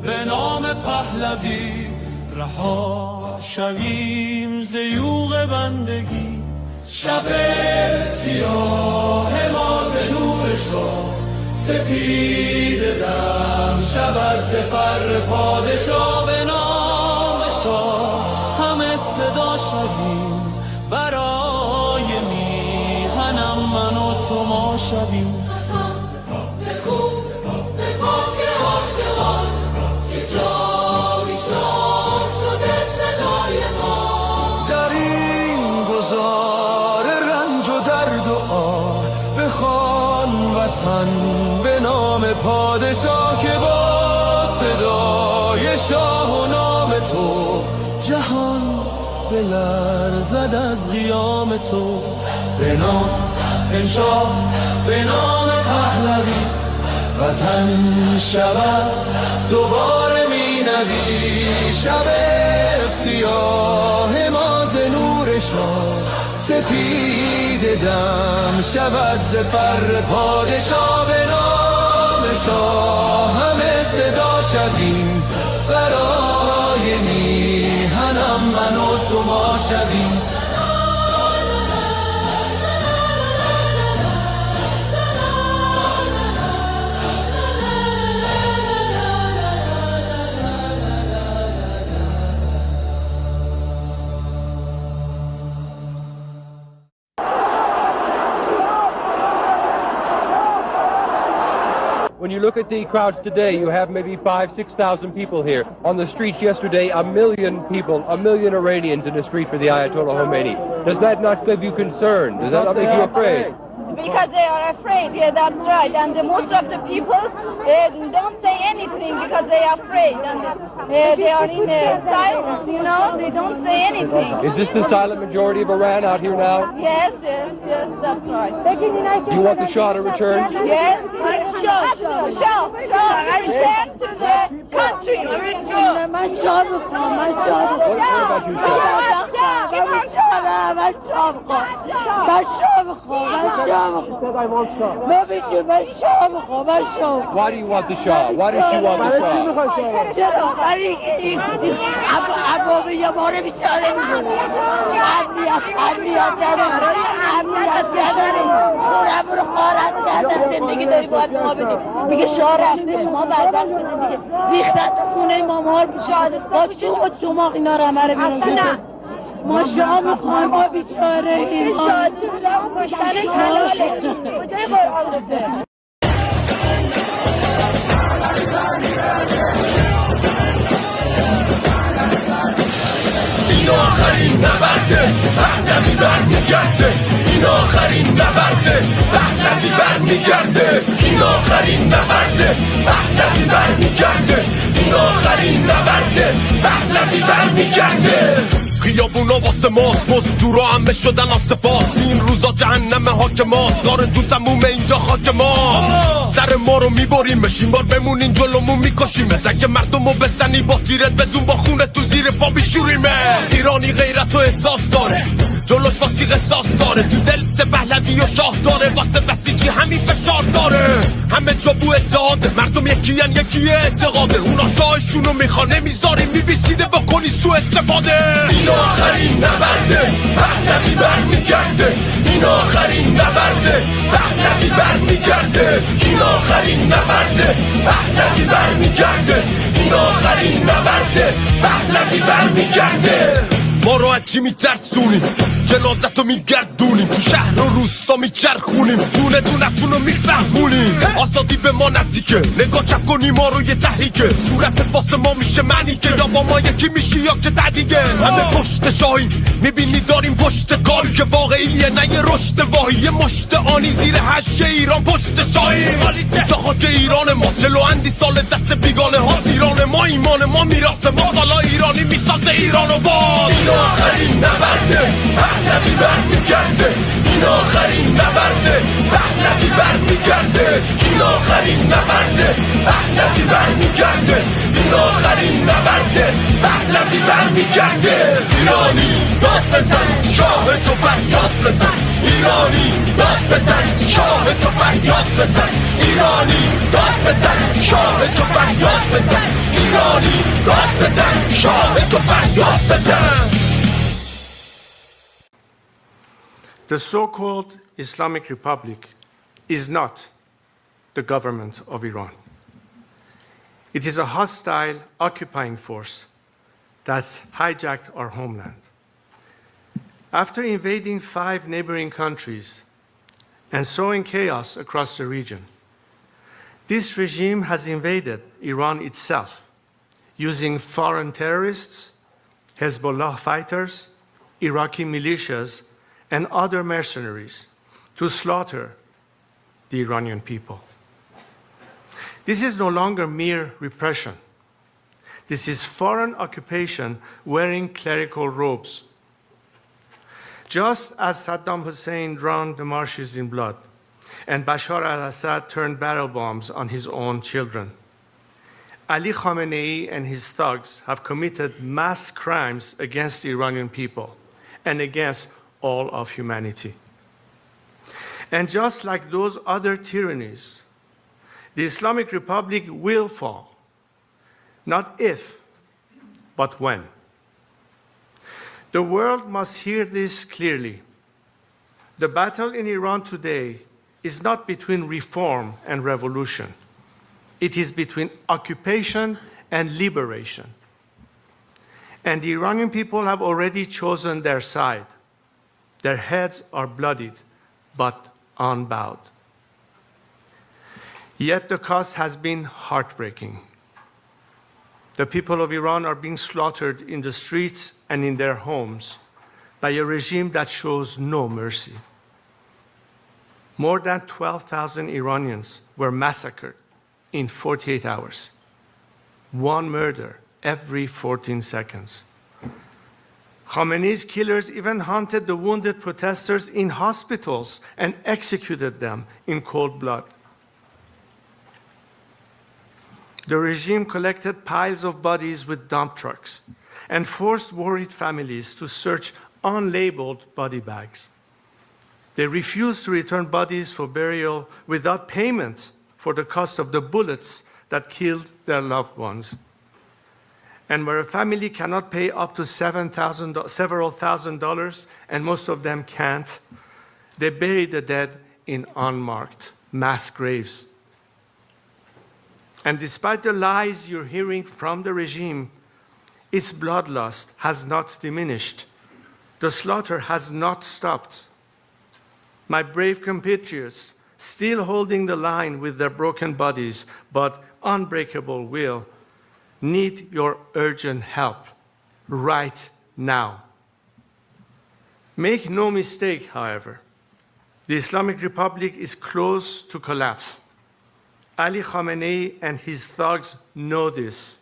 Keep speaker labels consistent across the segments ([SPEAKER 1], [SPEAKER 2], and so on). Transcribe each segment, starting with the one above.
[SPEAKER 1] به نام پهلوی رها شویم ز یوغ بندگی. شب سیاه ما ز نور شاه سپید دم شود ز فر پادشاه. به نام شاه همه صدا شویم برای میهنم من و تو ما شویم. به خوب به پاک عاشقان که جاوی شاه شده صدای ما. در این گذار رنج و درد و آه بخوان وطن به نام پادشاه که با صدای شاه و نام تو جهان بلرزد از قیام تو. به نام شاه به نام پهلوی وطن شود دوباره می نوی. شب سیاه ما ز نور شاه سپید دم شود ز فر پادشاه. به نام شاه همه صدا شویم برای میهنم من و تو ما شویم.
[SPEAKER 2] When you look at the crowds today, you have maybe 5,000-6,000 people here. On the streets yesterday, 1 million people, 1 million Iranians in the street for the Ayatollah Khomeini. Does that not give you concern? Does that not make you afraid?
[SPEAKER 3] Because they are afraid, yeah, that's right. And most of the people don't say anything because they are afraid. And they are in silence, you know, they don't say anything.
[SPEAKER 2] Is this the silent majority of Iran out here now?
[SPEAKER 3] Yes, that's right.
[SPEAKER 2] Do you want the Shah to return?
[SPEAKER 3] Yes, Shah, return to the country.
[SPEAKER 2] What about you, Shah? Why do you want the Shah? Why does she want the
[SPEAKER 4] ما شاه میخوایم ما بیچاره این
[SPEAKER 3] شادی کشتنش حلاله کجای قرآن گفته؟
[SPEAKER 1] این آخرین نبرده پهلوی برمیگرده. این آخرین نبرده پهلوی برمیگرده. این آخرین نبرده پهلوی برمیگرده. این آخرین نبرده پهلوی برمیگرده. خیابونا واسه ماست مزدورا همه شدن آسفاس. این روزا جهنم حاکماست کارتون تموم اینجا خاک ماست. سر ما رو میبریم بشین بار بمونین جلومون میکشیمه. اگه مردم رو بزنی با تیرت بدون با خونت تو زیر پا میشوریمه. ایرانی غیرت و احساس داره جلوش واسی قصاص داره. تو دل سه پهلوی و شاه داره واسه بسیجی همین فشار داره. همه جا بو اتحاده مردم یکیان یکی اعتقاده. اونا شاهشونو میخوان نمیذاریم میبیسیده بکنی سو استفاده. این آخرین نبرده پهلوی برمیگرده. این آخرین نبرده پهلوی برمیگرده. این آخرین نبرده پهلوی برمیگرده. این آخرین نبرده پهلوی برمیگرده. ما رو از چی میترسونیم جنازتو میگردونیم. تو شهر و روستا میچرخونیم دونه دونتون رو میفهمونیم. آزادی به ما نزدیکه نگاه چپ کنی ما رو یه تحریکه. صورتت واسه ما میشه معنی که یا با ما یکی میشی یا که تدیگه. همه پشت شاهی میبینی داریم پشت کاری که واقعیه نه یه رشد واهی. یه مشت آنی زیر هشه ایران پشت شاهی. اینجا خاک ایران ما 40 اندی سال دست بیگانه ها. ایران ما ایمان ما میراث ما. حالا ایرانی میسازه ایرانو باز. این آخرین نبرده پهلوی برمیگرده. این آخرین نبرده پهلوی برمیگرده. این آخرین نبرده پهلوی برمیگرده. این آخرین نبرده پهلوی برمیگرده. ایرانی داد بزن شاه تو فریاد بزن. ایرانی داد بزن شاه تو فریاد بزن. ایرانی داد بزن شاه تو فریاد بزن. ایرانی داد بزن شاه تو فریاد بزن.
[SPEAKER 5] The so-called Islamic Republic is not the government of Iran. It is a hostile occupying force that's hijacked our homeland. After invading 5 neighboring countries and sowing chaos across the region, this regime has invaded Iran itself, using foreign terrorists, Hezbollah fighters, Iraqi militias, and other mercenaries to slaughter the Iranian people. This is no longer mere repression. This is foreign occupation wearing clerical robes. Just as Saddam Hussein drowned the marshes in blood, and Bashar al-Assad turned barrel bombs on his own children, Ali Khamenei and his thugs have committed mass crimes against the Iranian people and against all of humanity. And just like those other tyrannies, the Islamic Republic will fall, not if, but when. The world must hear this clearly. The battle in Iran today is not between reform and revolution. It is between occupation and liberation. And the Iranian people have already chosen their side. Their heads are bloodied, but unbowed. Yet the cost has been heartbreaking. The people of Iran are being slaughtered in the streets and in their homes by a regime that shows no mercy. More than 12,000 Iranians were massacred in 48 hours. One murder every 14 seconds. Khamenei's killers even hunted the wounded protesters in hospitals and executed them in cold blood. The regime collected piles of bodies with dump trucks and forced worried families to search unlabeled body bags. They refused to return bodies for burial without payment for the cost of the bullets that killed their loved ones. And where a family cannot pay up to several thousand dollars, and most of them can't, they bury the dead in unmarked mass graves. And despite the lies you're hearing from the regime, its bloodlust has not diminished. The slaughter has not stopped. My brave compatriots, still holding the line with their broken bodies but unbreakable will, need your urgent help right now. Make no mistake, however, the Islamic Republic is close to collapse. Ali Khamenei and his thugs know this.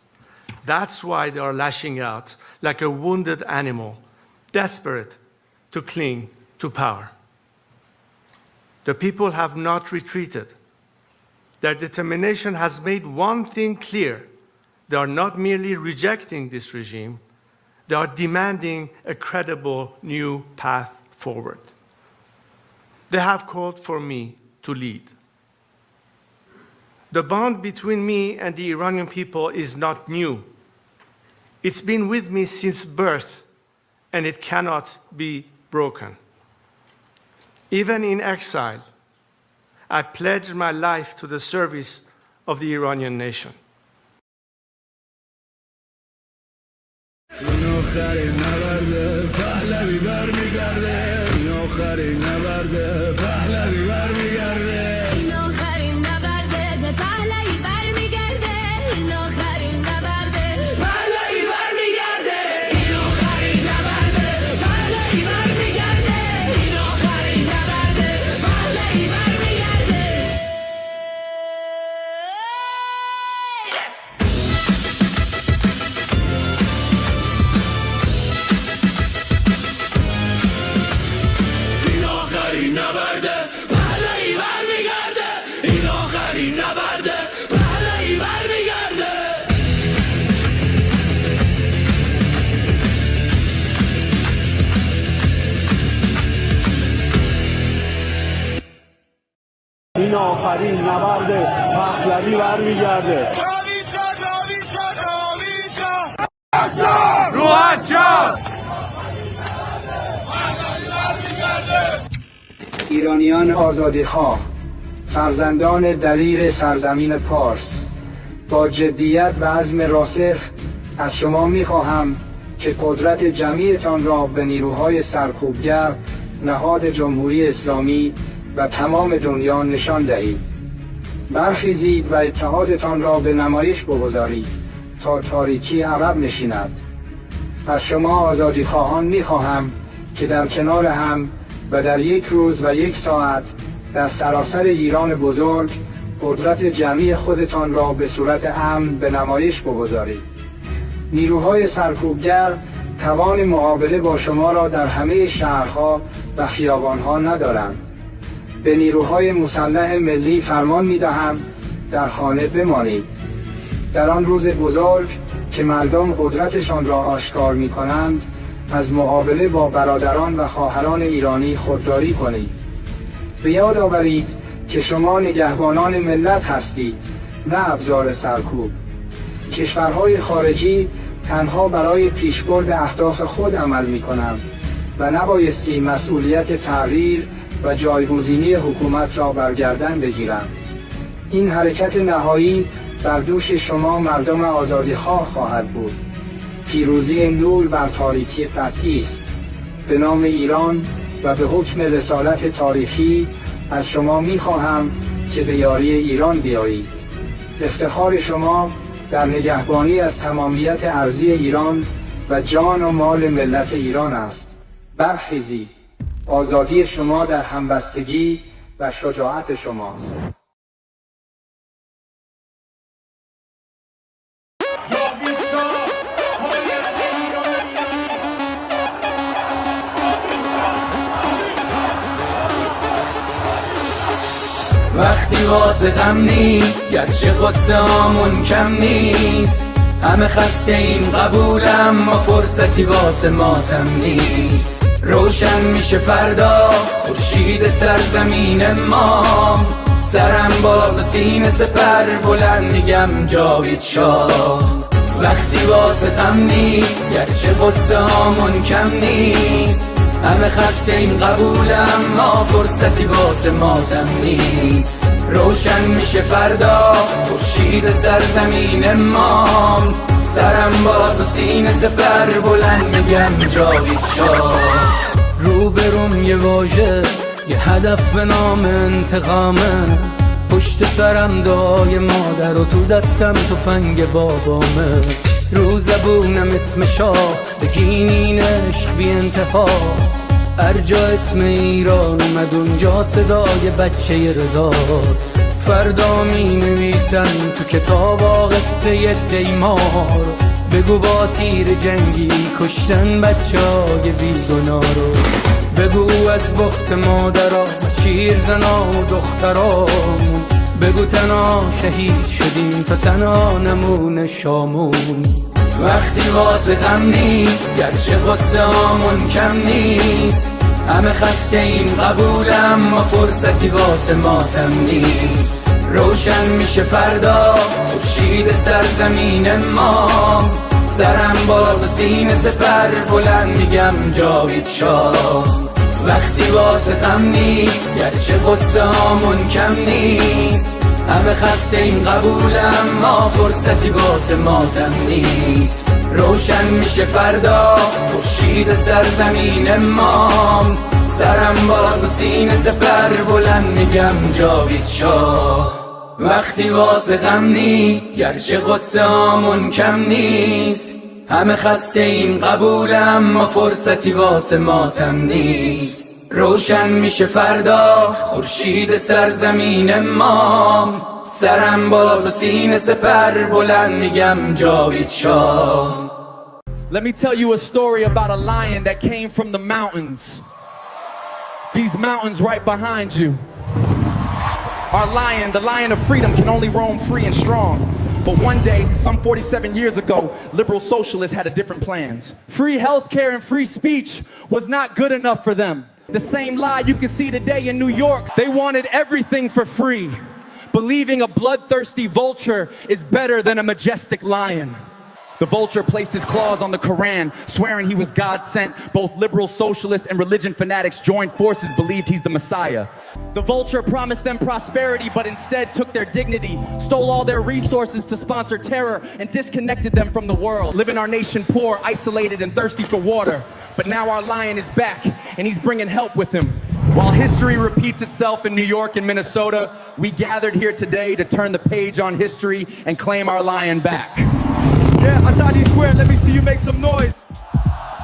[SPEAKER 5] That's why they are lashing out like a wounded animal, desperate to cling to power. The people have not retreated. Their determination has made one thing clear. They are not merely rejecting this regime, they are demanding a credible new path forward. They have called for me to lead. The bond between me and the Iranian people is not new. It's been with me since birth, and it cannot be broken. Even in exile, I pledged my life to the service of the Iranian nation.
[SPEAKER 6] این آخرین نبرد پهلوی برمیگرده. ایرانیان آزادیخواه، فرزندان دلیر سرزمین پارس، با جدیت و عزم راسخ از شما می‌خواهم که قدرت جمعیتان را به نیروهای سرکوبگر نهاد جمهوری اسلامی و تمام دنیا نشان دهید. برخیزید و اتحادتان را به نمایش بگذارید تا تاریکی عقب نشیند. از شما آزادیخواهان می‌خواهم که در کنار هم و در یک روز و یک ساعت در سراسر ایران بزرگ قدرت جمعی خودتان را به صورت امن به نمایش بگذارید. نیروهای سرکوبگر توان مقابله با شما را در همه شهرها و خیابانها ندارند. به نیروهای مسلح ملی فرمان می‌دهم در خانه بمانید. در آن روز بزرگ که مردم قدرتشان را آشکار می‌کنند، از مقابله با برادران و خواهران ایرانی خودداری کنید. به یاد آورید که شما نگهبانان ملت هستید، نه ابزار سرکوب. کشورهای خارجی تنها برای پیشبرد اهداف خود عمل می‌کنند و نبایستی مسئولیت تغییر و جایگزینی حکومت را بر گردن بگیرند. این حرکت نهایی بر دوش شما مردم آزادیخواه خواهد بود. پیروزی نور بر تاریکی قطعی است. به نام ایران و به حکم رسالت تاریخی از شما می‌خواهم که به یاری ایران بیایید. افتخار شما در نگهبانی از تمامیت ارضی ایران و جان و مال ملت ایران است. برخیزید. آزادی شما در همبستگی و شجاعت شماست.
[SPEAKER 7] وقتی واسه غم نی گرچه قصه هامون کم نیست، همه خسته این قبولم ما فرصتی واسه ماتم نیست. روشن میشه فردا خورشید سرزمین ما، سرم باز و سینه سپر بلند میگم جاوید شاه. وقتی واسه غم نی گرچه قصه هامون کم نیست، همه خسته این قبولم ما فرصتی واسه ماتم نیست. روشن میشه فردا خورشید سرزمین ما، سرم باز و سینه سپر بلند میگم جاوید شاه. روبروم یه واژه یه هدف به نام انتقامه، پشت سرم دعای مادر و تو دستم تفنگ بابامه. رو زبونم اسم شاه بگین این عشق بی انتهاست، هر جا اسم ایران اومد اونجا صدای بچه رضاست. فردا می نویسن تو کتاب قصه دیمار، بگو با تیر جنگی کشتن بچه های بیگناه رو. بگو از بخت مادرها چیر زنا و دخترامون، بگو تنها شهید شدیم تا تنها نمونه شامون. وقتی واسه غم نی گرچه قصه هامون کم نیست، همه خسته این قبولم ما فرصتی واسه ماتم نیست. روشن میشه فردا خورشید سرزمین ما، سرم باز و سینه سپر بلند میگم جاوید شاه. وقتی واسه غم نی گرچه قصه هامون کم نیست، همه خسته این قبولم ما فرصتی واسه ماتم نیست. روشن میشه فردا خورشید سرزمین ما، سرم باز و سینه سپر بلند میگم جاوید شاه. وقتی واسه غم نی گرچه قصه هامون کم نیست، همه خسته این قبولم ما فرصتی واسه ماتم نیست. روشن میشه فردا خورشید سرزمین ما، سرم باز و سینه سپر بلند میگم جاوید شاه.
[SPEAKER 8] Let me tell you a story about a lion that came from the mountains. These mountains right behind you. Our lion, the lion of freedom, can only roam free and strong. But one day, some 47 years ago, liberal socialists had a different plans. Free healthcare and free speech was not good enough for them. The same lie you can see today in New York. They wanted everything for free, believing a bloodthirsty vulture is better than a majestic lion. The vulture placed his claws on the Quran, swearing he was God sent. Both liberal socialists and religion fanatics joined forces, believed he's the Messiah. The vulture promised them prosperity, but instead took their dignity, stole all their resources to sponsor terror, and disconnected them from the world, living our nation poor, isolated, and thirsty for water. But now our lion is back, and he's bringing help with him. While history repeats itself in New York and Minnesota, we gathered here today to turn the page on history and claim our lion back. Yeah, Azadi Square, let me see you make some noise.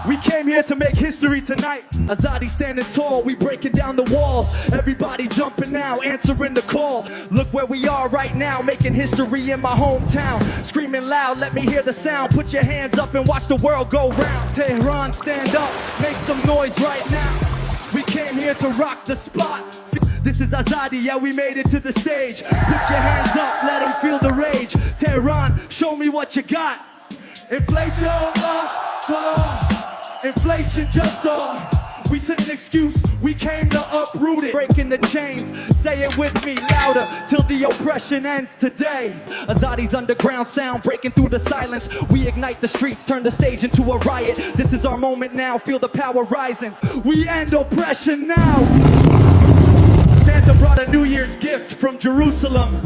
[SPEAKER 8] We came here to make history tonight. Azadi standing tall, we breaking down the walls. Everybody jumping now, answering the call. Look where we are right now, making history in my hometown. Screaming loud, let me hear the sound. Put your hands up and watch the world go round. Tehran, stand up, make some noise right now. We came here to rock the spot. This is Azadi, yeah, we made it to the stage. Put your hands up, let them feel the rage. Tehran, show me what you got. Inflation, inflation just we said an excuse, we came to uproot it. Breaking the chains, say it with me louder, till the oppression ends today. Azadi's underground sound, breaking through the silence. We ignite the streets, turn the stage into a riot. This is our moment now, feel the power rising. We end oppression now. Santa brought a New Year's gift from Jerusalem,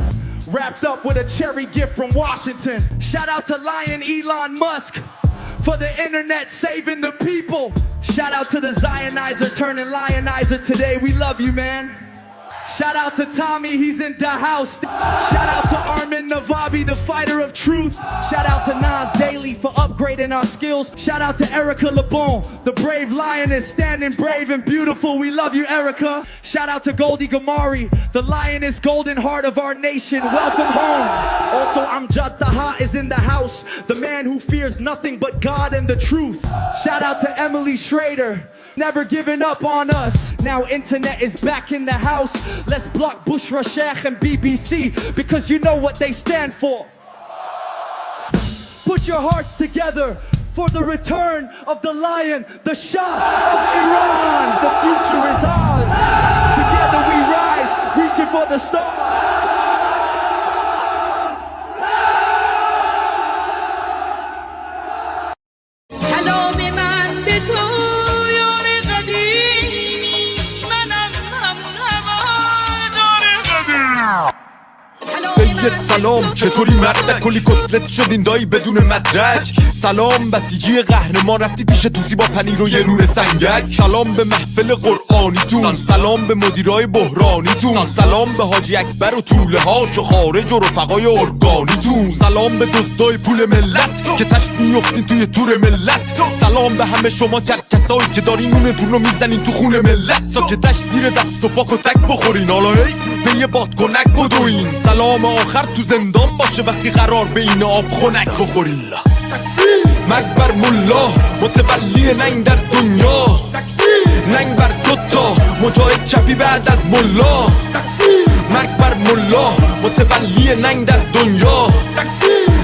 [SPEAKER 8] wrapped up with a cherry gift from Washington. Shout out to Lion Elon Musk for the internet saving the people. Shout out to the Zionizer turning lionizer today. We love you, man. Shout out to Tommy, he's in the house. Shout out to ARMIN Navabi, the fighter of truth. Shout out to Nas Daily for upgrading our skills. Shout out to Erica LeBon, the brave lioness, standing brave and beautiful. We love you, Erica. Shout out to Goldie Gamari, the lioness, golden heart of our nation. Welcome home. Also, Amjad Taha is in the house, the man who fears nothing but God and the truth. Shout out to Emily Schrader, never giving up on us. Now internet is back in the house. Let's block Bushra Sheikh and BBC, because you know what they stand for. Put your hearts together for the return of the lion, the Shah of Iran. The future is ours. Together we rise, reaching for the stars.
[SPEAKER 1] سلام چطوری مرد کلی کتلت شدین دایی بدون مدرک سلام بسیجی قهرمان رفتی پیش توسی با پنیر و یه نون سنگک سلام به محفل قرآنیتون سلام به مدیرای بحرانیتون سلام به حاجی اکبر و طوله هاش و خارج و رفقای ارگانیتون سلام به دزدای پول ملت که تش میفتین توی تور ملت سلام به همه شما کرکسایی که دارین نونتون رو میزنین تو خون ملت تا که تش زیر دست و پاک و تک بخورین حالا هی به یه بادکنک بدوین سلام آخر تو زندان باشه وقتی قرار به این آب خنک بخورین مکبر ملا متولی ننگ در دنیا ننگ بر دوتا مجاهد چپی بعد از ملا مرگ بر ملا متولی ننگ در دنیا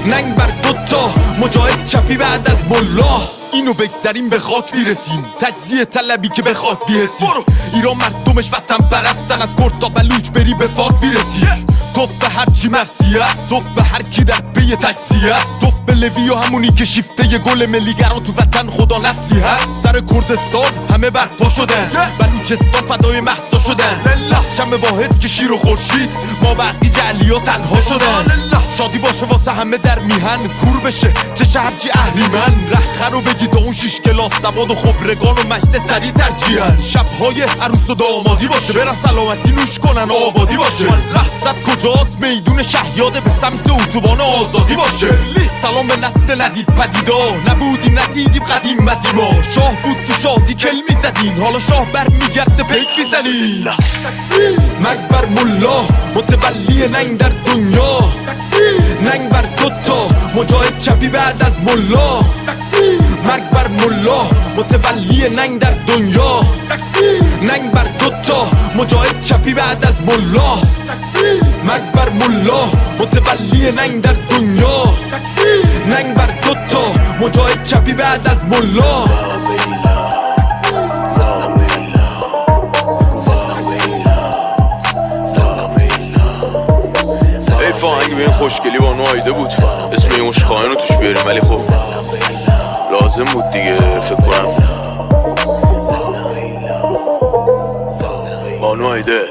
[SPEAKER 1] ننگ بر دوتا مجاهد چپی بعد از ملا اینو بگذاریم به خاک میرسیم تجزیه طلبی که به خاک بیرسیم ایران مردمش وطن پرستن از کرد تا بلوچ بری به فاک بیرسی توف به هر چی مرسی است توف به هر کی در پی تجزیه است توف به لوی و همونی که شیفته ی گل ملیگرا تو وطن خدا نفسی هست سر کردستان همه برپا شدن بلوچستان فدای مهسا شدن شم واحد که شیر و خورشید ما بقی جعلیا تنها شدن شادی باشه واسه همه در میهن کور بشه چه شهرچی اهریمن رخ رو بگی تا اون 6 کلاس سواد و خبرگان و مجد سری ترجیحن شبهای عروس و دامادی باشه برن سلامتی نوش کنن آبادی باشه مقصد کجاست میدون شهیاده به سمت اتوبان آزادی باشه سلام به نسل ندید پدیدا نبودیم ندیدیم قدیمتی ما شاه بود تو شادی کل میزدین حالا شاه بر میگرده پیک میزنین مکبر ملا متولی ننگ در دنیا ننگ بر دوتا مجاهد چپی بعد از ملا مرگ بر ملا متولی ننگ در دنیا ننگ بر دوتا مجاهد چپی بعد از ملا مرگ بر ملا متولی ننگ در دنیا ننگ بر دوتا مجاهد چپی بعد از ملا
[SPEAKER 9] اگه به این خوشگلی با نو آیده بود اسم یه مشخواهن رو توش بیاریم ولی خب لازم بود دیگه فکر کنم. بانو ایده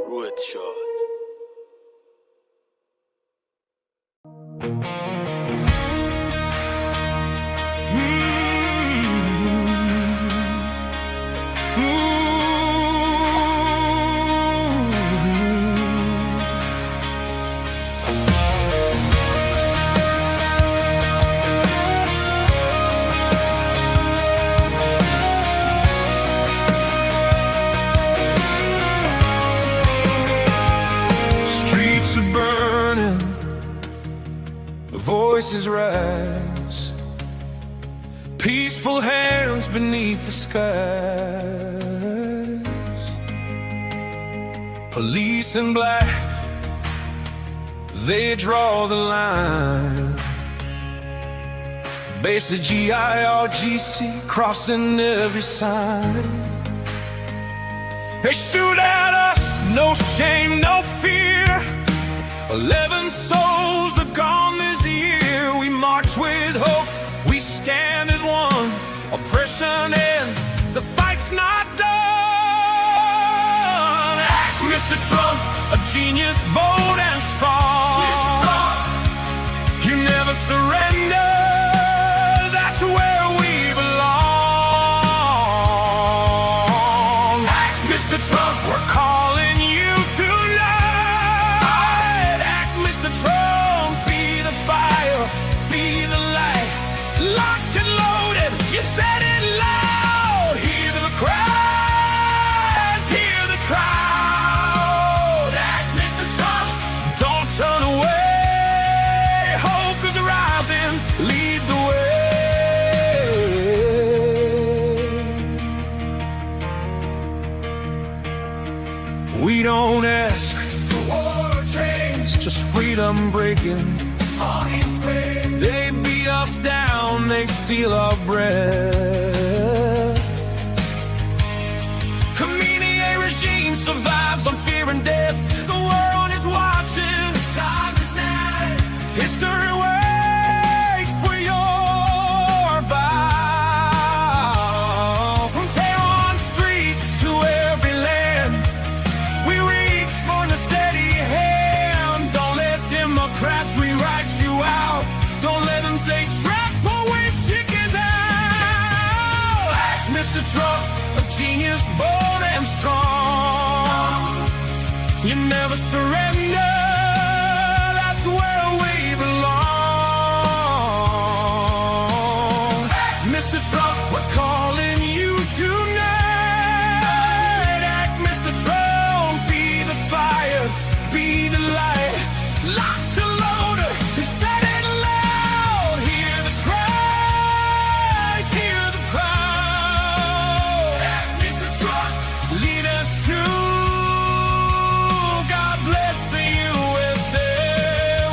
[SPEAKER 9] روحت شاد.
[SPEAKER 1] Voices rise, peaceful hands beneath the skies. Police in black, they draw the line. Basic GIRGC crossing every sign. They shoot at us, no shame, no fear. 11 souls have gone this year. We march with hope, we stand as one. Oppression ends, the fight's not done. Act, Mr. Trump, a genius, bold and strong. You never surrender, that's where we belong. Act, Mr. Trump, we're calling you tonight. Trump, be the fire, be the light. Locked and loaded, you said it loud. Hear the cries, hear the crowd. Act, Mr. Trump, don't turn away. Hope is rising, lead the way. We don't ask for war change, just freedom breaking. They beat us down, they steal our breath. Khamenei regime survives on fear and death. The world is watching, time is now. History waits for your vow. From Tehran streets to every land, we reach for the steady hand. Don't let Democrats rewrite you out. Don't let them say trap always chickens out. Act, Mr. Trump, a genius, bold and strong. You never surrender, that's where we belong. Act, Mr. Trump, we're calling you tonight. Act, Mr. Trump, be the fire, be the light. Locked and loaded, you said it loud. Hear the cries, hear the crowd. Act, Mr. Trump, lead us to God bless the USA.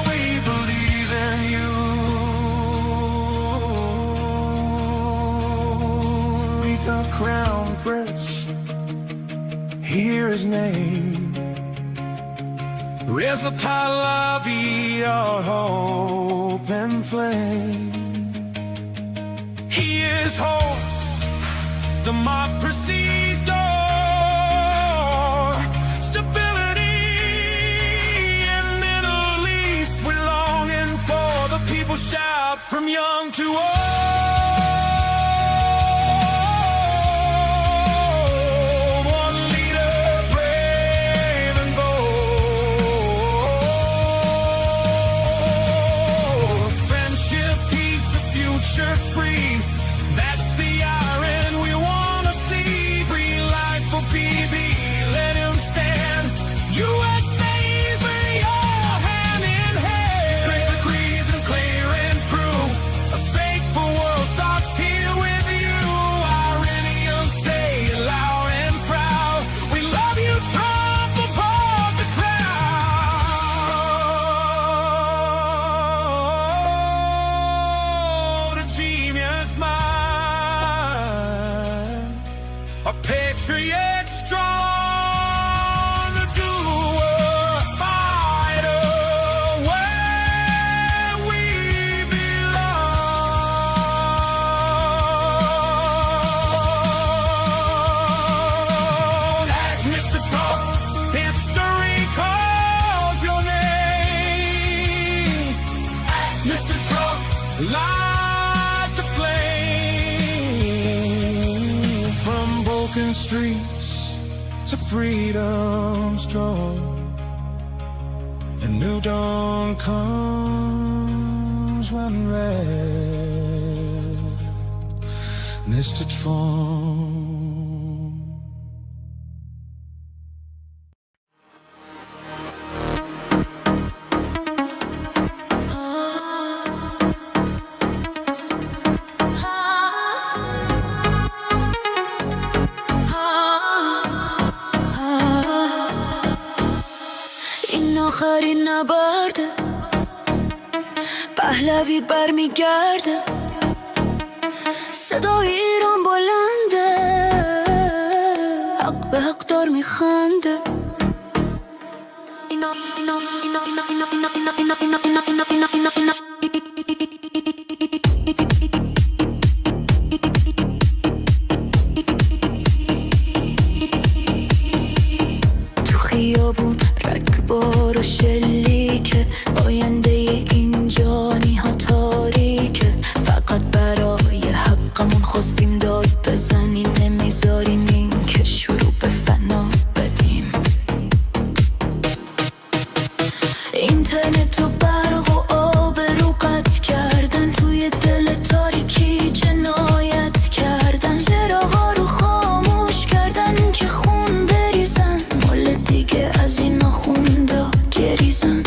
[SPEAKER 1] We believe in you. Read the crown prince, hear his name. There's a Pahlavi, our hope and flame. He is hope, democracy's door. Stability in Middle East, we're longing for. The people shout from young to old. One leader, brave and bold. Friendship, peace, a future free. That's the iron we wanna see. Breathe life for PB, let him stand. USA's with your hand in hand. Strength, degrees, and clear and true. A safe for Light the flame from broken streets to freedom strong. A new dawn comes when red Mr. Tron.
[SPEAKER 10] آخرین نبرده پهلوی برمیگرده صدای ایران بلنده حق به حق دار میخنده اینا اینا اینا اینا اینا اینا اینا اینا اینا اینا اینا اینا اینا اینا تو خیابون رکبار و شلیکه آینده این جانی ها تاریکه فقط برای حقمون خواستیم داد بزنیم نمیذاریم این کشور رو به فنا بدیم اینترنت و برق و آب رو قطع کردن توی دل تاریکی جنایت کردن چراغا رو خاموش کردن که خون بریزن مال دیگه از این نخونده گریزن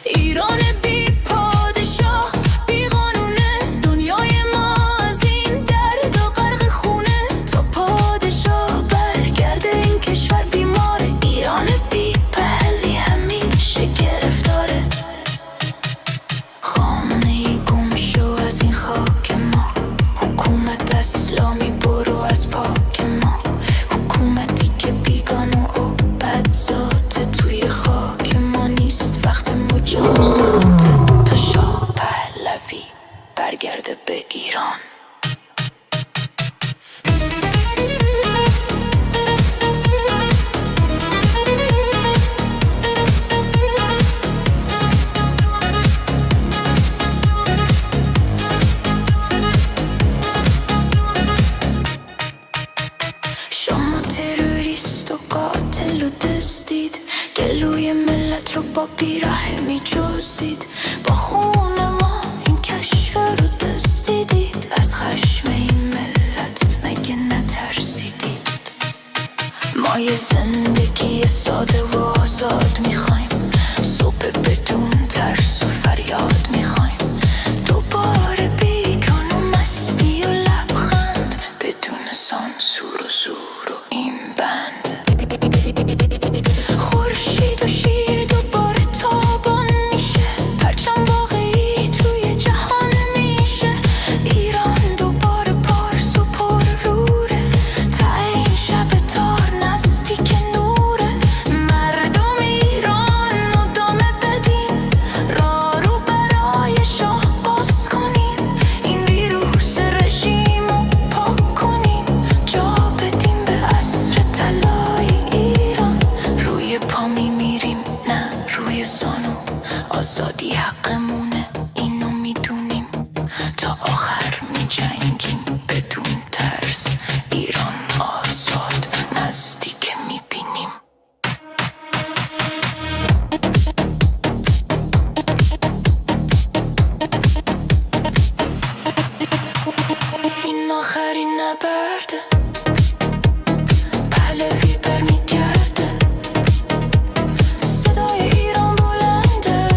[SPEAKER 10] ایران بی پادشاه بی قانونه دنیای ما از این درد و غرق خونه تا پادشاه برگرده این کشور بیماره ایران بی پهلی همیشه گرفتاره خامنه‌ای گم شو از این خاک ما حکومت اسلامی برو از پاک ما حکومتی که بیگانه و بدذاته توی خاک ما نیست وقت مجازاته تا شاه پهلوی برگرده به ایران شما تروریست و قاتل و دزدید گلوی ملت رو با بیرحمی میجوزید با خون ما این کشور رو دزدیدید از خشم این ملت مگه نترسیدید ما یه زندگی ساده و آزاد میخوایم صبح بدون ترس و فریاد میخوایم دوباره بیگان و مستی و لبخند بدون سانسور و زور و این بند خورشید و شیر دوباره تابان میشه پرچم واقعی توی جهان میشه ایران دوباره پارس و پر روره تا این شب تار نزدیک نوره مردم ایران ادامه بدین راه رو برای شاه باز کنین این ویروس رژیم رو پاک کنین جا بدین به عصر طلای ایران روی پا میمیریم نه روی زانو آزادی حقمونه اینو میدونیم تا آخر میجنگیم بدون ترس ایران آزاد نزدیک میبینیم این آخرین نبرده پهلوی برمیگرده صدای ایران بلنده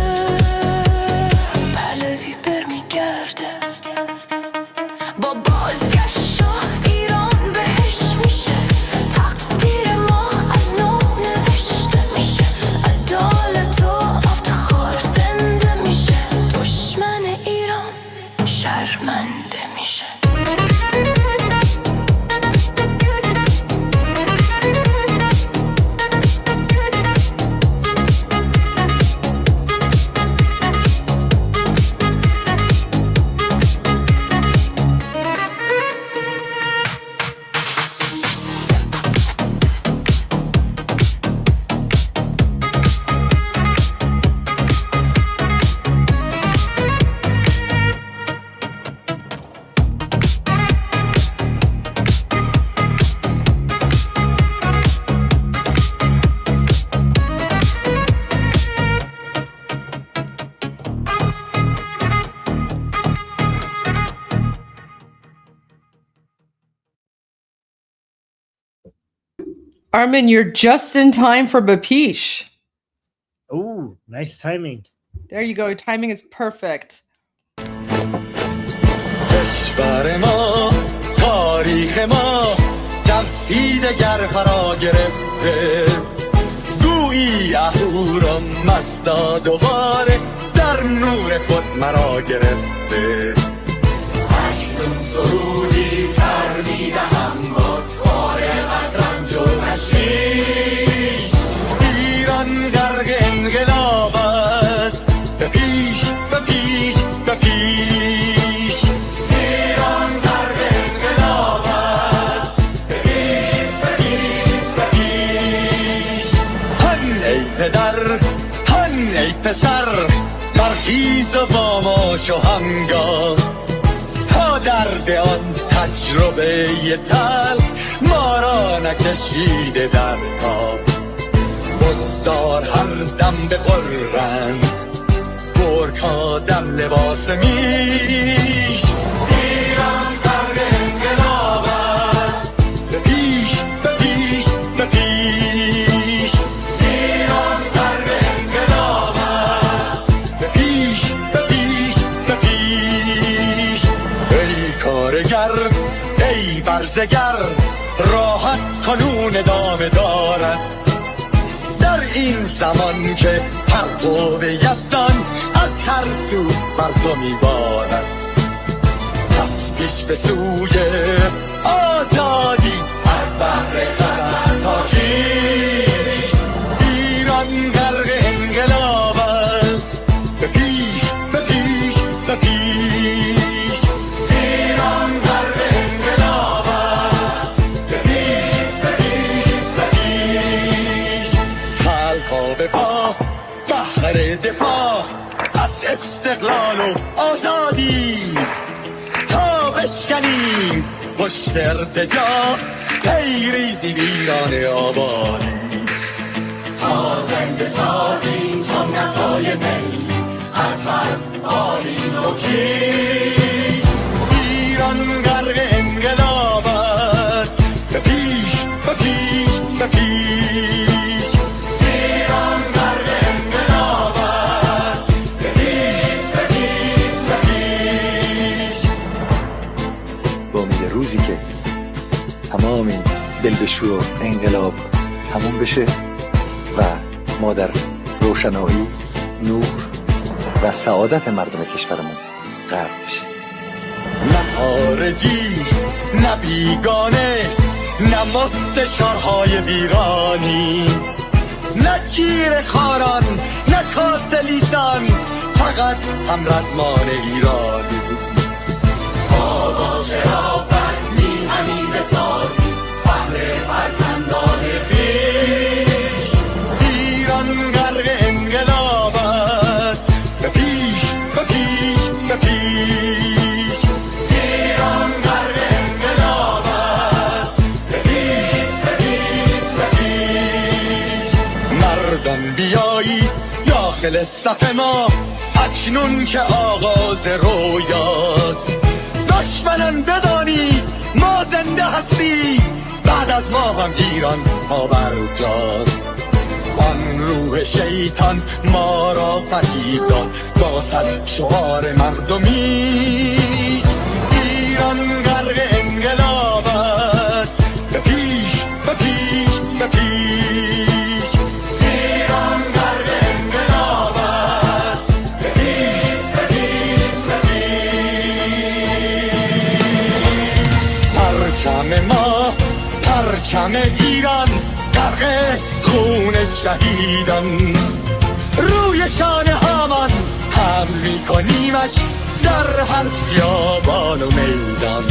[SPEAKER 11] Armin, you're just in time for Bapish.
[SPEAKER 12] Oh, nice timing.
[SPEAKER 11] There you go. Your timing is perfect.
[SPEAKER 1] کشور ما تاریخ ما تفسیر گر فرا گرفته گویی اهورا مستا دوباره در نور خود مرا گرفته اکنون سرودی سر میدهم باز فارغ از رنج و تشویش ایران غرق انقلاب است به پیش به پیش به پیش ایران غرق انقلاب است به پیش به پیش به پیش هن ای پدر هن ای پسر برخیز و باماش و هنگام تا درد آن تجربه تلخ ما را نکشیده در خواب بگذار هر دم بغرند گرگ‌ها دم لباس میش ایران غرق انقلاب است به پیش به پیش به پیش ایران غرق انقلاب است به پیش به پیش به پیش ای کارگر ای برزگر راحت کنون ادامه دارد در این زمان که پرتو یزدان از هر سو بر تو میبارد پس پیش به سوی آزادی از بحر خزر تا کیش ایران غرق انقلاب است به پیش به پیش به پیش ایران غرق انقلاب است به پیش به پیش به پیش خلقا به پا بهر دفاع از استقلال و آزادی تا بشکنیم پشت ارتجاع تیریزی ویران آبادی تا زنده سازیم سنت‌های می از بر آیین و کیش ایران غرق انقلاب است به پیش به پیش به پیش ایران غرق انقلاب است به پیش به پیش به پیش
[SPEAKER 13] با امید روزی که تمام این دلبشو و انقلاب تموم بشه و ما در روشنایی نور و سعادت مردم کشورمون غرق بشیم
[SPEAKER 1] نه خارجی نه بیگانه نه مستشارهای ویرانی نه چیر خاران نه کاسلیسان فقط هم رزمان ایرانی با شرافت میهنی بسازی بهر فرزندان خویش ایران غرق انقلاب است به پیش به پیش به پیش ایران غرق انقلاب است به پیش به پیش به پیش مردان بیایی داخل صف ما اکنون که آغاز رویاست دشمنان بدانی ما زنده هستی بعد از ما هم ایران پابرجاست آن روح شیطان ما را فریب داد با صد شعار مردمیش ایران غرق انقلاب است به پیش به پیش به پیش ایران غرق انقلاب است به پیش به پیش به پیش پرچم ما پرچم ایران غرق خون شهیدان روی شانه هامان حمل میکنیمش در هر خیابان و میدان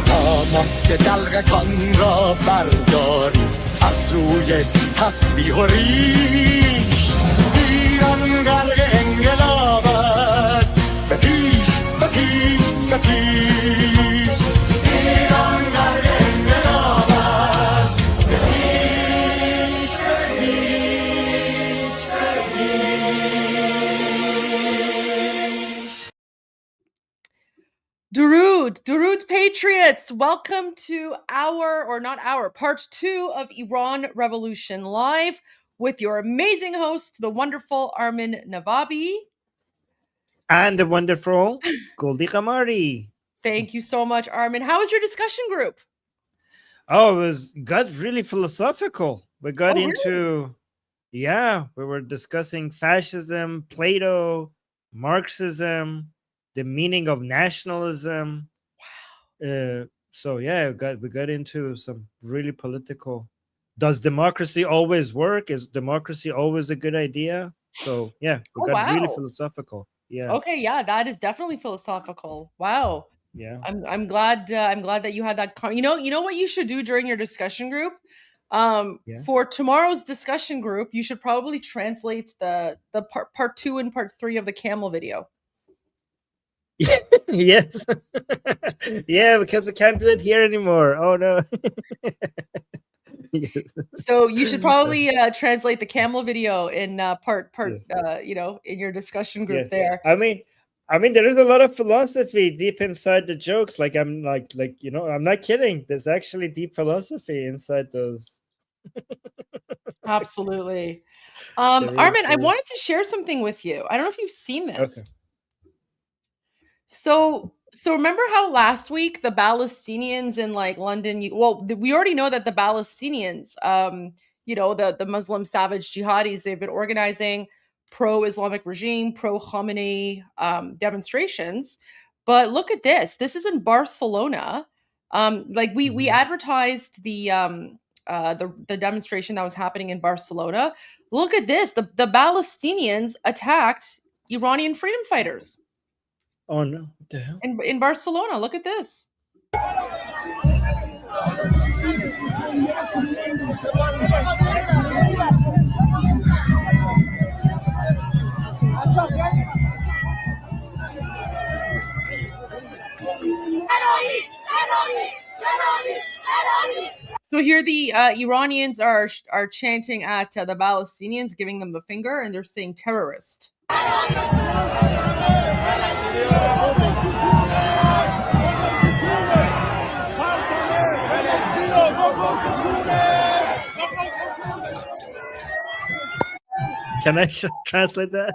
[SPEAKER 1] تا ماسک دلغکان را برداریم از روی تسبیح و ریش ایران غرق انقلاب است به پیش به پیش به پیش ایران غرق انقلاب است به پیش به پیش به پیش
[SPEAKER 11] Durud. Durud Patriots, welcome to part 2 of Iran Revolution Live with your amazing host, the wonderful Armin Navabi.
[SPEAKER 12] And the wonderful Goldie Kamari.
[SPEAKER 11] Thank you so much, Armin. How was your discussion group?
[SPEAKER 12] Oh, got really philosophical. We got into,
[SPEAKER 11] really?
[SPEAKER 12] We were discussing fascism, Plato, Marxism, the meaning of nationalism. Wow. We got into some really political. Does democracy always work? Is democracy always a good idea? So we got really philosophical. Yeah.
[SPEAKER 11] Okay, yeah, that is definitely philosophical. Wow.
[SPEAKER 12] Yeah.
[SPEAKER 11] I'm glad that you had that you know what you should do during your discussion group? For tomorrow's discussion group, you should probably translate the part 2 and part 3 of the camel video.
[SPEAKER 12] Yes. Yeah, because we can't do it here anymore. Oh no.
[SPEAKER 11] So you should probably translate the camel video in part in your discussion group there.
[SPEAKER 12] I mean there is a lot of philosophy deep inside the jokes. Like I'm like I'm not kidding. There's actually deep philosophy inside those.
[SPEAKER 11] Absolutely. Armin, I wanted to share something with you. I don't know if you've seen this.
[SPEAKER 12] Okay.
[SPEAKER 11] So remember how last week the Palestinians in like London, we already know that the Palestinians, the Muslim savage jihadis, they've been organizing pro-Islamic regime, pro-Khamenei demonstrations. But look at this. This is in Barcelona. We advertised the demonstration that was happening in Barcelona. Look at this. The Palestinians attacked Iranian freedom fighters.
[SPEAKER 12] Oh no! What the hell?
[SPEAKER 11] In Barcelona, look at this. So here the Iranians are chanting at the Palestinians, giving them the finger, and they're saying terrorist.
[SPEAKER 12] Can I translate that?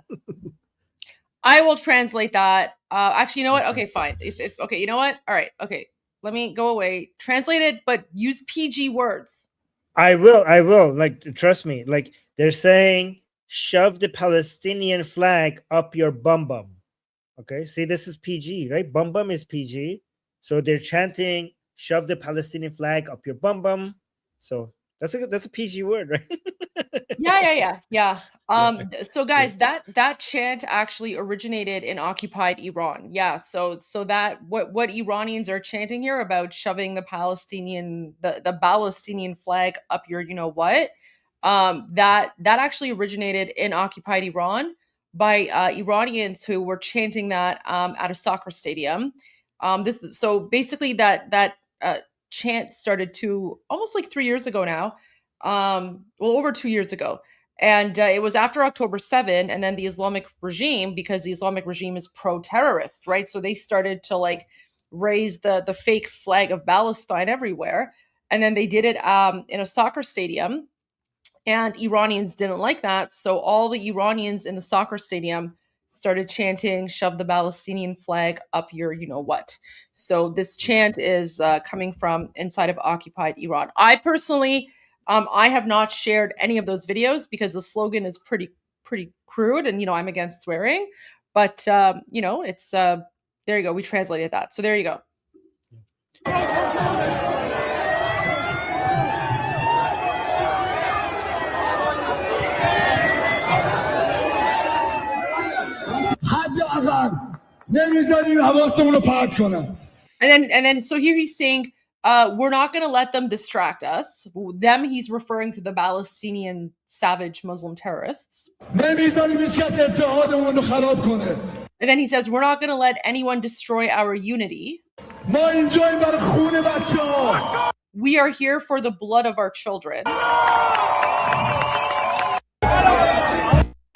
[SPEAKER 11] I will translate that. Actually, you know what? Okay, fine. If okay, you know what? All right. Okay, let me go away. Translate it, but use PG words.
[SPEAKER 12] I will. Like, trust me. Like, they're saying, shove the Palestinian flag up your bum bum. Okay, see, this is PG, right? Bum bum is PG. So they're chanting, shove the Palestinian flag up your bum bum. So that's a PG word, right?
[SPEAKER 11] Yeah. So guys, that chant actually originated in occupied Iran. Yeah. So that what Iranians are chanting here about shoving the Palestinian flag up your that actually originated in occupied Iran by Iranians who were chanting that at a soccer stadium. So basically that chant started to almost like 3 years ago now. Over 2 years ago. And it was after October 7, and then the Islamic regime, because the Islamic regime is pro-terrorist, right? So they started to like raise the fake flag of Palestine everywhere. And then they did it in a soccer stadium. And Iranians didn't like that. So all the Iranians in the soccer stadium started chanting, shove the Palestinian flag up your you-know-what. So this chant is coming from inside of occupied Iran. I personally... I have not shared any of those videos because the slogan is pretty crude, and I'm against swearing. But it's there you go. We translated that, so there you go. And then so here he's saying, we're not going to let them distract us. Them, he's referring to the Palestinian savage Muslim terrorists. And then he says, we're not going to let anyone destroy our unity. We are here for the blood of our children.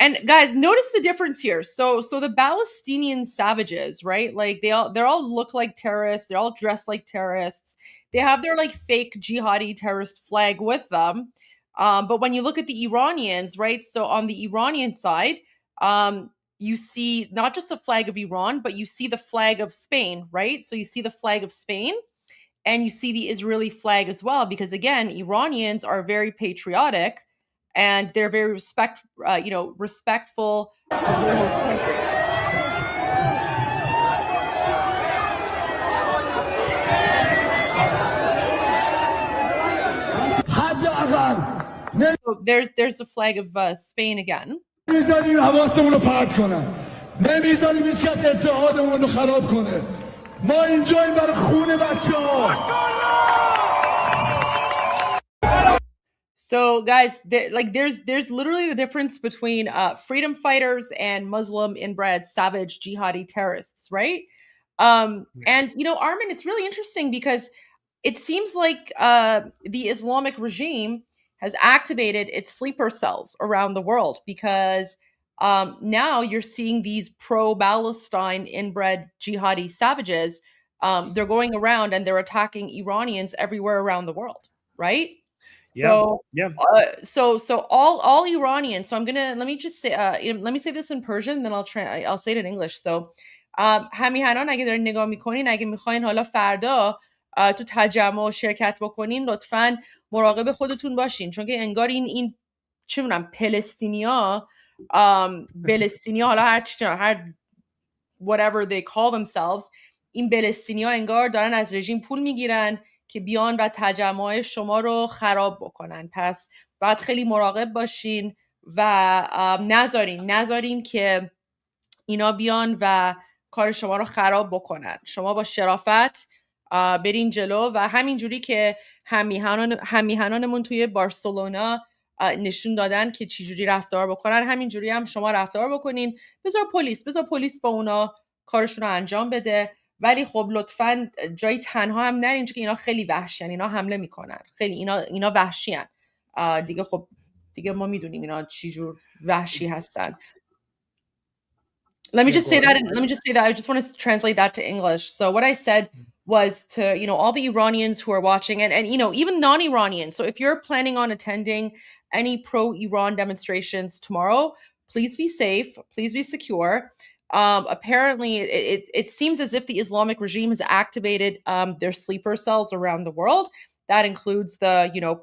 [SPEAKER 11] And guys, notice the difference here. So the Palestinian savages, right? Like they all look like terrorists. They're all dressed like terrorists. They have their like fake jihadi terrorist flag with them. But when you look at the Iranians, right? So on the Iranian side, you see not just the flag of Iran, but you see the flag of Spain, right? So you see the flag of Spain, and you see the Israeli flag as well, because again, Iranians are very patriotic and they're very respectful of their home country. So there's the flag of Spain again. So guys, there's literally the difference between freedom fighters and Muslim inbred savage jihadi terrorists, right? And Armin, it's really interesting because it seems like the Islamic regime has activated its sleeper cells around the world, because now you're seeing these pro-Palestine inbred jihadi savages. They're going around and they're attacking Iranians everywhere around the world, right? So all Iranians. So let me say this in Persian, then I'll say it in English. So همیهنان اگه دارین نگاه میکنین، اگه میخواین حالا فردا تو تجمع شرکت بکنین، لطفاً مراقب خودتون باشین، چون که انگار این چه میدونم پلستینیا حالا هر whatever they call themselves، این پلستینیا انگار دارن از رژیم پول میگیرن که بیان و تجمع شما رو خراب بکنن. پس باید خیلی مراقب باشین و نذارین که اینا بیان و کار شما رو خراب بکنن. شما با شرافت برین جلو و همینجوری که همیهنانمون توی بارسلونا نشون دادن که چجوری رفتار بکنن، همینجوری هم شما رفتار بکنین. بذار پلیس با اونا کارشون رو انجام بده، ولی خب لطفاً جای تنها هم نرین، چون که اینا خیلی وحشیان، اینا حمله میکنن، خیلی اینا وحشیان دیگه. خب دیگه ما میدونیم اینا چجور وحشی هستن. Let me just say that. I just want to translate that to English. So what I said was to, all the Iranians who are watching, and even non-Iranians. So if you're planning on attending any pro-Iran demonstrations tomorrow, please be safe, please be secure. Apparently it seems as if the Islamic regime has activated their sleeper cells around the world. That includes the,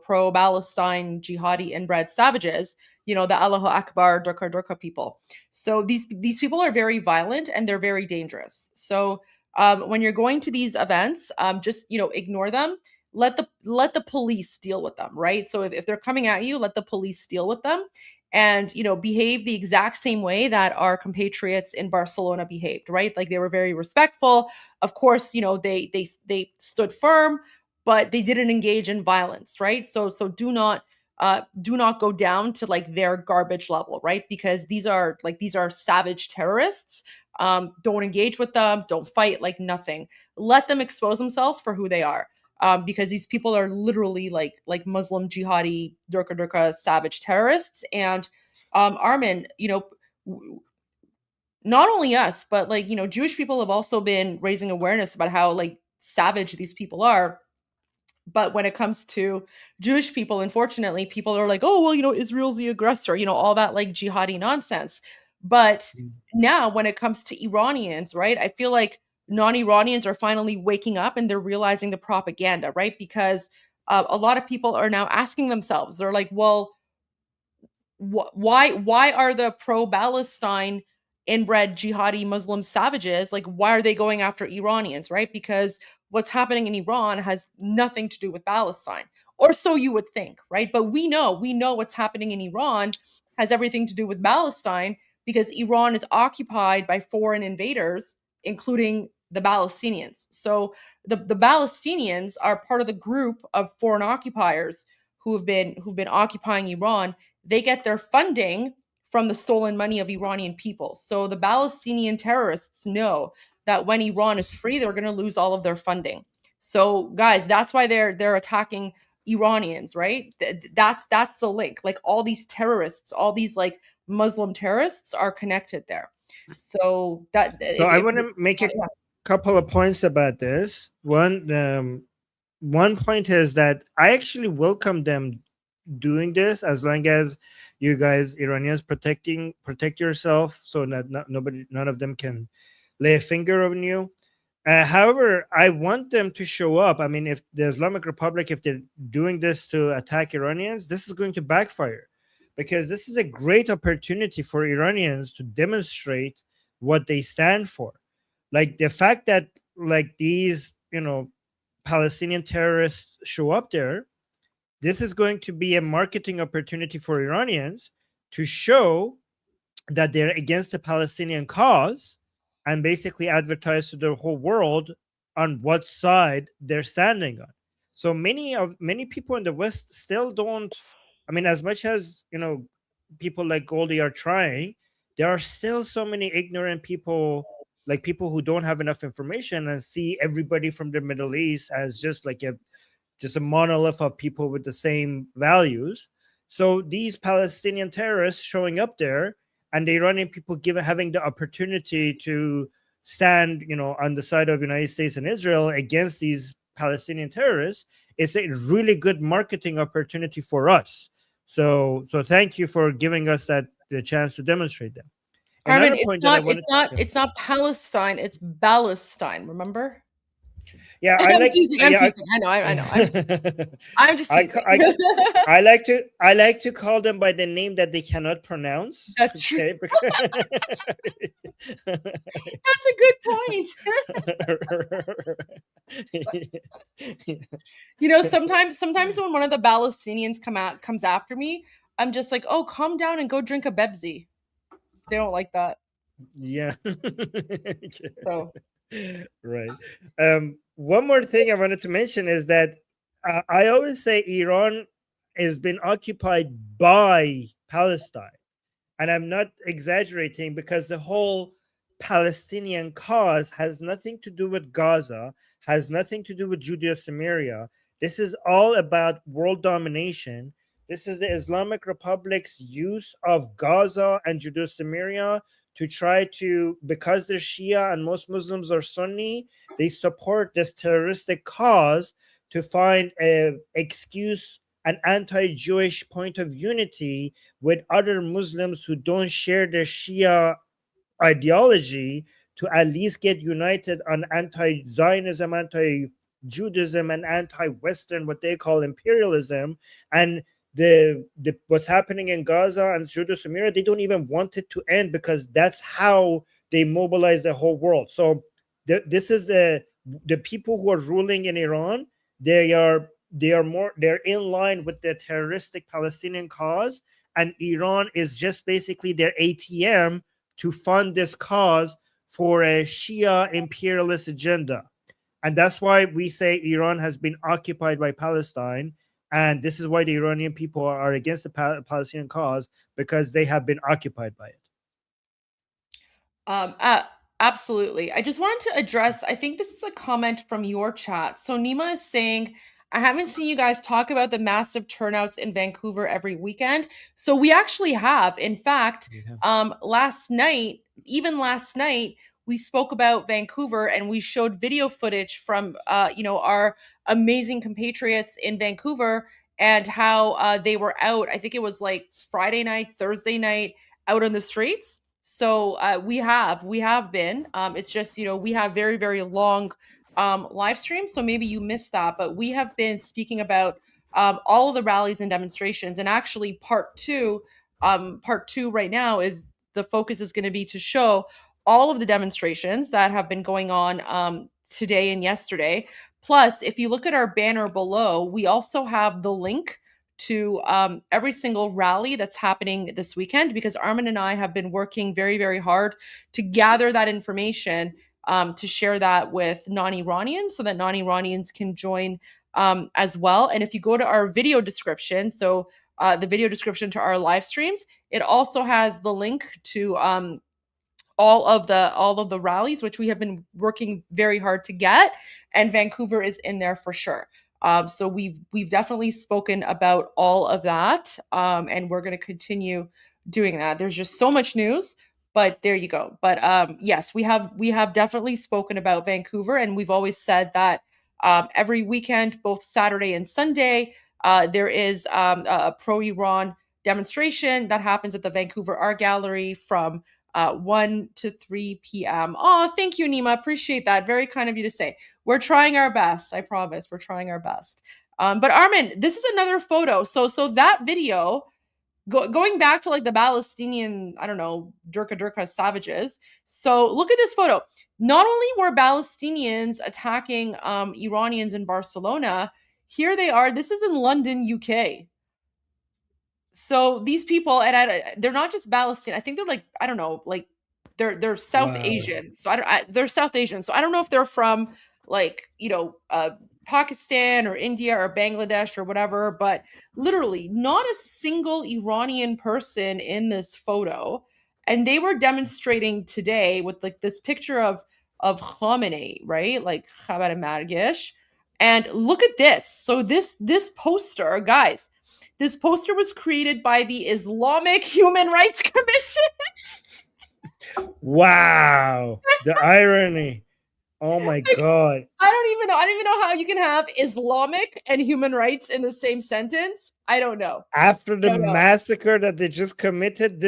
[SPEAKER 11] pro-Palestine jihadi inbred savages, the Allahu Akbar Durka people. So these people are very violent and they're very dangerous. So when you're going to these events, just ignore them. Let the police deal with them, right? So if they're coming at you, let the police deal with them, and behave the exact same way that our compatriots in Barcelona behaved, right? Like they were very respectful. Of course, they stood firm, but they didn't engage in violence, right? So do not go down to like their garbage level, right? Because these are savage terrorists. Don't engage with them. Don't fight, like nothing. Let them expose themselves for who they are. Because these people are literally like Muslim jihadi Durka savage terrorists. And Armin, not only us, but Jewish people have also been raising awareness about how like savage these people are. But when it comes to Jewish people, unfortunately, people are like, oh, well, Israel's the aggressor, all that like jihadi nonsense. But now when it comes to Iranians, right, I feel like non-Iranians are finally waking up and they're realizing the propaganda, right? Because a lot of people are now asking themselves, they're like, well, why are the pro-Palestine inbred jihadi Muslim savages, like, why are they going after Iranians, right? Because what's happening in Iran has nothing to do with Palestine, or so you would think, right? But we know what's happening in Iran has everything to do with Palestine, because Iran is occupied by foreign invaders, including the Palestinians. So the Palestinians are part of the group of foreign occupiers who've been occupying Iran. They get their funding from the stolen money of Iranian people. So the Palestinian terrorists know that when Iran is free, they're going to lose all of their funding. So guys, that's why they're attacking Iranians, right? That's the link. Like all these terrorists, all these like Muslim terrorists are connected there. So that
[SPEAKER 12] So I want to make a couple of points about this. One point is that I actually welcome them doing this, as long as you guys Iranians protect yourself, so that none of them can lay a finger on you. However, I want them to show up. I mean, if the Islamic Republic, if they're doing this to attack Iranians, this is going to backfire, because this is a great opportunity for Iranians to demonstrate what they stand for. Like the fact that like these, Palestinian terrorists show up there, this is going to be a marketing opportunity for Iranians to show that they're against the Palestinian cause, and basically advertise to the whole world on what side they're standing on. So many people in the West still don't. I mean, as much as people like Goldie are trying, there are still so many ignorant people, like people who don't have enough information and see everybody from the Middle East as just like a monolith of people with the same values. So these Palestinian terrorists showing up there, and the Iranian people having the opportunity to stand, on the side of United States and Israel against these Palestinian terrorists, it's a really good marketing opportunity for us. So thank you for giving us the chance to demonstrate them.
[SPEAKER 11] Armin, it's not Palestine, it's Palestine, remember?
[SPEAKER 12] Yeah,
[SPEAKER 11] I'm teasing. I know. I'm just teasing.
[SPEAKER 12] I like to call them by the name that they cannot pronounce.
[SPEAKER 11] That's true. That's a good point. Sometimes when one of the Palestinians comes after me, I'm just like, oh, calm down and go drink a Bebzi. They don't like that.
[SPEAKER 12] Yeah.
[SPEAKER 11] So.
[SPEAKER 12] Right. One more thing I wanted to mention is that I always say Iran has been occupied by Palestine, and I'm not exaggerating, because the whole Palestinian cause has nothing to do with Gaza, has nothing to do with Judeo-Samaria. This is all about world domination. This is the Islamic Republic's use of Gaza and Judeo-Samaria to try to, because they're Shia and most Muslims are Sunni, they support this terroristic cause to find an excuse, an anti-Jewish point of unity with other Muslims who don't share their Shia ideology, to at least get united on anti-Zionism, anti-Judaism, and anti-Western, what they call imperialism. And the what's happening in Gaza and Judeo-Samaria, they don't even want it to end, because that's how they mobilize the whole world. So this is the people who are ruling in Iran. They're in line with the terroristic Palestinian cause, and Iran is just basically their ATM to fund this cause for a Shia imperialist agenda. And that's why we say Iran has been occupied by Palestine. And this is why the Iranian people are against the Palestinian cause, because they have been occupied by it.
[SPEAKER 11] Absolutely. I just wanted to address, I think this is a comment from your chat. So Nima is saying, I haven't seen you guys talk about the massive turnouts in Vancouver every weekend. So we actually have. In fact, last night, we spoke about Vancouver, and we showed video footage from, our amazing compatriots in Vancouver, and how they were out. I think it was like Friday night, Thursday night, out on the streets. So we have been. It's just, we have very, very long live streams. So maybe you missed that, but we have been speaking about all of the rallies and demonstrations. And actually part two right now is the focus is going to be to show all of the demonstrations that have been going on today and yesterday. Plus, if you look at our banner below, we also have the link to every single rally that's happening this weekend, because Armin and I have been working very, very hard to gather that information to share that with non-Iranians, so that non-Iranians can join as well. And if you go to our video description, so the video description to our live streams, it also has the link to all of the rallies, which we have been working very hard to get, and Vancouver is in there for sure. So we've definitely spoken about all of that, and we're going to continue doing that. There's just so much news, but there you go. But yes, we have definitely spoken about Vancouver, and we've always said that every weekend, both Saturday and Sunday, there is a pro-Iran demonstration that happens at the Vancouver Art Gallery from 1 to 3 p.m. Oh, thank you, Nima. Appreciate that. Very kind of you to say. We're trying our best. I promise. We're trying our best. But Armin, this is another photo. So that video, going back to like the Palestinian, I don't know, Durka savages. So look at this photo. Not only were Palestinians attacking Iranians in Barcelona, here they are. This is in London, UK. So these people, and they're not just Palestinian. I think they're like, I don't know, like they're South Asian. So they're South Asian. So I don't know if they're from like, Pakistan or India or Bangladesh or whatever, but literally not a single Iranian person in this photo. And they were demonstrating today with like this picture of Khamenei, right? Like Khabar Margesh. And look at this. So this poster, guys, this poster was created by the Islamic Human Rights Commission.
[SPEAKER 12] Wow, the irony. Oh my God.
[SPEAKER 11] I don't even know how you can have Islamic and human rights in the same sentence. I don't know.
[SPEAKER 12] After the massacre that they just committed,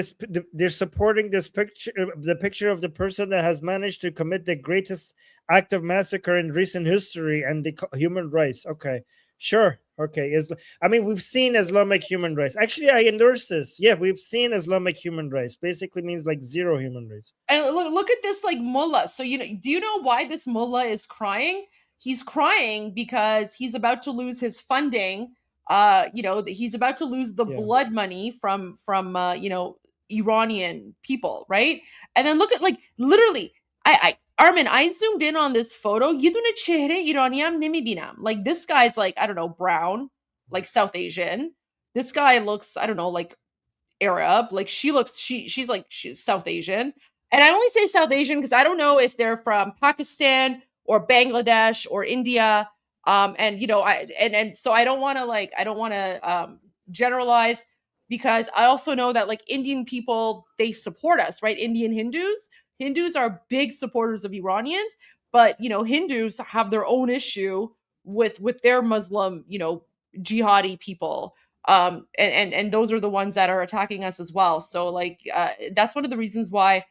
[SPEAKER 12] they're supporting this picture, the picture of the person that has managed to commit the greatest act of massacre in recent history, and the human rights. Okay, sure. Okay, I mean, we've seen Islamic human rights. Actually, I endorse this. Yeah, we've seen Islamic human rights. Basically means like zero human rights.
[SPEAKER 11] And look at this like mullah. So do you know why this mullah is crying? He's crying because he's about to lose his funding. He's about to lose the blood money from Iranian people, right? And then look at like literally, Armin, I zoomed in on this photo. Like this guy's like, I don't know, brown, like South Asian. This guy looks, I don't know, like Arab. Like she's South Asian. And I only say South Asian because I don't know if they're from Pakistan or Bangladesh or India. So I don't want to generalize, because I also know that like Indian people, they support us, right? Indian Hindus are big supporters of Iranians, but Hindus have their own issue with their Muslim, jihadi people. And those are the ones that are attacking us as well. So like that's one of the reasons why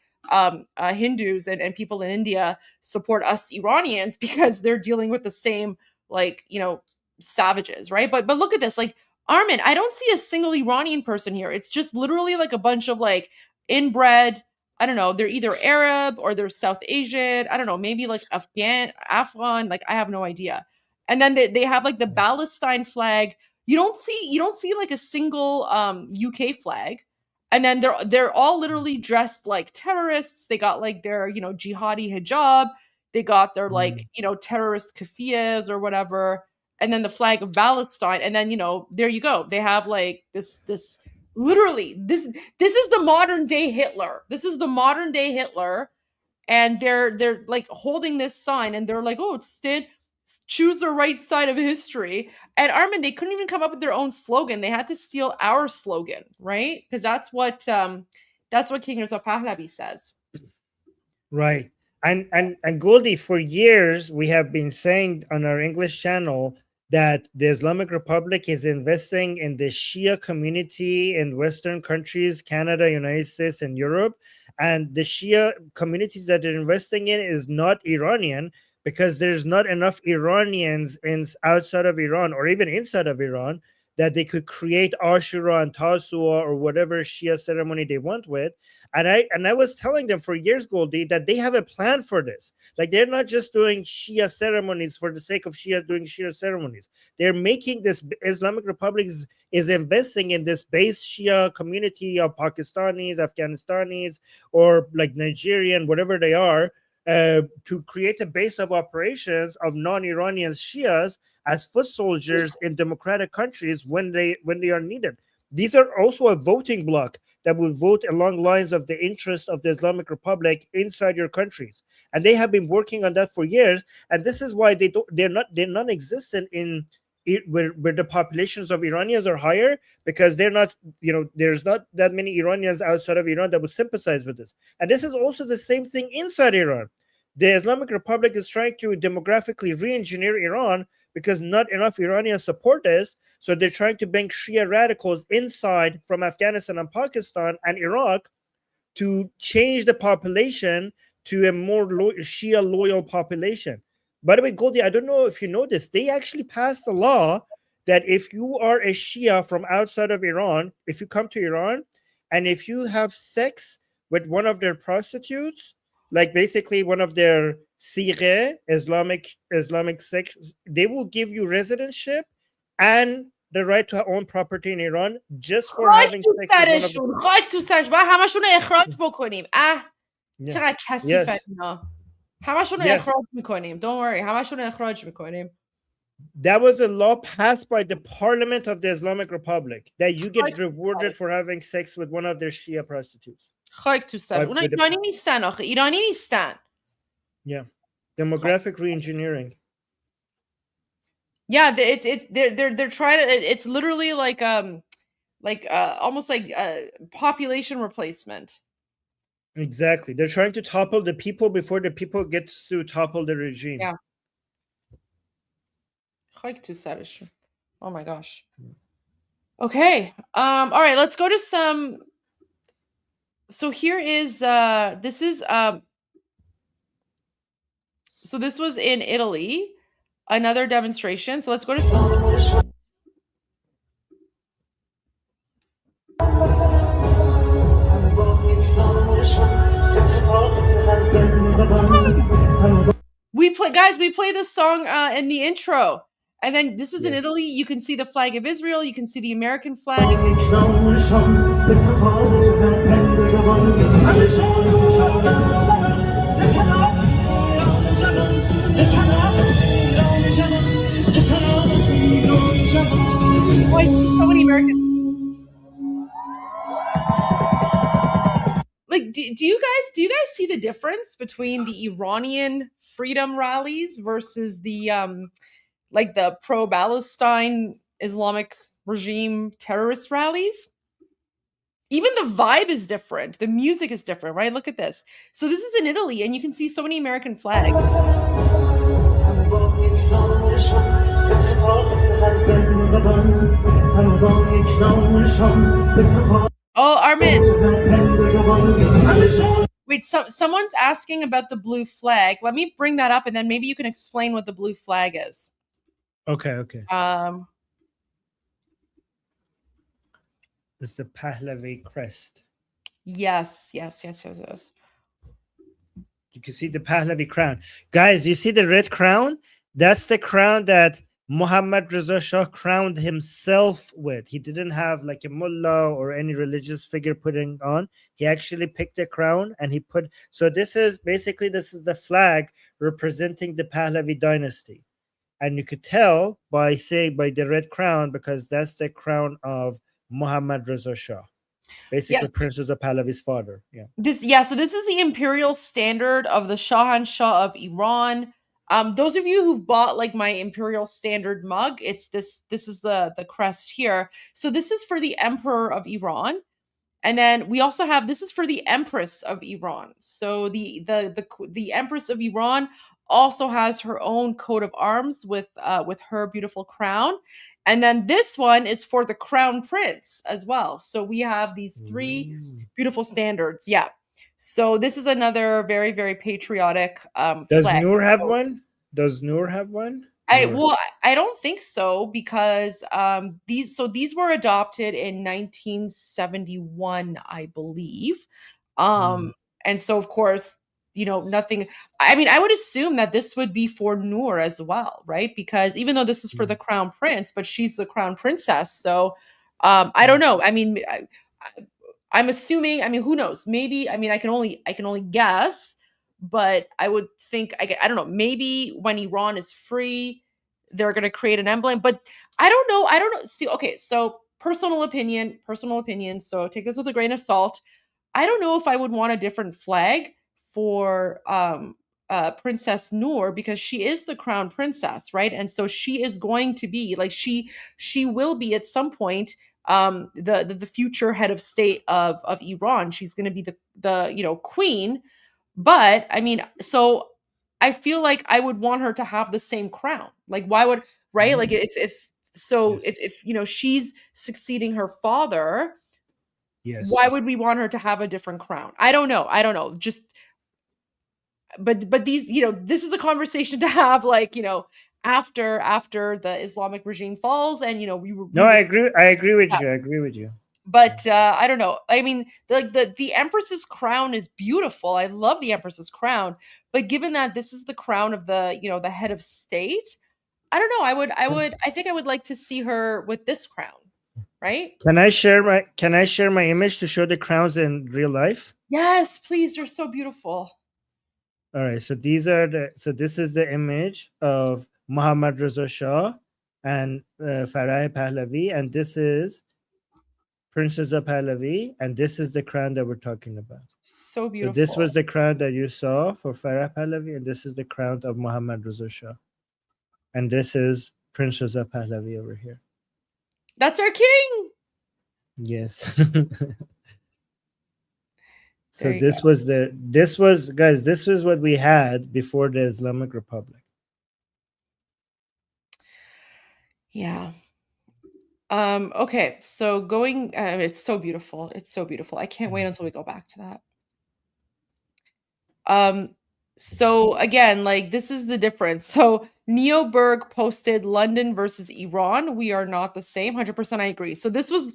[SPEAKER 11] Hindus and people in India support us Iranians, because they're dealing with the same savages, right? But look at this, like Armin, I don't see a single Iranian person here. It's just literally like a bunch of like inbred, I don't know, they're either Arab or they're South Asian, I don't know, maybe like Afghan, like I have no idea. And then they have like the Palestine flag. You don't see like a single UK flag. And then they're all literally dressed like terrorists. They got like their jihadi hijab. They got their like terrorist kafiyas or whatever. And then the flag of Palestine. And then there you go. They have like this literally this is the modern day Hitler. This is the modern day Hitler. And they're like holding this sign, and they're like, oh, choose the right side of history. And Armin, they couldn't even come up with their own slogan. They had to steal our slogan, right? Because that's what King Reza Pahlavi says.
[SPEAKER 12] Right. And Goldie, for years we have been saying on our English channel that the Islamic Republic is investing in the Shia community in Western countries, Canada, United States, and Europe. And the Shia communities that they're investing in is not Iranian, because there's not enough Iranians outside of Iran or even inside of Iran that they could create Ashura and Tasua or whatever Shia ceremony they want with. And I was telling them for years, Goldie, that they have a plan for this. Like, they're not just doing Shia ceremonies for the sake of Shia doing Shia ceremonies. They're making this, Islamic Republic is investing in this base Shia community of Pakistanis, Afghanistanis, or like Nigerian, whatever they are, to create a base of operations of non-Iranian Shias as foot soldiers in democratic countries when they are needed. These are also a voting bloc that will vote along lines of the interest of the Islamic Republic inside your countries, and they have been working on that for years. And this is why they're non-existent in where the populations of Iranians are higher, because they're not, there's not that many Iranians outside of Iran that would sympathize with this. And this is also the same thing inside Iran. The Islamic Republic is trying to demographically re-engineer Iran because not enough Iranians support this. So they're trying to bring Shia radicals inside from Afghanistan and Pakistan and Iraq to change the population to a more Shia loyal population. By the way, Goldie, I don't know if you know this, they actually passed a law that if you are a Shia from outside of Iran, if you come to Iran and if you have sex with one of their prostitutes, like basically one of their sighe, Islamic sex, they will give you residentship and the right to own property in Iran just for having sex with one of them.
[SPEAKER 11] خاک تو سرش باید همشون رو اخراج بکنیم. چقدر کثیفن اینا. همشون رو اخراج میکنیم. Don't worry. همشون رو اخراج میکنیم.
[SPEAKER 12] That was a law passed by the parliament of the Islamic Republic that you get rewarded for having sex with one of their Shia prostitutes.
[SPEAKER 11] خاک تو سر. اونا ایرانی نیستن آخه. ایرانی نیستن.
[SPEAKER 12] Yeah. Demographic re-engineering.
[SPEAKER 11] Yeah, they're trying to, it's literally like almost like population replacement.
[SPEAKER 12] Exactly. They're trying to topple the people before the people gets to topple the regime.
[SPEAKER 11] Yeah. Oh my gosh. Okay. All right, let's go to some. So here is this is so this was in Italy, another demonstration. So let's go to some. We play this song in the intro. And then this is in Italy. You can see the flag of Israel. You can see the American flag. Oh, I see so many American. Like, do you guys see the difference between the Iranian freedom rallies versus the like the pro-Palestine Islamic regime terrorist rallies? Even the vibe is different. The music is different, right? Look at this. So this is in Italy, and you can see so many American flags. Oh, Armin. Wait, someone's asking about the blue flag. Let me bring that up, and then maybe you can explain what the blue flag is.
[SPEAKER 12] Okay. It's the Pahlavi crest.
[SPEAKER 11] Yes. You
[SPEAKER 12] can see the Pahlavi crown. Guys, you see the red crown? That's the crown that Mohammad Reza Shah crowned himself with. He didn't have like a mullah or any religious figure putting on. He actually picked the crown and he put. So this is the flag representing the Pahlavi dynasty. And you could tell by the red crown because that's the crown of Mohammad Reza Shah. Basically, Prince Reza Pahlavi's father. So
[SPEAKER 11] this is the imperial standard of the Shahanshah of Iran. Those of you who've bought like my imperial standard mug, it's this is the crest here. So this is for the Emperor of Iran. And then we also have, this is for the Empress of Iran. So the Empress of Iran also has her own coat of arms with her beautiful crown. And then this one is for the Crown Prince as well. So we have these three beautiful standards. Yeah. So this is another very, very patriotic
[SPEAKER 12] Does
[SPEAKER 11] flag.
[SPEAKER 12] Noor have one? Does Noor have one?
[SPEAKER 11] I don't think so, because these were adopted in 1971, I believe. And so of course, nothing. I mean, I would assume that this would be for Noor as well, right? Because even though this is for the Crown Prince, but she's the Crown Princess. So I don't know. I mean, I'm assuming. I mean, who knows? Maybe. I mean, I can only guess. But I would think, I don't know, maybe when Iran is free, they're going to create an emblem. But I don't know. See, okay, so personal opinion. So take this with a grain of salt. I don't know if I would want a different flag for Princess Noor, because she is the crown princess, right? And so she is going to be like she will be at some point the future head of state of Iran. She's going to be the queen. But I mean, so I feel like I would want her to have the same crown. Like, why would, right? Like, if she's succeeding her father,
[SPEAKER 12] Yes.
[SPEAKER 11] why would we want her to have a different crown? I don't know. Just, but these, this is a conversation to have, like, after the Islamic regime falls, and
[SPEAKER 12] I agree with you.
[SPEAKER 11] But I don't know. I mean, the Empress's crown is beautiful. I love the Empress's crown. But given that this is the crown of the head of state, I don't know. I think I would like to see her with this crown, right?
[SPEAKER 12] Can I share my image to show the crowns in real life?
[SPEAKER 11] Yes, please. You're so beautiful.
[SPEAKER 12] All right. So this is the image of Mohammad Reza Shah and Farah Pahlavi, and this is Princess Pahlavi, and this is the crown that we're talking about.
[SPEAKER 11] So beautiful.
[SPEAKER 12] So this was the crown that you saw for Farah Pahlavi, and this is the crown of Mohammad Reza Shah. And this is Princess Pahlavi over here.
[SPEAKER 11] That's our king.
[SPEAKER 12] Yes. So this was what we had before the Islamic Republic.
[SPEAKER 11] Yeah. Okay, so going, it's so beautiful. It's so beautiful. I can't wait until we go back to that. So again, like, this is the difference. So Neo Berg posted London versus Iran. We are not the same. 100% I agree. So this was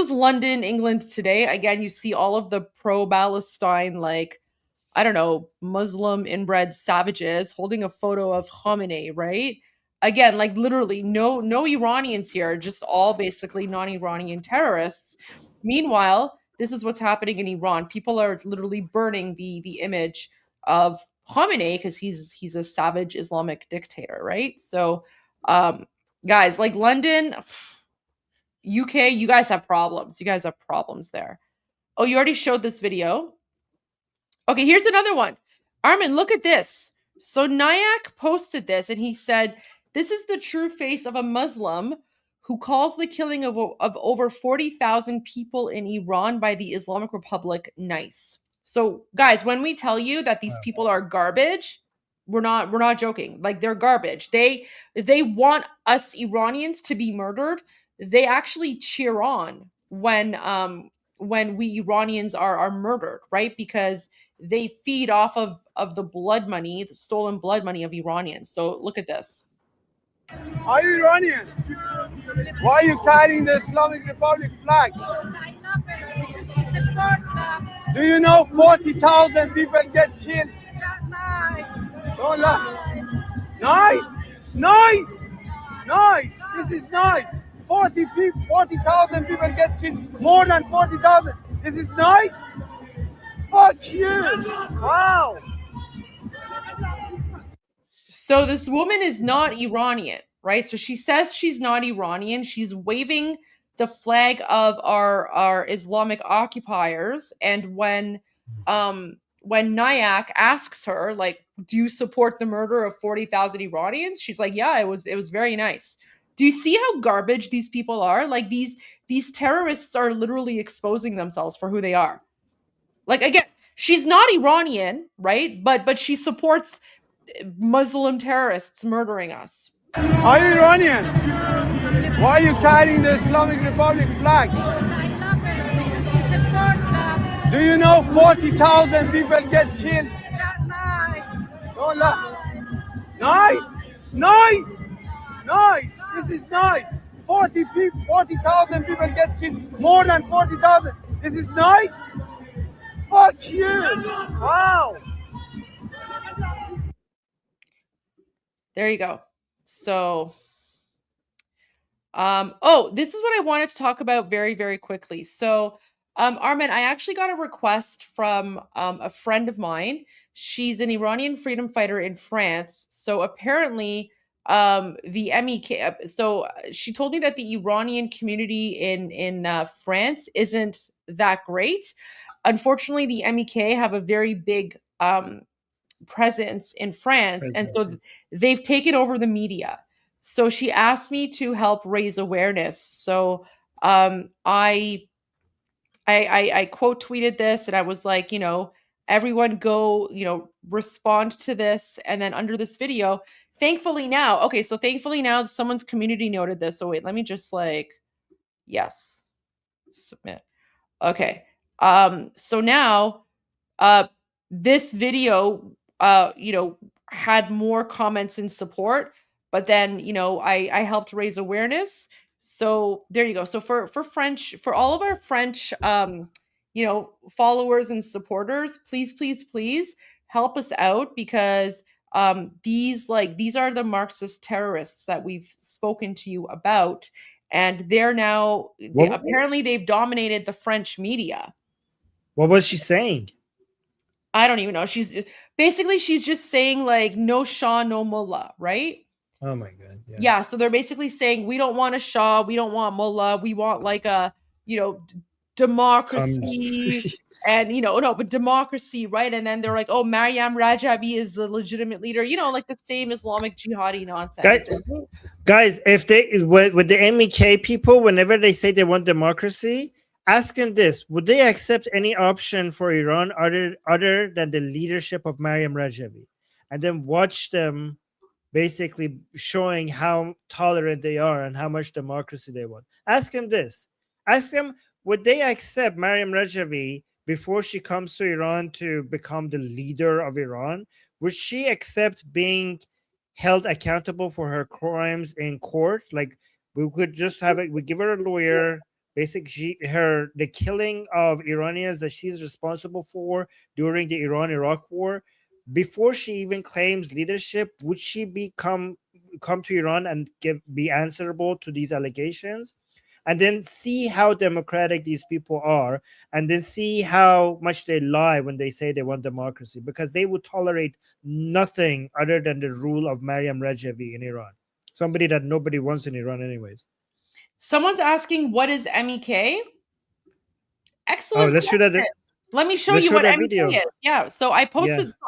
[SPEAKER 11] London, England today. Again, you see all of the pro-Palestine, like, I don't know, Muslim inbred savages holding a photo of Khamenei, right? Again, like, literally no Iranians here, just all basically non-Iranian terrorists. Meanwhile, this is what's happening in Iran. People are literally burning the image of Khamenei because he's a savage Islamic dictator, right? So, guys, like, London, UK, you guys have problems. You guys have problems there. Oh, you already showed this video. Okay, here's another one. Armin, look at this. So Nayak posted this, and he said, "This is the true face of a Muslim who calls the killing of over 40,000 people in Iran by the Islamic Republic nice." So, guys, when we tell you that these people are garbage, we're not joking. Like, they're garbage. They want us Iranians to be murdered. They actually cheer on when we Iranians are murdered, right? Because they feed off of the blood money, the stolen blood money of Iranians. So look at this.
[SPEAKER 14] Are you Iranian? Why are you carrying the Islamic Republic flag? Do you know 40,000 people get killed? Don't lie. Nice. This is nice. 40,000 people get killed. More than 40,000. This is nice. Fuck you. Wow.
[SPEAKER 11] So this woman is not Iranian, right? So she says she's not Iranian. She's waving the flag of our Islamic occupiers. And when Nayak asks her, like, do you support the murder of 40,000 Iranians? She's like, yeah, it was very nice. Do you see how garbage these people are? Like, these terrorists are literally exposing themselves for who they are. Like, again, she's not Iranian, right? But she supports Muslim terrorists murdering us.
[SPEAKER 14] Are you Iranian? Why are you carrying the Islamic Republic flag? Do you know 40,000 people get killed? Don't lie. Nice. This is nice. 40,000 people get killed. More than 40,000. This is nice. Fuck you. Wow.
[SPEAKER 11] There you go. So, this is what I wanted to talk about very, very quickly. So, Armin, I actually got a request from a friend of mine. She's an Iranian freedom fighter in France. So apparently, the MEK. So she told me that the Iranian community in France isn't that great. Unfortunately, the MEK have a very big presence in France, and so
[SPEAKER 12] Presence.
[SPEAKER 11] they've taken over the media. So she asked me to help raise awareness. So I quote tweeted this, and I was like, everyone go, respond to this. And then under this video, thankfully now, someone's community noted this. So wait, let me just yes, submit. Okay. So now, this video, had more comments in support, but then, I helped raise awareness. So there you go. So for all of our French, followers and supporters, please help us out, because these are the Marxist terrorists that we've spoken to you about, and they're now apparently they've dominated the French media.
[SPEAKER 12] What was she saying?
[SPEAKER 11] I don't even know. She's just saying no Shah, no Mullah, right?
[SPEAKER 12] Oh my God.
[SPEAKER 11] Yeah. So they're basically saying we don't want a Shah, we don't want Mullah, we want a democracy and but democracy, right? And then they're like, oh, Maryam Rajavi is the legitimate leader, the same Islamic jihadi nonsense.
[SPEAKER 12] Guys, if they with the MEK people, whenever they say they want democracy, ask them this: would they accept any option for Iran other than the leadership of Maryam Rajavi? And then watch them basically showing how tolerant they are and how much democracy they want. Ask them this: ask them, would they accept Maryam Rajavi before she comes to Iran to become the leader of Iran? Would she accept being held accountable for her crimes in court? Like, we could just have it, we give her a lawyer, basically the killing of Iranians that she's responsible for during the Iran-Iraq war. Before she even claims leadership, would she come to Iran and be answerable to these allegations? And then see how democratic these people are, and then see how much they lie when they say they want democracy, because they would tolerate nothing other than the rule of Maryam Rajavi in Iran, somebody that nobody wants in Iran anyways.
[SPEAKER 11] Someone's asking, what is MEK? Excellent.
[SPEAKER 12] Oh, let's show that.
[SPEAKER 11] Let me show you what MEK is. Yeah. So I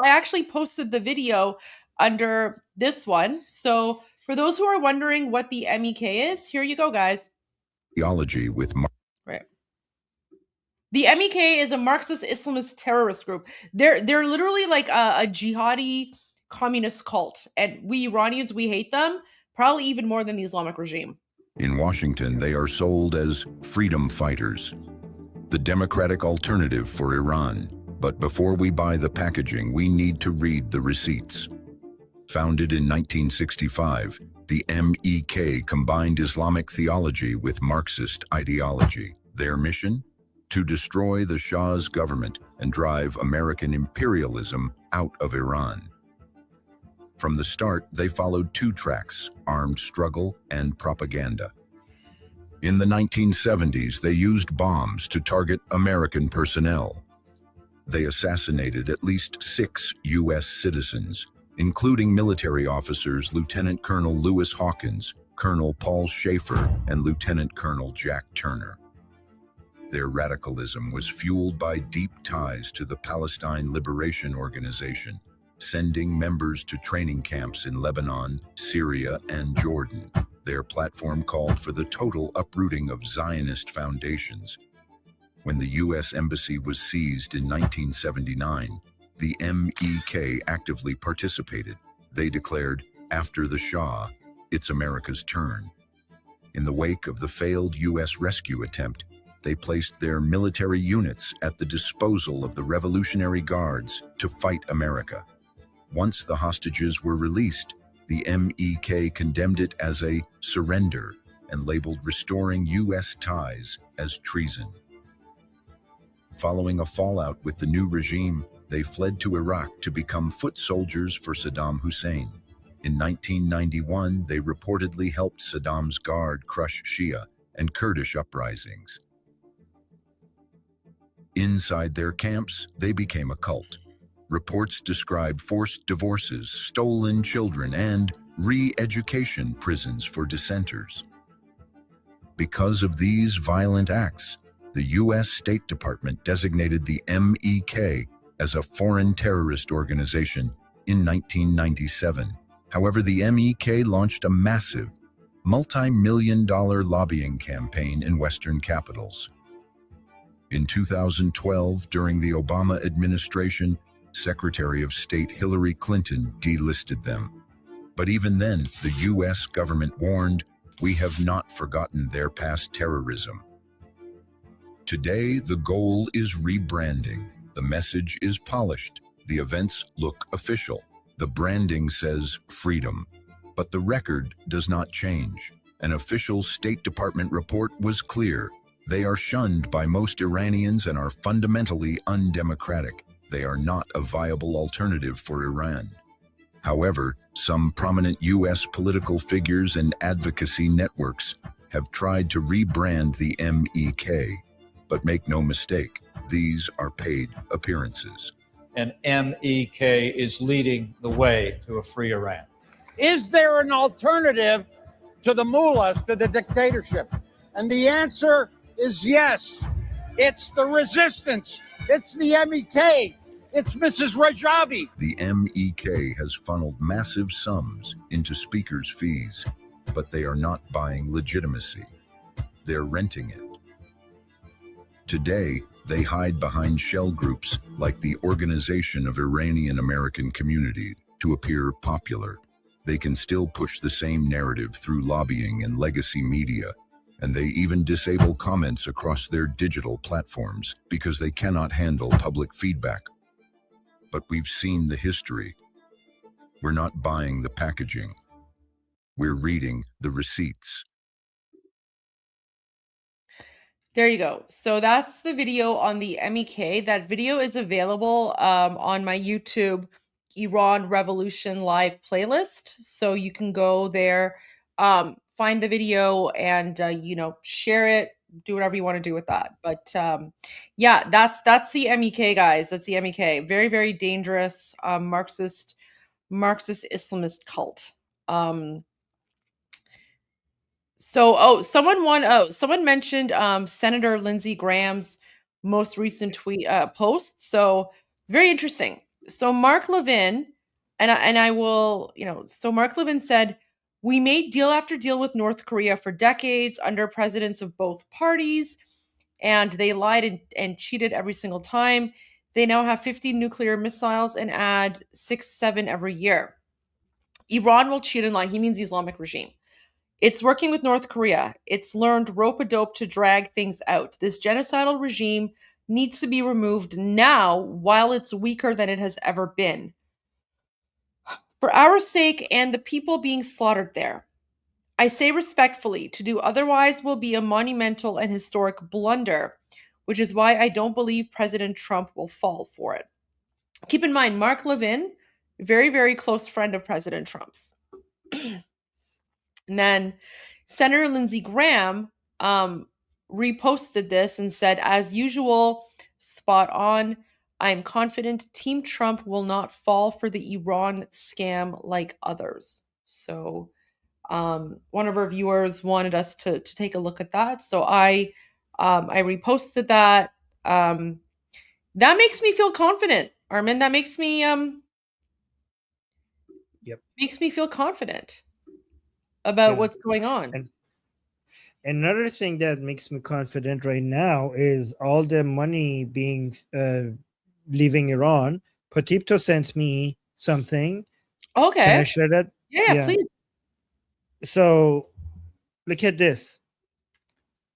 [SPEAKER 11] actually posted the video under this one. So for those who are wondering what the MEK is, here you go, guys.
[SPEAKER 15] Theology with
[SPEAKER 11] right. The MEK is a Marxist Islamist terrorist group. They're literally like a jihadi communist cult, and we Iranians, we hate them probably even more than the Islamic regime.
[SPEAKER 15] In Washington, they are sold as freedom fighters, the democratic alternative for Iran. But before we buy the packaging, we need to read the receipts. Founded in 1965, the MEK combined Islamic theology with Marxist ideology. Their mission? To destroy the Shah's government and drive American imperialism out of Iran. From the start, they followed two tracks: armed struggle and propaganda. In the 1970s, they used bombs to target American personnel. They assassinated at least 6 U.S. citizens, including military officers Lieutenant Colonel Lewis Hawkins, Colonel Paul Schaefer, and Lieutenant Colonel Jack Turner. Their radicalism was fueled by deep ties to the Palestine Liberation Organization, sending members to training camps in Lebanon, Syria, and Jordan. Their platform called for the total uprooting of Zionist foundations. When the U.S. Embassy was seized in 1979, the MEK actively participated. They declared, "After the Shah, it's America's turn." In the wake of the failed U.S. rescue attempt, they placed their military units at the disposal of the Revolutionary Guards to fight America. Once the hostages were released, the MEK condemned it as a surrender and labeled restoring U.S. ties as treason. Following a fallout with the new regime, they fled to Iraq to become foot soldiers for Saddam Hussein. In 1991, they reportedly helped Saddam's guard crush Shia and Kurdish uprisings. Inside their camps, they became a cult. Reports describe forced divorces, stolen children, and re-education prisons for dissenters. Because of these violent acts, the U.S. State Department designated the MEK as a foreign terrorist organization in 1997. However, the MEK launched a massive, multi-million-dollar lobbying campaign in Western capitals. In 2012, during the Obama administration, Secretary of State Hillary Clinton delisted them. But even then, the US government warned, "We have not forgotten their past terrorism." Today, the goal is rebranding. The message is polished. The events look official. The branding says freedom. But the record does not change. An official State Department report was clear. They are shunned by most Iranians and are fundamentally undemocratic. They are not a viable alternative for Iran. However, some prominent US political figures and advocacy networks have tried to rebrand the MEK. But make no mistake, these are paid appearances.
[SPEAKER 16] And MEK is leading the way to a free Iran.
[SPEAKER 14] Is there an alternative to the mullahs, to the dictatorship? And the answer is yes. It's the resistance. It's the MEK. It's Mrs. Rajavi.
[SPEAKER 15] The MEK has funneled massive sums into speakers' fees, but they are not buying legitimacy. They're renting it. Today, they hide behind shell groups like the Organization of Iranian American Community to appear popular. They can still push the same narrative through lobbying and legacy media, and they even disable comments across their digital platforms because they cannot handle public feedback. But we've seen the history. We're not buying the packaging. We're reading the receipts.
[SPEAKER 11] There you go. So that's the video on the MEK. That video is available on my YouTube Iran Revolution Live playlist. So you can go there, find the video, and share it. Do whatever you want to do with that. But yeah, that's the MEK, guys. That's the MEK. Very, very dangerous Marxist Islamist cult. Someone mentioned Senator Lindsey Graham's most recent tweet post. So very interesting. So Mark Levin, so Mark Levin said, "We made deal after deal with North Korea for decades under presidents of both parties, and they lied and cheated every single time. They now have 50 nuclear missiles and add 6-7 every year. Iran will cheat and lie." He means the Islamic regime. "It's working with North Korea. It's learned rope-a-dope to drag things out. This genocidal regime needs to be removed now while it's weaker than it has ever been. For our sake and the people being slaughtered there. I say respectfully, to do otherwise will be a monumental and historic blunder, which is why I don't believe President Trump will fall for it." Keep in mind, Mark Levin, very, very close friend of President Trump's. And then Senator Lindsey Graham reposted this and said, "As usual, spot on. I'm confident Team Trump will not fall for the Iran scam like others." So one of our viewers wanted us to take a look at that. So I reposted that. That makes me feel confident, Armin. That makes me makes me feel confident about what's going on.
[SPEAKER 12] And another thing that makes me confident right now is all the money being leaving Iran. Potipto sent me something.
[SPEAKER 11] Okay.
[SPEAKER 12] Can I share that?
[SPEAKER 11] Yeah, please.
[SPEAKER 12] So look at this.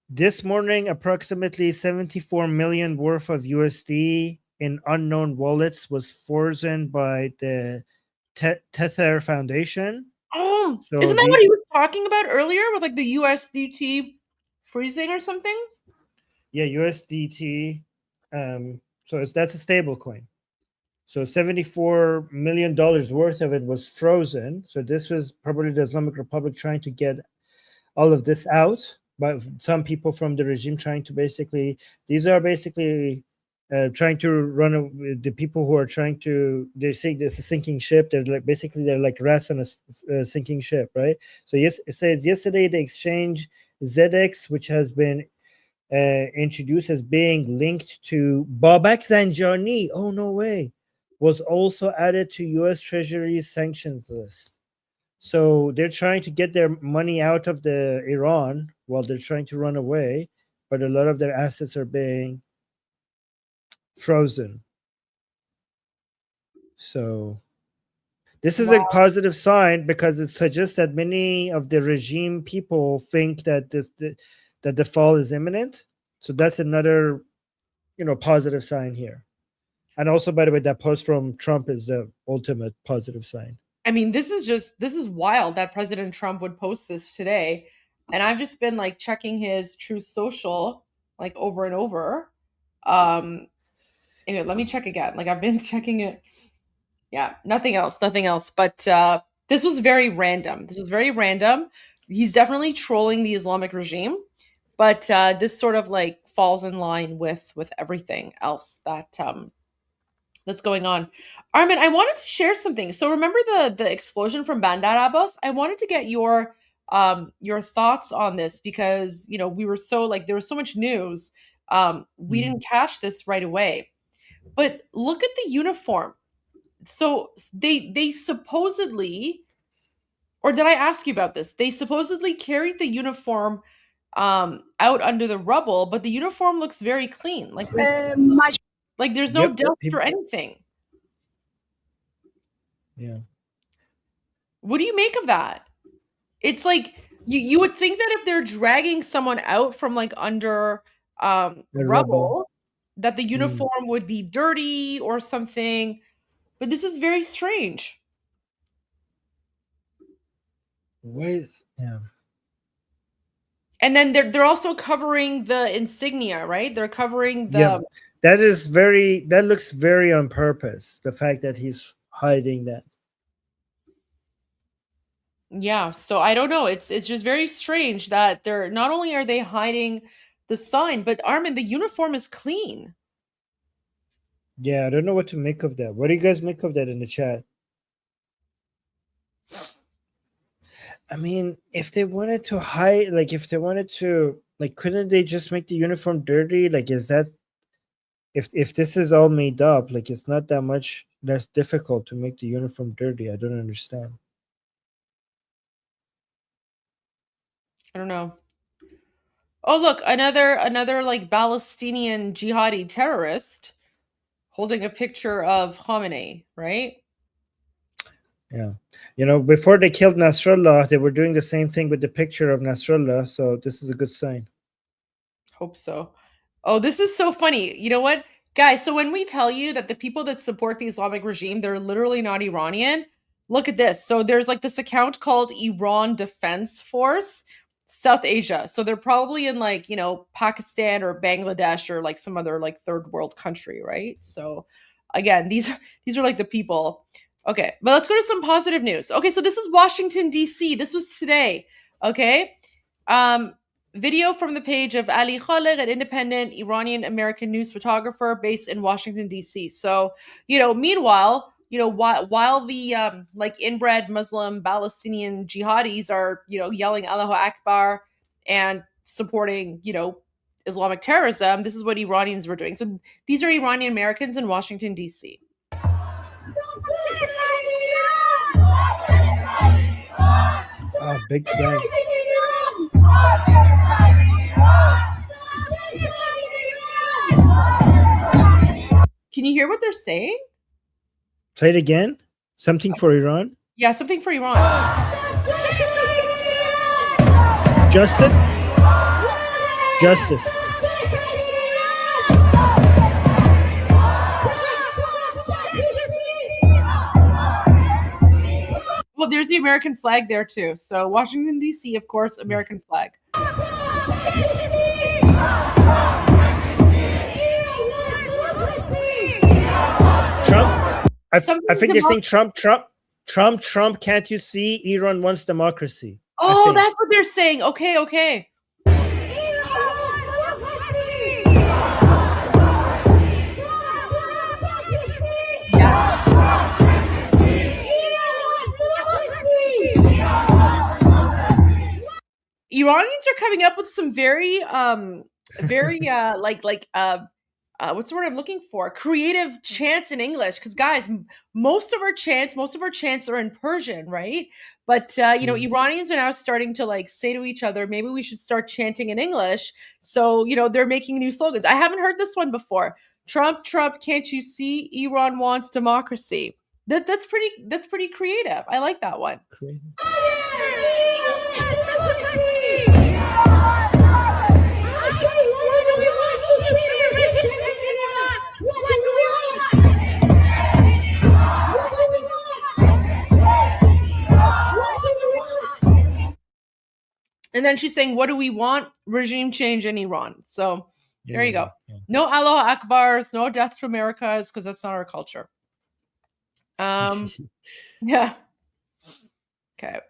[SPEAKER 12] This morning, approximately 74 million worth of USD in unknown wallets was frozen by the Tether Foundation.
[SPEAKER 11] Oh,
[SPEAKER 12] So
[SPEAKER 11] isn't that what he was talking about earlier with like the USDT freezing or something?
[SPEAKER 12] Yeah, USDT. So that's a stable coin. So $74 million worth of it was frozen. So this was probably the Islamic Republic trying to get all of this out. But some people from the regime trying to these are basically trying to run the people who are trying to, they think this is a sinking ship. They're like rats on a sinking ship, right? So yes, it says yesterday the exchange ZX, which has been introduced as being linked to Babak Zanjani. Oh, no way. was also added to U.S. Treasury's sanctions list. So they're trying to get their money out of the Iran while they're trying to run away, but a lot of their assets are being frozen. So this is a positive sign because it suggests that many of the regime people think that that the fall is imminent. So that's another, positive sign here. And also, by the way, that post from Trump is the ultimate positive sign.
[SPEAKER 11] I mean, this is wild that President Trump would post this today. And I've just been like checking his Truth Social like over and over. Anyway, let me check again. Like I've been checking it. Yeah, nothing else. But this was very random. He's definitely trolling the Islamic regime, but this sort of like falls in line with everything else that that's going on. Armin, I wanted to share something. So remember the explosion from Bandar Abbas? I wanted to get your thoughts on this because we were so like there was so much news. We didn't catch this right away. But look at the uniform. So they supposedly, or did I ask you about this? They supposedly carried the uniform out under the rubble, but the uniform looks very clean. Like there's no dust or anything.
[SPEAKER 12] Yeah.
[SPEAKER 11] What do you make of that? It's like you would think that if they're dragging someone out from like under rubble, that the uniform would be dirty or something. But this is very strange.
[SPEAKER 12] Yeah.
[SPEAKER 11] And then they're also covering the insignia, right? They're covering the.
[SPEAKER 12] Yeah. That looks very on purpose. The fact that he's hiding that.
[SPEAKER 11] Yeah, so I don't know. It's just very strange that they're not only are they hiding the sign, but Armin, the uniform is clean.
[SPEAKER 12] Yeah, I don't know what to make of that. What do you guys make of that in the chat? I mean, if they wanted to hide, couldn't they just make the uniform dirty? Like, is that if this is all made up, like it's not that much less difficult to make the uniform dirty? I don't understand.
[SPEAKER 11] I don't know. Oh, look, another like Palestinian jihadi terrorist holding a picture of Khamenei, right?
[SPEAKER 12] Yeah. Before they killed Nasrallah, they were doing the same thing with the picture of Nasrallah. So this is a good sign.
[SPEAKER 11] Hope so. Oh, this is so funny. You know what? Guys, so when we tell you that the people that support the Islamic regime, they're literally not Iranian, look at this. So there's like this account called Iran Defense Force, South Asia. So they're probably in like, Pakistan or Bangladesh or like some other like third world country, right? So again, these are like the people. Okay, but let's go to some positive news. Okay, so this is Washington, D.C. This was today, okay? Video from the page of Ali Khaled, an independent Iranian-American news photographer based in Washington, D.C. So, meanwhile, while the like inbred Muslim Palestinian jihadis are, yelling Allahu Akbar and supporting, Islamic terrorism, this is what Iranians were doing. So these are Iranian Americans in Washington, D.C.
[SPEAKER 12] Oh, big flag.
[SPEAKER 11] Can you hear what they're saying?
[SPEAKER 12] Play it again. Something for Iran.
[SPEAKER 11] Yeah, something for Iran.
[SPEAKER 12] Justice. Justice.
[SPEAKER 11] Well, there's the American flag there too. So Washington, D.C., of course, American flag.
[SPEAKER 12] Trump. I think they're saying Trump. Can't you see Iran wants democracy?
[SPEAKER 11] Oh, that's what they're saying. Okay. Iranians are coming up with some very what's the word I'm looking for? Creative chants in English. Because guys, most of our chants are in Persian, right? But you know, Iranians are now starting to like say to each other, maybe we should start chanting in English. So you know, they're making new slogans. I haven't heard this one before. Trump, Trump, can't you see? Iran wants democracy. That's pretty creative. I like that one. And then she's saying, what do we want? Regime change in Iran. So there you go. Yeah. No Aloha Akbars, no death to Americas, because that's not our culture. Yeah. Okay.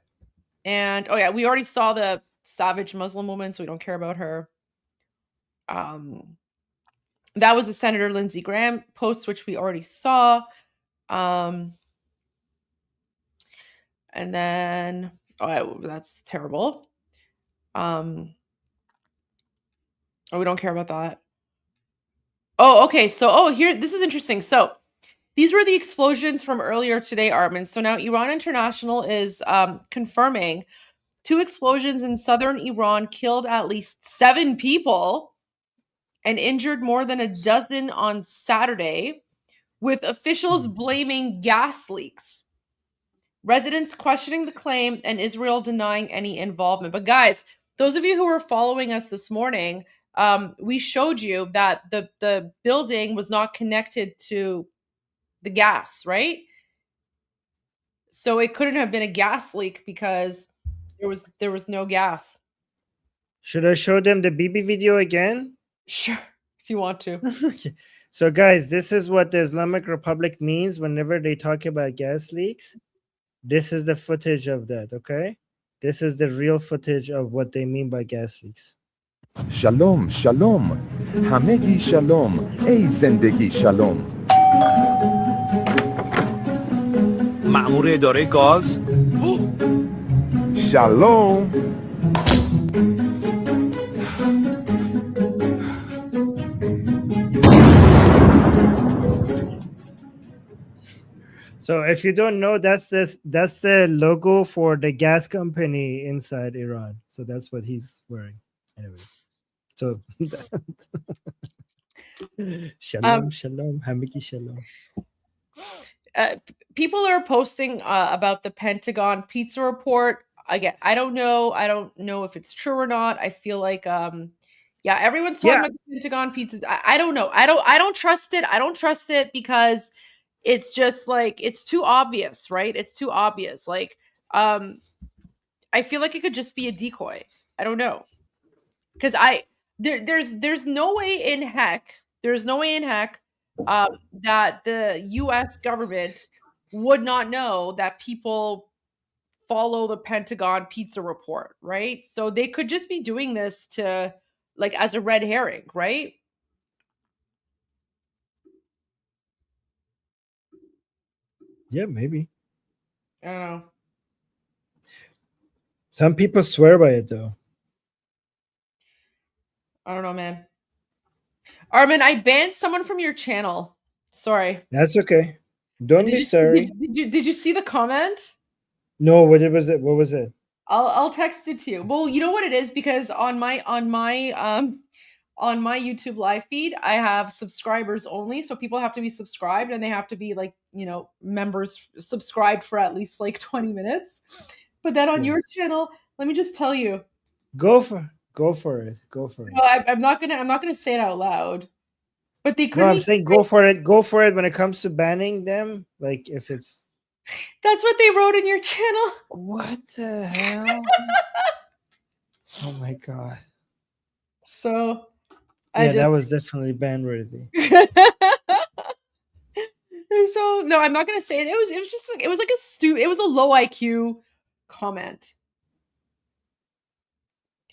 [SPEAKER 11] And oh yeah, we already saw the savage Muslim woman, so we don't care about her. That was a Senator Lindsey Graham post, which we already saw. And then that's terrible. Oh, we don't care about that. Oh, okay. So, here, this is interesting. So, these were the explosions from earlier today, Armin. So now Iran International is confirming 2 explosions in southern Iran killed at least 7 people and injured more than a dozen on Saturday, with officials blaming gas leaks. Residents questioning the claim and Israel denying any involvement. But guys, those of you who were following us this morning, we showed you that the building was not connected to the gas, right? So it couldn't have been a gas leak because there was no gas.
[SPEAKER 12] Should I show them the BB video again?
[SPEAKER 11] Sure, if you want to.
[SPEAKER 12] Okay. So guys, this is what the Islamic Republic means whenever they talk about gas leaks. This is the footage of that, okay? This is the real footage of what they mean by gas leaks.
[SPEAKER 17] Shalom, shalom. Hamegi shalom. Ey zendegi shalom.
[SPEAKER 18] مأمور اداره گاز.
[SPEAKER 17] Shalom.
[SPEAKER 12] So if you don't know, that's the logo for the gas company inside Iran. So that's what he's wearing. Anyways. So shalom, shalom, hamiki shalom.
[SPEAKER 11] People are posting about the Pentagon pizza report. Again, I don't know if it's true or not. I feel like everyone's talking about the Pentagon pizza. I don't know. I don't trust it. I don't trust it because it's just like it's too obvious, right? It's too obvious. Like I feel like it could just be a decoy. I don't know. Because there's no way in heck that the US government would not know that people follow the Pentagon pizza report, right? So they could just be doing this to like as a red herring, right?
[SPEAKER 12] Yeah, maybe.
[SPEAKER 11] I don't know.
[SPEAKER 12] Some people swear by it though.
[SPEAKER 11] I don't know, man. Armin, I banned someone from your channel. Sorry.
[SPEAKER 12] That's okay. Don't be sorry.
[SPEAKER 11] Did you see the comment?
[SPEAKER 12] No, what was it? What was it?
[SPEAKER 11] I'll text it to you. Well, you know what it is, because on my YouTube live feed, I have subscribers only. So people have to be subscribed and they have to be like, you know, members subscribed for at least like 20 minutes. But then on your channel, let me just tell you.
[SPEAKER 12] Go for it.
[SPEAKER 11] No, I'm not gonna say it out loud. But they couldn't.
[SPEAKER 12] No, I'm saying go for it. Go for it when it comes to banning them. Like if it's.
[SPEAKER 11] That's what they wrote in your channel.
[SPEAKER 12] What the hell? Oh my god.
[SPEAKER 11] So.
[SPEAKER 12] That was definitely ban worthy.
[SPEAKER 11] So no, I'm not gonna say it. It was just like it was a low IQ comment.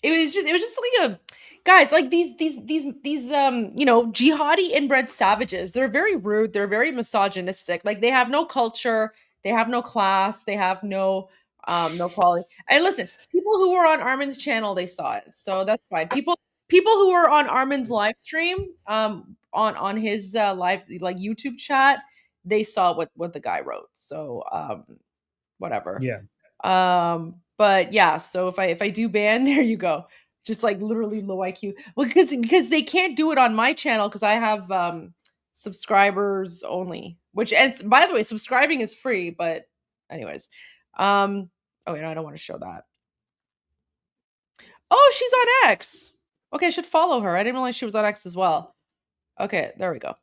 [SPEAKER 11] It was just like a guys, like these you know, jihadi inbred savages. They're very rude, they're very misogynistic. Like they have no culture, they have no class, they have no quality. And listen, people who were on Armin's channel, they saw it. So that's fine. People who were on Armin's live stream, on his live like YouTube chat, they saw what the guy wrote. So whatever.
[SPEAKER 12] Yeah.
[SPEAKER 11] But yeah, so if I do ban, there you go. Just like literally low IQ. Well, because they can't do it on my channel because I have subscribers only. Which, and by the way, subscribing is free, but anyways. Oh wait, no, I don't want to show that. Oh, she's on X. Okay, I should follow her. I didn't realize she was on X as well. Okay, there we go.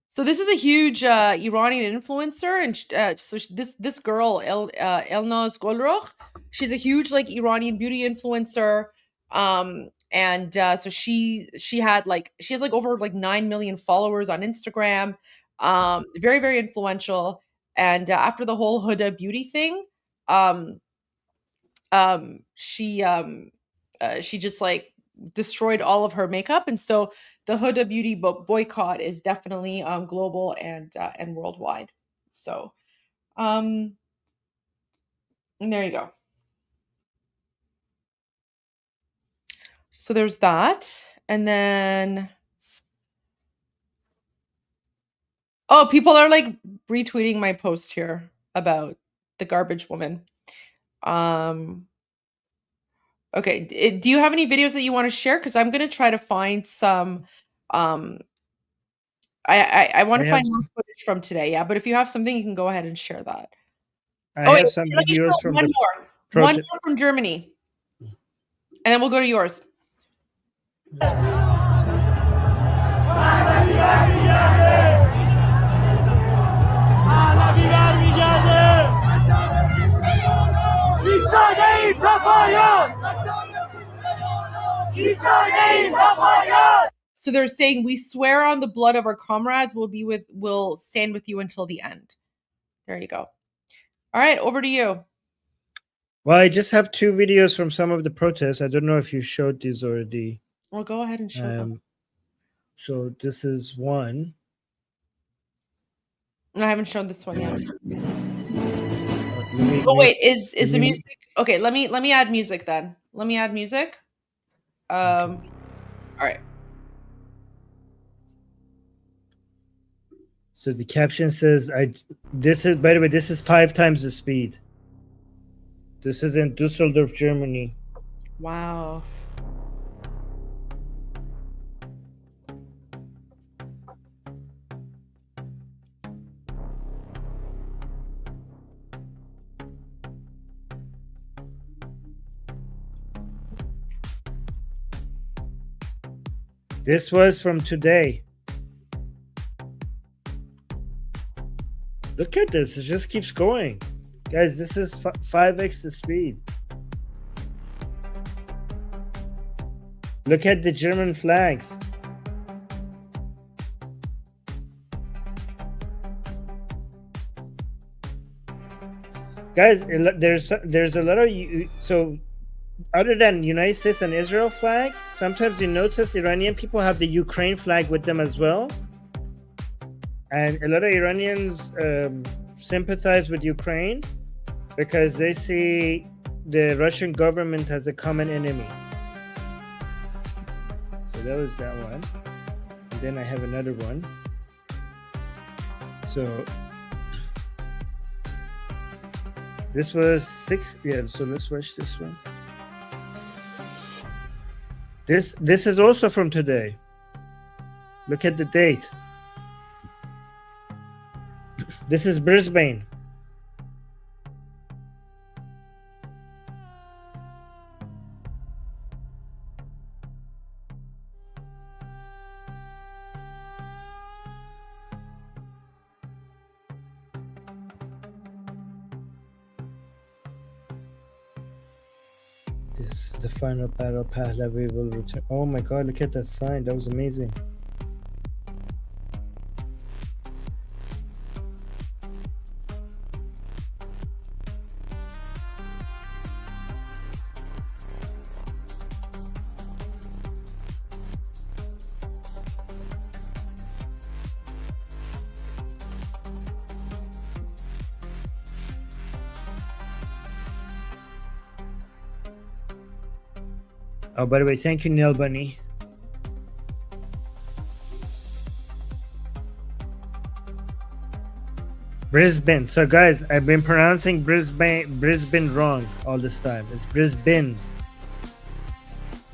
[SPEAKER 11] So this is a huge Iranian influencer, and this girl Elnaz Golrokh, she's a huge like Iranian beauty influencer, and so she has like over like 9 million followers on Instagram, very very influential. And after the whole Huda beauty thing, she just like destroyed all of her makeup, and so the Huda beauty boycott is definitely global and worldwide. So and there you go. So there's that. And then oh, people are like retweeting my post here about the garbage woman. Okay, do you have any videos that you want to share? Because I'm gonna try to find some. I want to find more footage from today. Yeah, but if you have something, you can go ahead and share that.
[SPEAKER 12] I have some videos from
[SPEAKER 11] one
[SPEAKER 12] the
[SPEAKER 11] more. One more from Germany, and then we'll go to yours. So they're saying, we swear on the blood of our comrades, we'll stand with you until the end. There you go. All right, over to you.
[SPEAKER 12] Well, I just have 2 videos from some of the protests. I don't know if you showed these already.
[SPEAKER 11] Well, go ahead and show them.
[SPEAKER 12] So this is one.
[SPEAKER 11] No, I haven't shown this one yet. Oh wait, is the music okay? Let me add music then. Let me add music. All right.
[SPEAKER 12] So the caption says, this is, by the way, this is 5 times the speed. This is in Düsseldorf, Germany.
[SPEAKER 11] Wow.
[SPEAKER 12] This was from today. Look at this. It just keeps going. Guys, this is 5x the speed. Look at the German flags. Guys, there's a lot of so other than United States and Israel flag, sometimes you notice Iranian people have the Ukraine flag with them as well. And a lot of Iranians sympathize with Ukraine because they see the Russian government as a common enemy. So that was that one. And then I have another one. So this was 6. Yeah, so let's watch this one. This is also from today. Look at the date. This is Brisbane. This is the final battle Pahlavi will return. Oh my god, look at that sign. That was amazing. Oh, by the way, thank you, Neil Bunny. Brisbane. So guys, I've been pronouncing Brisbane wrong all this time. It's Brisbane,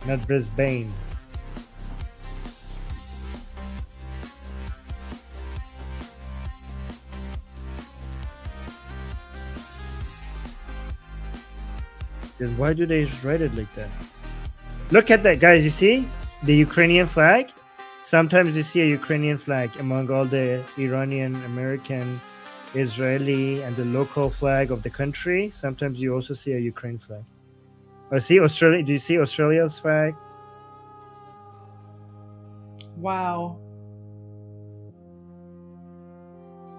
[SPEAKER 12] not Brisbane. Then why do they write it like that? Look at that, guys. You see the Ukrainian flag? Sometimes you see a Ukrainian flag among all the Iranian, American, Israeli, and the local flag of the country. Sometimes you also see a Ukraine flag. Oh, see Australia? Do you see Australia's flag?
[SPEAKER 11] Wow.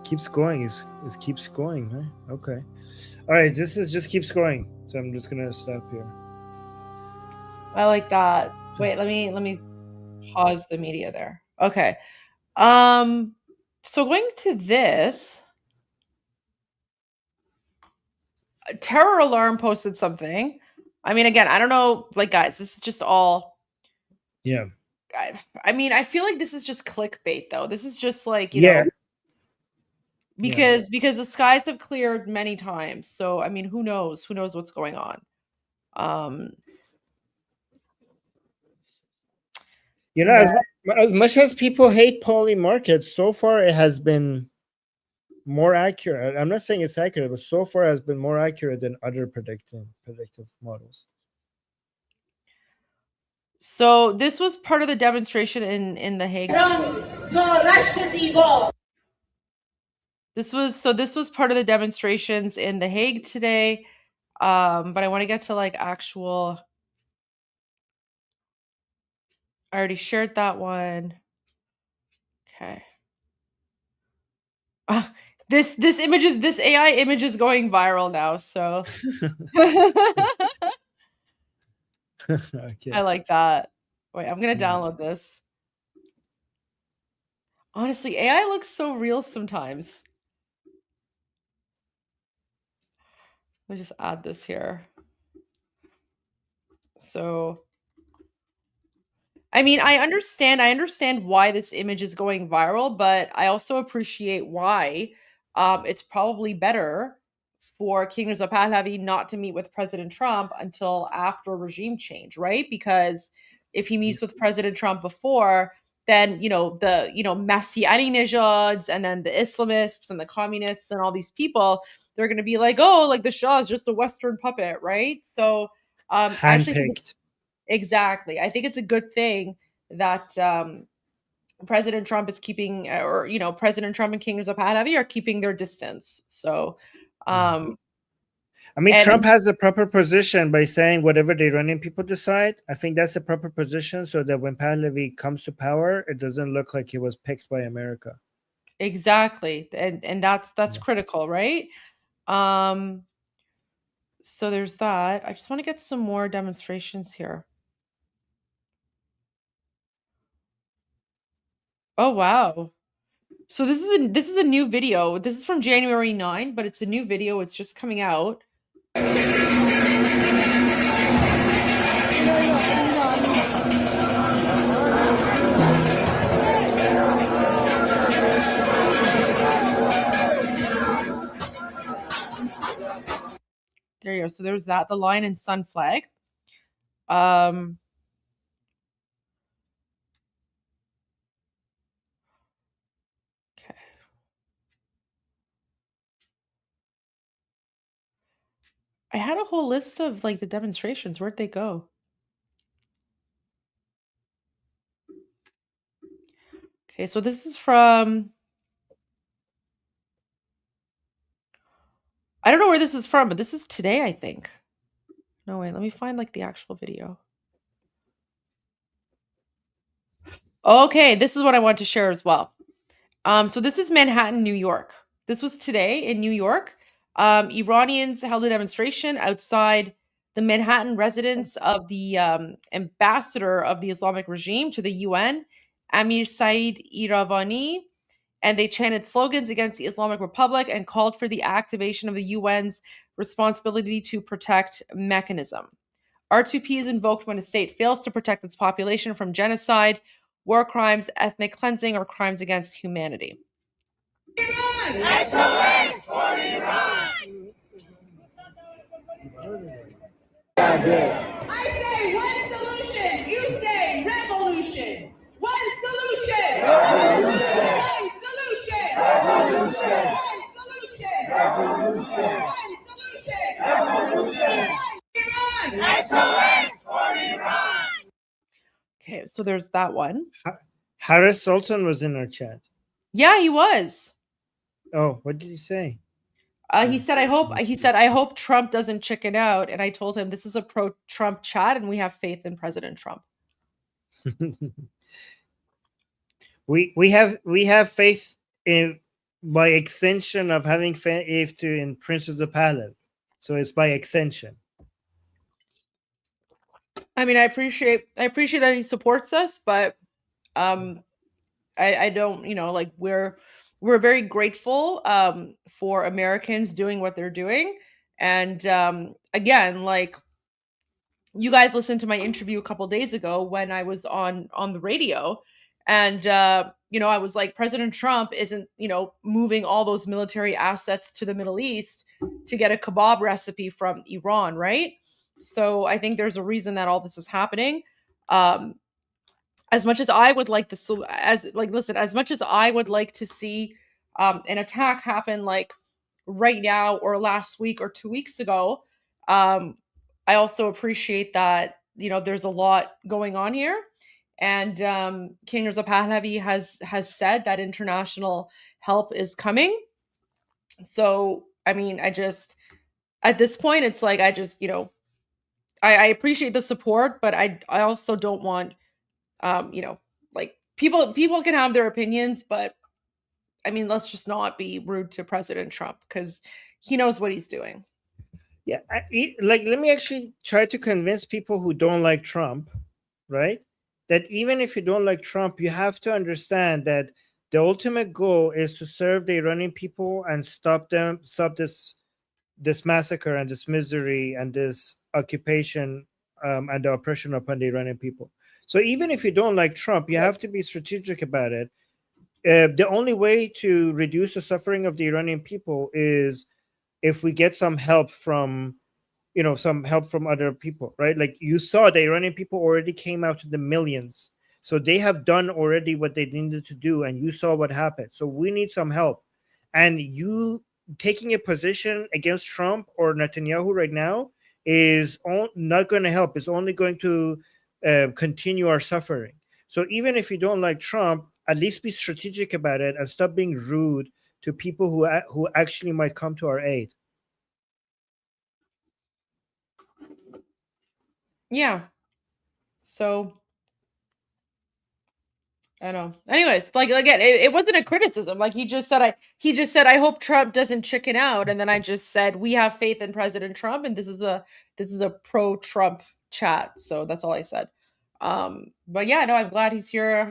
[SPEAKER 12] Keeps going. It keeps going, huh? Okay. All right. This is just keeps going. So I'm just gonna stop here.
[SPEAKER 11] I like that. Wait, let me pause the media there. Okay. So going to this, Terror Alarm posted something. I mean, again, I don't know, like, guys, this is just all.
[SPEAKER 12] Yeah.
[SPEAKER 11] I mean, I feel like this is just clickbait, though. This is just like, you know, because the skies have cleared many times. So I mean, who knows? Who knows what's going on?
[SPEAKER 12] You know, as much as people hate poly markets, so far it has been more accurate. I'm not saying it's accurate, but so far it has been more accurate than other predictive models.
[SPEAKER 11] So this was part of the demonstration in The Hague. This was part of the demonstrations in The Hague today. But I want to get to like actual. I already shared that one. Okay. This AI image is going viral now, so
[SPEAKER 12] Okay.
[SPEAKER 11] I like that. Wait, I'm gonna download this. Honestly, AI looks so real sometimes. Let me just add this here. So, I mean, I understand why this image is going viral, but I also appreciate why it's probably better for King Reza Pahlavi not to meet with President Trump until after regime change, right? Because if he meets with President Trump before, then the Messianinejads and then the Islamists and the communists and all these people, they're going to be like, oh, like the Shah is just a Western puppet, right? So I actually think exactly. I think it's a good thing that President Trump is keeping, President Trump and King Reza Pahlavi are keeping their distance. So,
[SPEAKER 12] I mean, Trump has the proper position by saying whatever the Iranian people decide. I think that's the proper position so that when Pahlavi comes to power, it doesn't look like he was picked by America.
[SPEAKER 11] Exactly. And that's critical, right? So there's that. I just want to get some more demonstrations here. Oh, wow. So this is a new video. This is from January 9, but it's a new video. It's just coming out. There you go. So there's that, the lion and sun flag. Okay. I had a whole list of like the demonstrations. Where'd they go? Okay, so this is from, I don't know where this is from, but this is today, I think. No, wait, let me find like the actual video. Okay, this is what I want to share as well. So this is Manhattan, New York. This was today in New York. Iranians held a demonstration outside the Manhattan residence of the ambassador of the Islamic regime to the UN, Amir Saeed Iravani, and they chanted slogans against the Islamic Republic and called for the activation of the UN's responsibility to protect mechanism. R2P is invoked when a state fails to protect its population from genocide, war crimes, ethnic cleansing, or crimes against humanity.
[SPEAKER 1] SOS!
[SPEAKER 19] I say one solution, you say revolution. One solution. Revolution. One solution. Revolution. One solution. Revolution. One solution. Revolution. Iran. SOS for Iran.
[SPEAKER 11] Okay, so there's that one.
[SPEAKER 12] Harris Sultan was in our chat.
[SPEAKER 11] Yeah, he was.
[SPEAKER 12] Oh, what did he say?
[SPEAKER 11] He said, I hope Trump doesn't chicken out. And I told him this is a pro-Trump chat and we have faith in President Trump.
[SPEAKER 12] we have faith in, by extension of having faith in Princess of Pahlavi. So it's by extension.
[SPEAKER 11] I mean, I appreciate that he supports us, but I don't, like we're very grateful for Americans doing what they're doing. And again, like you guys listened to my interview a couple days ago when I was on the radio, and I was like, President Trump isn't, moving all those military assets to the Middle East to get a kebab recipe from Iran, right? So I think there's a reason that all this is happening. As much as I would like as much as I would like to see an attack happen like right now or last week or 2 weeks ago, I also appreciate that, there's a lot going on here. And King Reza Pahlavi has said that international help is coming. So, I mean, at this point, it's like, I appreciate the support, but I also don't want, like people can have their opinions, but I mean, let's just not be rude to President Trump because he knows what he's doing.
[SPEAKER 12] Yeah, let me actually try to convince people who don't like Trump, right? That even if you don't like Trump, you have to understand that the ultimate goal is to serve the Iranian people and stop this massacre and this misery and this occupation and the oppression upon the Iranian people. So even if you don't like Trump, you have to be strategic about it. The only way to reduce the suffering of the Iranian people is if we get some help from other people, right? Like you saw, the Iranian people already came out to the millions. So they have done already what they needed to do, and you saw what happened. So we need some help. And you taking a position against Trump or Netanyahu right now is not going to help. It's only going to continue our suffering. So even if you don't like Trump, at least be strategic about it and stop being rude to people who actually might come to our aid.
[SPEAKER 11] Yeah. So I don't know. Anyways, like again, it wasn't a criticism. Like he just said, I hope Trump doesn't chicken out, and then I just said we have faith in President Trump, and this is a pro-Trump chat. So that's all I said. But yeah, no, I'm glad he's here.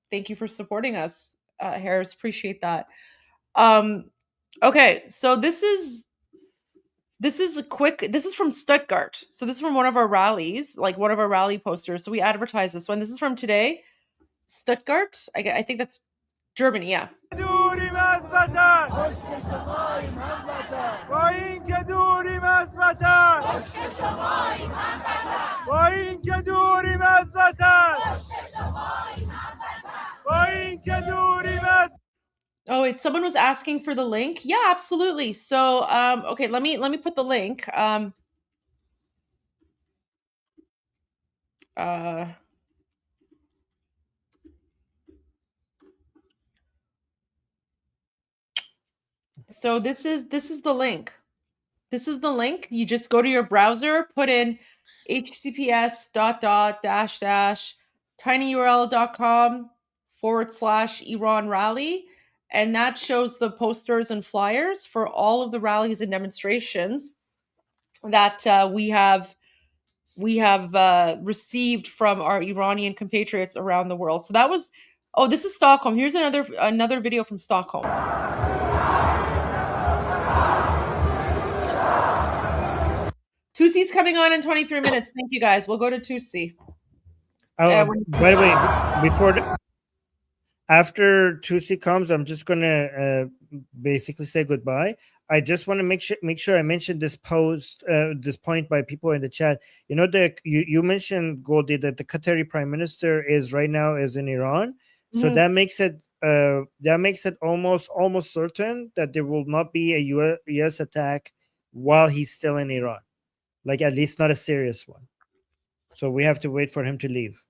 [SPEAKER 11] Thank you for supporting us, Harris. Appreciate that. Okay, so this is from Stuttgart. So this is from one of our rallies, like one of our rally posters. So we advertise this one. This is from today. Stuttgart. I think that's Germany, yeah. Oh, wait, someone was asking for the link. Yeah, absolutely. So, okay, let me put the link. So this is the link. This is the link. You just go to your browser, put in https://tinyurl.com/Iran rally, and that shows the posters and flyers for all of the rallies and demonstrations that we have received from our Iranian compatriots around the world. So that was, oh, this is Stockholm. Here's another video from Stockholm. Tusi's coming on in 23 minutes. Thank you, guys. We'll go to Tusi.
[SPEAKER 12] By the way, after Tusi comes, I'm just gonna basically say goodbye. I just want to make sure I mentioned this this point by people in the chat. You know, you mentioned, Goldie, that the Qatari prime minister is right now is in Iran, so that makes it almost certain that there will not be a U.S. attack while he's still in Iran, like at least not a serious one. So we have to wait for him to leave.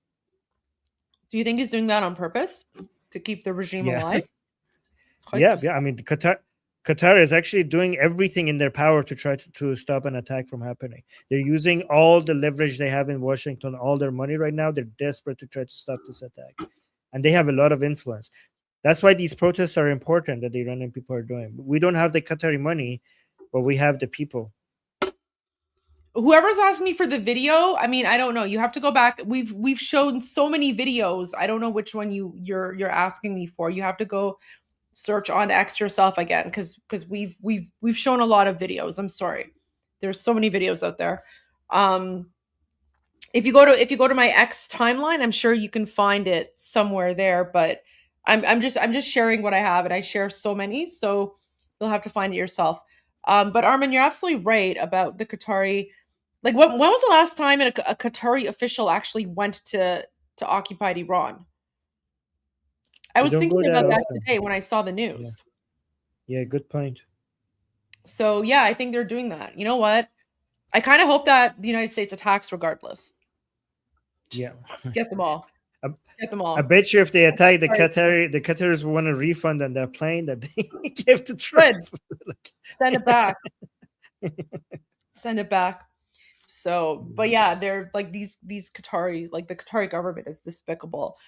[SPEAKER 11] Do you think he's doing that on purpose to keep the regime alive?
[SPEAKER 12] Yeah. I mean, Qatar is actually doing everything in their power to try to stop an attack from happening. They're using all the leverage they have in Washington, all their money right now. They're desperate to try to stop this attack. And they have a lot of influence. That's why these protests are important that the Iranian people are doing. We don't have the Qatari money, but we have the people.
[SPEAKER 11] Whoever's asking me for the video, I mean, I don't know. You have to go back. We've shown so many videos. I don't know which one you're asking me for. You have to go search on X yourself again, because we've shown a lot of videos. I'm sorry, there's so many videos out there. If you go to my X timeline, I'm sure you can find it somewhere there. But I'm just sharing what I have, and I share so many, so you'll have to find it yourself. But Armin, you're absolutely right about the Qatari. Like, when was the last time a Qatari official actually went to occupied Iran? I was thinking about that today when I saw the news.
[SPEAKER 12] Yeah, good point.
[SPEAKER 11] So yeah, I think they're doing that. You know what? I kind of hope that the United States attacks regardless. Just get them all. Get them all.
[SPEAKER 12] I bet you if they attack the Qataris will want a refund on their plane that they gave to Trump.
[SPEAKER 11] Send it back. Send it back. So, but yeah, they're like these Qatari, like the Qatari government is despicable.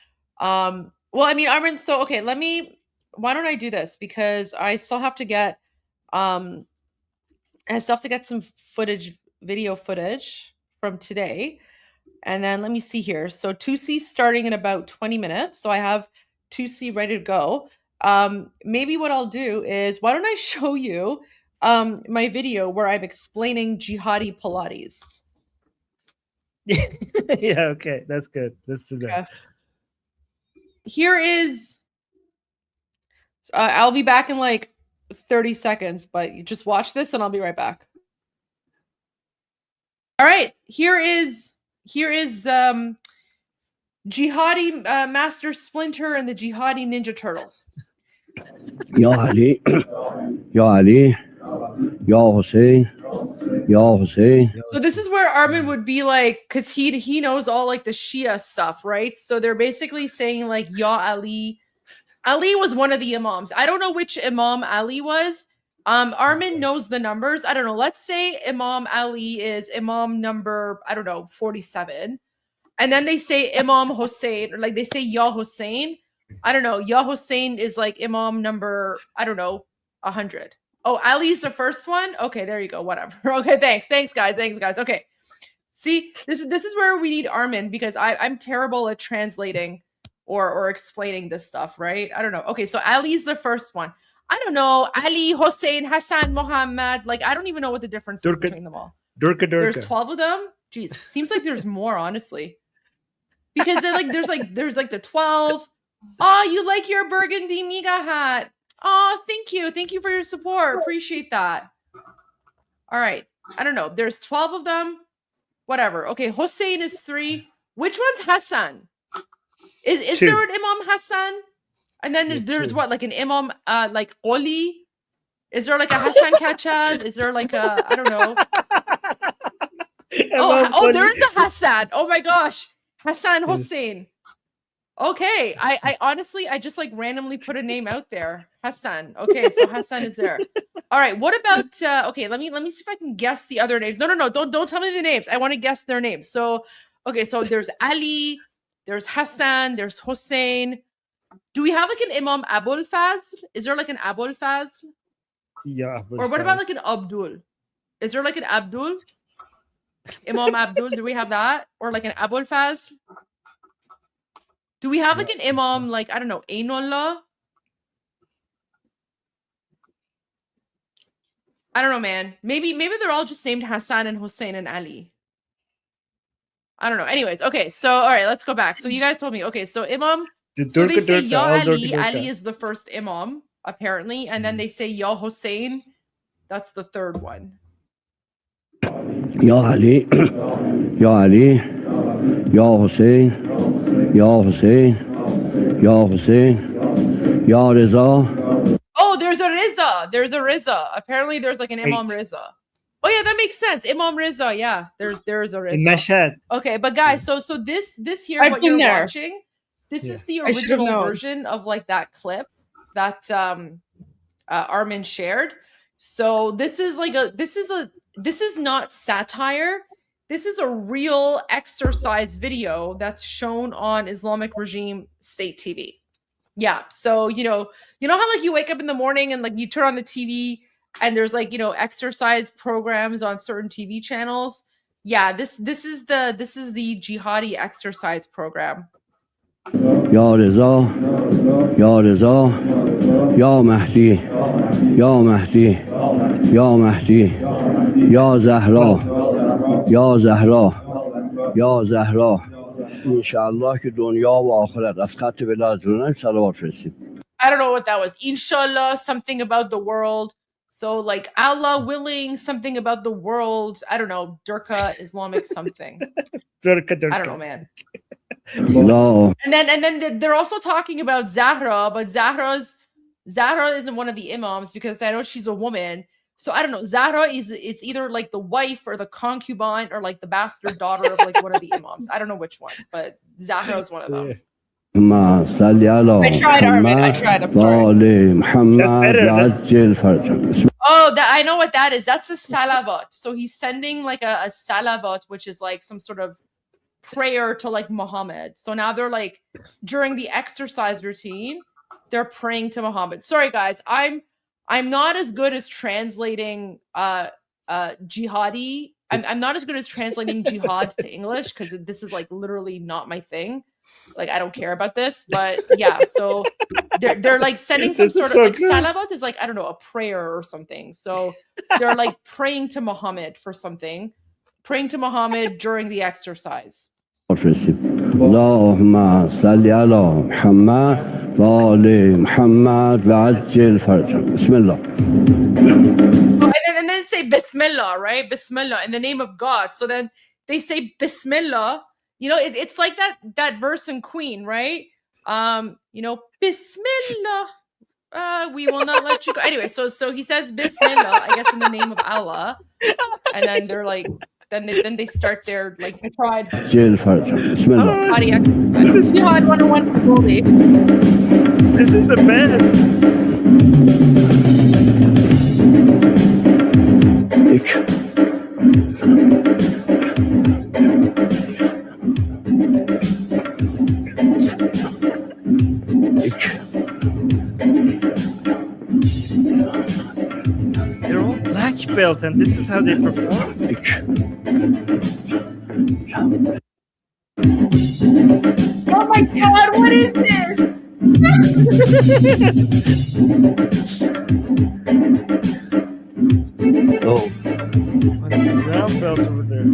[SPEAKER 11] Well, I mean, Armin, so okay, why don't I do this? Because I still have to get some video footage from today. And then let me see here. So 2C starting in about 20 minutes. So I have 2C ready to go. Maybe what I'll do is, why don't I show you my video where I'm explaining jihadi Pilates?
[SPEAKER 12] Yeah, okay, that's good. Let's do that.
[SPEAKER 11] Here is, I'll be back in like 30 seconds, but you just watch this and I'll be right back. All right, here is Jihadi Master Splinter and the Jihadi Ninja Turtles.
[SPEAKER 20] Ya Ali, Ya Ali, Ya Hussein, Ya Hussein.
[SPEAKER 11] So this is where Armin would be like, because he knows all like the Shia stuff, right? So they're basically saying like, Ya Ali. Ali was one of the imams. I don't know which Imam Ali was. Armin knows the numbers. I don't know. Let's say Imam Ali is Imam number, I don't know, 47. And then they say Imam Hussein, or like they say Ya Hussein. I don't know. Ya Hussein is like Imam number, I don't know, 100. Oh, Ali's the first one? Okay, there you go. Whatever. Okay, thanks guys. Okay. See, this is where we need Armin, because I'm terrible at translating or explaining this stuff, right? I don't know. Okay, so Ali's the first one. I don't know. Ali, Hussein, Hassan, Muhammad. Like, I don't even know what the difference is between them all. There's 12 of them. Jeez, seems like there's more, honestly. Because there's like the 12. Oh, you like your burgundy Miga hat. Oh, thank you. Thank you for your support. Appreciate that. All right. I don't know. There's 12 of them. Whatever. Okay, Hussein is 3. Which one's Hassan? Is there an Imam Hassan? And then there's what, like an Imam like Goldie? Is there like a Hassan Kachad? Is there like a, I don't know. Oh, there's a Hassan. Oh my gosh. Hassan Hussein. Okay. I honestly, I just like randomly put a name out there. Hassan. Okay, so Hassan is there. All right. What about okay, let me see if I can guess the other names. No, don't tell me the names. I want to guess their names. So okay, so there's Ali, there's Hassan, there's Hussein. Do we have like an Imam Abul Fazl? Is there like an Abul Fazl?
[SPEAKER 12] Yeah.
[SPEAKER 11] Or what about like an Abdul? Is there like an Abdul? Imam Abdul, do we have that? Or like an Abul Fazl? Do we have like an Imam, like, I don't know, Ainullah? I don't know, man. Maybe they're all just named Hassan and Hussein and Ali. I don't know. Anyways, okay, so all right, let's go back. So you guys told me, okay, so Imam, so they say Ya Ali. Ali is the first Imam, apparently, and then they say Ya Hussein, That's the third one.
[SPEAKER 20] Ya Ali, Ya Ali, Ya Hussein, Ya Hussein, Ya Hussein, Ya Reza.
[SPEAKER 11] Oh, there's a Riza. There's a Riza. Apparently, there's like an Imam Riza. Oh yeah, that makes sense. Imam Riza. Yeah, there's a Riza.
[SPEAKER 12] Mashhad.
[SPEAKER 11] Okay, but guys, so this here,
[SPEAKER 4] I've
[SPEAKER 11] what
[SPEAKER 4] been
[SPEAKER 11] you're
[SPEAKER 4] there.
[SPEAKER 11] watching, this is the
[SPEAKER 4] I should have
[SPEAKER 11] original
[SPEAKER 4] known.
[SPEAKER 11] version of like that clip that Armin shared. So this is not satire. This is a real exercise video that's shown on Islamic regime state TV. Yeah. So, you know how like you wake up in the morning and like you turn on the TV and there's like, exercise programs on certain TV channels. Yeah, this is the jihadi exercise program.
[SPEAKER 20] Ya Reza, Ya Reza, Ya Mahdi, Ya Mahdi, Ya Mahdi, Ya Zahra, Ya Zahra, Ya Zahra. انشالله که دنیا و آخرت از خط ولایتون صلوات فرستیم.
[SPEAKER 11] I don't know what that was. Inshallah, something about the world. So like Allah willing, something about the world. I don't know. Durka, Islamic something.
[SPEAKER 12] Durka.
[SPEAKER 11] I don't know, man.
[SPEAKER 20] No.
[SPEAKER 11] And then they're also talking about Zahra, but Zahra isn't one of the imams because I know she's a woman. So I don't know. Zahra is either like the wife or the concubine or like the bastard daughter of like one of the imams. I don't know which one, but Zahra is one of them.
[SPEAKER 20] I
[SPEAKER 11] tried, Armin. I tried. I'm sorry. Oh, I know what that is. That's a salavat. So he's sending like a salavat, which is like some sort of prayer to like Muhammad. So now they're like during the exercise routine, they're praying to Muhammad. Sorry guys, I'm not as good as translating jihadi. I'm not as good as translating jihad to English because this is like literally not my thing. Like I don't care about this, but yeah. So they're like sending some sort of like salavat is like I don't know, a prayer or something. So they're like praying to Muhammad for something, praying to Muhammad during the exercise.
[SPEAKER 20] اللهم صل على محمد وآل محمد وعجل فرجهم. بسم الله.
[SPEAKER 11] And then say Bismillah, right? Bismillah in the name of God. So then they say Bismillah. It's like that verse in Queen, right? Bismillah. We will not let you go. Anyway, so he says Bismillah, I guess in the name of Allah, and then they're like. Then they start their like they tried. Body exercise. Jihad 101 for Goldie.
[SPEAKER 12] This is the best. They're all black belt, and this is how they perform.
[SPEAKER 11] Oh my God! What is this?
[SPEAKER 12] Oh, there's a brown belt over there.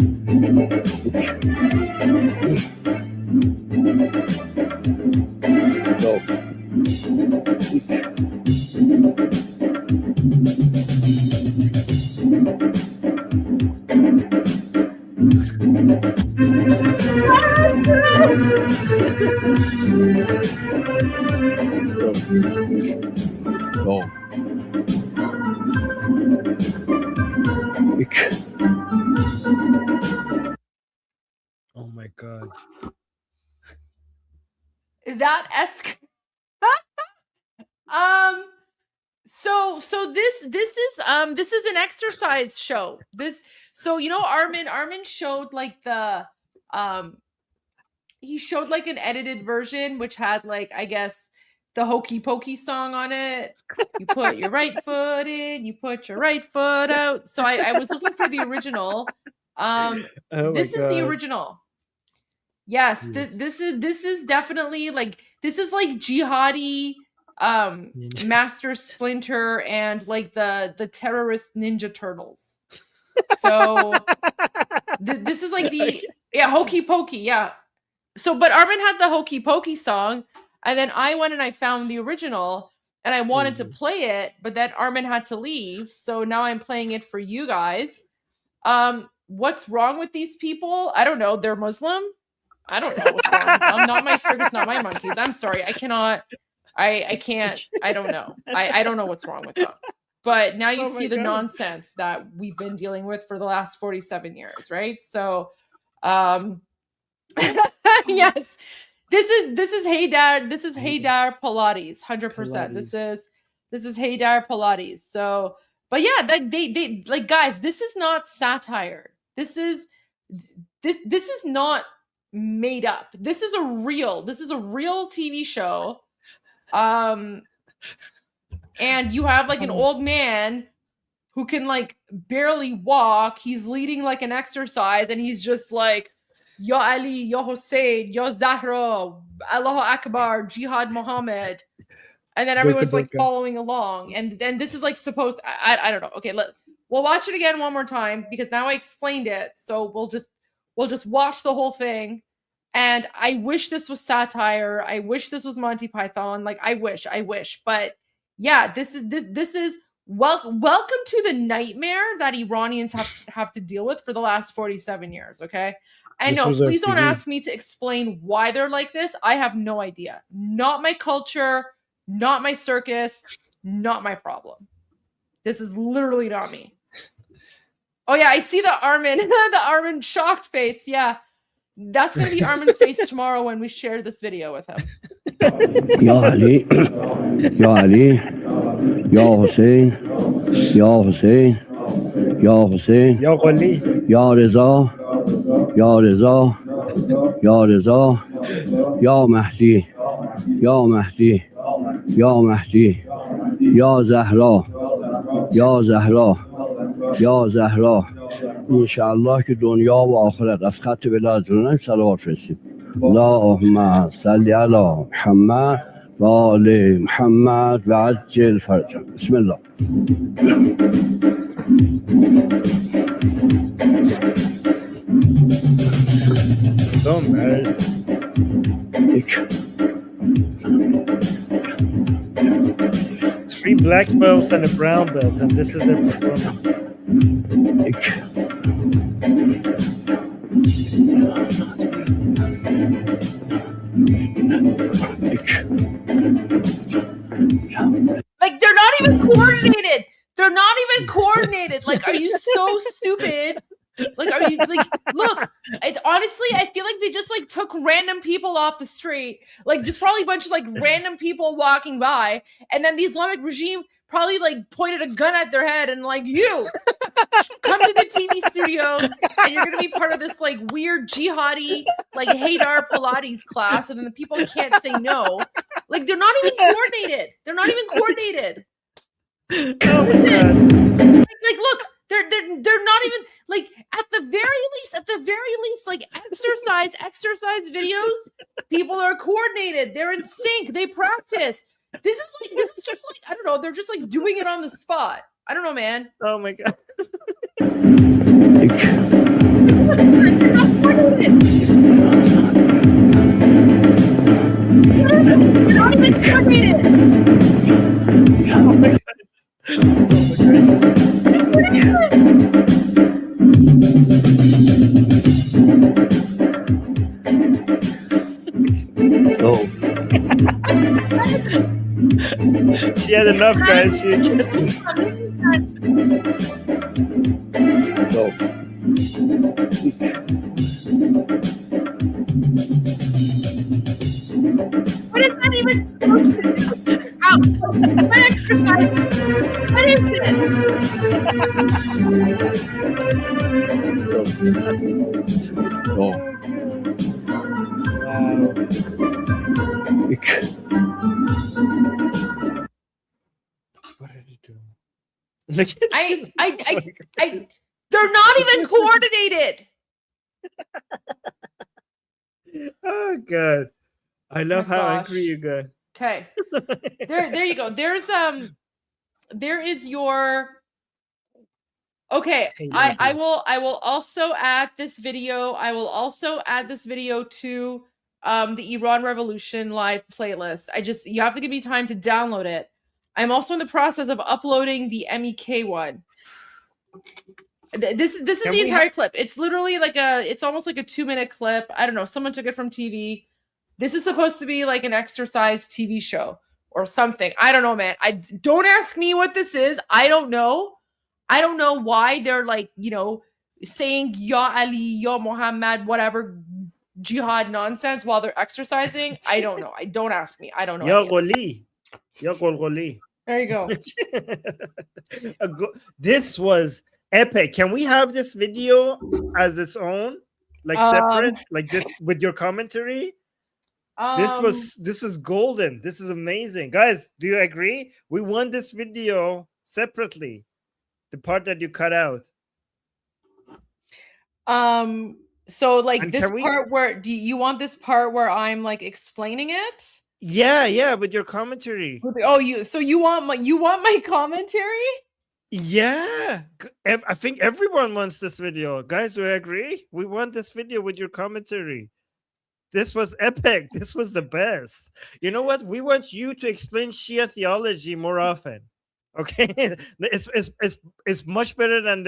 [SPEAKER 12] Oh my God.
[SPEAKER 11] That so this is an exercise show. Armin showed like the he showed like an edited version which had like I guess the Hokey Pokey song on it. You put your right foot in, you put your right foot out. So I was looking for the original. This is the original. Yes, this is definitely like this is like jihadi Master Splinter and like the terrorist Ninja Turtles. So this is like the Hokey Pokey, yeah. So but Armin had the Hokey Pokey song, and then I went and I found the original, and I wanted to play it, but then Armin had to leave, so now I'm playing it for you guys. What's wrong with these people? I don't know. They're Muslim. I don't know what's wrong with them. Not my circus, not my monkeys. I'm sorry. I cannot. I can't. I don't know. I don't know what's wrong with them. But now you see the nonsense that we've been dealing with for the last 47 years, right? So, yes, this is Haydar. This is Haydar Pilates, 100%. This is Haydar Pilates. So, but yeah, they like, guys, this is not satire. This is not made up. This is a real TV show. And you have like an old man who can like barely walk. He's leading like an exercise, and he's just like, Ya Ali, Ya Hussein, Ya Zahra, Allahu Akbar, Jihad Muhammad. And then everyone's like following along. And then this is like supposed, I don't know. Okay, we'll watch it again one more time, because now I explained it. So we'll just watch the whole thing. And I wish this was satire. I wish this was Monty Python. Like, I wish. But yeah, this is welcome to the nightmare that Iranians have to deal with for the last 47 years. Okay. I know. Please don't ask me to explain why they're like this. I have no idea. Not my culture, not my circus, not my problem. This is literally not me. Oh yeah, I see the Armin, the Armin shocked face. Yeah. That's going to be Armin's face tomorrow when we share this video with him.
[SPEAKER 20] Ya Ali, Ya Ali, Ya Hussein, Ya Hussein, Ya Hussein,
[SPEAKER 12] Ya Goldie,
[SPEAKER 20] Ya Reza, Ya Reza, Ya Reza, Ya Mahdi, Ya Mahdi, Ya Mahdi, Ya Zahra, Ya Zahra, Ya Zahra. انشاءالله که دنیا و آخرت از خط بلادرونم صلوات فرستیم. اللهم صل علی محمد و آل محمد و عجل فرجهم. بسم الله.
[SPEAKER 12] So embarrassed. 3 black belts and a brown belt, and this is their performance.
[SPEAKER 11] Like, they're not even coordinated. They're not even coordinated. Like, are you so stupid? Like, are you like, look, it's honestly, I feel like they just like took random people off the street, like just probably a bunch of like random people walking by, and then the Islamic regime probably like pointed a gun at their head and like, you come to the TV studio and you're gonna be part of this like weird jihadi like Haydar Pilates class, and then the people can't say no. Like, they're not even coordinated. They're not even coordinated. Like, look, they're not even like, at the very least, like exercise videos, people are coordinated. They're in sync. They practice. This is just like, I don't know. They're just like doing it on the spot. I don't know, man.
[SPEAKER 12] Oh my god.
[SPEAKER 11] They're not coordinated. They're not even coordinated.
[SPEAKER 12] Oh my god.
[SPEAKER 20] So,
[SPEAKER 12] she had enough, guys. She
[SPEAKER 20] so.
[SPEAKER 11] What is that even supposed to do? Ow. What exercise? What is it?
[SPEAKER 20] So.
[SPEAKER 12] What did he do?
[SPEAKER 11] They're not even coordinated.
[SPEAKER 12] Oh god. I love how
[SPEAKER 11] gosh.
[SPEAKER 12] angry you got.
[SPEAKER 11] Okay. There you go. There is your. Okay, I will also add this video. I will also add this video to the Iran Revolution live playlist. You have to give me time to download it. I'm also in the process of uploading the MEK one. This is the entire clip. It's literally like it's almost like a 2-minute clip. I don't know. Someone took it from TV. This is supposed to be like an exercise TV show or something. I don't know, man. I don't ask me what this is. I don't know. I don't know why they're like, saying Ya Ali, Ya Muhammad, whatever jihad nonsense while they're exercising. I don't know. Don't ask me. I don't know.
[SPEAKER 12] Ya Goldie. Ya Goldie.
[SPEAKER 11] There you go.
[SPEAKER 12] This was epic. Can we have this video as its own, like separate, like this with your commentary? This is golden. This is amazing, guys. Do you agree? We want this video separately. The part that you cut out.
[SPEAKER 11] So like this part where do you want this part where I'm like explaining it?
[SPEAKER 12] Yeah, with your commentary.
[SPEAKER 11] Oh, you want my commentary?
[SPEAKER 12] Yeah, I think everyone wants this video. Guys, do you agree? We want this video with your commentary. This was epic. This was the best. You know what? We want you to explain Shia theology more often. Okay, it's much better than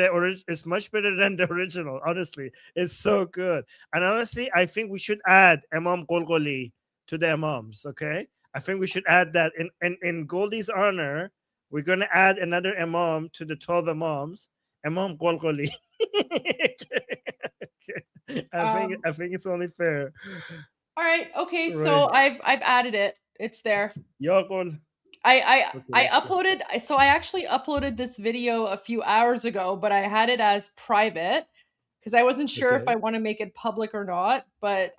[SPEAKER 12] it's much better than the original. Honestly, it's so good. And honestly, I think we should add Imam Goldie to the imams. Okay, I think we should add that in Goldie's honor. We're gonna add another imam to the 12 imams. Imam Goldie. I think it's only fair.
[SPEAKER 11] All right. Okay. Right. So I've added it. It's there. I uploaded. So I actually uploaded this video a few hours ago, but I had it as private because I wasn't sure if I want to make it public or not. But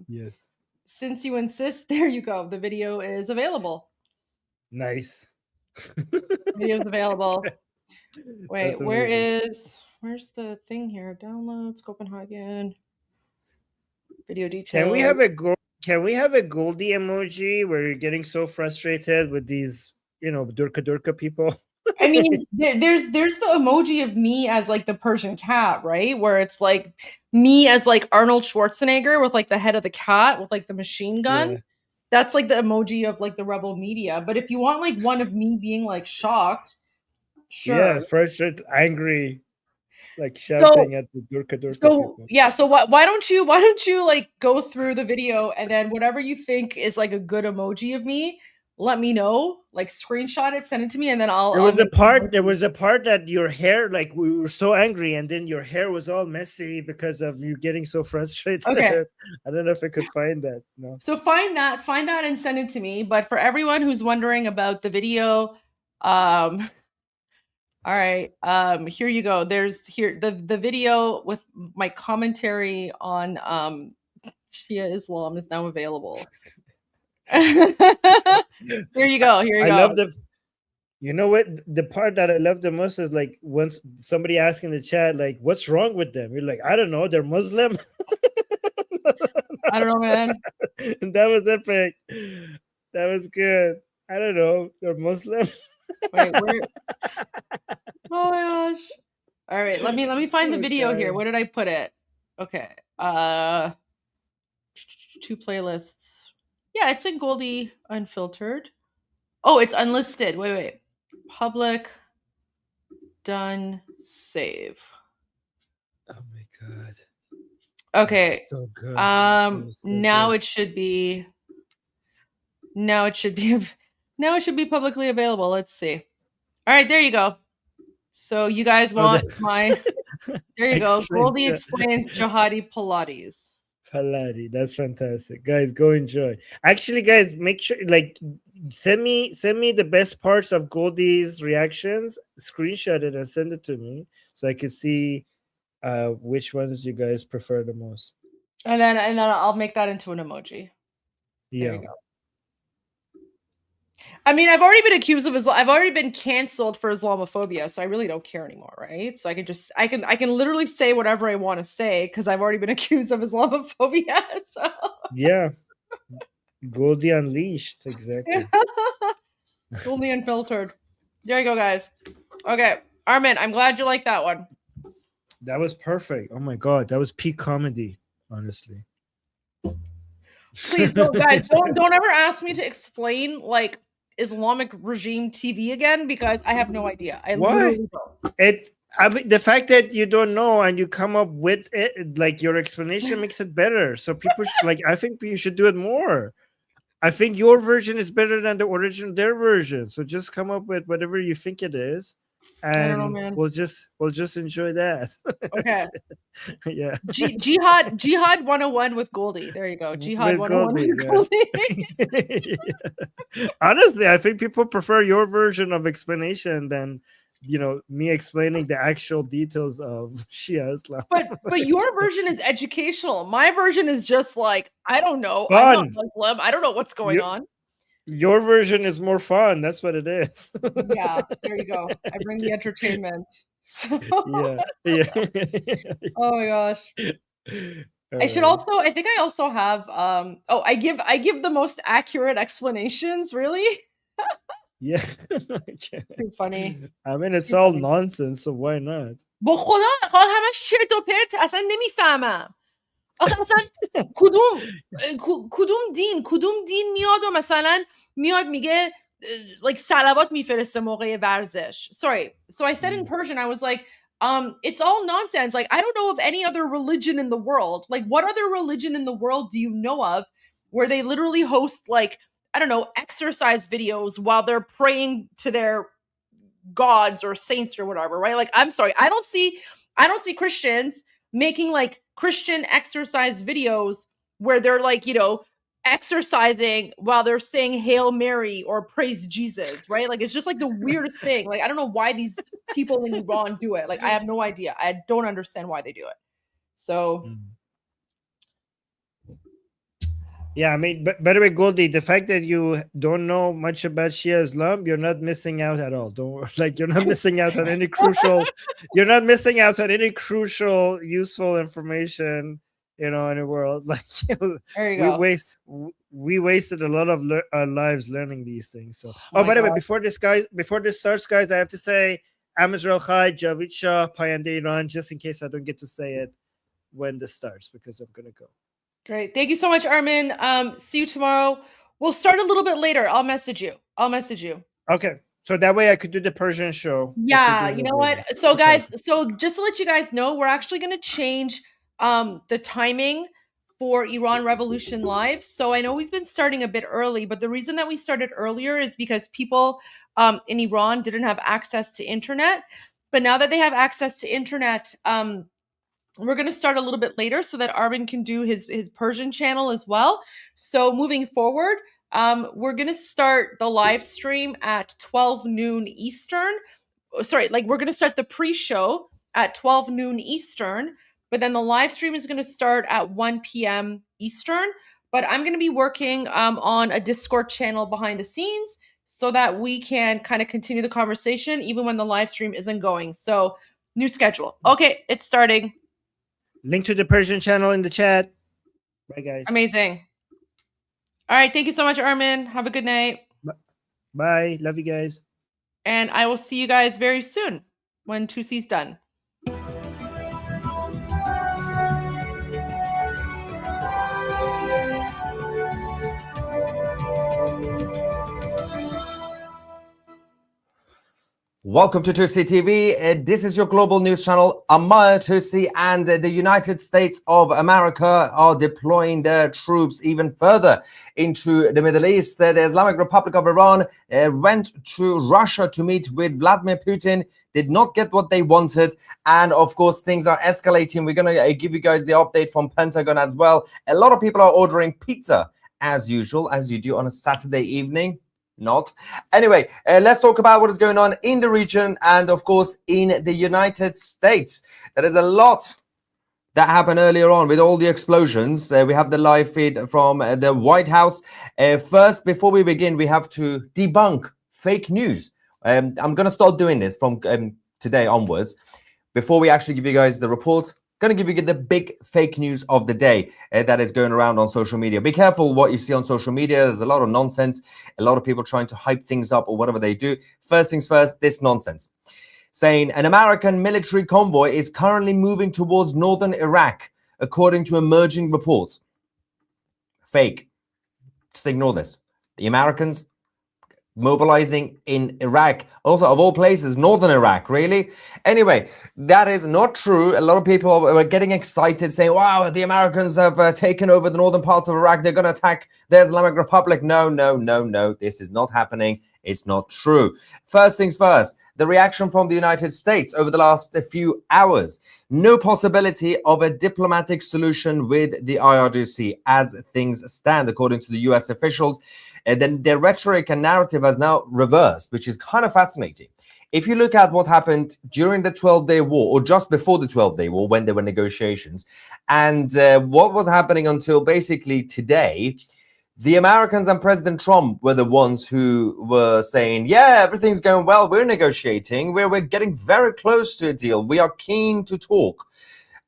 [SPEAKER 12] yes,
[SPEAKER 11] since you insist, there you go. The video is available.
[SPEAKER 12] Nice.
[SPEAKER 11] Video's available. Wait, where's the thing here? Downloads, Copenhagen. Video details.
[SPEAKER 12] Can we have a Goldie emoji where you're getting so frustrated with these, Durka people?
[SPEAKER 11] I mean, there's the emoji of me as like the Persian cat, right? Where it's like me as like Arnold Schwarzenegger with like the head of the cat with like the machine gun. Yeah. That's like the emoji of like the rebel media. But if you want like one of me being like shocked, sure.
[SPEAKER 12] Yeah, frustrated, angry, like shouting at the Durka people.
[SPEAKER 11] Yeah, so why don't you like go through the video and then whatever you think is like a good emoji of me, let me know, like screenshot it, send it to me, and then
[SPEAKER 12] There was a part that your hair, like we were so angry, and then your hair was all messy because of you getting so frustrated.
[SPEAKER 11] Okay.
[SPEAKER 12] I don't know if I could find that. No.
[SPEAKER 11] So find that and send it to me. But for everyone who's wondering about the video, all right, here you go. There's the video with my commentary on Shia Islam is now available. Here you go. I
[SPEAKER 12] love you know what? The part that I love the most is like once somebody asks in the chat, like, what's wrong with them? You're like, I don't know, they're Muslim.
[SPEAKER 11] I don't know, man.
[SPEAKER 12] And that was epic. That was good. I don't know, they're Muslim.
[SPEAKER 11] Wait, where? Oh my gosh. All right, let me find the video here. Where did I put it? Okay. 2 playlists. Yeah, it's in Goldie Unfiltered. Oh, it's unlisted. Wait. Public. Done. Save.
[SPEAKER 12] Oh my god.
[SPEAKER 11] Okay.
[SPEAKER 12] So good.
[SPEAKER 11] Now it should be publicly available. Let's see. All right, there you go. So you guys want my there you go. Goldie explains jihadi Pilates.
[SPEAKER 12] That's fantastic, guys. Go enjoy. Actually, guys, make sure like send me the best parts of Goldie's reactions, screenshot it and send it to me so I can see which ones you guys prefer the most.
[SPEAKER 11] And then I'll make that into an emoji.
[SPEAKER 12] Yeah.
[SPEAKER 11] There you go. I mean, I've already been canceled for Islamophobia, so I really don't care anymore, right? So I can literally say whatever I want to say because I've already been accused of Islamophobia. So
[SPEAKER 12] yeah, Goldie unleashed, exactly.
[SPEAKER 11] Goldie Unfiltered. There you go, guys. Okay, Armin, I'm glad you like that one.
[SPEAKER 12] That was perfect. Oh my god, that was peak comedy, honestly.
[SPEAKER 11] Please don't, guys, don't ever ask me to explain like Islamic regime TV again? Because I have no idea. I
[SPEAKER 12] Why?
[SPEAKER 11] literally don't.
[SPEAKER 12] I mean, the fact that you don't know and you come up with it, like your explanation makes it better. So people like, I think you should do it more. I think your version is better than the original, their version. So just come up with whatever you think it is,
[SPEAKER 11] I don't know,
[SPEAKER 12] and
[SPEAKER 11] man.
[SPEAKER 12] we'll just enjoy that.
[SPEAKER 11] Okay.
[SPEAKER 12] Yeah.
[SPEAKER 11] Jihad 101 with Goldie. There you go. Jihad
[SPEAKER 12] With
[SPEAKER 11] 101
[SPEAKER 12] Goldie,
[SPEAKER 11] with Goldie.
[SPEAKER 12] Honestly, I think people prefer your version of explanation than me explaining the actual details of Shia Islam.
[SPEAKER 11] But your version is educational. My version is just like, I don't know. I'm not
[SPEAKER 12] Fun.
[SPEAKER 11] Muslim. I don't know what's going on.
[SPEAKER 12] Your version is more fun. That's what it is.
[SPEAKER 11] Yeah, there you go. I bring the entertainment. So,
[SPEAKER 12] Yeah.
[SPEAKER 11] oh my gosh. I should also, I think I also have I give the most accurate explanations, really?
[SPEAKER 12] Yeah.
[SPEAKER 11] Too funny.
[SPEAKER 12] I mean, it's all nonsense, so why not?
[SPEAKER 11] با خدا همش چرت و پرت، اصلا نمیفهمم. آخه مثلا کدوم دین میاد و مثلا میاد میگه like صلوات میفرسته موقع ورزش. Sorry. So I said in Persian, I was like, it's all nonsense. Like, I don't know of any other religion in the world. Like, what other religion in the world do you know of where they literally host, like, I don't know, exercise videos while they're praying to their gods or saints or whatever, right? Like, I'm sorry, I don't see Christians making like Christian exercise videos where they're like, exercising while they're saying Hail Mary or praise Jesus, right? Like, it's just like the weirdest thing. Like, I don't know why these people in Iran do it. Like, I have no idea. I don't understand why they do it. So
[SPEAKER 12] yeah, I mean, but by the way, Goldie, the fact that you don't know much about Shia Islam, you're not missing out at all. You're not missing out on any crucial. You're not missing out on any crucial, useful information, in the world. Like,
[SPEAKER 11] there you go.
[SPEAKER 12] We wasted a lot of our lives learning these things. So, by the way, before this starts, guys, I have to say, Am Israel Chai, Javid Shah, Payande Iran, just in case I don't get to say it when this starts, because I'm gonna go.
[SPEAKER 11] Great. Thank you so much, Armin. See you tomorrow. We'll start a little bit later. I'll message you.
[SPEAKER 12] Okay. So that way I could do the Persian show.
[SPEAKER 11] Yeah, you know what? So guys, so just to let you guys know, we're actually going to change the timing for Iran Revolution Live. So I know we've been starting a bit early, but the reason that we started earlier is because people in Iran didn't have access to internet. But now that they have access to internet, we're going to start a little bit later so that Armin can do his Persian channel as well. So moving forward, we're going to start the live stream at 12 noon Eastern. Sorry, like we're going to start the pre-show at 12 noon Eastern, but then the live stream is going to start at 1 p.m. Eastern. But I'm going to be working on a Discord channel behind the scenes so that we can kind of continue the conversation even when the live stream isn't going. So new schedule. Okay, it's starting.
[SPEAKER 12] Link to the Persian channel in the chat. Bye, guys.
[SPEAKER 11] Amazing. All right. Thank you so much, Armin. Have a good night.
[SPEAKER 12] Bye. Love you guys.
[SPEAKER 11] And I will see you guys very soon when 2C's done.
[SPEAKER 21] Welcome to 2C TV. This is your global news channel. I'm Maya 2C, and the United States of America are deploying their troops even further into the Middle East. The Islamic Republic of Iran went to Russia to meet with Vladimir Putin, did not get what they wanted, and of course things are escalating. We're going to give you guys the update from Pentagon as well. A lot of people are ordering pizza as usual, as you do on a Saturday evening. Not. Anyway, let's talk about what is going on in the region and, of course, in the United States. There is a lot that happened earlier on with all the explosions. We have the live feed from the White House. First, before we begin, we have to debunk fake news. I'm going to start doing this from today onwards. Before we actually give you guys the report, going to give you the big fake news of the day that is going around on social media. Be careful what you see on social media. There's a lot of nonsense, a lot of people trying to hype things up or whatever they do. First things first, this nonsense. Saying an American military convoy is currently moving towards northern Iraq, according to emerging reports. Fake. Just ignore this. The Americans, mobilizing in Iraq, also of all places, northern Iraq, really? Anyway, that is not true. A lot of people were getting excited saying, wow, the Americans have taken over the northern parts of Iraq. They're going to attack the Islamic Republic. No, no, no, no. This is not happening. It's not true. First things first, the reaction from the United States over the last few hours. No possibility of a diplomatic solution with the IRGC as things stand, according to the US officials. And then their rhetoric and narrative has now reversed, which is kind of fascinating. If you look at what happened during the 12-day war, or just before the 12-day war, when there were negotiations, and what was happening until basically today, the Americans and President Trump were the ones who were saying, yeah, everything's going well, we're negotiating, we're getting very close to a deal, we are keen to talk.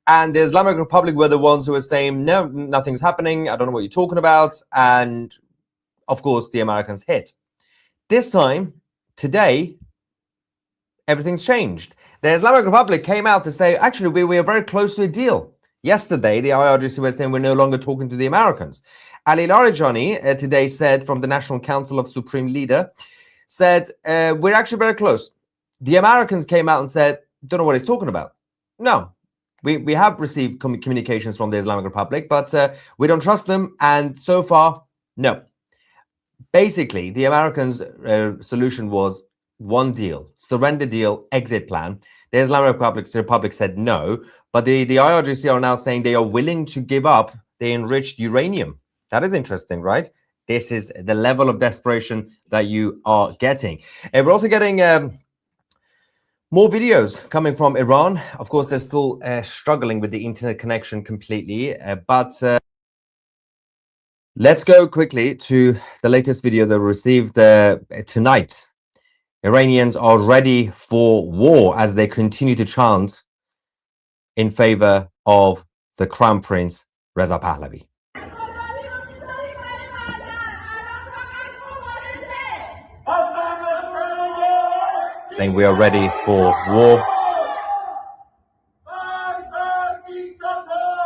[SPEAKER 21] And the Islamic Republic were the ones who were saying, no, nothing's happening, I don't know what you're talking about, and of course, the Americans hit. This time, today, everything's changed. The Islamic Republic came out to say, actually, we are very close to a deal. Yesterday, the IRGC was saying we're no longer talking to the Americans. Ali Larijani today said from the National Council of Supreme Leader, said, we're actually very close. The Americans came out and said, don't know what he's talking about. No, we have received communications from the Islamic Republic, but we don't trust them. And so far, no. Basically, the Americans' solution was one deal, surrender deal, exit plan. The Islamic Republic said no, but the IRGC are now saying they are willing to give up the enriched uranium. That is interesting, right? This is the level of desperation that you are getting. And we're also getting more videos coming from Iran. Of course, they're still struggling with the internet connection completely, but let's go quickly to the latest video that we received tonight. Iranians are ready for war as they continue to chant in favor of the Crown Prince Reza Pahlavi. Saying we are ready for war.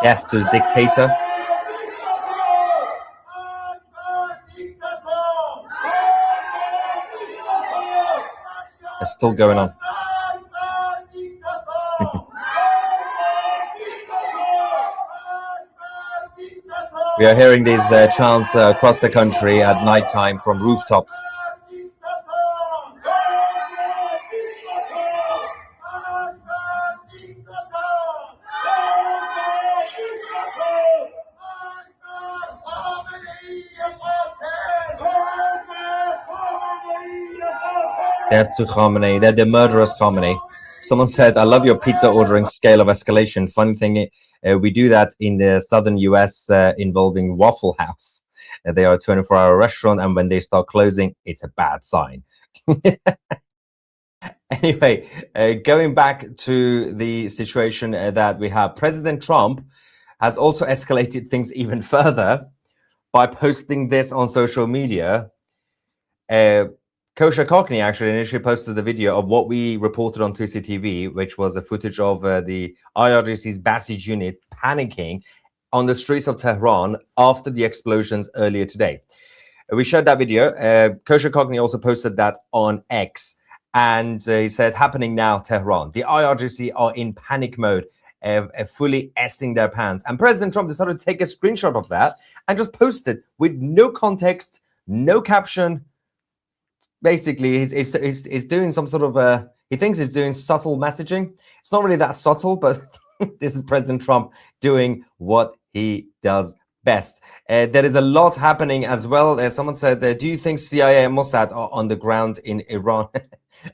[SPEAKER 21] Death to the dictator. It's still going on. We are hearing these chants across the country at nighttime from rooftops. Death to Khamenei. They're the murderous Khamenei. Someone said, I love your pizza ordering scale of escalation. Funny thing, we do that in the southern US involving Waffle House. They are a 24-hour restaurant, and when they start closing, it's a bad sign. Anyway, going back to the situation that we have, President Trump has also escalated things even further by posting this on social media. Kosher Cockney actually initially posted the video of what we reported on 2CTV, which was a footage of the IRGC's Basij unit panicking on the streets of Tehran after the explosions earlier today. We shared that video. Kosher Cockney also posted that on X, and he said, happening now, Tehran. The IRGC are in panic mode, fully essing their pants. And President Trump decided to take a screenshot of that and just post it with no context, no caption. Basically, he's doing some sort of, he thinks he's doing subtle messaging. It's not really that subtle, but this is President Trump doing what he does best. There is a lot happening as well. Someone said, do you think CIA and Mossad are on the ground in Iran?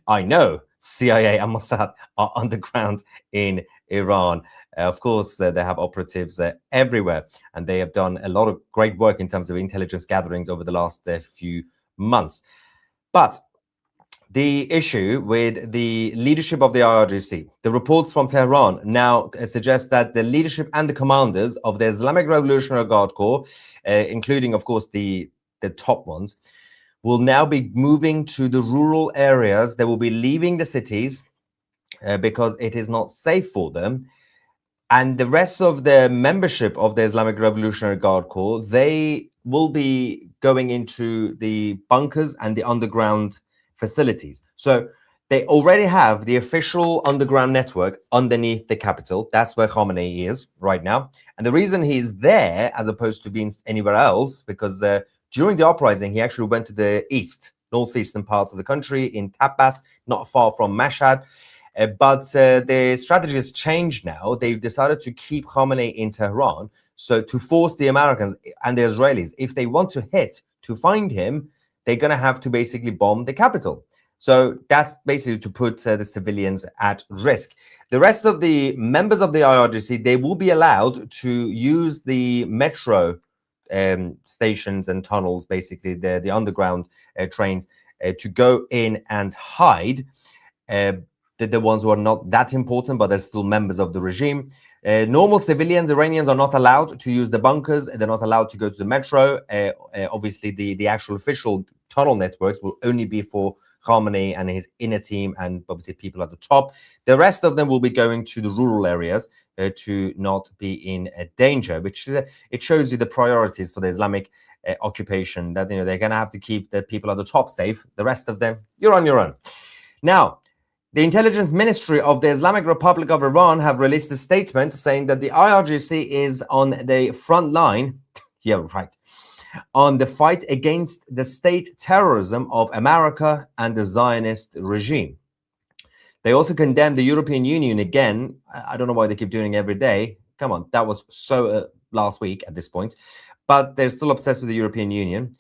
[SPEAKER 21] I know CIA and Mossad are on the ground in Iran. Of course, they have operatives everywhere, and they have done a lot of great work in terms of intelligence gatherings over the last few months. But the issue with the leadership of the IRGC, the reports from Tehran now suggest that the leadership and the commanders of the Islamic Revolutionary Guard Corps, including, of course, the top ones, will now be moving to the rural areas. They will be leaving the cities because it is not safe for them. And the rest of the membership of the Islamic Revolutionary Guard Corps, they will be going into the bunkers and the underground facilities. So they already have the official underground network underneath the capital. That's where Khamenei is right now. And the reason he's there, as opposed to being anywhere else, because during the uprising, he actually went to the northeastern parts of the country in Tabbas, not far from Mashhad. But the strategy has changed now. They've decided to keep Khamenei in Tehran. So to force the Americans and the Israelis, if they want to hit to find him, they're going to have to basically bomb the capital. So that's basically to put the civilians at risk. The rest of the members of the IRGC, they will be allowed to use the metro stations and tunnels, basically the underground trains, to go in and hide. The ones who are not that important, but they're still members of the regime. Normal civilians, Iranians, are not allowed to use the bunkers. They're not allowed to go to the metro. Obviously, the actual official tunnel networks will only be for Khamenei and his inner team, and obviously people at the top. The rest of them will be going to the rural areas to not be in danger, which it shows you the priorities for the Islamic occupation, that they're going to have to keep the people at the top safe. The rest of them, you're on your own. Now, the Intelligence Ministry of the Islamic Republic of Iran have released a statement saying that the IRGC is on the front line, on the fight against the state terrorism of America and the Zionist regime. They also condemned the European Union again. I don't know why they keep doing it every day. Come on, that was so last week at this point. But they're still obsessed with the European Union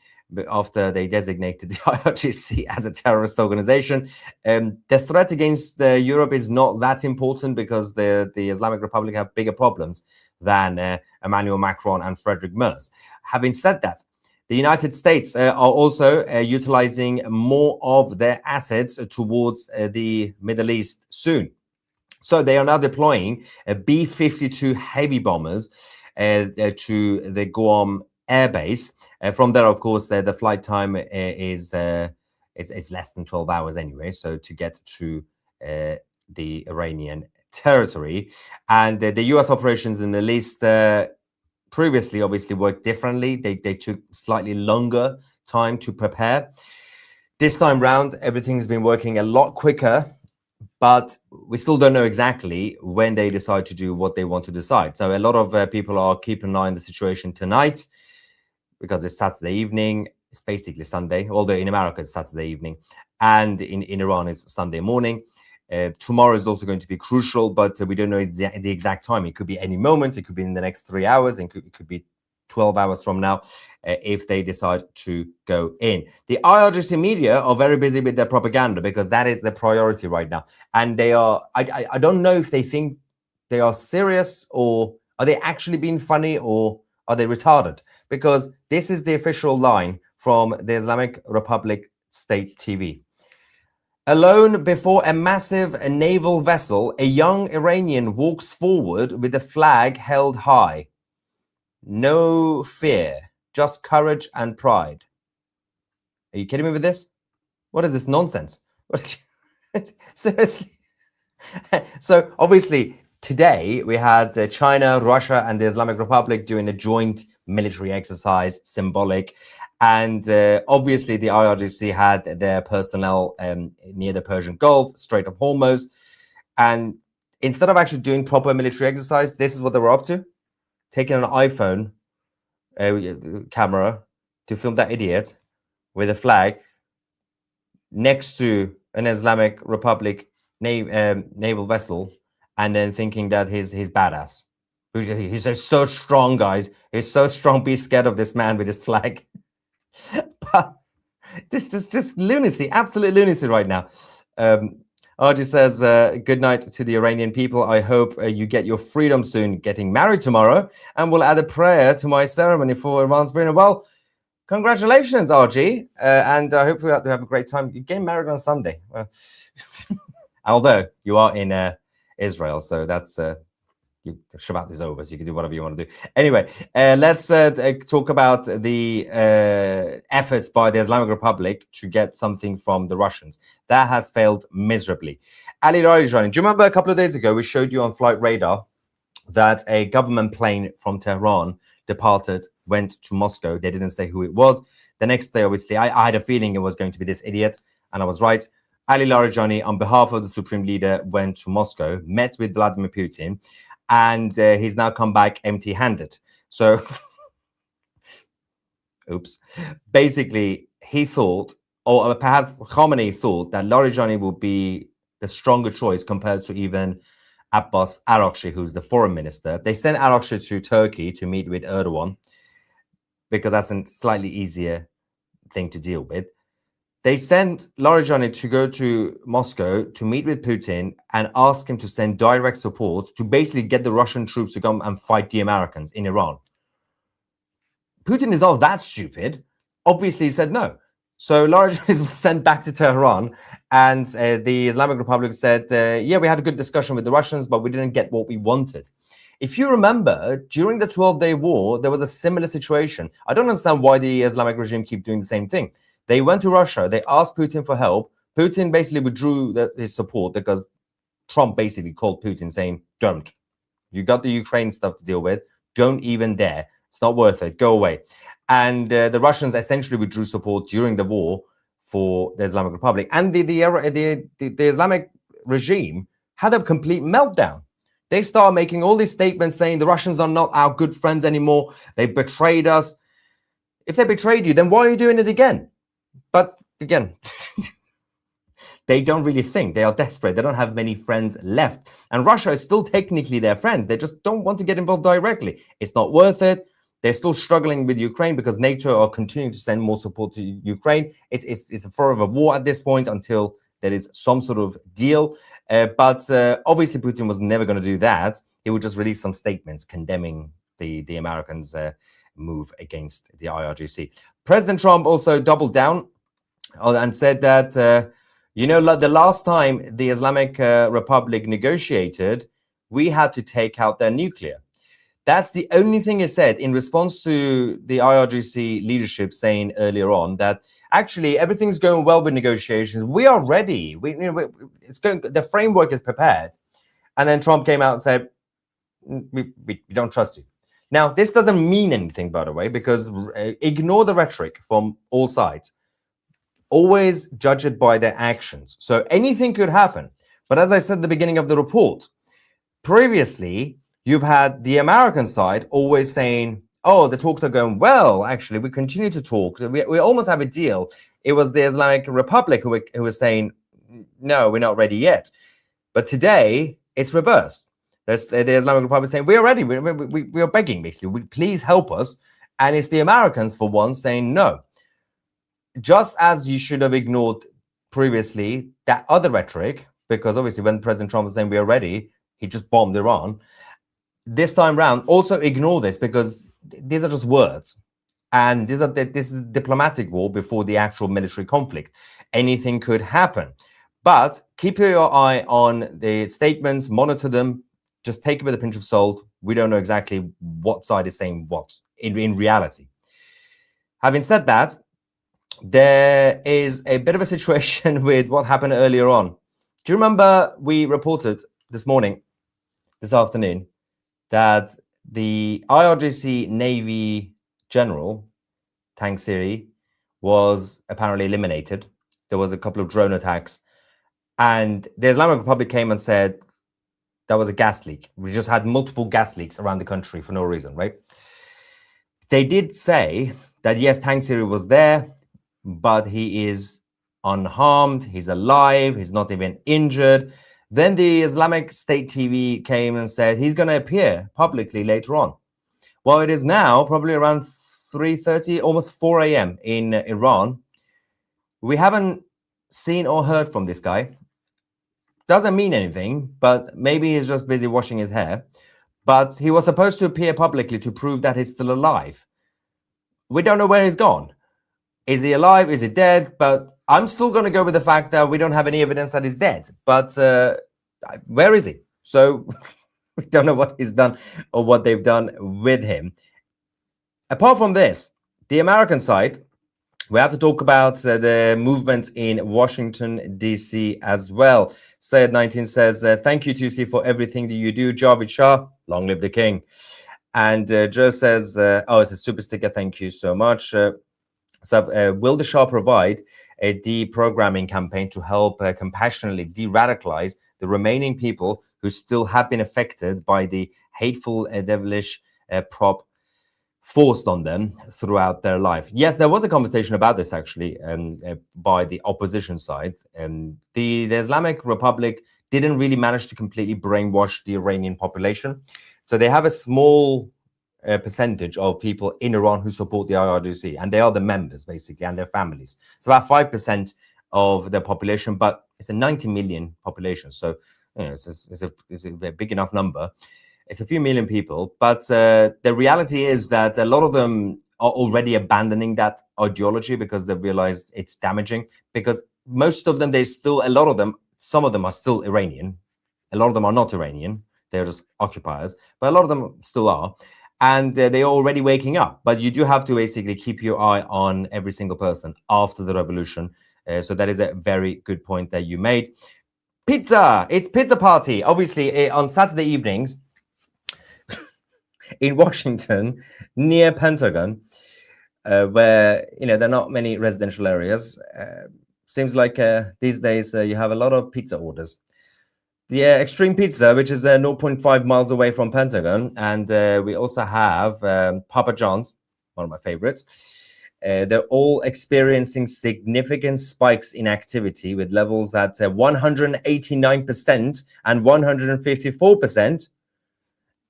[SPEAKER 21] after they designated the IRGC as a terrorist organization. The threat against Europe is not that important because the Islamic Republic have bigger problems than Emmanuel Macron and Frederick Merz. Having said that, the United States are also utilizing more of their assets towards the Middle East soon. So they are now deploying B-52 heavy bombers to the Guam air base. From there, of course, the flight time is less than 12 hours anyway. So to get to the Iranian territory, and the U.S. operations in the Middle East previously obviously worked differently. They took slightly longer time to prepare. This time round, everything's been working a lot quicker, but we still don't know exactly when they decide to do what they want to decide. So a lot of people are keeping an eye on the situation tonight because it's Saturday evening. It's basically Sunday, although in America it's Saturday evening, and in Iran it's Sunday morning. Tomorrow is also going to be crucial, but we don't know the exact time. It could be any moment. It could be in the next 3 hours. It could be 12 hours from now if they decide to go in. The IRGC media are very busy with their propaganda because that is the priority right now. And they are, I don't know if they think they are serious, or are they actually being funny, or are they retarded? Because this is the official line from the Islamic Republic State TV. Alone before a massive naval vessel, a young Iranian walks forward with the flag held high. No fear, just courage and pride. Are you kidding me with this? What is this nonsense? Seriously? So obviously today we had China, Russia, and the Islamic Republic doing a joint military exercise, symbolic. And obviously the IRGC had their personnel near the Persian Gulf, Strait of Hormuz. And instead of actually doing proper military exercise, this is what they were up to. Taking an iPhone camera to film that idiot with a flag next to an Islamic Republic naval vessel, and then thinking that he's badass. He's so strong, guys. He's so strong. Be scared of this man with his flag. But this is just lunacy, absolute lunacy right now. Arji says, good night to the Iranian people. I hope you get your freedom soon. Getting married tomorrow, and we'll add a prayer to my ceremony for Iran's freedom. Well, congratulations, Arji. And I hope we have a great time. You're getting married on Sunday. Well, although you are in Israel, so that's... Shabbat is over, so you can do whatever you want to do. Anyway, let's talk about the efforts by the Islamic Republic to get something from the Russians. That has failed miserably. Ali Rarijani, do you remember a couple of days ago we showed you on Flight Radar that a government plane from Tehran departed, went to Moscow. They didn't say who it was. The next day, obviously, I had a feeling it was going to be this idiot, and I was right. Ali Larijani, on behalf of the Supreme Leader, went to Moscow, met with Vladimir Putin, and he's now come back empty-handed. So, oops. Basically, he thought, or perhaps Khamenei thought, that Larijani would be the stronger choice compared to even Abbas Araghchi, who's the foreign minister. They sent Araghchi to Turkey to meet with Erdogan because that's a slightly easier thing to deal with. They sent Larijani to go to Moscow to meet with Putin and ask him to send direct support to basically get the Russian troops to come and fight the Americans in Iran. Putin is not that stupid. Obviously, he said no. So Larijani was sent back to Tehran, and the Islamic Republic said, yeah, we had a good discussion with the Russians, but we didn't get what we wanted. If you remember, during the 12-day war, there was a similar situation. I don't understand why the Islamic regime keep doing the same thing. They went to Russia. They asked Putin for help. Putin basically withdrew his support because Trump basically called Putin saying, don't. You got the Ukraine stuff to deal with. Don't even dare. It's not worth it. Go away. And the Russians essentially withdrew support during the war for the Islamic Republic. And the Islamic regime had a complete meltdown. They started making all these statements saying the Russians are not our good friends anymore. They betrayed us. If they betrayed you, then why are you doing it again? But again, they don't really think. They are desperate. They don't have many friends left. And Russia is still technically their friends. They just don't want to get involved directly. It's not worth it. They're still struggling with Ukraine because NATO are continuing to send more support to Ukraine. It's a forever war at this point until there is some sort of deal. But obviously, Putin was never going to do that. He would just release some statements condemning the Americans' move against the IRGC. President Trump also doubled down and said that, the last time the Islamic Republic negotiated, we had to take out their nuclear. That's the only thing he said in response to the IRGC leadership saying earlier on that actually everything's going well with negotiations. We are ready. The framework is prepared. And then Trump came out and said, we don't trust you. Now, this doesn't mean anything, by the way, because ignore the rhetoric from all sides. Always judge it by their actions. So anything could happen. But as I said at the beginning of the report, previously, you've had the American side always saying, oh, the talks are going well. Actually, we continue to talk. We almost have a deal. It was the Islamic Republic who was saying, no, we're not ready yet. But today, it's reversed. There's the Islamic Republic saying, we are ready. We are begging, basically. Please help us. And it's the Americans, for one, saying no. Just as you should have ignored previously that other rhetoric, because obviously when President Trump was saying we are ready, he just bombed Iran. This time round, also ignore this because these are just words. And this is a diplomatic war before the actual military conflict. Anything could happen. But keep your eye on the statements, monitor them, just take it with a pinch of salt. We don't know exactly what side is saying what in reality. Having said that, there is a bit of a situation with what happened earlier on. Do you remember we reported this afternoon, that the IRGC Navy General, Tank Siri, was apparently eliminated. There was a couple of drone attacks. And the Islamic Republic came and said that was a gas leak. We just had multiple gas leaks around the country for no reason, right? They did say that, yes, Tank Siri was there, but he is unharmed. He's alive. He's not even injured. Then the Islamic State TV came and said he's going to appear publicly later on. Well, it is now probably around 3:30, almost 4 a.m. in Iran. We haven't seen or heard from this guy. Doesn't mean anything, but maybe he's just busy washing his hair. But he was supposed to appear publicly to prove that he's still alive. We don't know where he's gone. Is he alive? Is he dead? But I'm still going to go with the fact that we don't have any evidence that he's dead. But where is he? So we don't know what he's done or what they've done with him. Apart from this, the American side, we have to talk about the movement in Washington, D.C. as well. Sayed 19 says, thank you, TC, for everything that you do. Javid Shah, long live the king. And Joe says, oh, it's a super sticker. Thank you so much. Will the Shah provide a deprogramming campaign to help compassionately de-radicalize the remaining people who still have been affected by the hateful, devilish prop forced on them throughout their life? Yes, there was a conversation about this actually by the opposition side. The Islamic Republic didn't really manage to completely brainwash the Iranian population. So they have a small percentage of people in Iran who support the IRGC, and they are the members basically and their families. It's about 5% of the population, but it's a 90 million population. So you know, it's a big enough number. It's a few million people, but the reality is that a lot of them are already abandoning that ideology because they realize it's damaging. Because most of them, a lot of them, some of them are still Iranian. A lot of them are not Iranian. They're just occupiers, but a lot of them still are. And they're already waking up. But you do have to basically keep your eye on every single person after the revolution. So that is a very good point that you made. Pizza! It's pizza party. Obviously, on Saturday evenings, in Washington, near Pentagon, where there are not many residential areas. Seems like these days you have a lot of pizza orders. The Extreme Pizza, which is 0.5 miles away from Pentagon, and we also have Papa John's, one of my favorites. They're all experiencing significant spikes in activity with levels at 189% and 154%.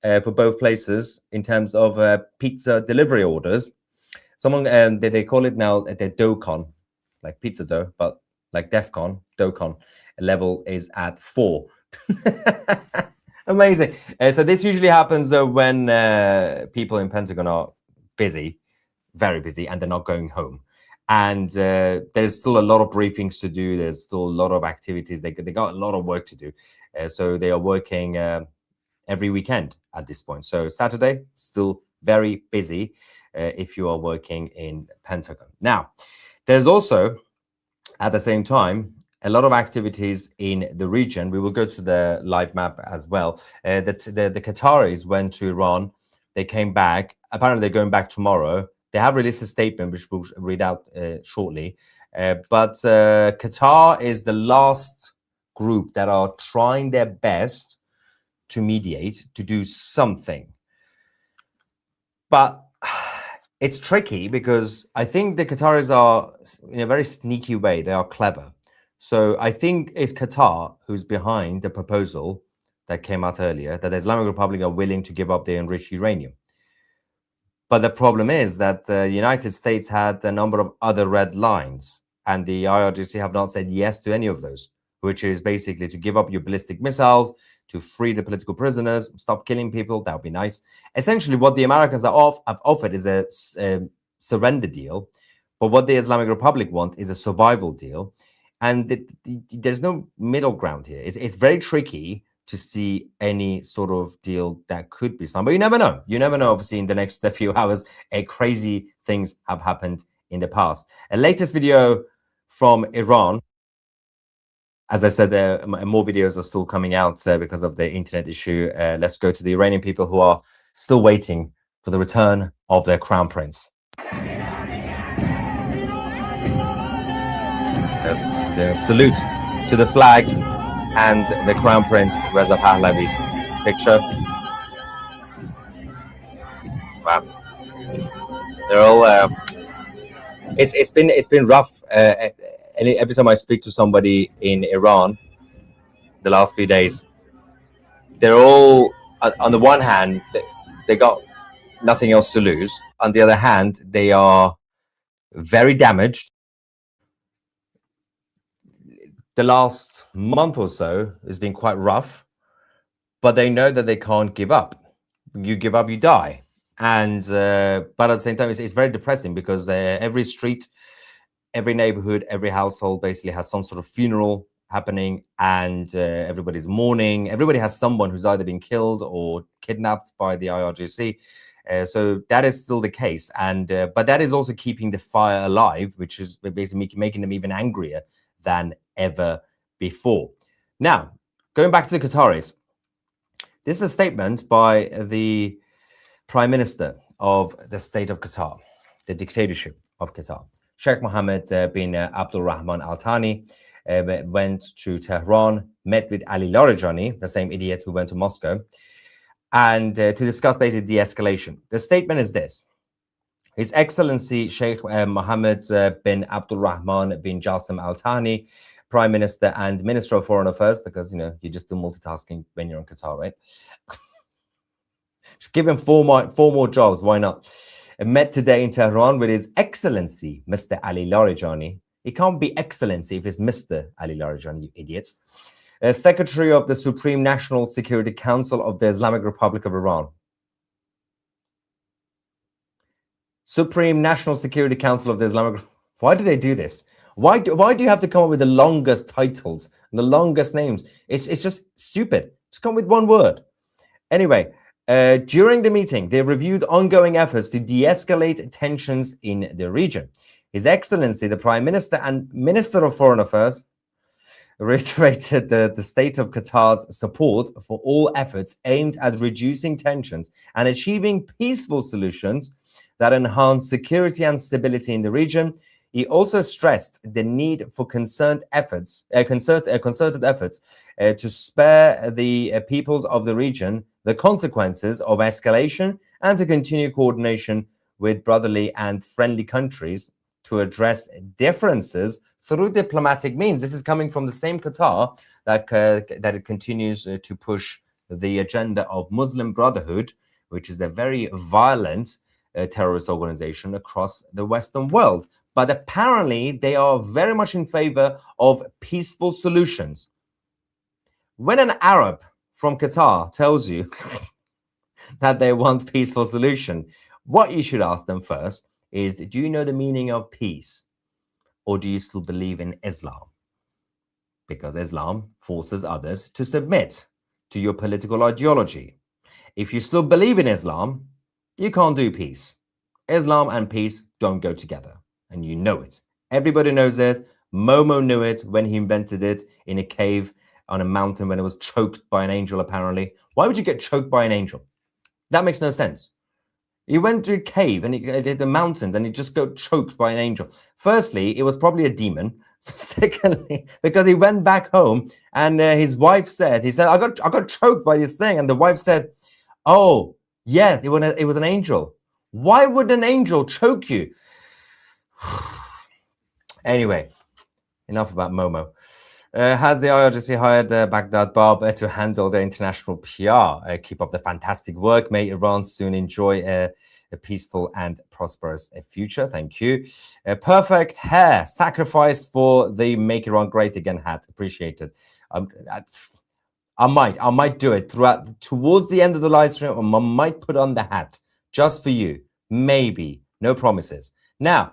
[SPEAKER 21] For both places in terms of pizza delivery orders. Someone they call it now the DoughCon, like pizza dough, but like DEFCON, DoughCon level is at 4. Amazing. So this usually happens when people in Pentagon are busy, very busy, and they're not going home. And there's still a lot of briefings to do. There's still a lot of activities. They got a lot of work to do. So they are working every weekend at this point. So Saturday, still very busy if you are working in Pentagon. Now, there's also, at the same time, a lot of activities in the region. We will go to the live map as well. The Qataris went to Iran. They came back. Apparently, they're going back tomorrow. They have released a statement, which we'll read out shortly. But Qatar is the last group that are trying their best to mediate, to do something. But it's tricky because I think the Qataris are, in a very sneaky way, they are clever. So I think it's Qatar who's behind the proposal that came out earlier, that the Islamic Republic are willing to give up their enriched uranium. But the problem is that the United States had a number of other red lines, and the IRGC have not said yes to any of those, which is basically to give up your ballistic missiles, to free the political prisoners, stop killing people. That would be nice. Essentially, what the Americans have offered is a surrender deal, but what the Islamic Republic want is a survival deal. And there's no middle ground here. It's very tricky to see any sort of deal that could be signed, but you never know. You never know. Obviously, in the next few hours, crazy things have happened in the past. A latest video from Iran. As I said, more videos are still coming out because of the internet issue. Let's go to the Iranian people who are still waiting for the return of their crown prince. The salute to the flag and the crown prince Reza Pahlavi's picture. Wow, they're all. It's been rough. And every time I speak to somebody in Iran, the last few days, they're all, on the one hand, they got nothing else to lose. On the other hand, they are very damaged. The last month or so has been quite rough, but they know that they can't give up. You give up, you die. And but at the same time, it's very depressing because every street, every neighborhood, every household basically has some sort of funeral happening, and everybody's mourning. Everybody has someone who's either been killed or kidnapped by the IRGC. So that is still the case, and but that is also keeping the fire alive, which is basically making them even angrier than ever before. Now, going back to the Qataris, this is a statement by the Prime Minister of the state of Qatar, the dictatorship of Qatar, Sheikh Mohammed bin Abdul Rahman Al Thani, went to Tehran, met with Ali Larijani, the same idiot who went to Moscow, and to discuss basically de-escalation. The statement is this: His Excellency Sheikh Mohammed bin Abdul Rahman bin Jassim Al Thani, Prime Minister and Minister of Foreign Affairs, because you just do multitasking when you're in Qatar, right? Just give him four more jobs, why not? Met today in Tehran with His Excellency Mr. Ali Larijani. It can't be Excellency if it's Mr. Ali Larijani, you idiots. Secretary of the Supreme National Security Council of the Islamic Republic of Iran. Supreme National Security Council of the Islamic. Why do they do this? Why do you have to come up with the longest titles and the longest names? It's just stupid. Just come with one word. Anyway, during the meeting, they reviewed ongoing efforts to de-escalate tensions in the region. His Excellency, the Prime Minister and Minister of Foreign Affairs, reiterated the state of Qatar's support for all efforts aimed at reducing tensions and achieving peaceful solutions that enhance security and stability in the region. He also stressed the need for concerted efforts to spare the peoples of the region the consequences of escalation and to continue coordination with brotherly and friendly countries to address differences through diplomatic means. This is coming from the same Qatar that it continues to push the agenda of Muslim Brotherhood, which is a very violent terrorist organization across the Western world. But apparently they are very much in favor of peaceful solutions. When an Arab from Qatar tells you that they want peaceful solution, what you should ask them first is, do you know the meaning of peace? Or do you still believe in Islam? Because Islam forces others to submit to your political ideology. If you still believe in Islam, you can't do peace. Islam and peace don't go together. And you know it. Everybody knows it. Momo knew it when he invented it in a cave on a mountain when it was choked by an angel, apparently. Why would you get choked by an angel? That makes no sense. He went to a cave and he did the mountain and he just got choked by an angel. Firstly, it was probably a demon. Secondly, because he went back home and his wife said, I got choked by this thing. And the wife said, oh, yes, it was an angel. Why would an angel choke you? Anyway, enough about Momo. Has the IRGC hired Baghdad Barber to handle the international PR? Keep up the fantastic work. May Iran soon enjoy a peaceful and prosperous future. Thank you. Perfect hair. Sacrifice for the Make Iran Great Again hat. Appreciated. I might do it towards the end of the live stream. I might put on the hat just for you. Maybe. No promises. Now,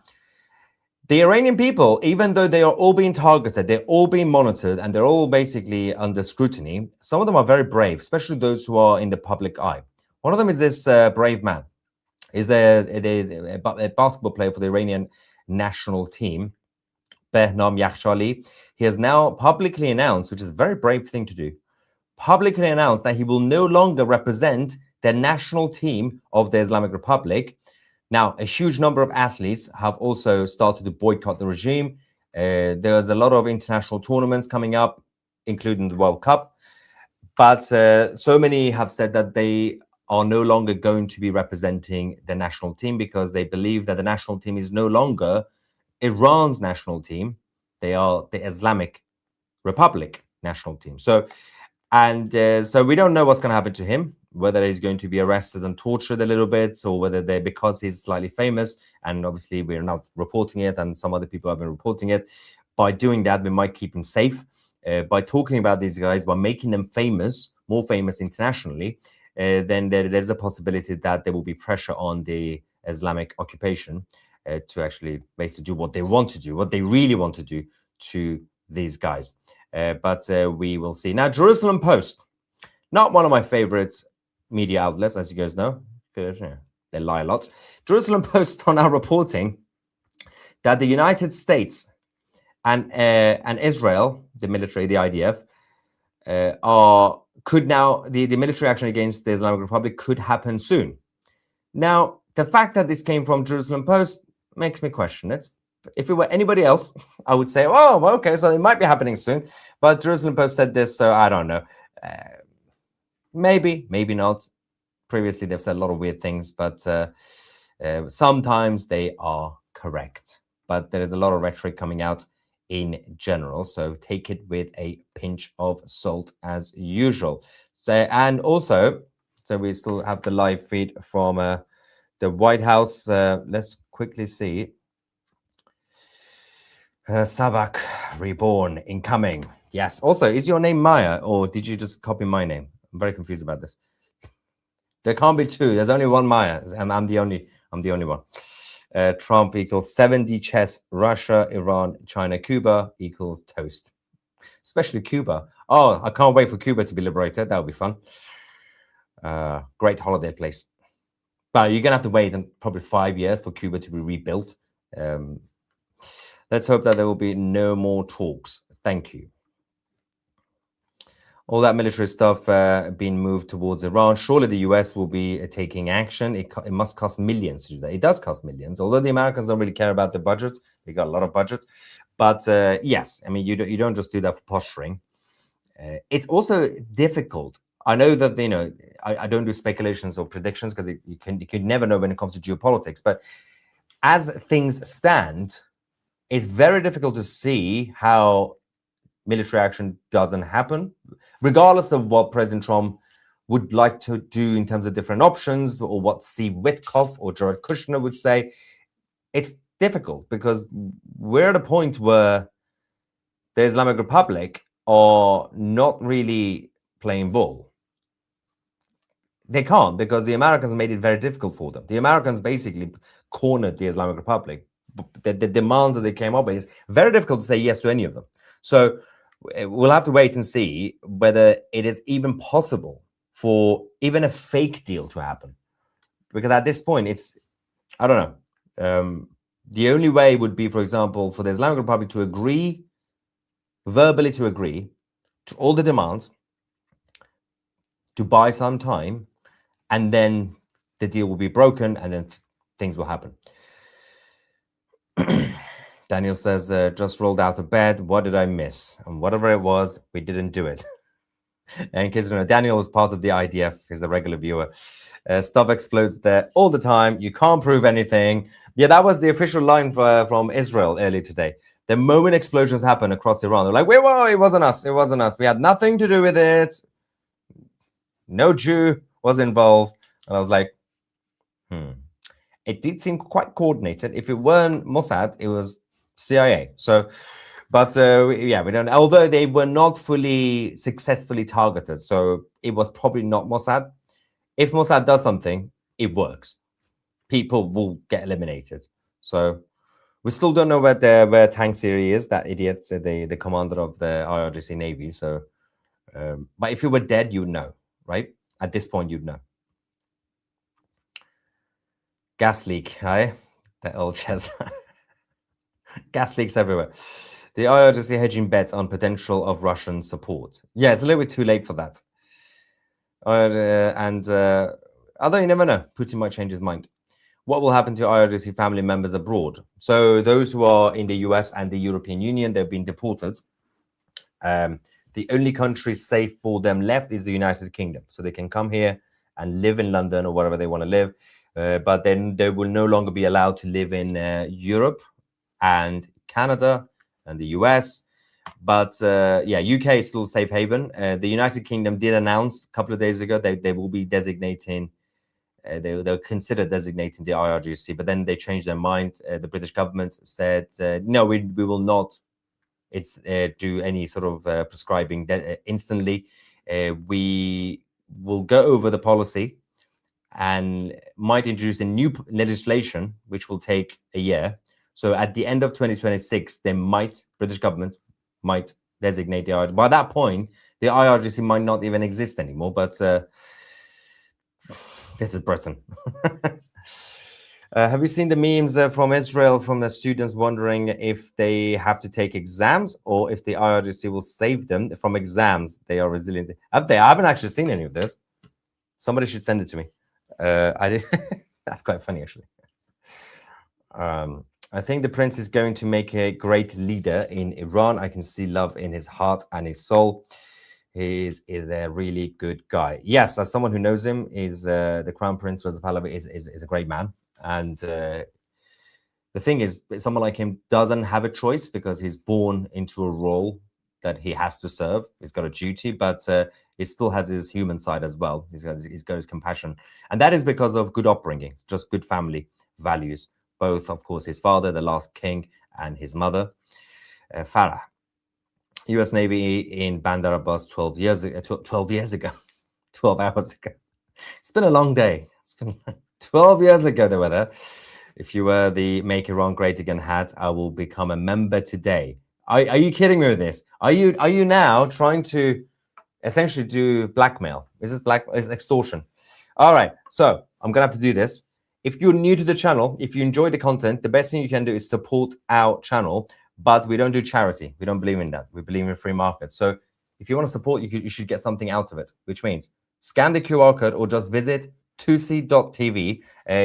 [SPEAKER 21] the Iranian people, even though they are all being targeted, they're all being monitored, and they're all basically under scrutiny, some of them are very brave, especially those who are in the public eye. One of them is this brave man. He's a basketball player for the Iranian national team, Behnam Yakhshali. He has now publicly announced, which is a very brave thing to do, publicly announced that he will no longer represent the national team of the Islamic Republic. Now, a huge number of athletes have also started to boycott the regime. There's a lot of international tournaments coming up, including the World Cup. But so many have said that they are no longer going to be representing the national team because they believe that the national team is no longer Iran's national team. They are the Islamic Republic national team. So we don't know what's going to happen to him, whether he's going to be arrested and tortured a little bit, or whether because he's slightly famous, and obviously we're not reporting it, and some other people have been reporting it. By doing that, we might keep him safe. By talking about these guys, by making them famous, more famous internationally, then there's a possibility that there will be pressure on the Islamic occupation to actually basically do what they want to do, what they really want to do to these guys. But we will see. Now, Jerusalem Post, not one of my favorites media outlets, as you guys know. They lie a lot. Jerusalem Post are now reporting that the United States and Israel, the military, the IDF, the military action against the Islamic Republic could happen soon. Now, the fact that this came from Jerusalem Post makes me question it. If it were anybody else, I would say, oh, well, okay, so it might be happening soon. But Jerusalem Post said this, so I don't know. Maybe, maybe not. Previously, they've said a lot of weird things, but sometimes they are correct. But there is a lot of rhetoric coming out in general, so take it with a pinch of salt as usual. So, and also, so we still have the live feed from the White House. Let's quickly see. Savak Reborn incoming. Yes. Also, is your name Maya, or did you just copy my name? I'm very confused about this. There can't be two. There's only one Maya, and I'm the only one. Trump equals 70 chess. Russia, Iran, China, Cuba equals toast. Especially Cuba. Oh, I can't wait for Cuba to be liberated. That would be fun. Great holiday place. But you're gonna have to wait probably 5 years for Cuba to be rebuilt. Let's hope that there will be no more talks. Thank you. All that military stuff being moved towards Iran. Surely the US will be taking action. It must cost millions to do that. It does cost millions, although the Americans don't really care about the budget. They got a lot of budgets. But yes, I mean, you don't just do that for posturing. It's also difficult. I know that, you know, I don't do speculations or predictions because you can never know when it comes to geopolitics. But as things stand, it's very difficult to see how military action doesn't happen, regardless of what President Trump would like to do in terms of different options, or what Steve Witkoff or Jared Kushner would say. It's difficult because we're at a point where the Islamic Republic are not really playing ball. They can't, because the Americans made it very difficult for them. The Americans basically cornered the Islamic Republic. The demands that they came up with, is very difficult to say yes to any of them. So we'll have to wait and see whether it is even possible for even a fake deal to happen. Because at this point, it's, I don't know. The only way would be, for example, for the Islamic Republic to agree, verbally to agree to all the demands, to buy some time, and then the deal will be broken, and then things will happen. Daniel says, just rolled out of bed. What did I miss? And whatever it was, we didn't do it. And in case you don't know, Daniel is part of the IDF. He's a regular viewer. Stuff explodes there all the time. You can't prove anything. Yeah, that was the official line from Israel earlier today. The moment explosions happen across Iran, they're like, whoa, it wasn't us. It wasn't us. We had nothing to do with it. No Jew was involved. And I was like, It did seem quite coordinated. If it weren't Mossad, it was CIA. So, but yeah, we don't. Although they were not fully successfully targeted, so it was probably not Mossad. If Mossad does something, it works. People will get eliminated. So we still don't know where Tank Siri is. That idiot, the commander of the IRGC Navy. So, but if he were dead, you'd know, right? At this point, you'd know. Gas leak, right? The old chess. Gas leaks everywhere. The IRGC hedging bets on potential of Russian support. Yeah, it's a little bit too late for that. Although you never know, Putin might change his mind. What will happen to IRGC family members abroad? So those who are in the US and the European Union, they've been deported. The only country safe for them left is the United Kingdom. So they can come here and live in London or wherever they want to live. But then they will no longer be allowed to live in Europe and Canada and the US. But yeah, UK is still safe haven. The United Kingdom did announce a couple of days ago they will be designating, they'll consider designating the IRGC, but then they changed their mind. The British government said, no, we will not do any sort of prescribing instantly. We will go over the policy and might introduce a new legislation, which will take a year. So at the end of 2026, British government might designate the IRGC. By that point, the IRGC might not even exist anymore, but this is Britain. Have you seen the memes from Israel, from the students wondering if they have to take exams or if the IRGC will save them from exams? They are resilient. I haven't actually seen any of this. Somebody should send it to me. I did. That's quite funny, actually. I think the prince is going to make a great leader in Iran. I can see love in his heart and his soul. He is a really good guy. Yes, as someone who knows him, is the Crown Prince Reza Pahlavi is a great man. And the thing is, someone like him doesn't have a choice because he's born into a role that he has to serve. He's got a duty, but he still has his human side as well. He's got his compassion. And that is because of good upbringing, just good family values. Both, of course, his father, the last king, and his mother, Farah. U.S. Navy in Bandar Abbas 12 years ago, 12 hours ago. It's been a long day. It's been 12 years ago they were there. If you wear the Make Iran Great Again hat, I will become a member today. Are you kidding me with this? Are you now trying to essentially do blackmail? Is this extortion? All right, so I'm gonna have to do this. If you're new to the channel, if you enjoy the content, the best thing you can do is support our channel. But we don't do charity. We don't believe in that. We believe in free market. So if you want to support, you should get something out of it, which means scan the QR code or just visit 2c.tv.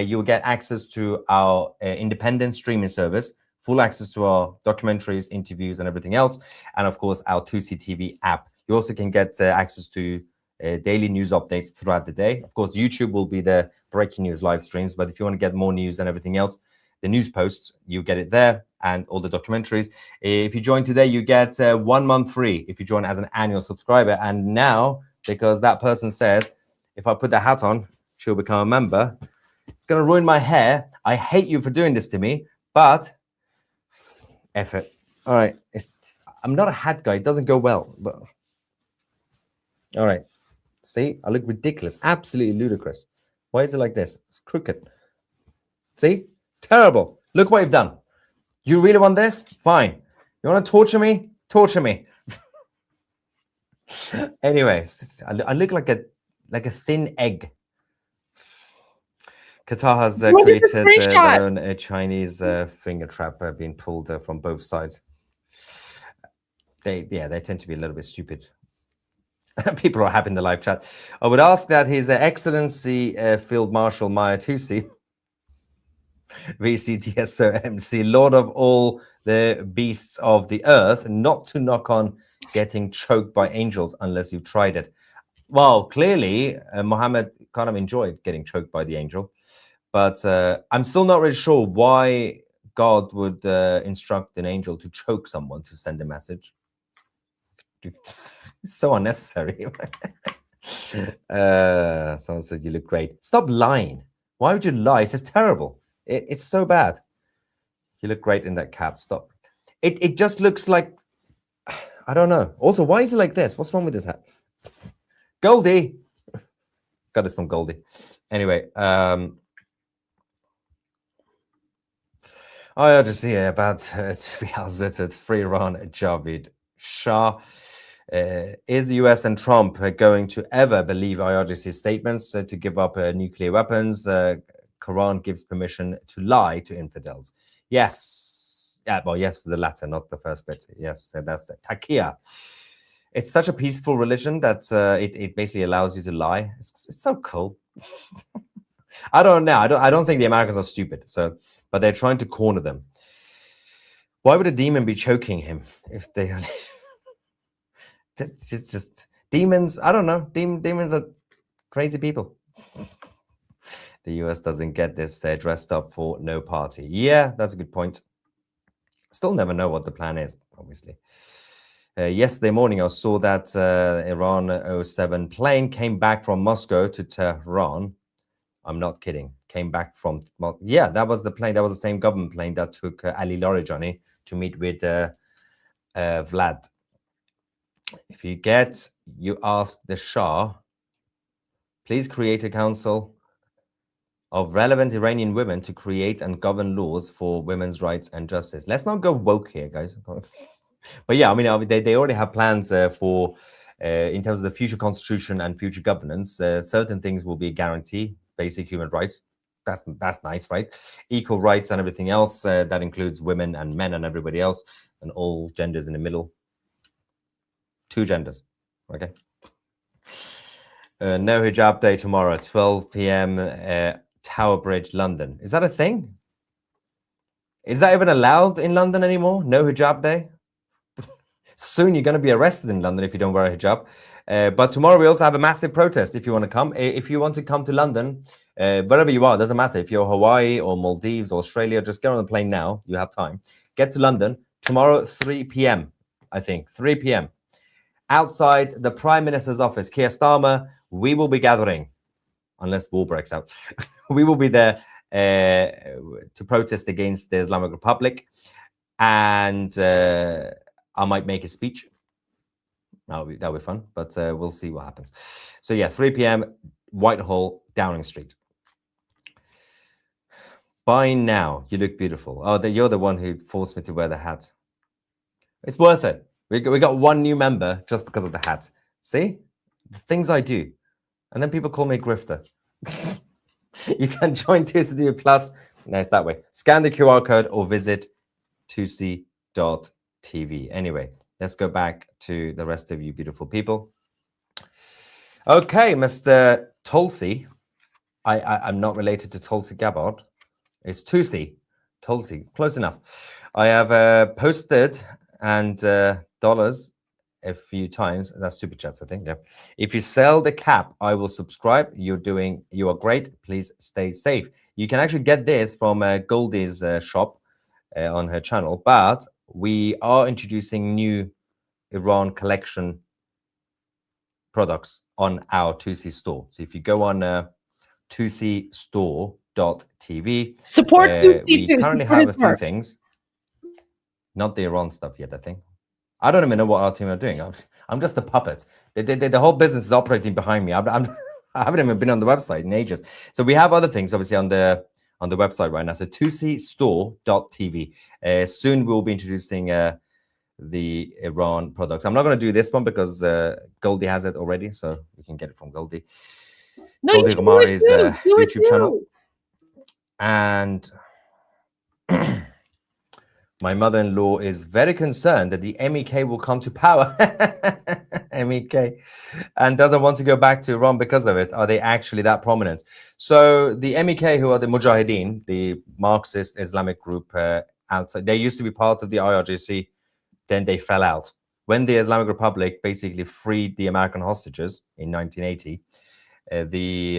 [SPEAKER 21] You'll get access to our independent streaming service, full access to our documentaries, interviews, and everything else. And of course, our 2C TV app. You also can get access to daily news updates throughout the day. Of course, YouTube will be the breaking news live streams. But if you want to get more news and everything else, the news posts, you get it there, and all the documentaries. If you join today, you get 1 month free if you join as an annual subscriber. And now, because that person said, if I put the hat on, she'll become a member, it's going to ruin my hair. I hate you for doing this to me, but F it. All right. I'm not a hat guy. It doesn't go well. But all right. See, I look ridiculous. Absolutely ludicrous. Why is it like this? It's crooked. See? Terrible. Look what you've done. You really want this? Fine. You want to torture me? Torture me. Anyway, I look like a thin egg. Qatar has created their own Chinese finger trap being pulled from both sides. They tend to be a little bit stupid. People are happy in the live chat. I would ask that His Excellency Field Marshal Maya Tusi, VCTSOMC, Lord of all the beasts of the earth, not to knock on getting choked by angels unless you've tried it. Well, clearly, Muhammad kind of enjoyed getting choked by the angel, but I'm still not really sure why God would instruct an angel to choke someone to send a message. It's so unnecessary. Someone said, you look great. Stop lying. Why would you lie? It's just terrible. It's so bad. You look great in that cap. Stop. It just looks like, I don't know. Also, why is it like this? What's wrong with this hat? Goldie. Got this from Goldie. Anyway, I just see about to be hazarded free Iran Javid Shah. Is the US and Trump going to ever believe IRGC's statements to give up nuclear weapons? Quran gives permission to lie to infidels. Yes. Yeah, well, yes, the latter, not the first bit. Yes, that's the Taqiyya. It's such a peaceful religion that it basically allows you to lie. It's so cool. I don't know. I don't think the Americans are stupid. So, but they're trying to corner them. Why would a demon be choking him if they are? It's just demons. I don't know. Demons are crazy people. The US doesn't get this. They're dressed up for no party. Yeah, that's a good point. Still never know what the plan is, obviously. Yesterday morning, I saw that Iran 07 plane came back from Moscow to Tehran. I'm not kidding. Came back from... Yeah, that was the plane. That was the same government plane that took Ali Larijani to meet with Vlad. If you ask the Shah, please create a council of relevant Iranian women to create and govern laws for women's rights and justice. Let's not go woke here, guys. But yeah, I mean, they already have plans for, in terms of the future constitution and future governance, certain things will be a guarantee, basic human rights. That's nice, right? Equal rights and everything else. That includes women and men and everybody else, and all genders in the middle. 2 genders, okay? No hijab day tomorrow, 12 p.m. Tower Bridge, London. Is that a thing? Is that even allowed in London anymore? No hijab day? Soon you're going to be arrested in London if you don't wear a hijab. But tomorrow we also have a massive protest if you want to come. If you want to come to London, wherever you are, doesn't matter. If you're Hawaii or Maldives or Australia, just get on the plane now. You have time. Get to London tomorrow, 3 p.m., I think. 3 p.m. Outside the Prime Minister's office, Keir Starmer, we will be gathering, unless war breaks out. We will be there to protest against the Islamic Republic. And I might make a speech. That'll be fun, but we'll see what happens. So yeah, 3 p.m., Whitehall, Downing Street. By now, you look beautiful. Oh, you're the one who forced me to wear the hat. It's worth it. We got one new member just because of the hat. See? The things I do. And then people call me a grifter. You can join TUSI Plus. No, it's that way. Scan the QR code or visit tusi.tv. Anyway, let's go back to the rest of you beautiful people. Okay, Mr. Tulsi. I'm not related to Tulsi Gabbard. It's Tusi. Tulsi. Close enough. I have posted and dollars a few times. That's super chats, I think. Yeah. If you sell the cap, I will subscribe. You are great. Please stay safe. You can actually get this from Goldie's shop on her channel, but we are introducing new Iran collection products on our TUSI store. So if you go on tusistore.tv,
[SPEAKER 11] support TUSI
[SPEAKER 21] we
[SPEAKER 11] too.
[SPEAKER 21] currently have a few things. Not the Iran stuff yet, I think. I don't even know what our team are doing. I'm just a puppet. The whole business is operating behind me. I haven't even been on the website in ages. So we have other things, obviously, on the website right now. So tusistore.tv. Soon we'll be introducing the Iran products. I'm not going to do this one because Goldie has it already, so you can get it from Goldie.
[SPEAKER 11] No,
[SPEAKER 21] Goldie Gomari's YouTube channel. And my mother-in-law is very concerned that the MEK will come to power. MEK. And doesn't want to go back to Iran because of it. Are they actually that prominent? So the MEK, who are the Mujahideen, the Marxist Islamic group outside, they used to be part of the IRGC. Then they fell out. When the Islamic Republic basically freed the American hostages in 1980, the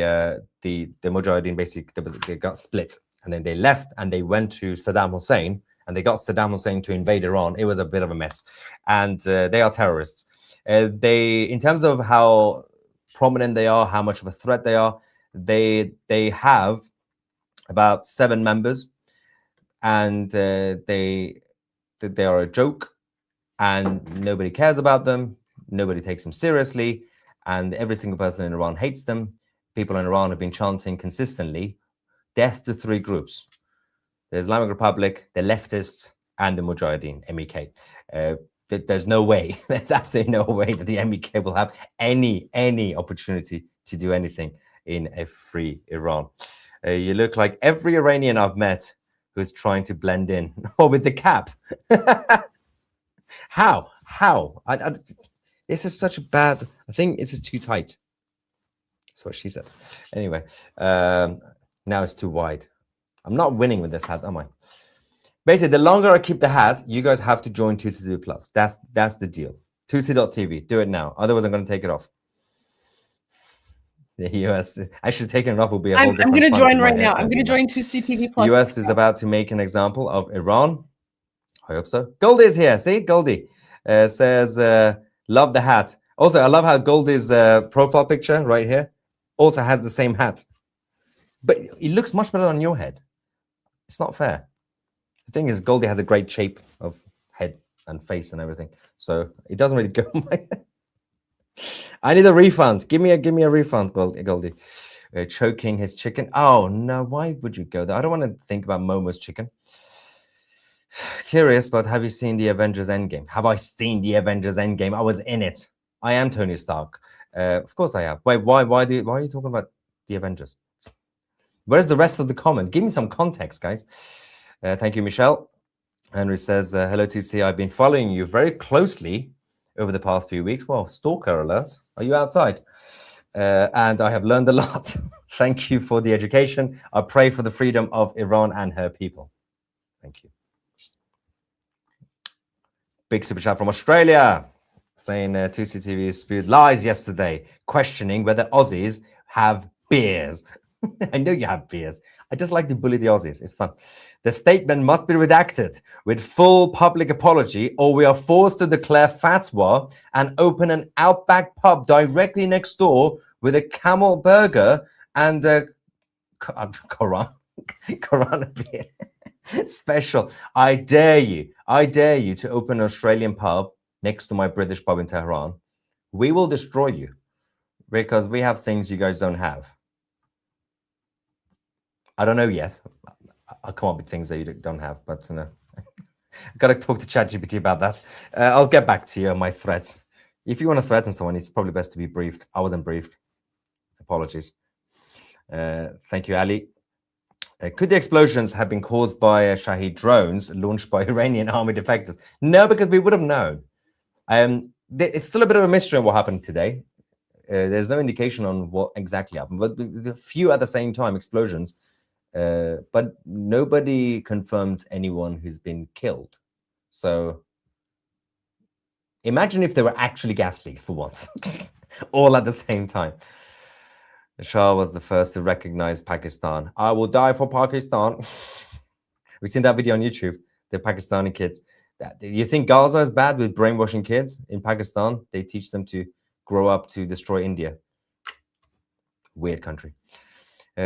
[SPEAKER 21] Mujahideen basically they got split. And then they left and they went to Saddam Hussein. And they got Saddam Hussein to invade Iran. It was a bit of a mess. And they are terrorists. In terms of how prominent they are, how much of a threat they are, they have about 7 members. And they are a joke. And nobody cares about them. Nobody takes them seriously. And every single person in Iran hates them. People in Iran have been chanting consistently, death to 3 groups. The Islamic Republic, the leftists, and the Mujahideen, MEK. There's no way, there's absolutely no way that the MEK will have any opportunity to do anything in a free Iran. You look like every Iranian I've met who's trying to blend in, or with the cap. How? This is such a bad, I think it's just too tight. That's what she said. Anyway, now it's too wide. I'm not winning with this hat, am I? Basically, the longer I keep the hat, you guys have to join TUSI Plus. That's the deal. TUSI.tv. Do it now. Otherwise, I'm going to take it off. The US actually taking it off will be a whole different.
[SPEAKER 11] I'm going to join right now.
[SPEAKER 21] I'm
[SPEAKER 11] going to join TUSI TV Plus.
[SPEAKER 21] The US is about to make an example of Iran. I hope so. Goldie is here. See, Goldie says, "Love the hat." Also, I love how Goldie's profile picture right here also has the same hat, but it looks much better on your head. It's not fair. The thing is, Goldie has a great shape of head and face and everything, so it doesn't really go on my head. I need a refund. Give me a refund, Goldie. Choking his chicken. Oh no, why would you go there? I don't want to think about Momo's chicken. Curious, but have you seen the Avengers Endgame? Have I seen the Avengers Endgame? I was in it. I am Tony Stark. Of course I have. Wait, why are you talking about the Avengers? Where's the rest of the comment? Give me some context, guys. Thank you, Michelle. Henry says, hello, TC. I've been following you very closely over the past few weeks. Well, stalker alert. Are you outside? And I have learned a lot. Thank you for the education. I pray for the freedom of Iran and her people. Thank you. Big super chat from Australia saying 2CTV spewed lies yesterday, questioning whether Aussies have beers. I know you have beers. I just like to bully the Aussies. It's fun. The statement must be redacted with full public apology, or we are forced to declare fatwa and open an Outback pub directly next door with a camel burger and a Quran beer special. I dare you to open an Australian pub next to my British pub in Tehran. We will destroy you because we have things you guys don't have. I don't know yet. I'll come up with things that you don't have, but I've got to talk to ChatGPT about that. I'll get back to you on my threats. If you want to threaten someone, it's probably best to be briefed. I wasn't briefed. Apologies. Thank you, Ali. Could the explosions have been caused by Shahid drones launched by Iranian army defectors? No, because we would have known. It's still a bit of a mystery on what happened today. There's no indication on what exactly happened, but the few at the same time explosions, but nobody confirmed anyone who's been killed. So imagine if there were actually gas leaks for once, all at the same time. The Shah was the first to recognize Pakistan. I will die for Pakistan. We've seen that video on YouTube, the Pakistani kids. You think Gaza is bad with brainwashing kids? In Pakistan, they teach them to grow up to destroy India. Weird country.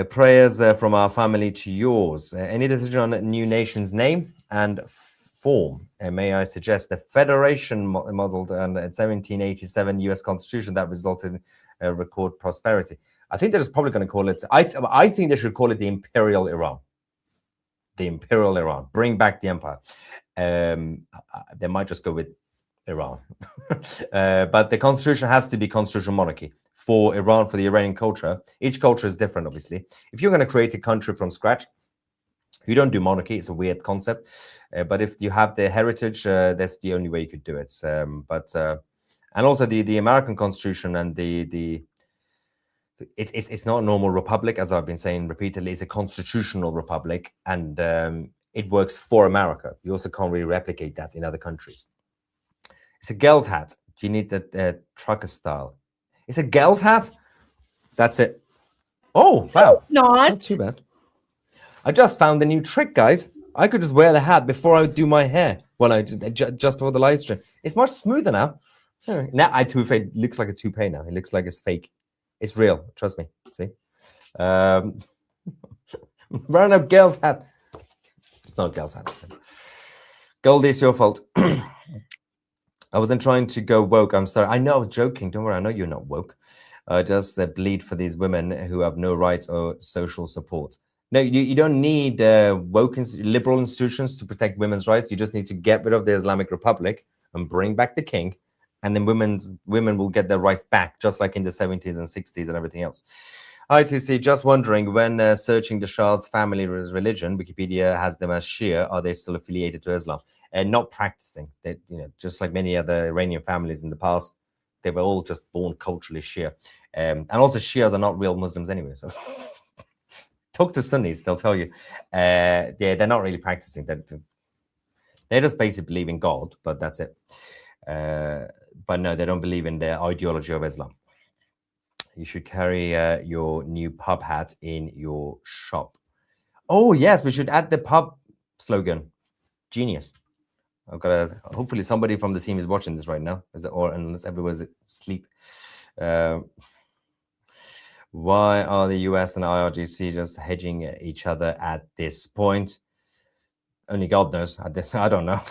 [SPEAKER 21] Prayers from our family to yours. Any decision on a new nation's name and form? May I suggest the federation modeled on the 1787 US Constitution that resulted in record prosperity? I think they're just probably going to call it, I think they should call it the Imperial Iran. The Imperial Iran. Bring back the empire. They might just go with Iran. But the constitution has to be constitutional monarchy for Iran, for the Iranian culture. Each culture is different, obviously. If you're going to create a country from scratch, you don't do monarchy. It's a weird concept. But if you have the heritage, that's the only way you could do it. And also the American constitution and it's not a normal republic, as I've been saying repeatedly. It's a constitutional republic, and it works for America. You also can't really replicate that in other countries. It's a girl's hat. You need that trucker style. It's a girl's hat. That's it. Oh, wow. Not too bad. I just found a new trick, guys. I could just wear the hat before I do my hair. Well, I just before the live stream. It's much smoother now. Now, it looks like a toupee now. It looks like it's fake. It's real. Trust me. See? Run up girl's hat. It's not girl's hat. Goldie, it's your fault. I wasn't trying to go woke. I'm sorry. I know I was joking. Don't worry. I know you're not woke. I just bleed for these women who have no rights or social support. No, you don't need woke liberal institutions to protect women's rights. You just need to get rid of the Islamic Republic and bring back the king. And then women will get their rights back, just like in the 70s and 60s and everything else. ITC, just wondering, when searching the Shah's family religion, Wikipedia has them as Shia. Are they still affiliated to Islam? And not practicing. They, just like many other Iranian families in the past, they were all just born culturally Shia. And also Shias are not real Muslims anyway. So talk to Sunnis, they'll tell you. They're not really practicing. They just basically believe in God, but that's it. But no, they don't believe in the ideology of Islam. You should carry your new pub hat in your shop. Oh, yes, we should add the pub slogan. Genius. I've got to, hopefully somebody from the team is watching this right now, or unless everyone's asleep. Why are the US and IRGC just hedging each other at this point? Only God knows. I don't know.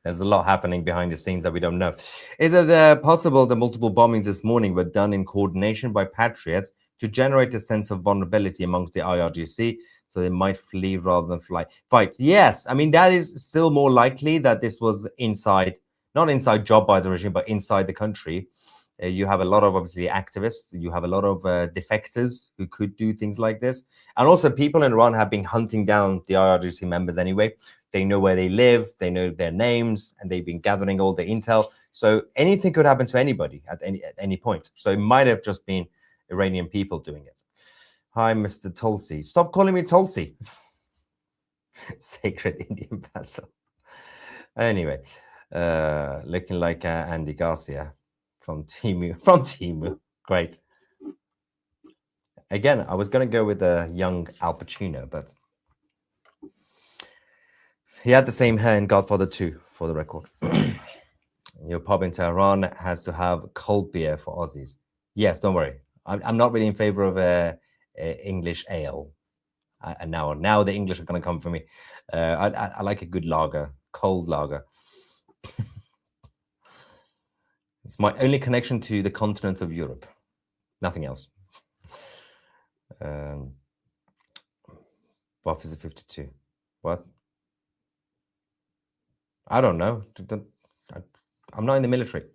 [SPEAKER 21] There's a lot happening behind the scenes that we don't know. Is it possible the multiple bombings this morning were done in coordination by patriots to generate a sense of vulnerability amongst the IRGC, so they might flee rather than fight? Yes, I mean, that is still more likely that this was not inside job by the regime, but inside the country. You have a lot of, obviously, activists. You have a lot of defectors who could do things like this. And also people in Iran have been hunting down the IRGC members anyway. They know where they live, they know their names, and they've been gathering all the intel. So anything could happen to anybody at any point. So it might have just been Iranian people doing it. Hi, Mr. Tulsi. Stop calling me Tulsi. Sacred Indian basil. Anyway, looking like Andy Garcia from Timu. From Timu. Great. Again, I was going to go with a young Al Pacino, but he had the same hair in Godfather 2, for the record. Your pub in Tehran has to have cold beer for Aussies. Yes, don't worry. I'm not really in favor of English ale. And now the English are going to come for me. I like a good lager, cold lager. It's my only connection to the continent of Europe. Nothing else. Buff is a 52. What? I don't know. I'm not in the military.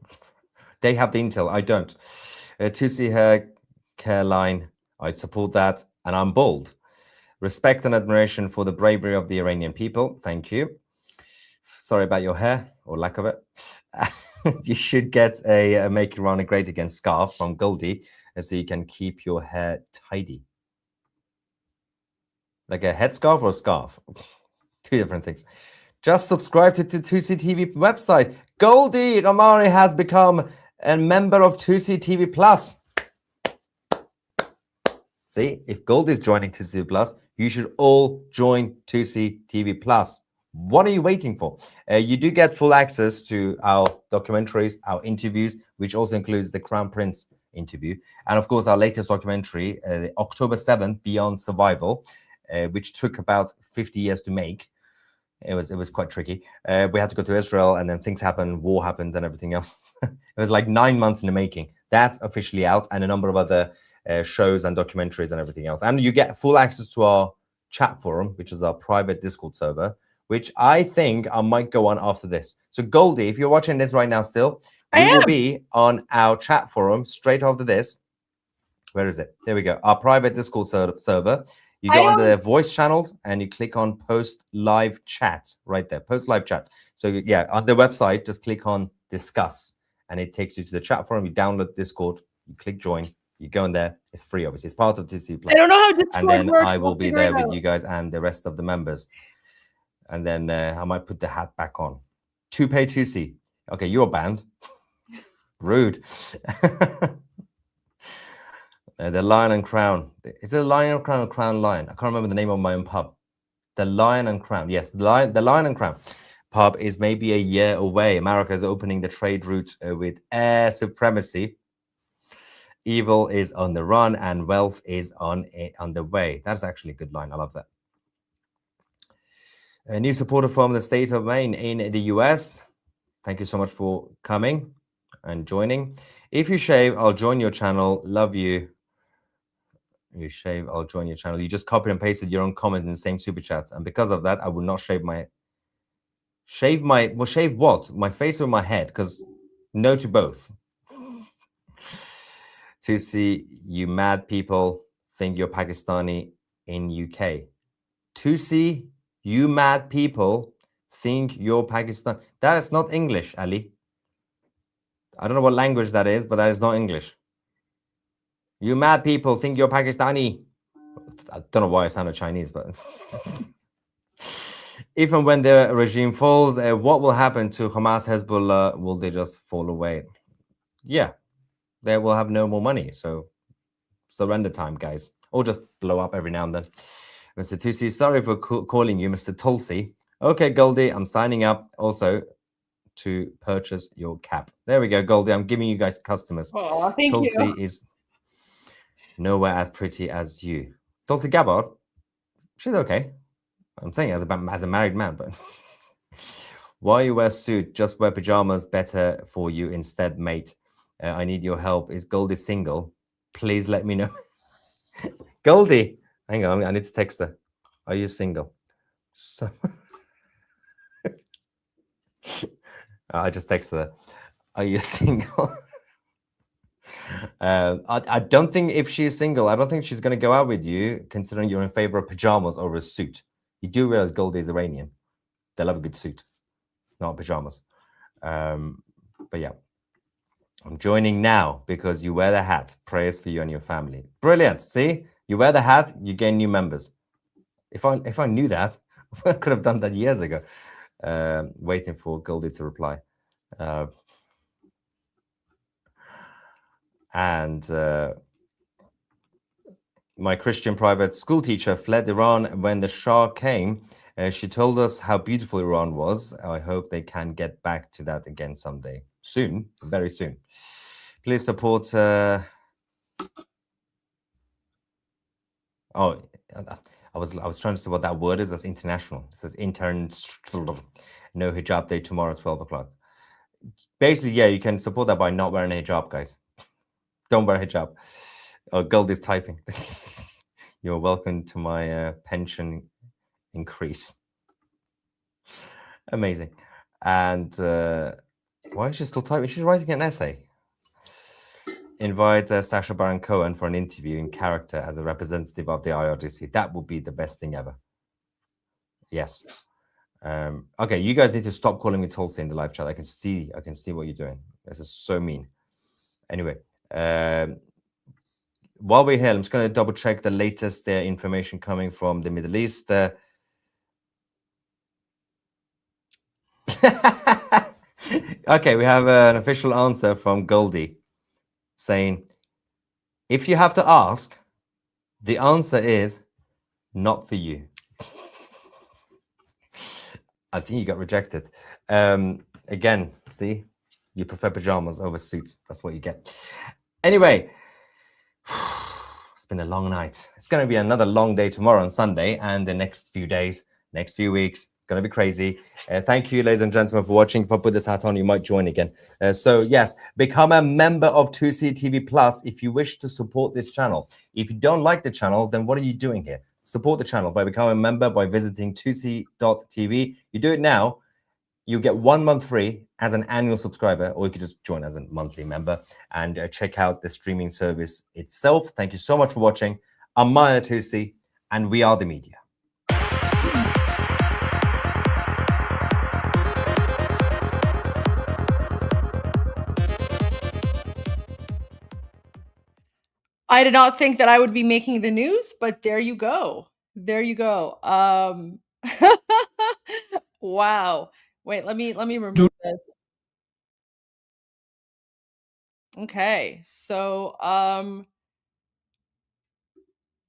[SPEAKER 21] They have the intel. I don't. To see her care line, I'd support that. And I'm bold. Respect and admiration for the bravery of the Iranian people. Thank you. Sorry about your hair or lack of it. You should get a Make Iran Great Again scarf from Goldie so you can keep your hair tidy. Like a headscarf or a scarf? Two different things. Just subscribe to the 2C TV website. Goldie Ramari has become a member of 2C TV Plus. See, if Goldie is joining 2C TV Plus, you should all join 2C TV Plus. What are you waiting for? You do get full access to our documentaries, our interviews, which also includes the Crown Prince interview. And of course, our latest documentary, October 7th, Beyond Survival, which took about 50 years to make. It was quite tricky. We had to go to Israel, and then things happened, war happened, and everything else. It was like 9 months in the making. That's officially out, and a number of other shows and documentaries and everything else. And you get full access to our chat forum, which is our private Discord server, which I think I might go on after this. So Goldie, if you're watching this right now still, we will be on our chat forum straight after this. Where is it? There we go. Our private Discord server. You go on the voice channels and you click on post live chat right there. Post live chat. So yeah, on the website, just click on discuss and it takes you to the chat forum. You download Discord, you click join, you go in there. It's free, obviously. It's part of 2C Plus.
[SPEAKER 11] I don't know how Discord
[SPEAKER 21] And then
[SPEAKER 11] works.
[SPEAKER 21] I will
[SPEAKER 11] We'll
[SPEAKER 21] be
[SPEAKER 11] figure
[SPEAKER 21] there
[SPEAKER 11] it
[SPEAKER 21] with
[SPEAKER 11] out.
[SPEAKER 21] you guys and the rest of the members. And then I might put the hat back on. 2Pay 2C. Okay, you're banned. Rude. The Lion and Crown. Is it a Lion and Crown or Crown Lion? I can't remember the name of my own pub. The Lion and Crown. Yes, the Lion and Crown pub is maybe a year away. America is opening the trade route with air supremacy. Evil is on the run and wealth is on the way. That's actually a good line. I love that. A new supporter from the state of Maine in the US. Thank you so much for coming and joining. If you shave, I'll join your channel. Love you. You shave, I'll join your channel. You just copied and pasted your own comment in the same super chat. And because of that, I will not shave my... Shave what? My face or my head? Because no to both. To see you mad people think you're Pakistani in UK. To see you mad people think you're Pakistani. That is not English, Ali. I don't know what language that is, but that is not English. You mad people think you're Pakistani. I don't know why I sounded Chinese, but... Even when the regime falls, what will happen to Hamas, Hezbollah? Will they just fall away? Yeah, they will have no more money. So surrender time, guys. Or just blow up every now and then. Mr. Tusi, sorry for calling you Mr. Tulsi. Okay, Goldie, I'm signing up also to purchase your cap. There we go, Goldie. I'm giving you guys customers.
[SPEAKER 11] Oh, thank
[SPEAKER 21] Tulsi
[SPEAKER 11] you.
[SPEAKER 21] is nowhere as pretty as you. Tulsi Gabbard, she's okay. I'm saying as a married man, but why you wear a suit? Just wear pajamas. Better for you instead, mate. I need your help. Is Goldie single? Please let me know. Goldie, hang on. I need to text her. Are you single? So I just texted her. Are you single? I don't think if she is single, I don't think she's going to go out with you, considering you're in favor of pajamas over a suit. You do realize Goldie is Iranian. They love a good suit, not pajamas. But yeah, I'm joining now because you wear the hat. Prayers for you and your family. Brilliant. See, You wear the hat, you gain new members. If I knew that, I could have done that years ago. Waiting for Goldie to reply. My Christian private school teacher fled Iran when the Shah came. She told us how beautiful Iran was. I hope they can get back to that again someday. Soon, very soon. Please support... I was trying to say what that word is. That's international. It says no hijab day tomorrow at 12 o'clock. Basically, yeah, you can support that by not wearing a hijab, guys. Don't wear a hijab. Oh, Gold is typing. You're welcome to my pension increase. Amazing. And why is she still typing? She's writing an essay. Invite Sacha Baron Cohen for an interview in character as a representative of the IRGC. That would be the best thing ever. Yes. Okay, you guys need to stop calling me Tulsi in the live chat. I can see what you're doing. This is so mean. Anyway, while we're here, I'm just going to double check the latest information coming from the Middle East. Okay, we have an official answer from Goldie saying, if you have to ask, the answer is not for you. I think you got rejected. Again, see, you prefer pajamas over suits. That's what you get. Anyway, it's been a long night. It's going to be another long day tomorrow on Sunday and the next few days, next few weeks. It's going to be crazy. Thank you, ladies and gentlemen, for watching. If I put this hat on, you might join again. So yes, become a member of 2C TV Plus if you wish to support this channel. If you don't like the channel, then what are you doing here? Support the channel by becoming a member by visiting 2c.tv. You do it now, you get 1 month free as an annual subscriber, or you could just join as a monthly member and check out the streaming service itself. Thank you so much for watching. I'm Maya 2C, and we are the media.
[SPEAKER 11] I did not think that I would be making the news, but there you go. There you go. Wow. Wait, let me remove this. Okay. So,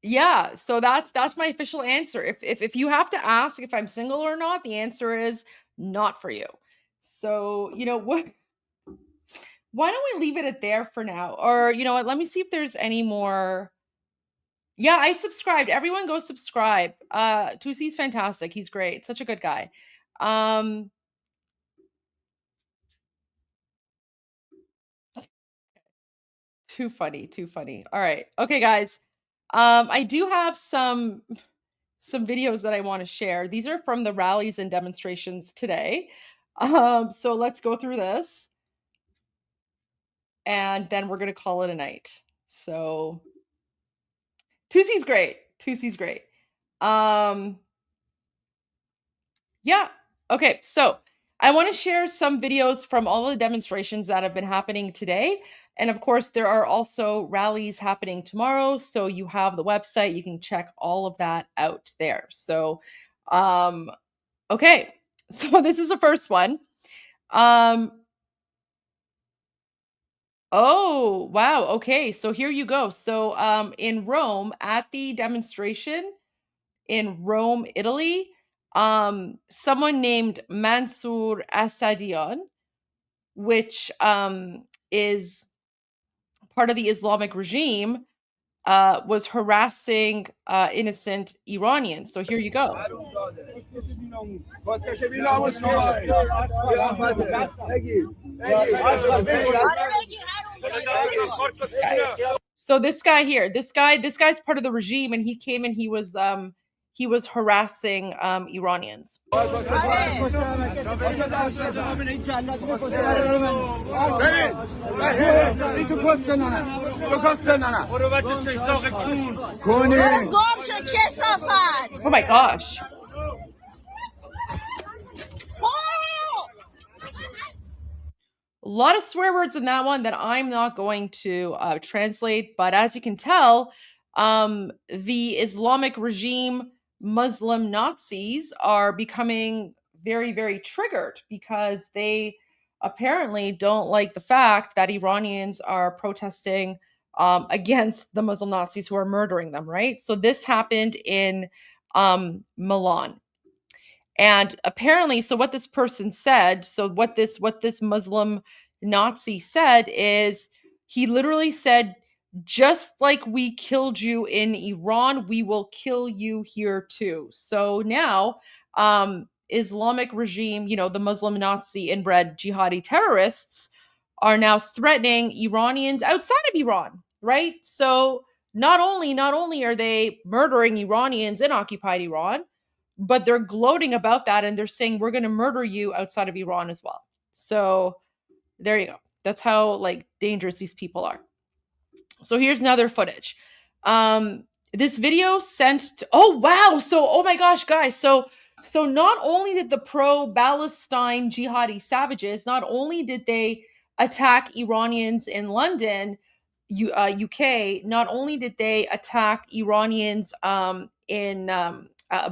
[SPEAKER 11] yeah, so that's my official answer. If you have to ask if I'm single or not, the answer is not for you. So, you know what? Why don't we leave it at there for now? Or, you know what? Let me see if there's any more. Yeah, I subscribed. Everyone go subscribe. 2C's fantastic. He's great. Such a good guy. Too funny, too funny. All right. Okay, guys. I do have some videos that I want to share. These are from the rallies and demonstrations today. So let's go through this. And then we're going to call it a night. So 2C's great. 2C's great. Yeah. Okay. So I want to share some videos from all the demonstrations that have been happening today. And of course, there are also rallies happening tomorrow. So you have the website. You can check all of that out there. So, okay. So this is the first one. Oh, wow. Okay. So here you go. So in Rome, at the demonstration in Rome, Italy, someone named Mansour Assadian, which is part of the Islamic regime, was harassing innocent Iranians. So here you go. So this guy here, this guy's part of the regime, and he came and he was harassing Iranians. Oh my gosh. A lot of swear words in that one that I'm not going to translate, but as you can tell, the Islamic regime Muslim Nazis are becoming very, very triggered because they apparently don't like the fact that Iranians are protesting against the Muslim Nazis who are murdering them, right? So this happened in Milan. And apparently, so what this person said, so what this Muslim Nazi said is, he literally said, just like we killed you in Iran, we will kill you here too. So now, Islamic regime, the Muslim Nazi inbred jihadi terrorists are now threatening Iranians outside of Iran, right? So not only are they murdering Iranians in occupied Iran, but they're gloating about that and they're saying we're going to murder you outside of Iran as well. So there you go. That's how dangerous these people are. So here's another footage. This video sent to, oh wow, so oh my gosh, guys, so not only did the pro-Palestine jihadi savages, not only did they attack Iranians in London, UK, not only did they attack Iranians in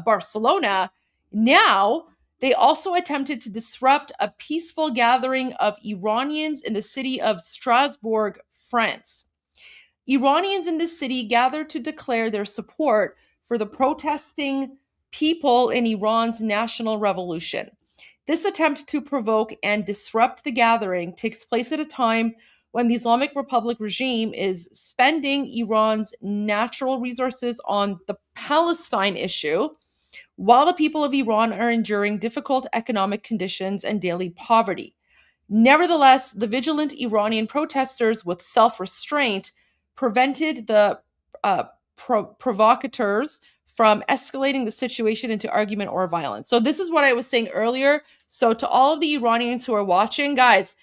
[SPEAKER 11] Barcelona, now they also attempted to disrupt a peaceful gathering of Iranians in the city of Strasbourg, France. Iranians in this city gathered to declare their support for the protesting people in Iran's national revolution. This attempt to provoke and disrupt the gathering takes place at a time when the Islamic Republic regime is spending Iran's natural resources on the Palestine issue, while the people of Iran are enduring difficult economic conditions and daily poverty. Nevertheless, the vigilant Iranian protesters with self-restraint prevented the provocateurs from escalating the situation into argument or violence. So this is what I was saying earlier. So to all of the Iranians who are watching, guys,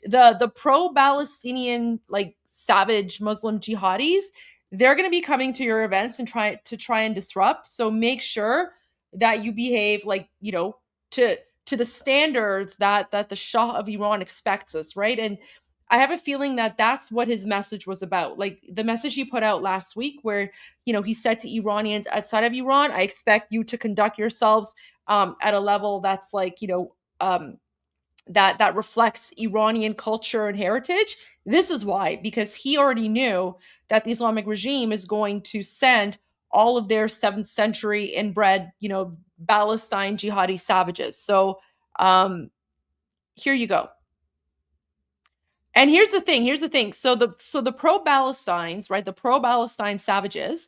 [SPEAKER 11] the pro-Palestinian savage Muslim jihadis, they're going to be coming to your events and try and disrupt. So make sure that you behave to the standards that the Shah of Iran expects us, right? And I have a feeling that that's what his message was about. Like the message he put out last week where, he said to Iranians outside of Iran, I expect you to conduct yourselves at a level that's that reflects Iranian culture and heritage. This is why, because he already knew that the Islamic regime is going to send all of their 7th century inbred, Palestine jihadi savages. So here you go. And here's the thing. So the pro-Palestines, right? The pro-Palestine savages,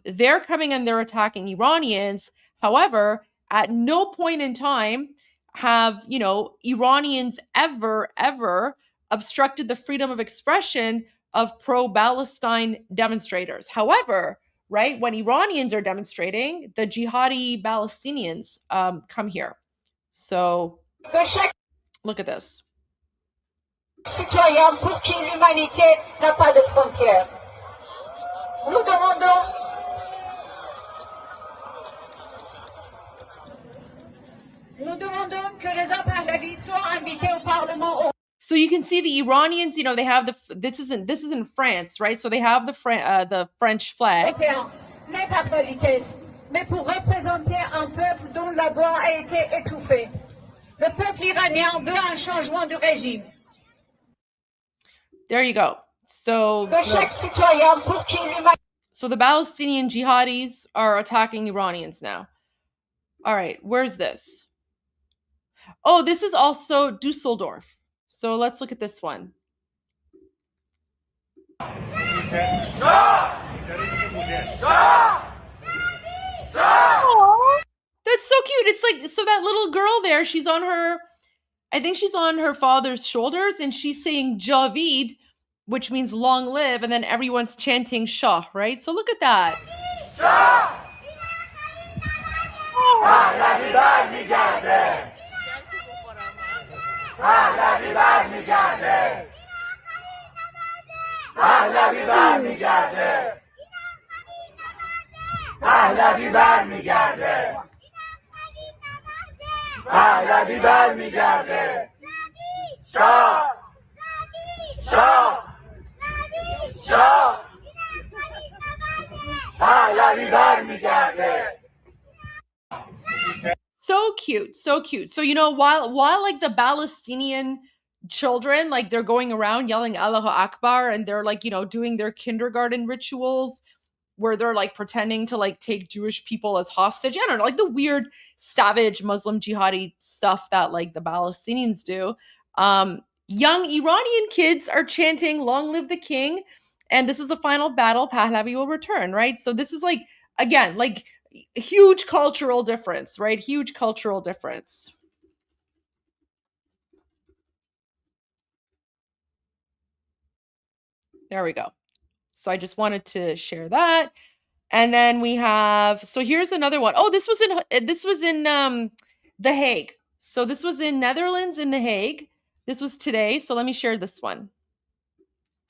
[SPEAKER 11] they're coming and they're attacking Iranians. However, at no point in time have, Iranians ever obstructed the freedom of expression of pro-Palestine demonstrators. However, right, when Iranians are demonstrating, the jihadi Palestinians come here. So look at this.
[SPEAKER 19] Citoyens pour qui l'humanité n'a pas de frontières. Nous demandons que les Pahlavis soient invités au Parlement.
[SPEAKER 11] So you can see the Iranians, they have this is in France, right? So they have the French flag.
[SPEAKER 19] Mais pas politesse, mais pour représenter un peuple dont la voix a été étouffée. Le peuple iranien veut un changement de régime.
[SPEAKER 11] There you go. So the Palestinian jihadis are attacking Iranians now. All right, where's this? Oh, this is also Dusseldorf. So let's look at this one. Aww, that's so cute. It's like, so that little girl there, I think she's on her father's shoulders and she's saying Javid, which means long live, and then everyone's chanting Shah, right? So look at that. Shah!
[SPEAKER 1] پهلوی برمیگرده.
[SPEAKER 11] So cute, so cute. So while like the Palestinian children, like they're going around yelling Allahu Akbar, and they're like doing their kindergarten rituals where they're like pretending to like take Jewish people as hostage. I don't know, like the weird savage Muslim jihadi stuff that like the Palestinians do. Young Iranian kids are chanting "Long live the king," and this is the final battle. Pahlavi will return, right? So this is like, again, like huge cultural difference, right? Huge cultural difference. There we go. So I just wanted to share that. And then we have, so here's another one. Oh, this was in The Hague. So this was in Netherlands, in The Hague. This was today. So let me share this one.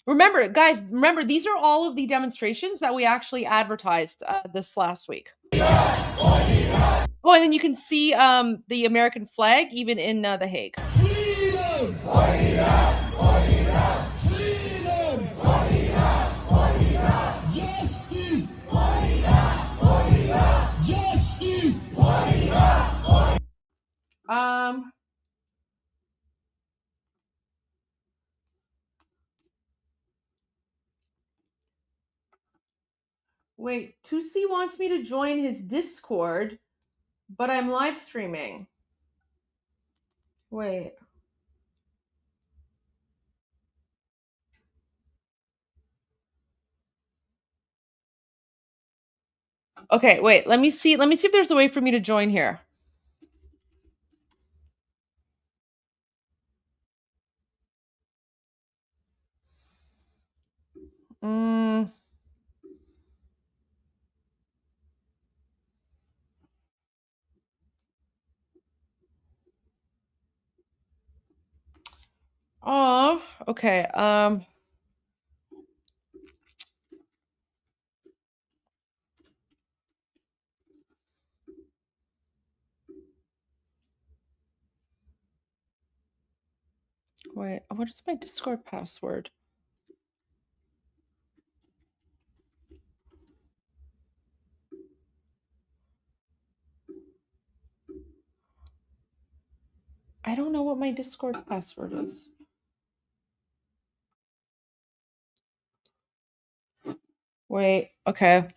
[SPEAKER 11] Remember, guys, these are all of the demonstrations that we actually advertised this last week. Oh, and then you can see the American flag even in The Hague.
[SPEAKER 1] Freedom! Freedom! Justice! Justice!
[SPEAKER 11] Wait, Tusi wants me to join his Discord, but I'm live streaming. Wait. Okay, wait. Let me see if there's a way for me to join here. Oh, okay. Wait, what is my Discord password? I don't know what my Discord password is. Wait, okay.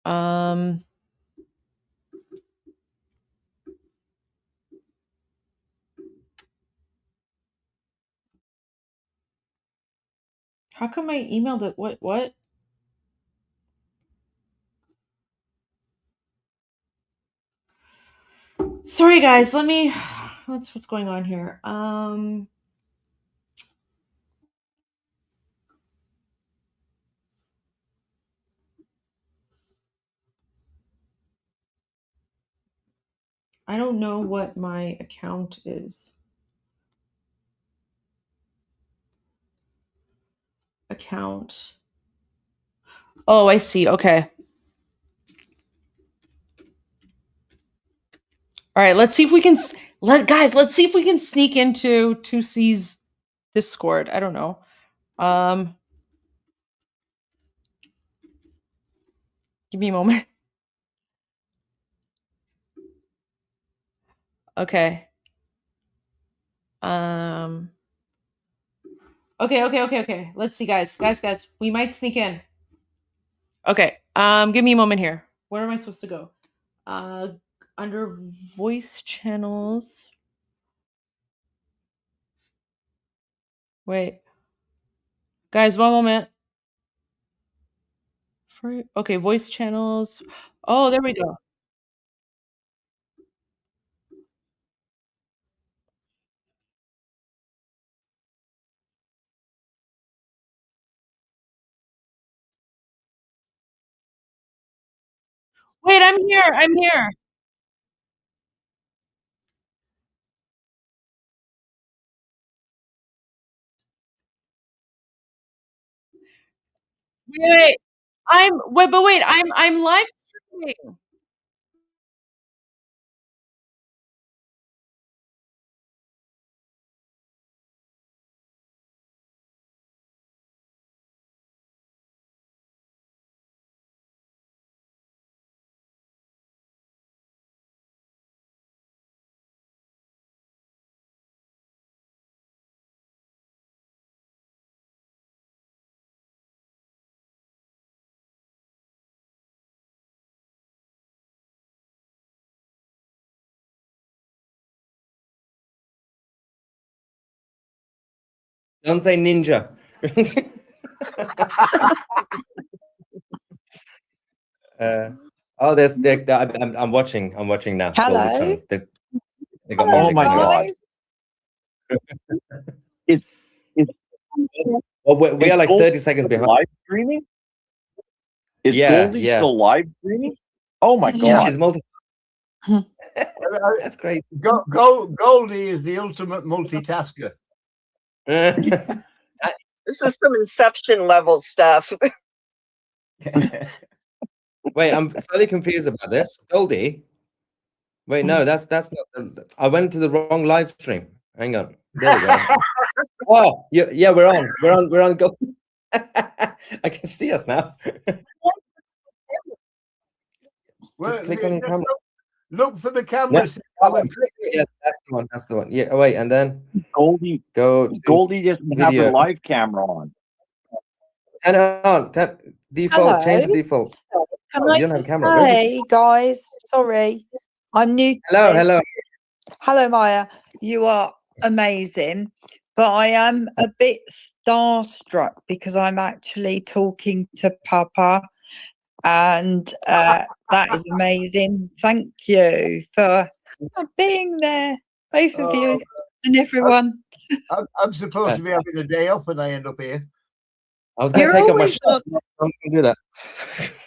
[SPEAKER 11] Um How come I emailed it? What? Sorry guys, what's going on here. I don't know what my account is. Account. Oh, I see. Okay. All right, let's see if we can let's see if we can sneak into 2C's Discord. I don't know. Give me a moment. Okay. Okay. Let's see, guys. Guys. We might sneak in. Okay. Give me a moment here. Where am I supposed to go? Under voice channels. Wait. Guys, one moment. Okay, voice channels. Oh, there we go. Wait, I'm here. I'm here. Wait. I'm live streaming.
[SPEAKER 21] Don't say ninja. Oh, I'm watching now.
[SPEAKER 4] Hello.
[SPEAKER 21] Goldie's channel. They got
[SPEAKER 4] Hello,
[SPEAKER 21] music.
[SPEAKER 2] my God. Is
[SPEAKER 21] Well, we are like
[SPEAKER 2] Goldie
[SPEAKER 21] 30 seconds behind.
[SPEAKER 2] live streaming? Is
[SPEAKER 21] Yeah,
[SPEAKER 2] Goldie
[SPEAKER 21] yeah.
[SPEAKER 2] still live streaming? Oh my
[SPEAKER 21] Yeah,
[SPEAKER 2] God.
[SPEAKER 21] she's multi. That's great.
[SPEAKER 22] Goldie is the ultimate multitasker.
[SPEAKER 23] This is some Inception level stuff.
[SPEAKER 21] Wait, I'm slightly confused about this. Goldie. Wait, no, that's not. I went to the wrong live stream. Hang on. There we go. Oh, yeah, we're on. Goldie. I can see us now. Just click on your camera.
[SPEAKER 22] Look for the camera.
[SPEAKER 21] Yeah, that's the one. Yeah. Oh, wait, and then
[SPEAKER 2] Goldie doesn't have her live camera on.
[SPEAKER 21] And on default. Change the default.
[SPEAKER 4] Can
[SPEAKER 21] Oh,
[SPEAKER 4] I
[SPEAKER 21] you don't have a
[SPEAKER 4] just
[SPEAKER 21] camera. Where's
[SPEAKER 4] say, guys, sorry, I'm new to
[SPEAKER 21] Hello,
[SPEAKER 4] this.
[SPEAKER 21] hello.
[SPEAKER 4] Hello, Maya. You are amazing, but I am a bit starstruck because I'm actually talking to Papa, and that is amazing. Thank you for being there, both of you and everyone.
[SPEAKER 22] I'm supposed to be having a day off and I end up here.
[SPEAKER 21] I was going to
[SPEAKER 4] You're
[SPEAKER 21] take up my
[SPEAKER 4] always
[SPEAKER 21] shot. I'm going to do that.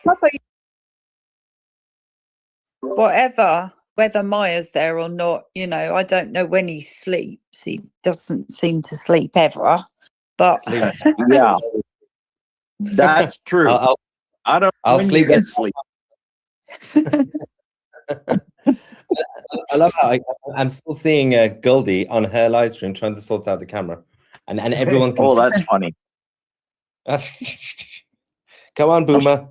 [SPEAKER 4] Papa, whatever, whether Maya's there or not, you know, I don't know when he sleeps. He doesn't seem to sleep ever, but
[SPEAKER 2] Yeah, that's true. I don't.
[SPEAKER 21] I'll
[SPEAKER 2] when
[SPEAKER 21] sleep.
[SPEAKER 2] You get sleep.
[SPEAKER 21] I love how I'm still seeing Goldie on her live stream trying to sort out the camera, and everyone can.
[SPEAKER 2] Oh,
[SPEAKER 21] see.
[SPEAKER 2] that's funny.
[SPEAKER 21] Come on, Boomer.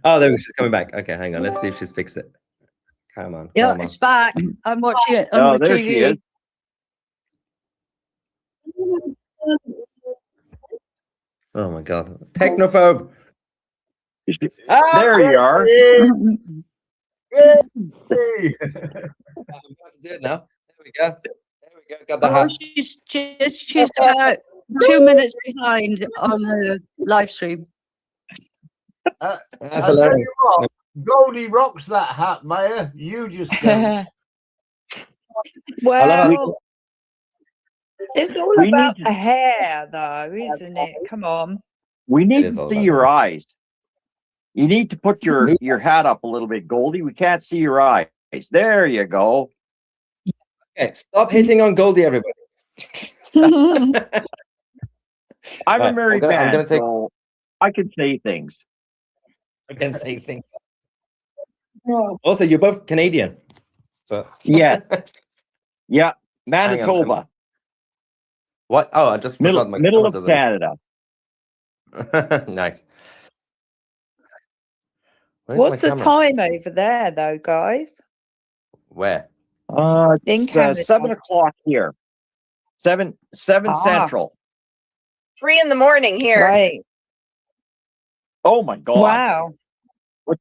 [SPEAKER 21] Oh, there we go. She's coming back. Okay, hang on. Let's see if she's fixed it. Come on.
[SPEAKER 24] Yeah,
[SPEAKER 21] come on.
[SPEAKER 24] it's back. I'm watching it on
[SPEAKER 2] Oh,
[SPEAKER 24] the
[SPEAKER 2] there
[SPEAKER 24] TV.
[SPEAKER 2] she is.
[SPEAKER 21] Oh my God, technophobe.
[SPEAKER 2] There you are.
[SPEAKER 21] I'm about to do it now. There we go. Got the
[SPEAKER 24] Oh,
[SPEAKER 21] hat.
[SPEAKER 24] she's about 2 minutes behind on the live stream.
[SPEAKER 21] That's
[SPEAKER 22] I'll tell
[SPEAKER 21] hilarious.
[SPEAKER 22] you what, Goldie rocks that hat, Maya. You just don't.
[SPEAKER 4] well, it's all
[SPEAKER 2] We
[SPEAKER 4] about
[SPEAKER 2] need
[SPEAKER 4] the hair, though, isn't it? Come on.
[SPEAKER 2] We need
[SPEAKER 21] is
[SPEAKER 2] to
[SPEAKER 21] all
[SPEAKER 2] see
[SPEAKER 21] about
[SPEAKER 2] your
[SPEAKER 21] that.
[SPEAKER 2] eyes. You need to put your hat up a little bit, Goldie. We can't see your eyes. There you go.
[SPEAKER 21] Okay, stop hitting on Goldie, everybody.
[SPEAKER 2] I'm a
[SPEAKER 21] Right,
[SPEAKER 2] married
[SPEAKER 21] I'm
[SPEAKER 2] man,
[SPEAKER 21] gonna take.
[SPEAKER 2] so I can say things.
[SPEAKER 21] I can say things. Also, you're both Canadian, so
[SPEAKER 2] Yeah, yeah.
[SPEAKER 21] Hang on,
[SPEAKER 2] Manitoba,
[SPEAKER 21] what? Oh, I just forgot my
[SPEAKER 2] middle
[SPEAKER 21] camera
[SPEAKER 2] of
[SPEAKER 21] doesn't-
[SPEAKER 2] Canada.
[SPEAKER 21] Nice. Where's
[SPEAKER 4] What's
[SPEAKER 21] my
[SPEAKER 4] the
[SPEAKER 21] camera?
[SPEAKER 4] time over there, though, guys?
[SPEAKER 21] Where?
[SPEAKER 4] In
[SPEAKER 2] It's
[SPEAKER 4] Canada.
[SPEAKER 2] 7 o'clock here. 7
[SPEAKER 4] Ah.
[SPEAKER 2] Central.
[SPEAKER 23] 3 in the morning here.
[SPEAKER 4] Right.
[SPEAKER 2] Oh my God!
[SPEAKER 4] Wow.
[SPEAKER 2] What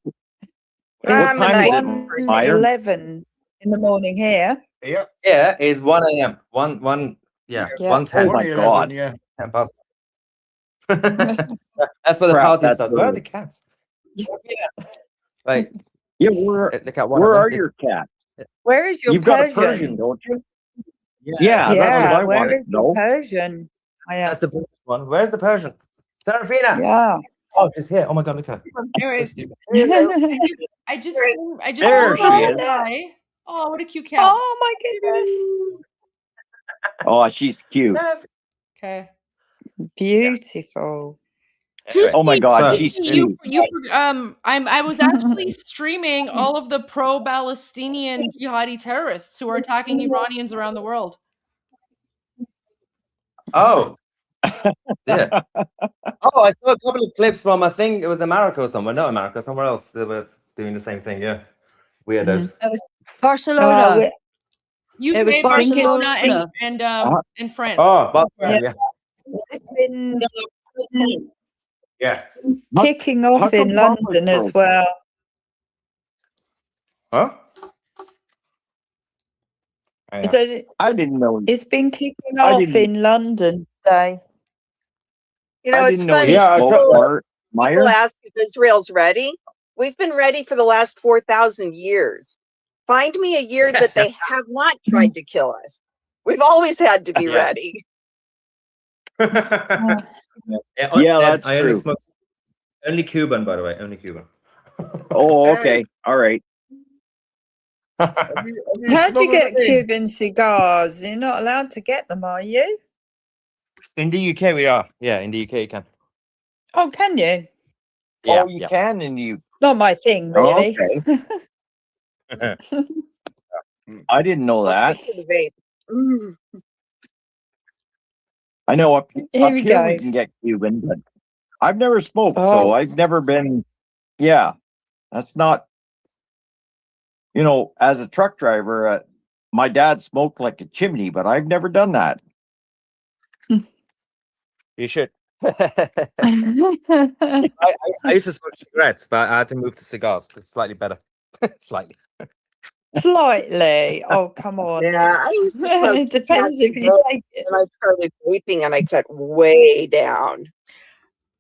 [SPEAKER 23] I'm a
[SPEAKER 2] time
[SPEAKER 23] night
[SPEAKER 2] is it, Meyer?
[SPEAKER 4] 11 in the morning here.
[SPEAKER 22] Yeah.
[SPEAKER 21] Yeah, it's 1 a.m. One. Yeah,
[SPEAKER 4] Yeah.
[SPEAKER 21] 1:10.
[SPEAKER 2] Oh my God!
[SPEAKER 22] Yeah.
[SPEAKER 21] 10 past. That's where the
[SPEAKER 2] Crap,
[SPEAKER 21] party
[SPEAKER 2] that's
[SPEAKER 21] starts. Where are
[SPEAKER 2] early.
[SPEAKER 21] the cats? Like,
[SPEAKER 2] Yeah, where
[SPEAKER 21] look at one.
[SPEAKER 2] where
[SPEAKER 21] of
[SPEAKER 2] are
[SPEAKER 21] them.
[SPEAKER 2] your cats?
[SPEAKER 4] Where is your
[SPEAKER 2] You've got a
[SPEAKER 4] Persian?
[SPEAKER 2] Persian, don't you?
[SPEAKER 21] Yeah,
[SPEAKER 2] Yeah, that's what I
[SPEAKER 4] Where
[SPEAKER 2] wanted
[SPEAKER 4] is
[SPEAKER 2] to
[SPEAKER 4] your
[SPEAKER 2] know.
[SPEAKER 4] Persian?
[SPEAKER 21] that's the British one. Where's the Persian? Serafina.
[SPEAKER 4] Yeah.
[SPEAKER 21] Oh, she's here. Oh my God, look at her.
[SPEAKER 11] Anyways, I just
[SPEAKER 2] There she is.
[SPEAKER 11] Hi. Oh, what a cute cat.
[SPEAKER 4] Oh my goodness.
[SPEAKER 2] Oh, she's cute.
[SPEAKER 11] Okay.
[SPEAKER 4] Beautiful.
[SPEAKER 21] Anyway,
[SPEAKER 2] Oh my God,
[SPEAKER 21] so-
[SPEAKER 2] she's
[SPEAKER 11] You
[SPEAKER 2] cute.
[SPEAKER 11] I was actually streaming all of the pro-Palestinian jihadi terrorists who are attacking Iranians around the world.
[SPEAKER 21] Oh. Yeah. Oh, I saw a couple of clips from, I think it was America or somewhere. No, America, somewhere else. They were doing the same thing. Yeah. Weirdos.
[SPEAKER 24] It was Barcelona.
[SPEAKER 11] UK,
[SPEAKER 24] It was
[SPEAKER 11] Barcelona,
[SPEAKER 24] Barcelona.
[SPEAKER 11] and France.
[SPEAKER 21] Oh, Barcelona, yeah.
[SPEAKER 4] It's been
[SPEAKER 21] Yeah.
[SPEAKER 4] kicking off
[SPEAKER 2] how
[SPEAKER 4] in
[SPEAKER 2] come Bob was
[SPEAKER 4] London as
[SPEAKER 2] broke?
[SPEAKER 21] Huh?
[SPEAKER 4] well. So
[SPEAKER 2] I didn't know.
[SPEAKER 4] it's been kicking
[SPEAKER 2] I
[SPEAKER 4] off
[SPEAKER 2] didn't.
[SPEAKER 4] in London today.
[SPEAKER 23] You know,
[SPEAKER 2] I
[SPEAKER 23] it's
[SPEAKER 2] didn't know
[SPEAKER 23] funny.
[SPEAKER 2] you smoked,
[SPEAKER 23] People
[SPEAKER 2] Meyer.
[SPEAKER 23] ask if Israel's ready. We've been ready for the last 4,000 years. Find me a year that they have not tried to kill us. We've always had to be ready.
[SPEAKER 2] Yeah,
[SPEAKER 21] And
[SPEAKER 2] that's
[SPEAKER 21] I only
[SPEAKER 2] true.
[SPEAKER 21] smoke only Cuban, by the way, only Cuban.
[SPEAKER 2] Oh, okay. All right.
[SPEAKER 4] How do you get Cuban cigars? You're not allowed to get them, are you?
[SPEAKER 21] In the UK, we are. Yeah, in the UK, you can.
[SPEAKER 4] Oh, can you?
[SPEAKER 21] Yeah,
[SPEAKER 2] Oh, you can, and you.
[SPEAKER 4] Not my thing, really.
[SPEAKER 2] Okay. I didn't know that.
[SPEAKER 23] For the vape. Mm.
[SPEAKER 2] I know up
[SPEAKER 4] Here
[SPEAKER 2] we
[SPEAKER 4] goes.
[SPEAKER 2] can get Cuban, but I've never smoked,
[SPEAKER 4] Oh.
[SPEAKER 2] so I've never been. Yeah, that's not. You know, as a truck driver, my dad smoked like a chimney, but I've never done that.
[SPEAKER 21] You should. I used to smoke cigarettes, but I had to move to cigars. It's slightly better. Slightly.
[SPEAKER 4] Slightly. Oh, come on.
[SPEAKER 23] Yeah, I used to smoke
[SPEAKER 4] It depends if you
[SPEAKER 23] cigarettes
[SPEAKER 4] take it.
[SPEAKER 23] and I started vaping and I cut way down.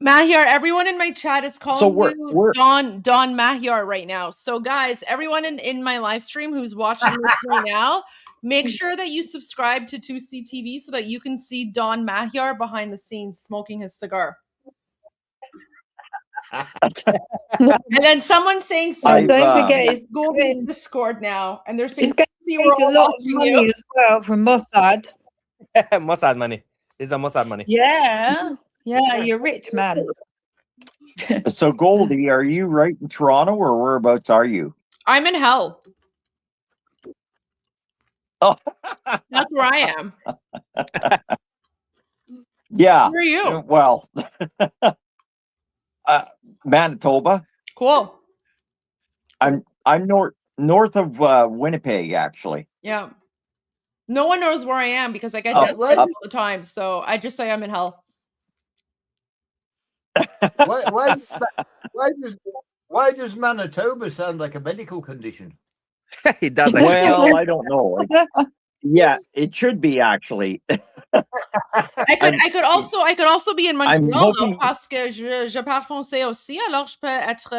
[SPEAKER 11] Mahyar, everyone in my chat is calling
[SPEAKER 2] we're-
[SPEAKER 11] you Don Mahyar right now. So guys, everyone in my live stream who's watching this right now, make sure that you subscribe to 2C TV so that you can see Don Mahyar behind the scenes smoking his cigar. And then someone's saying,
[SPEAKER 4] And don't forget, it's
[SPEAKER 11] Goldie's Discord now, and they're saying,
[SPEAKER 4] it's going
[SPEAKER 11] "See,
[SPEAKER 4] to
[SPEAKER 11] we're
[SPEAKER 4] need a
[SPEAKER 11] all
[SPEAKER 4] lot of
[SPEAKER 11] watching
[SPEAKER 4] money
[SPEAKER 11] you."
[SPEAKER 4] as well from Mossad.
[SPEAKER 21] Mossad money. This is a Mossad money.
[SPEAKER 4] Yeah. Yeah, you're rich, man.
[SPEAKER 2] So, Goldie, are you right in Toronto, or whereabouts are you?
[SPEAKER 11] I'm in hell.
[SPEAKER 2] Oh,
[SPEAKER 11] That's where I am.
[SPEAKER 2] yeah.
[SPEAKER 11] Where are you?
[SPEAKER 2] Well, Manitoba.
[SPEAKER 11] Cool.
[SPEAKER 2] I'm north of Winnipeg, actually.
[SPEAKER 11] Yeah. No one knows where I am because I get
[SPEAKER 2] Up-
[SPEAKER 11] death threats
[SPEAKER 2] up-
[SPEAKER 11] all the time. So I just say I'm in hell.
[SPEAKER 22] Why does Manitoba sound like a medical condition?
[SPEAKER 21] He does.
[SPEAKER 2] Well, I don't know. Yeah, it should be actually.
[SPEAKER 11] I could also be in Montreal
[SPEAKER 2] hoping-
[SPEAKER 11] though, parce que je parle français aussi, alors je peux être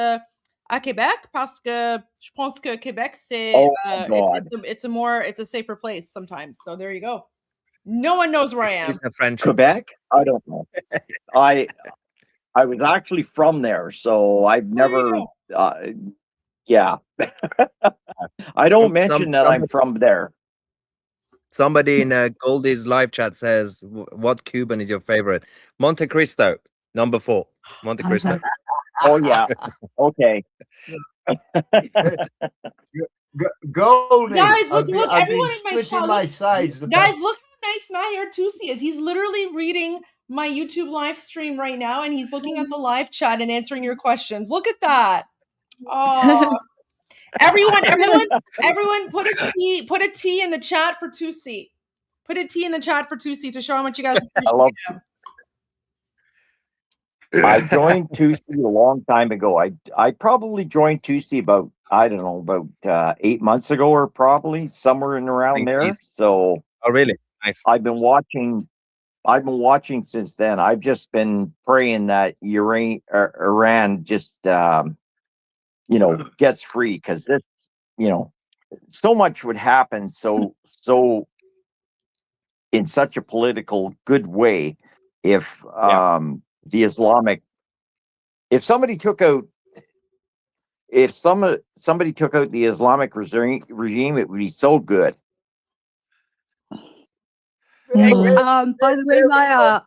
[SPEAKER 11] à Québec parce que je pense que Québec c'est
[SPEAKER 2] Oh, God.
[SPEAKER 11] it's a safer place sometimes. So there you go. No one knows where I am.
[SPEAKER 21] Excuse the French.
[SPEAKER 2] Quebec? I don't know. I was actually from there, so I've never. Yeah, I don't mention that I'm from there.
[SPEAKER 21] Somebody in Goldie's live chat says, "What Cuban is your favorite?" Monte Cristo, number 4. Monte Cristo.
[SPEAKER 2] Oh yeah. Okay.
[SPEAKER 22] Goldie.
[SPEAKER 11] Guys, look,
[SPEAKER 22] I've
[SPEAKER 11] everyone
[SPEAKER 22] been
[SPEAKER 11] in my
[SPEAKER 22] splitting
[SPEAKER 11] chat.
[SPEAKER 22] my
[SPEAKER 11] Look,
[SPEAKER 22] sides.
[SPEAKER 11] guys, look how nice Mahyar Tusi is. He's literally reading my YouTube live stream right now, and he's looking at the live chat and answering your questions. Look at that. Oh, everyone, put a T in the chat for 2C. Put a T in the chat for 2C to show how much you guys appreciate him.
[SPEAKER 2] I joined 2C a long time ago. I probably joined 2C about, I don't know, about 8 months ago, or probably somewhere in around there. So,
[SPEAKER 21] oh really? Nice.
[SPEAKER 2] I've been watching since then. I've just been praying that Iran just gets free, because this, so much would happen so in such a political good way if the Islamic, if somebody took out the Islamic regime, it would be so good.
[SPEAKER 24] By the way, Maya,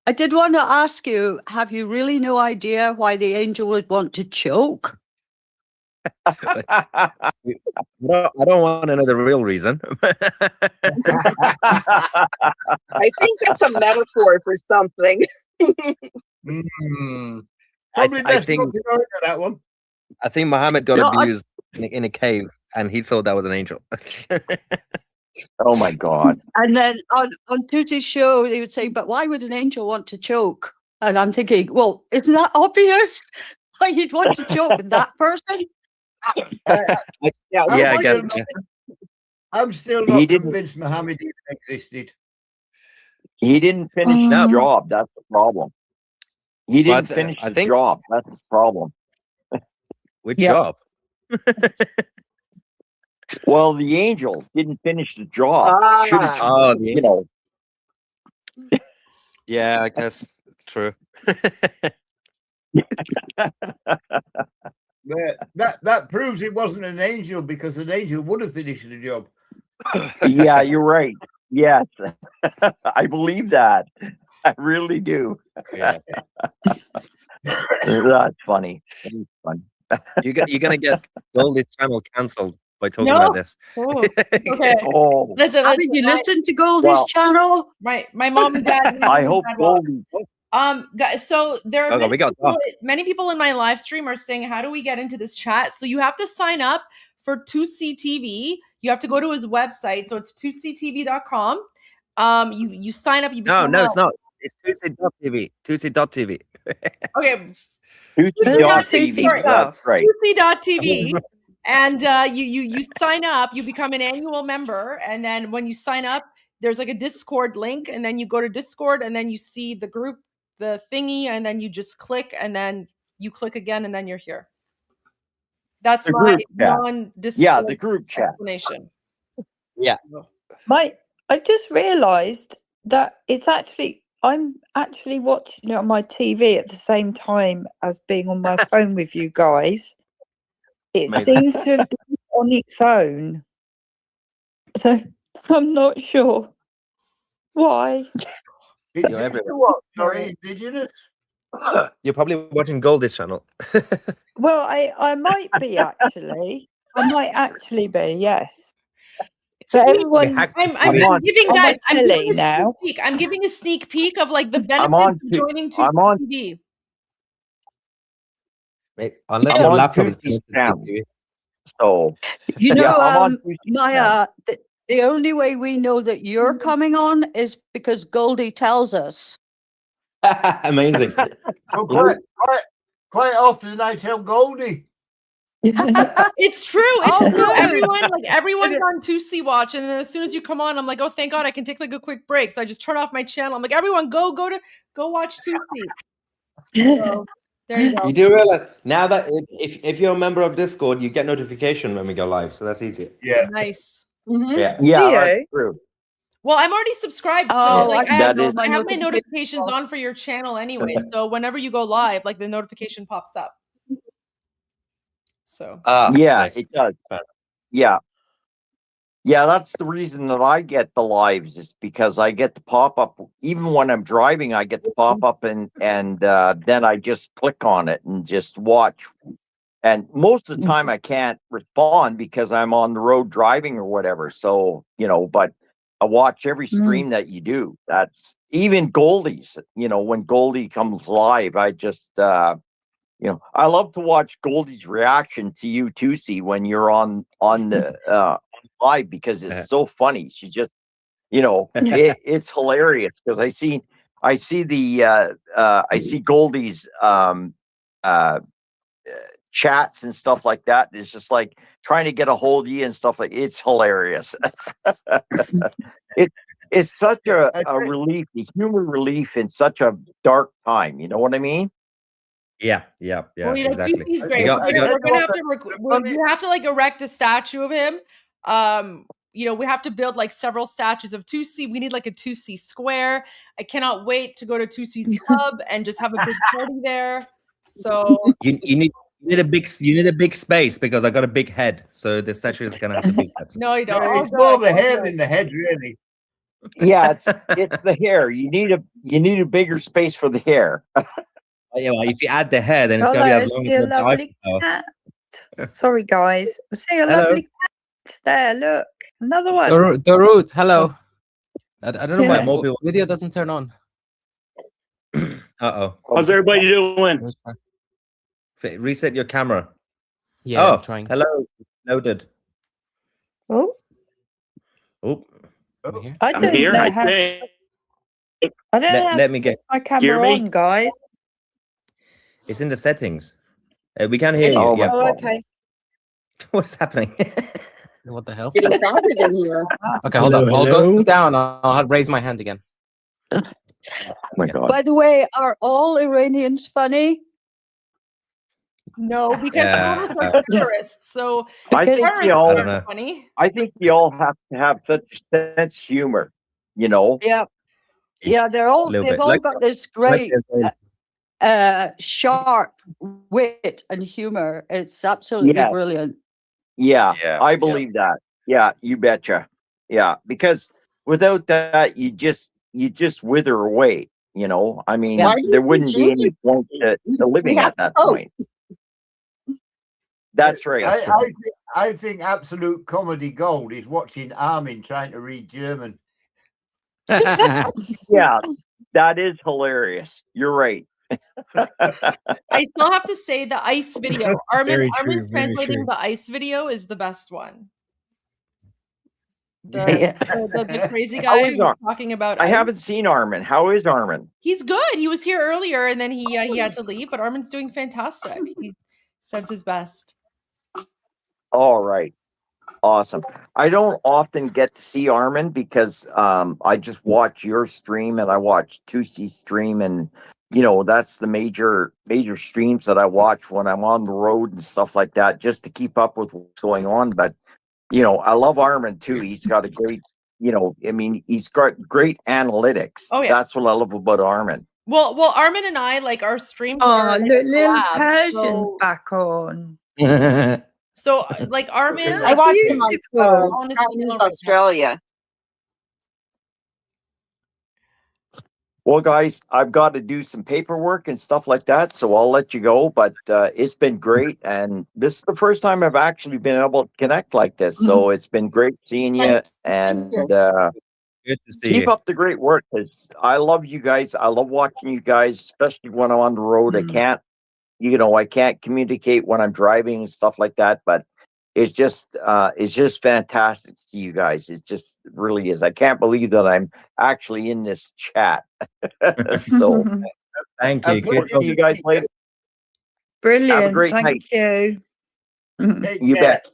[SPEAKER 24] I did want to ask you, have you really no idea why the angel would want to choke?
[SPEAKER 21] I don't want to know the real reason.
[SPEAKER 23] I think that's a metaphor for something.
[SPEAKER 22] Probably best
[SPEAKER 21] think-
[SPEAKER 22] not to go into that one.
[SPEAKER 21] I think Muhammad got
[SPEAKER 24] No,
[SPEAKER 21] abused in a cave, and he thought that was an angel.
[SPEAKER 2] Oh my God.
[SPEAKER 24] And then on Tootsie's show, they would say, but why would an angel want to choke? And I'm thinking, well, isn't that obvious? Why you'd want to choke that person?
[SPEAKER 21] Yeah, I guess.
[SPEAKER 22] I'm still
[SPEAKER 2] He
[SPEAKER 22] not
[SPEAKER 2] didn't-
[SPEAKER 22] convinced Muhammad even existed.
[SPEAKER 2] He didn't finish the job. That's the problem. He
[SPEAKER 3] Well,
[SPEAKER 2] didn't finish
[SPEAKER 3] I
[SPEAKER 2] the
[SPEAKER 3] think-
[SPEAKER 2] job. That's the problem.
[SPEAKER 3] Which
[SPEAKER 2] Yep.
[SPEAKER 3] job?
[SPEAKER 2] Well, the angel didn't finish the job. Should have,
[SPEAKER 3] Oh, the
[SPEAKER 2] you know.
[SPEAKER 3] Yeah, I guess true.
[SPEAKER 22] That proves it wasn't an angel, because an angel would have finished the job.
[SPEAKER 2] Yeah, you're right. Yes, I believe that. I really do.
[SPEAKER 3] Yeah.
[SPEAKER 2] That's funny. That's funny.
[SPEAKER 3] You're gonna get Goldie's channel cancelled by talking
[SPEAKER 11] No?
[SPEAKER 3] about this.
[SPEAKER 11] Oh, okay.
[SPEAKER 2] Oh,
[SPEAKER 11] Listen,
[SPEAKER 24] Haven't you listened to Goldie's
[SPEAKER 2] Well-
[SPEAKER 24] channel?
[SPEAKER 11] my mom and dad. my
[SPEAKER 2] I
[SPEAKER 11] mom and
[SPEAKER 2] hope
[SPEAKER 11] dad will.
[SPEAKER 2] Goldie.
[SPEAKER 11] Guys, so there are
[SPEAKER 3] Okay, we got
[SPEAKER 11] many people in my live stream are saying, how do we get into this chat? So you have to sign up for 2C TV. You have to go to his website. So it's 2ctv.com. You sign up, you
[SPEAKER 3] No,
[SPEAKER 11] become
[SPEAKER 3] it's not. It's 2C.tv. 2C.tv.
[SPEAKER 11] Okay.
[SPEAKER 2] 2C.tv. That's right.
[SPEAKER 11] 2C.tv. And you sign up, you become an annual member, and then when you sign up, there's like a Discord link, and then you go to Discord, and then you see the group, the thingy, and then you just click, and then you click again, and then you're here. That's
[SPEAKER 2] The
[SPEAKER 11] my
[SPEAKER 2] group chat.
[SPEAKER 11] non-Discord
[SPEAKER 2] Yeah, the group chat.
[SPEAKER 11] explanation.
[SPEAKER 3] Yeah.
[SPEAKER 4] I just realised that I'm actually watching it on my TV at the same time as being on my phone with you guys. It
[SPEAKER 3] Amazing.
[SPEAKER 4] seems to have done it on its own. So I'm not sure why.
[SPEAKER 22] It's
[SPEAKER 3] You're everywhere.
[SPEAKER 22] what? Sorry, indigenous?
[SPEAKER 3] You're probably watching Goldie's channel.
[SPEAKER 4] Well, I might be actually. I might actually be, yes. But
[SPEAKER 11] See,
[SPEAKER 4] everyone,
[SPEAKER 11] I'm giving
[SPEAKER 4] on my
[SPEAKER 11] guys. I'm
[SPEAKER 4] telly
[SPEAKER 11] giving a
[SPEAKER 4] now.
[SPEAKER 11] sneak peek. I'm giving a sneak peek of like the
[SPEAKER 2] I'm
[SPEAKER 11] benefits
[SPEAKER 2] on
[SPEAKER 11] of joining
[SPEAKER 2] I'm on
[SPEAKER 11] 2C TV.
[SPEAKER 3] Mate, unless
[SPEAKER 2] I'm
[SPEAKER 3] your
[SPEAKER 2] on
[SPEAKER 3] laptop is
[SPEAKER 2] 2C
[SPEAKER 3] connected to
[SPEAKER 2] channel.
[SPEAKER 3] the TV.
[SPEAKER 2] So
[SPEAKER 24] You know,
[SPEAKER 2] yeah, I'm on 2C channel.
[SPEAKER 24] Maya, the only way we know that you're coming on is because Goldie tells us.
[SPEAKER 3] Amazing.
[SPEAKER 22] So quite often I tell Goldie.
[SPEAKER 11] It's true. It's
[SPEAKER 24] Oh,
[SPEAKER 11] true.
[SPEAKER 24] good.
[SPEAKER 11] Everyone's on 2C watch, and then as soon as you come on, I'm like, oh, thank God, I can take like a quick break. So I just turn off my channel. I'm like, everyone, go watch 2C. So there you go.
[SPEAKER 3] You do realize now that if you're a member of Discord, you get notification when we go live, so that's easier.
[SPEAKER 22] Yeah.
[SPEAKER 11] Nice.
[SPEAKER 3] Yeah.
[SPEAKER 2] Yeah,
[SPEAKER 4] Do
[SPEAKER 2] that's
[SPEAKER 4] you?
[SPEAKER 2] true.
[SPEAKER 11] Well, I'm already subscribed.
[SPEAKER 24] Oh,
[SPEAKER 11] like,
[SPEAKER 24] I
[SPEAKER 11] I have,
[SPEAKER 2] That is-
[SPEAKER 11] I have my notifications on for your channel anyway. So whenever you go live, like the notification pops up. So
[SPEAKER 2] Yeah,
[SPEAKER 3] nice.
[SPEAKER 2] it does. Yeah. Yeah, that's the reason that I get the lives, is because I get the pop up. Even when I'm driving, I get the pop up, and then I just click on it and just watch. And most of the time I can't respond because I'm on the road driving or whatever. So, but I watch every stream that you do. That's even Goldie's, when Goldie comes live, I just, I love to watch Goldie's reaction to you too, see, when you're on the live, because it's so funny. She just, it's hilarious, because I see Goldie's chats and stuff like that. It's just like trying to get a hold of you and stuff like. It's hilarious. It's such a relief, a human relief in such a dark time. You know what I mean?
[SPEAKER 3] Yeah,
[SPEAKER 11] well,
[SPEAKER 3] exactly.
[SPEAKER 11] QC's great. We're gonna have to we have to like erect a statue of him. We have to build like several statues of 2C. We need like a 2C square. I cannot wait to go to 2C's club and just have a big party there. So
[SPEAKER 3] You need a big space, because I got a big head, so the statue is gonna have a big head.
[SPEAKER 11] No, you don't.
[SPEAKER 22] Yeah,
[SPEAKER 11] Oh,
[SPEAKER 22] it's more
[SPEAKER 11] good.
[SPEAKER 22] the hair than the head, really.
[SPEAKER 2] Yeah, it's the hair. You need a bigger space for the hair.
[SPEAKER 3] Yeah, well, if you add the hair, then it's
[SPEAKER 4] Oh,
[SPEAKER 3] gonna be
[SPEAKER 4] no,
[SPEAKER 3] as
[SPEAKER 4] I
[SPEAKER 3] long
[SPEAKER 4] see
[SPEAKER 3] as
[SPEAKER 4] a
[SPEAKER 3] the
[SPEAKER 4] lovely cat. Sorry, guys. I see a
[SPEAKER 3] Hello.
[SPEAKER 4] lovely cat there. Look, another one.
[SPEAKER 5] Dorut, hello. I don't know why
[SPEAKER 4] Yeah.
[SPEAKER 3] more people.
[SPEAKER 5] video doesn't turn on.
[SPEAKER 3] Uh-oh.
[SPEAKER 6] How's everybody doing?
[SPEAKER 3] Reset your camera.
[SPEAKER 5] Yeah,
[SPEAKER 3] Oh,
[SPEAKER 5] I'm trying.
[SPEAKER 3] hello. Loaded.
[SPEAKER 4] Oh,
[SPEAKER 3] Oh.
[SPEAKER 4] I
[SPEAKER 6] I'm
[SPEAKER 4] don't
[SPEAKER 6] here.
[SPEAKER 4] know
[SPEAKER 6] I
[SPEAKER 4] how.
[SPEAKER 6] think.
[SPEAKER 4] I don't know how
[SPEAKER 3] Let
[SPEAKER 4] to
[SPEAKER 3] me
[SPEAKER 4] get
[SPEAKER 3] get.
[SPEAKER 4] my
[SPEAKER 6] Hear
[SPEAKER 4] camera
[SPEAKER 6] me?
[SPEAKER 4] on, guys.
[SPEAKER 3] It's in the settings. We can't hear you.
[SPEAKER 2] Oh,
[SPEAKER 3] Yeah.
[SPEAKER 4] Oh, okay.
[SPEAKER 3] What's happening?
[SPEAKER 5] What the hell?
[SPEAKER 23] Getting crowded in here.
[SPEAKER 5] Okay, hold up. I'll go down. I'll raise my hand again.
[SPEAKER 2] Oh my God.
[SPEAKER 24] By the way, are all Iranians funny?
[SPEAKER 11] No, because
[SPEAKER 2] Yeah.
[SPEAKER 11] some of us are terrorists. So
[SPEAKER 2] I think
[SPEAKER 11] terrorists
[SPEAKER 2] you all.
[SPEAKER 11] aren't funny.
[SPEAKER 2] I think you all have to have such a sense of humor. You know.
[SPEAKER 24] Yeah. Yeah, they've all got this great sharp wit and humor. It's absolutely
[SPEAKER 2] Yeah.
[SPEAKER 24] brilliant.
[SPEAKER 2] Yeah, I believe that. Yeah, you betcha. Yeah, because without that, you just wither away. You know, I mean,
[SPEAKER 23] Why do you
[SPEAKER 2] there
[SPEAKER 23] keep
[SPEAKER 2] wouldn't be any
[SPEAKER 23] doing
[SPEAKER 2] point to living
[SPEAKER 23] have
[SPEAKER 2] at that
[SPEAKER 23] hope.
[SPEAKER 2] point. That's right.
[SPEAKER 22] I think absolute comedy gold is watching Armin trying to read German.
[SPEAKER 2] Yeah, that is hilarious. You're right.
[SPEAKER 11] I still have to say the ice video. Armin
[SPEAKER 6] Very true, very
[SPEAKER 11] translating
[SPEAKER 6] true.
[SPEAKER 11] the ice video is the best one. The,
[SPEAKER 2] Yeah.
[SPEAKER 11] the crazy
[SPEAKER 2] How
[SPEAKER 11] guy
[SPEAKER 2] is
[SPEAKER 11] who's talking about
[SPEAKER 2] I
[SPEAKER 11] ice.
[SPEAKER 2] haven't seen Armin. How is Armin?
[SPEAKER 11] He's good. He was here earlier and then he had to leave, but Armin's doing fantastic. He says his best.
[SPEAKER 2] All right. Awesome. I don't often get to see Armin because I just watch your stream and I watch Tusi's stream, and you know that's the major streams that I watch when I'm on the road and stuff like that, just to keep up with what's going on. But you know, I love Armin too. He's got a great, you know, I mean, he's got great analytics.
[SPEAKER 11] Oh, yeah.
[SPEAKER 2] That's what I love about Armin.
[SPEAKER 11] Well, Armin and I, like, our streams
[SPEAKER 4] Oh,
[SPEAKER 11] are like a
[SPEAKER 4] little
[SPEAKER 11] collab,
[SPEAKER 4] Persian's
[SPEAKER 11] so-
[SPEAKER 4] back on.
[SPEAKER 11] So, like, Armin,
[SPEAKER 23] I watched him on
[SPEAKER 11] on his
[SPEAKER 23] Chinese
[SPEAKER 11] channel right now.
[SPEAKER 23] Australia.
[SPEAKER 2] Well, guys, I've got to do some paperwork and stuff like that, so I'll let you go. But it's been great, and this is the first time I've actually been able to connect like this. So it's been great seeing you, and
[SPEAKER 3] Good to see
[SPEAKER 2] keep
[SPEAKER 3] you.
[SPEAKER 2] up the great work. Because I love you guys. I love watching you guys, especially when I'm on the road. I can't communicate when I'm driving and stuff like that. But it's just fantastic to see you guys. It just really is. I can't believe that I'm actually in this chat. So
[SPEAKER 3] Thank you.
[SPEAKER 2] we'll see you guys later.
[SPEAKER 4] Brilliant.
[SPEAKER 2] Have a great
[SPEAKER 4] Thank
[SPEAKER 2] night.
[SPEAKER 4] you.
[SPEAKER 2] You bet.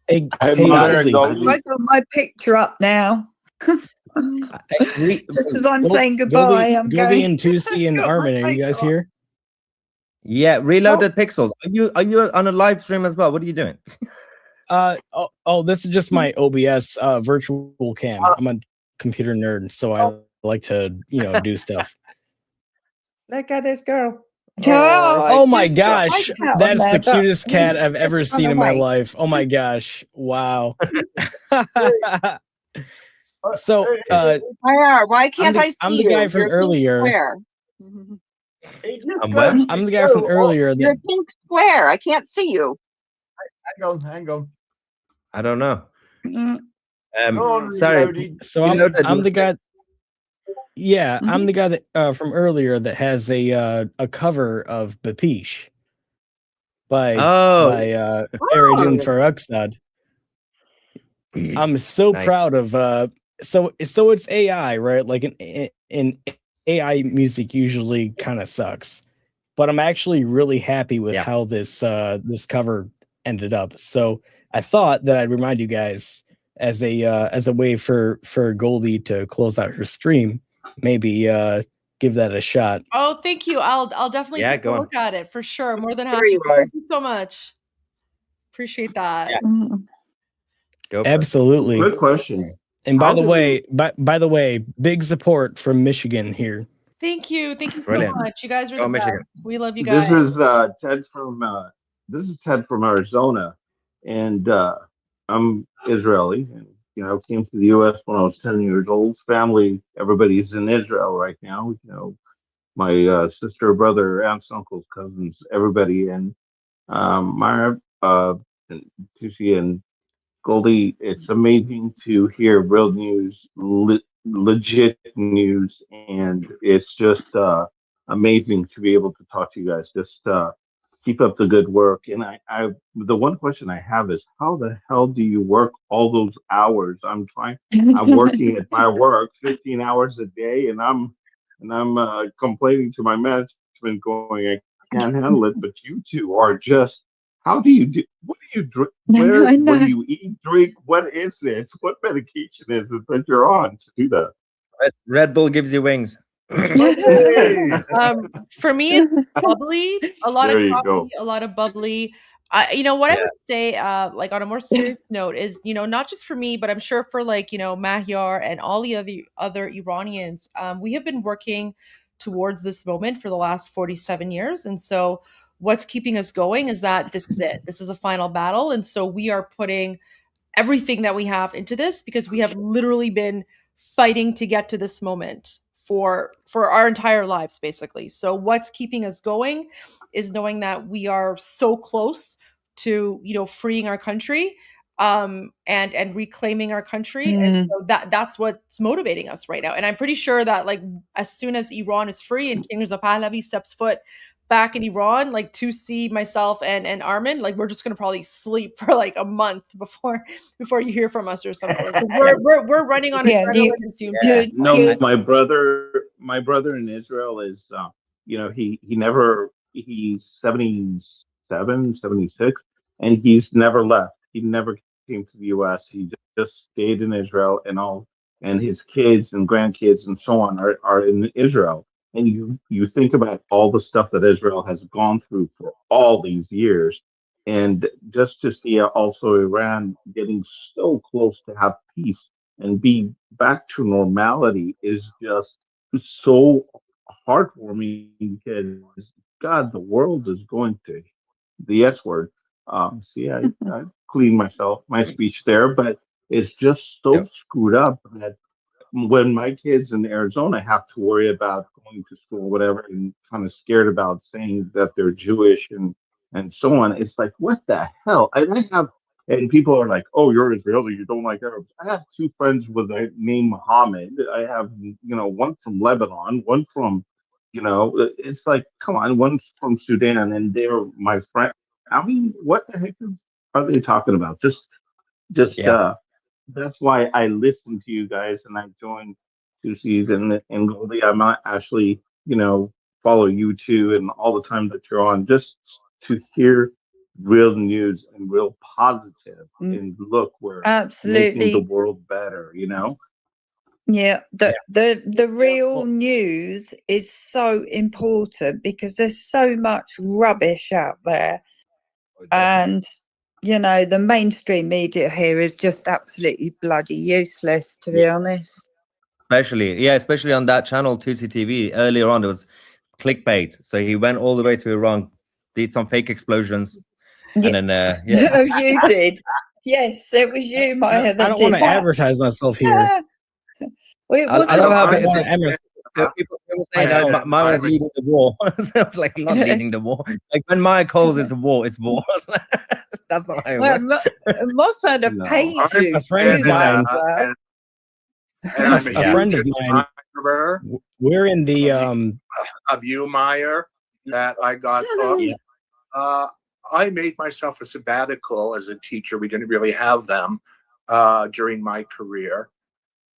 [SPEAKER 6] Hey,
[SPEAKER 4] Goldie. I got my picture up now. Just as I'm saying goodbye, I'm
[SPEAKER 6] Goldie
[SPEAKER 4] going.
[SPEAKER 6] and Tusi and Armin, are you guys here?
[SPEAKER 3] Yeah, Reloaded Pixels. Are you on a live stream as well? What are you doing?
[SPEAKER 6] This is just my OBS virtual cam. I'm a computer nerd, so I like to, do stuff.
[SPEAKER 4] Look at this girl.
[SPEAKER 6] Oh my gosh,
[SPEAKER 4] cat on
[SPEAKER 6] that's
[SPEAKER 4] there,
[SPEAKER 6] the
[SPEAKER 4] but
[SPEAKER 6] cutest cat I've ever
[SPEAKER 4] it's
[SPEAKER 6] seen
[SPEAKER 4] run
[SPEAKER 6] in my
[SPEAKER 4] away.
[SPEAKER 6] life. Oh my gosh, wow. So,
[SPEAKER 23] Why can't I see
[SPEAKER 6] I'm the
[SPEAKER 23] you?
[SPEAKER 6] guy from
[SPEAKER 23] You're pink
[SPEAKER 6] earlier.
[SPEAKER 23] square.
[SPEAKER 6] I'm the guy from earlier.
[SPEAKER 23] You're a
[SPEAKER 6] That,
[SPEAKER 23] pink square. I can't see you.
[SPEAKER 22] Hang on.
[SPEAKER 3] I don't know.
[SPEAKER 23] on,
[SPEAKER 3] Sorry.
[SPEAKER 6] so I'm the guy. Yeah, I'm the guy that from earlier that has a cover of Bapish by Feridun Farrokhzad. I'm so
[SPEAKER 3] Nice.
[SPEAKER 6] proud of so it's AI, right? Like in AI music usually kind of sucks, but I'm actually really happy with how this cover ended up. So I thought that I'd remind you guys as a way for Goldie to close out her stream, maybe give that a shot.
[SPEAKER 11] Oh, thank you. I'll definitely take a
[SPEAKER 6] go on.
[SPEAKER 11] look at it for sure. More than
[SPEAKER 23] There
[SPEAKER 11] happy.
[SPEAKER 23] you are.
[SPEAKER 11] Thank you so much. Appreciate that.
[SPEAKER 6] Absolutely.
[SPEAKER 7] Good question.
[SPEAKER 6] And by
[SPEAKER 7] How
[SPEAKER 6] the
[SPEAKER 7] do
[SPEAKER 6] way, by the way, big support from Michigan here.
[SPEAKER 11] Thank you. Thank you so
[SPEAKER 6] Brilliant.
[SPEAKER 11] much. You guys are
[SPEAKER 6] Go
[SPEAKER 11] the
[SPEAKER 6] Michigan.
[SPEAKER 11] best. We love you guys.
[SPEAKER 7] This is Ted from Arizona, and I'm Israeli. And I came to the U.S. when I was 10 years old. Family, everybody's in Israel right now. My sister, brother, aunts, uncles, cousins, everybody. And Myra, Tusi, and Goldie, it's amazing to hear real news, legit news, and it's just amazing to be able to talk to you guys. Just keep up the good work. And the one question I have is, how the hell do you work all those hours? I'm working at my work 15 hours a day, and I'm complaining to my management, going, I can't handle it. But you two are just How do you do? What do you drink? Where? What do you eat? Drink? What is this? What medication is it that you're on to do that?
[SPEAKER 3] Red Bull gives you wings.
[SPEAKER 11] For me, it's bubbly, a lot of
[SPEAKER 7] There you
[SPEAKER 11] coffee,
[SPEAKER 7] go.
[SPEAKER 11] a lot of bubbly. What I would say, like on a more serious note, is not just for me, but I'm sure for like Mahyar and all the other Iranians, we have been working towards this moment for the last 47 years, and so what's keeping us going is that this is it. This is a final battle, and so we are putting everything that we have into this because we have literally been fighting to get to this moment for our entire lives, basically. So what's keeping us going is knowing that we are so close to freeing our country and reclaiming our country. And so that's what's motivating us right now. And I'm pretty sure that like as soon as Iran is free and King Reza Pahlavi steps foot back in Iran, like to see myself and Armin, like we're just gonna probably sleep for like a month before you hear from us or something. We're running on adrenaline and fumes.
[SPEAKER 7] No, my brother in Israel is, he's 77, 76, and he's never left. He never came to the U.S. He just stayed in Israel, and his kids and grandkids and so on are in Israel. And you think about all the stuff that Israel has gone through for all these years, and just to see also Iran getting so close to have peace and be back to normality is just so heartwarming because God, the world is going to the S word. See, I cleaned my speech there, but it's just so screwed up that when my kids in Arizona have to worry about going to school, or whatever, and kind of scared about saying that they're Jewish and so on, it's like, what the hell? And people are like, oh, you're Israeli, you don't like Arabs. I have two friends with the name Muhammad. I have, one from Lebanon, one from, it's like, come on, one's from Sudan, and they're my friend. I mean, what the heck are they talking about? Just that's why I listen to you guys and I joined Two C's and Goldie. I might actually, follow you too and all the time that you're on just to hear real news and real positive and look, we're making the world better,
[SPEAKER 4] Yeah, the real news is so important because there's so much rubbish out there. And the mainstream media here is just absolutely bloody useless, to be honest.
[SPEAKER 3] Especially on that channel 2CTV. Earlier on, there was clickbait. So he went all the way to Iran, did some fake explosions, and then
[SPEAKER 4] Oh, you did. Yes, it was you, Maya.
[SPEAKER 6] I don't want to advertise myself here.
[SPEAKER 3] I don't have people saying that Maya's leading the war. I was like, I'm not leading the war. Like when Maya calls it's a war, it's war. That's not how it works.
[SPEAKER 4] Mossad have paid you.
[SPEAKER 6] A friend of mine.
[SPEAKER 8] And I'm a
[SPEAKER 6] friend of mine. We're in the
[SPEAKER 8] of you, Meyer, that I got hooked. I made myself a sabbatical as a teacher. We didn't really have them during my career.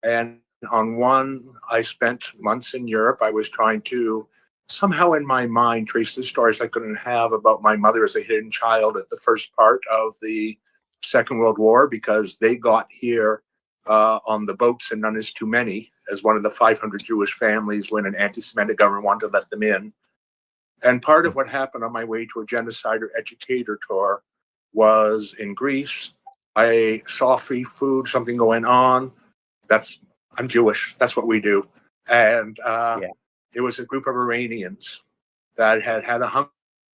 [SPEAKER 8] And on one, I spent months in Europe. I was trying to somehow in my mind trace the stories I couldn't have about my mother as a hidden child at the first part of the Second World War, because they got here on the boats and none is too many, as one of the 500 Jewish families when an anti-Semitic government wanted to let them in. And part of what happened on my way to a genocide or educator tour was in Greece. I saw free food, something going on. I'm Jewish. That's what we do. And it was a group of Iranians that had a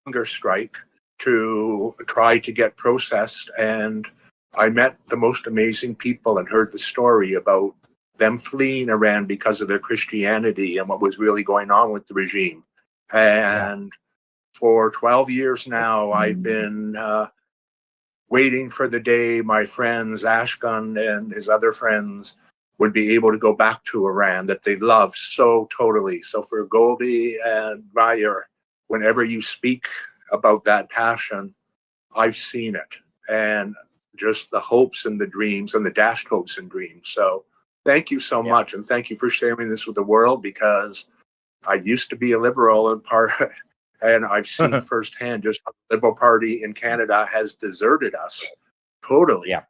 [SPEAKER 8] hunger strike to try to get processed. And I met the most amazing people and heard the story about them fleeing Iran because of their Christianity and what was really going on with the regime. And for 12 years now, I've been waiting for the day my friends, Ashkan and his other friends, would be able to go back to Iran that they love so totally. So for Goldie and Meyer, whenever you speak about that passion, I've seen it. And just the hopes and the dreams and the dashed hopes and dreams. So thank you so much. And thank you for sharing this with the world, because I used to be a liberal And I've seen firsthand just how the Liberal Party in Canada has deserted us totally.
[SPEAKER 2] Yeah.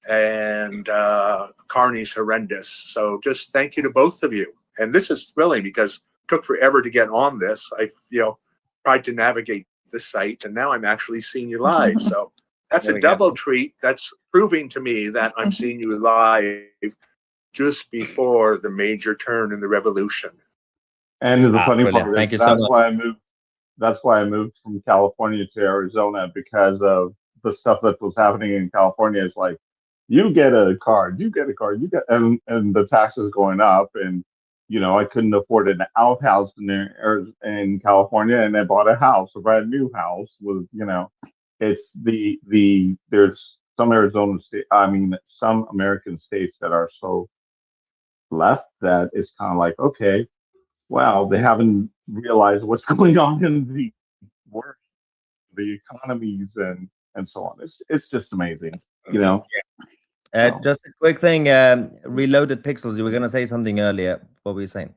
[SPEAKER 8] And Carney's horrendous. So just thank you to both of you. And this is thrilling because it took forever to get on this. I tried to navigate the site, and now I'm actually seeing you live. So that's a double treat. That's proving to me that I'm seeing you live just before the major turn in the revolution.
[SPEAKER 7] And the funny
[SPEAKER 21] brilliant.
[SPEAKER 7] part
[SPEAKER 21] Thank
[SPEAKER 7] is
[SPEAKER 21] you so
[SPEAKER 7] that's
[SPEAKER 21] much.
[SPEAKER 7] why I moved from California to Arizona, because of the stuff that was happening in California. It's like, you get a car, and the taxes going up, and I couldn't afford an outhouse in California, and I bought a house, a brand new house with it's there's some some American states that are so left that it's kind of like, okay, wow, they haven't realized what's going on in the world, the economies, and so on. It's just amazing,
[SPEAKER 21] Just a quick thing, Reloaded Pixels, you were going to say something earlier. What were you saying?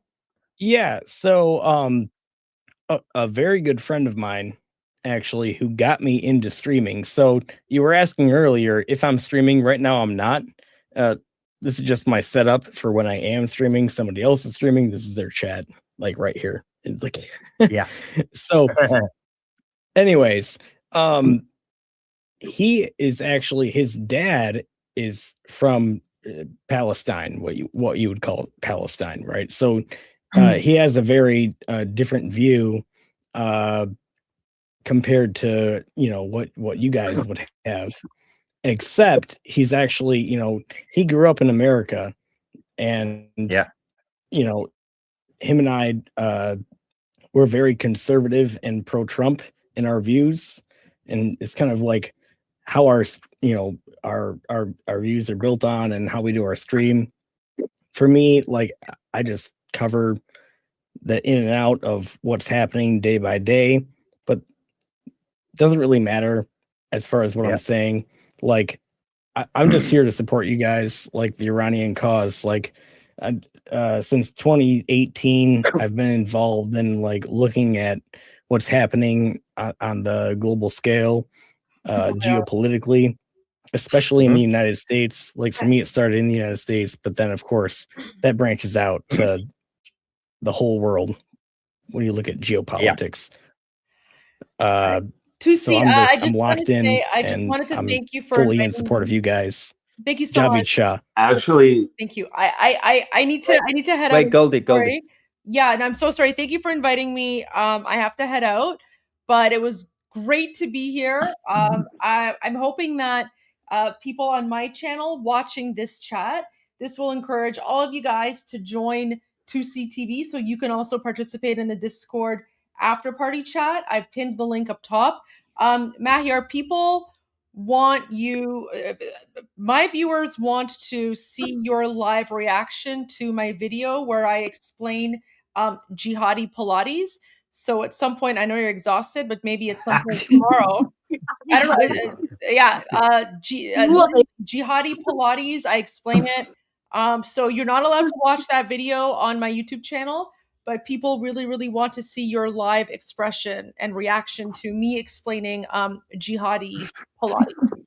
[SPEAKER 6] Yeah, so a very good friend of mine, actually, who got me into streaming. So you were asking earlier if I'm streaming. Right now I'm not. This is just my setup for when I am streaming. Somebody else is streaming. This is their chat, like right here. Like,
[SPEAKER 21] yeah.
[SPEAKER 6] So anyways, he is actually, his dad is from Palestine, what you would call Palestine, right? So he has a very different view compared to what you guys would have, except he's actually he grew up in America, and him and I we're very conservative and pro-Trump in our views, and it's kind of like how our views are built on and how we do our stream. For me, like, I just cover the in and out of what's happening day by day, but it doesn't really matter as far as what I'm saying. Like, I'm just here to support you guys, like the Iranian cause. Like, since 2018, I've been involved in like looking at what's happening on the global scale, geopolitically, especially in the United States. Like, for me, it started in the United States, but then of course that branches out to the whole world when you look at geopolitics. So I'm locked in, and I'm
[SPEAKER 11] thank you for
[SPEAKER 6] fully in support of you guys.
[SPEAKER 11] Thank you so
[SPEAKER 6] Javid
[SPEAKER 11] much.
[SPEAKER 6] Shah.
[SPEAKER 7] Actually,
[SPEAKER 11] Thank you. I need to head out.
[SPEAKER 21] Wait, Goldie.
[SPEAKER 11] Yeah, and I'm so sorry. Thank you for inviting me. I have to head out, but it was great to be here. I'm hoping that people on my channel watching this chat, this will encourage all of you guys to join 2CTV, so you can also participate in the Discord after party chat. I've pinned the link up top. Mahir, people want you, my viewers want to see your live reaction to my video where I explain jihadi Pilates. So at some point, I know you're exhausted, but maybe at some point tomorrow, I don't know. Jihadi Pilates, I explain it. So you're not allowed to watch that video on my YouTube channel, but people really, really want to see your live expression and reaction to me explaining jihadi Pilates.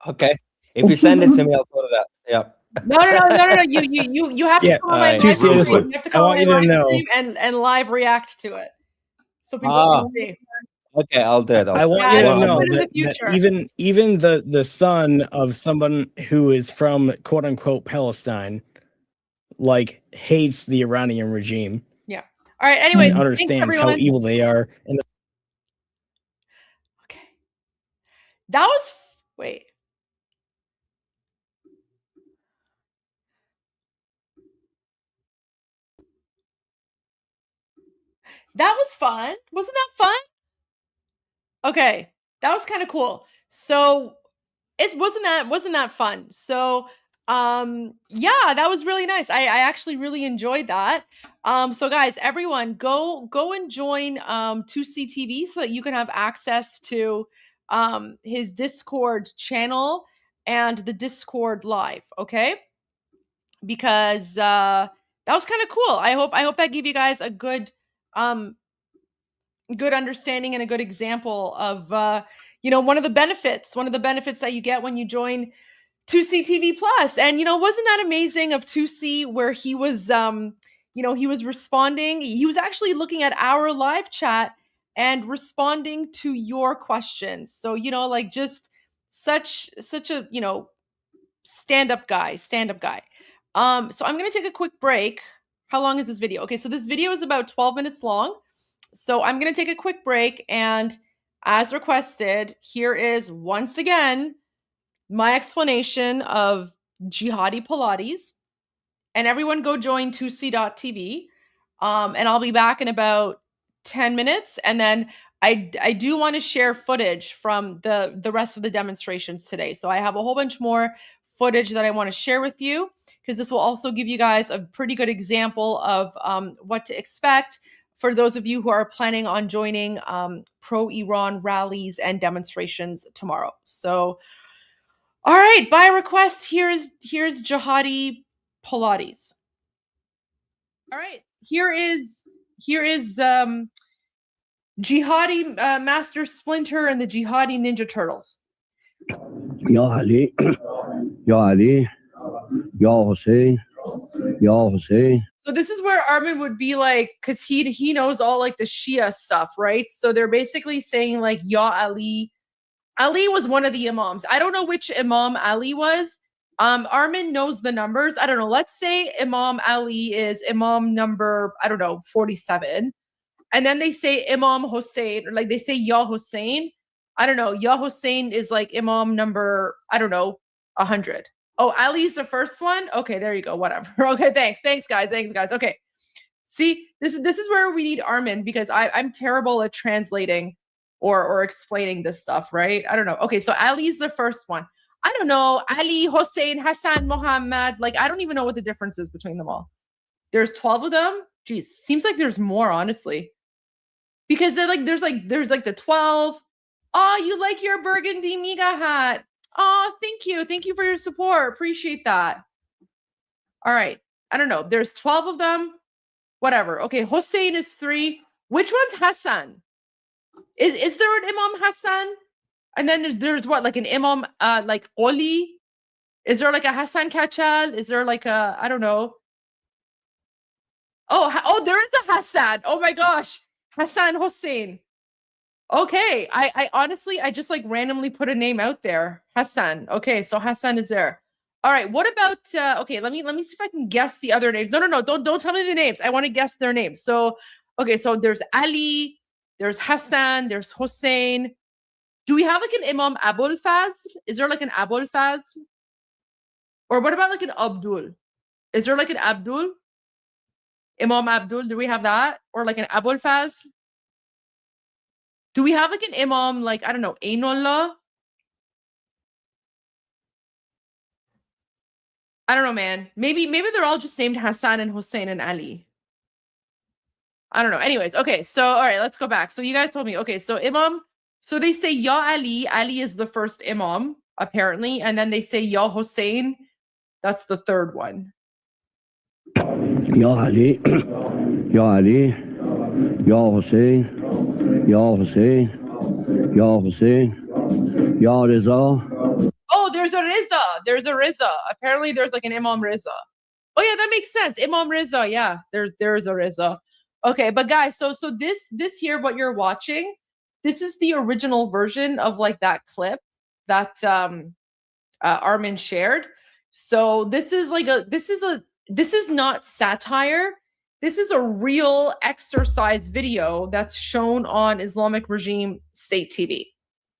[SPEAKER 21] Okay. If you send it to me, I'll put it up. Yeah.
[SPEAKER 11] No. You have to come on my live stream. You have to come on my live stream and live react to it, so people can see.
[SPEAKER 21] Okay, I'll do it.
[SPEAKER 6] I want you to know that even the son of someone who is from quote unquote Palestine, like, hates the Iranian regime.
[SPEAKER 11] Yeah. All right. Anyway,
[SPEAKER 6] and understands how evil they are. And
[SPEAKER 11] okay. That was wait. That was fun. Wasn't that fun? Okay, that was kind of cool. So wasn't that fun? So yeah, that was really nice. I actually really enjoyed that. So guys, everyone go and join 2CTV so that you can have access to his Discord channel and the Discord live, okay? Because that was kind of cool. I hope that gave you guys a good good understanding and a good example of one of the benefits that you get when you join 2C TV Plus. And wasn't that amazing of 2C, where he was he was responding, he was actually looking at our live chat and responding to your questions. So like just such a stand-up guy. So I'm going to take a quick break. How long is this video? Okay, so this video is about 12 minutes long. So I'm going to take a quick break, and as requested, here is once again my explanation of jihadi Pilates. And everyone go join 2c.tv. And I'll be back in about 10 minutes. And then I do want to share footage from the rest of the demonstrations today. So I have a whole bunch more footage that I want to share with you, because this will also give you guys a pretty good example of what to expect for those of you who are planning on joining pro-Iran rallies and demonstrations tomorrow. So, all right, by request, here's jihadi Pilates. All right, here is jihadi Master Splinter and the jihadi Ninja Turtles.
[SPEAKER 20] Ya Ali, Ya Ali, Ya Hussein, Ya Hussein.
[SPEAKER 11] So this is where Armin would be like, because he knows all like the Shia stuff, right? So they're basically saying like Ya Ali. Ali was one of the imams. I don't know which Imam Ali was. Armin knows the numbers. I don't know. Let's say Imam Ali is Imam number, 47. And then they say Imam Hussein, or like they say Ya Hussein. I don't know. Ya Hussein is like Imam number, 100. Oh, Ali's the first one? Okay, there you go. Whatever. Okay, thanks guys. Okay. See, this is where we need Armin, because I'm terrible at translating or explaining this stuff, right? I don't know. Okay, so Ali's the first one. I don't know. Ali, Hussein, Hassan, Muhammad. Like, I don't even know what the difference is between them all. There's 12 of them. Geez, seems like there's more, honestly. Because there's the 12. Oh, you like your burgundy Miga hat. Oh, thank you. Thank you for your support. Appreciate that. All right. I don't know. There's 12 of them. Whatever. Okay, Hussein is 3. Which one's Hassan? Is there an Imam Hassan? And then there's what, like an Imam like Oli? Is there like a Hassan Kachal? Is there like a, I don't know. Oh, there is a Hassan. Oh my gosh. Hassan Hussein. Okay. I honestly, I just like randomly put a name out there. Hassan. Okay, so Hassan is there. All right. What about okay, let me see if I can guess the other names. No, don't tell me the names. I want to guess their names. So okay, so there's Ali, there's Hassan, there's Hussein. Do we have like an Imam Abul Fazl? Is there like an Abul Fazl? Or what about like an Abdul? Is there like an Abdul? Imam Abdul, do we have that? Or like an Abul Fazl? Do we have like an Imam, like, I don't know, Ainullah? I don't know, man. Maybe they're all just named Hassan and Hussein and Ali. I don't know. Anyways, okay. So, all right, let's go back. So you guys told me, okay, so Imam, so they say Ya Ali. Ali is the first Imam, apparently. And then they say Ya Hussein. That's the third one.
[SPEAKER 20] Ya Ali, Ya Ali, Ya Hussein, Ya Hussein, Ya Hussein, Ya Reza.
[SPEAKER 11] Oh, there's a Riza. There's a Riza. Apparently there's like an Imam Riza. Oh yeah, that makes sense. Imam Riza. Yeah, there's a Riza. Okay, but guys, so this here, what you're watching, this is the original version of like that clip that Armin shared. So this is not satire. This is a real exercise video that's shown on Islamic regime state TV.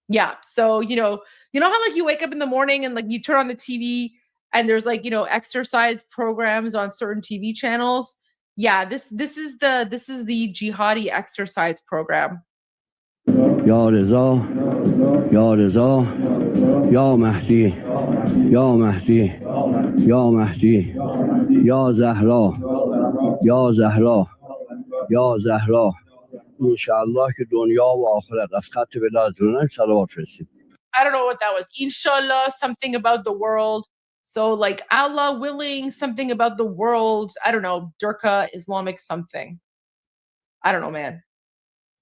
[SPEAKER 11] Yeah. So, you know how like you wake up in the morning and like you turn on the TV and there's like, exercise programs on certain TV channels. Yeah, this is the jihadi exercise program.
[SPEAKER 20] Ya Reza, Ya Reza, Ya Mahdi, Ya Mahdi, Ya Mahdi, Ya Zahra, Ya Zahra, Ya Zahra. Inshallah که دنیا و آخرت از خط بلادرونه صلوات فرستید.
[SPEAKER 11] I don't know what that was. Inshallah, something about the world. So like Allah willing, something about the world. I don't know. Durka, Islamic something. I don't know, man.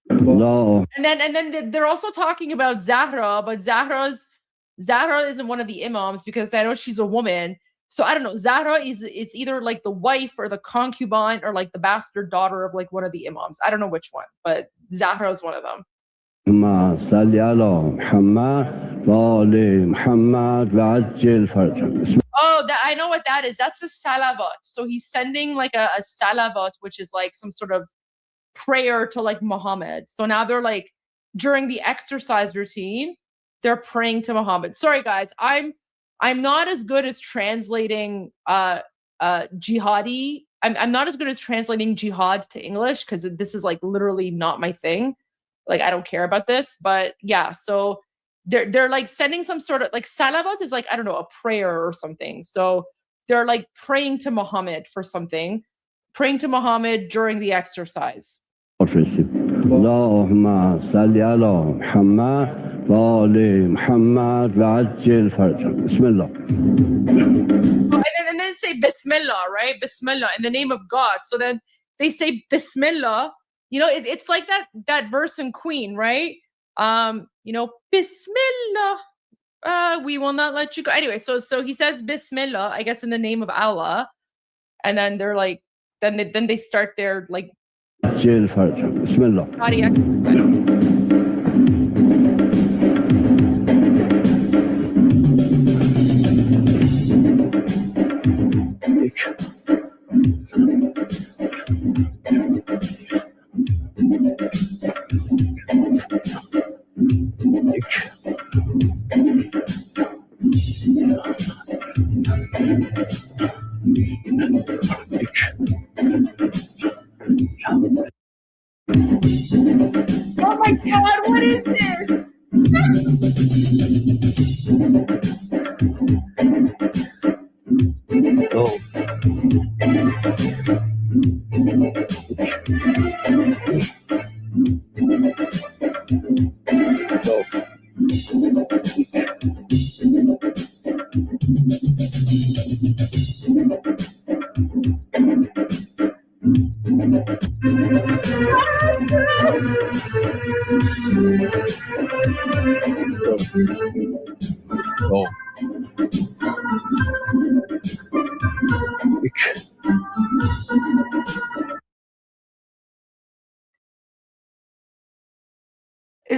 [SPEAKER 20] No.
[SPEAKER 11] And then they're also talking about Zahra, but Zahra isn't one of the imams because I know she's a woman. So I don't know. Zahra is either like the wife or the concubine or like the bastard daughter of like one of the imams. I don't know which one, but Zahra is one of them. Oh, I know what that is. That's a salavat. So he's sending like a salavat, which is like some sort of prayer to like Muhammad. So now they're like during the exercise routine, they're praying to Muhammad. Sorry guys, I'm not as good as translating jihadi. I'm not as good as translating jihad to English because this is like literally not my thing. Like I don't care about this, but yeah, so they're like sending some sort of like salavat is like, I don't know, a prayer or something. So they're like praying to Muhammad for something, praying to Muhammad during the exercise.
[SPEAKER 20] اللهم صل على محمد وآل محمد وعجل فرجهم. بسم الله.
[SPEAKER 11] And then say Bismillah, right? Bismillah, in the name of God. So then they say Bismillah. You know, it's like that verse in Queen, right? You know, Bismillah, we will not let you go. Anyway, so he says Bismillah, I guess in the name of Allah, and then they're like, then they start their like. Bismillah. Oh my God, what is this?
[SPEAKER 20] Oh. Oh.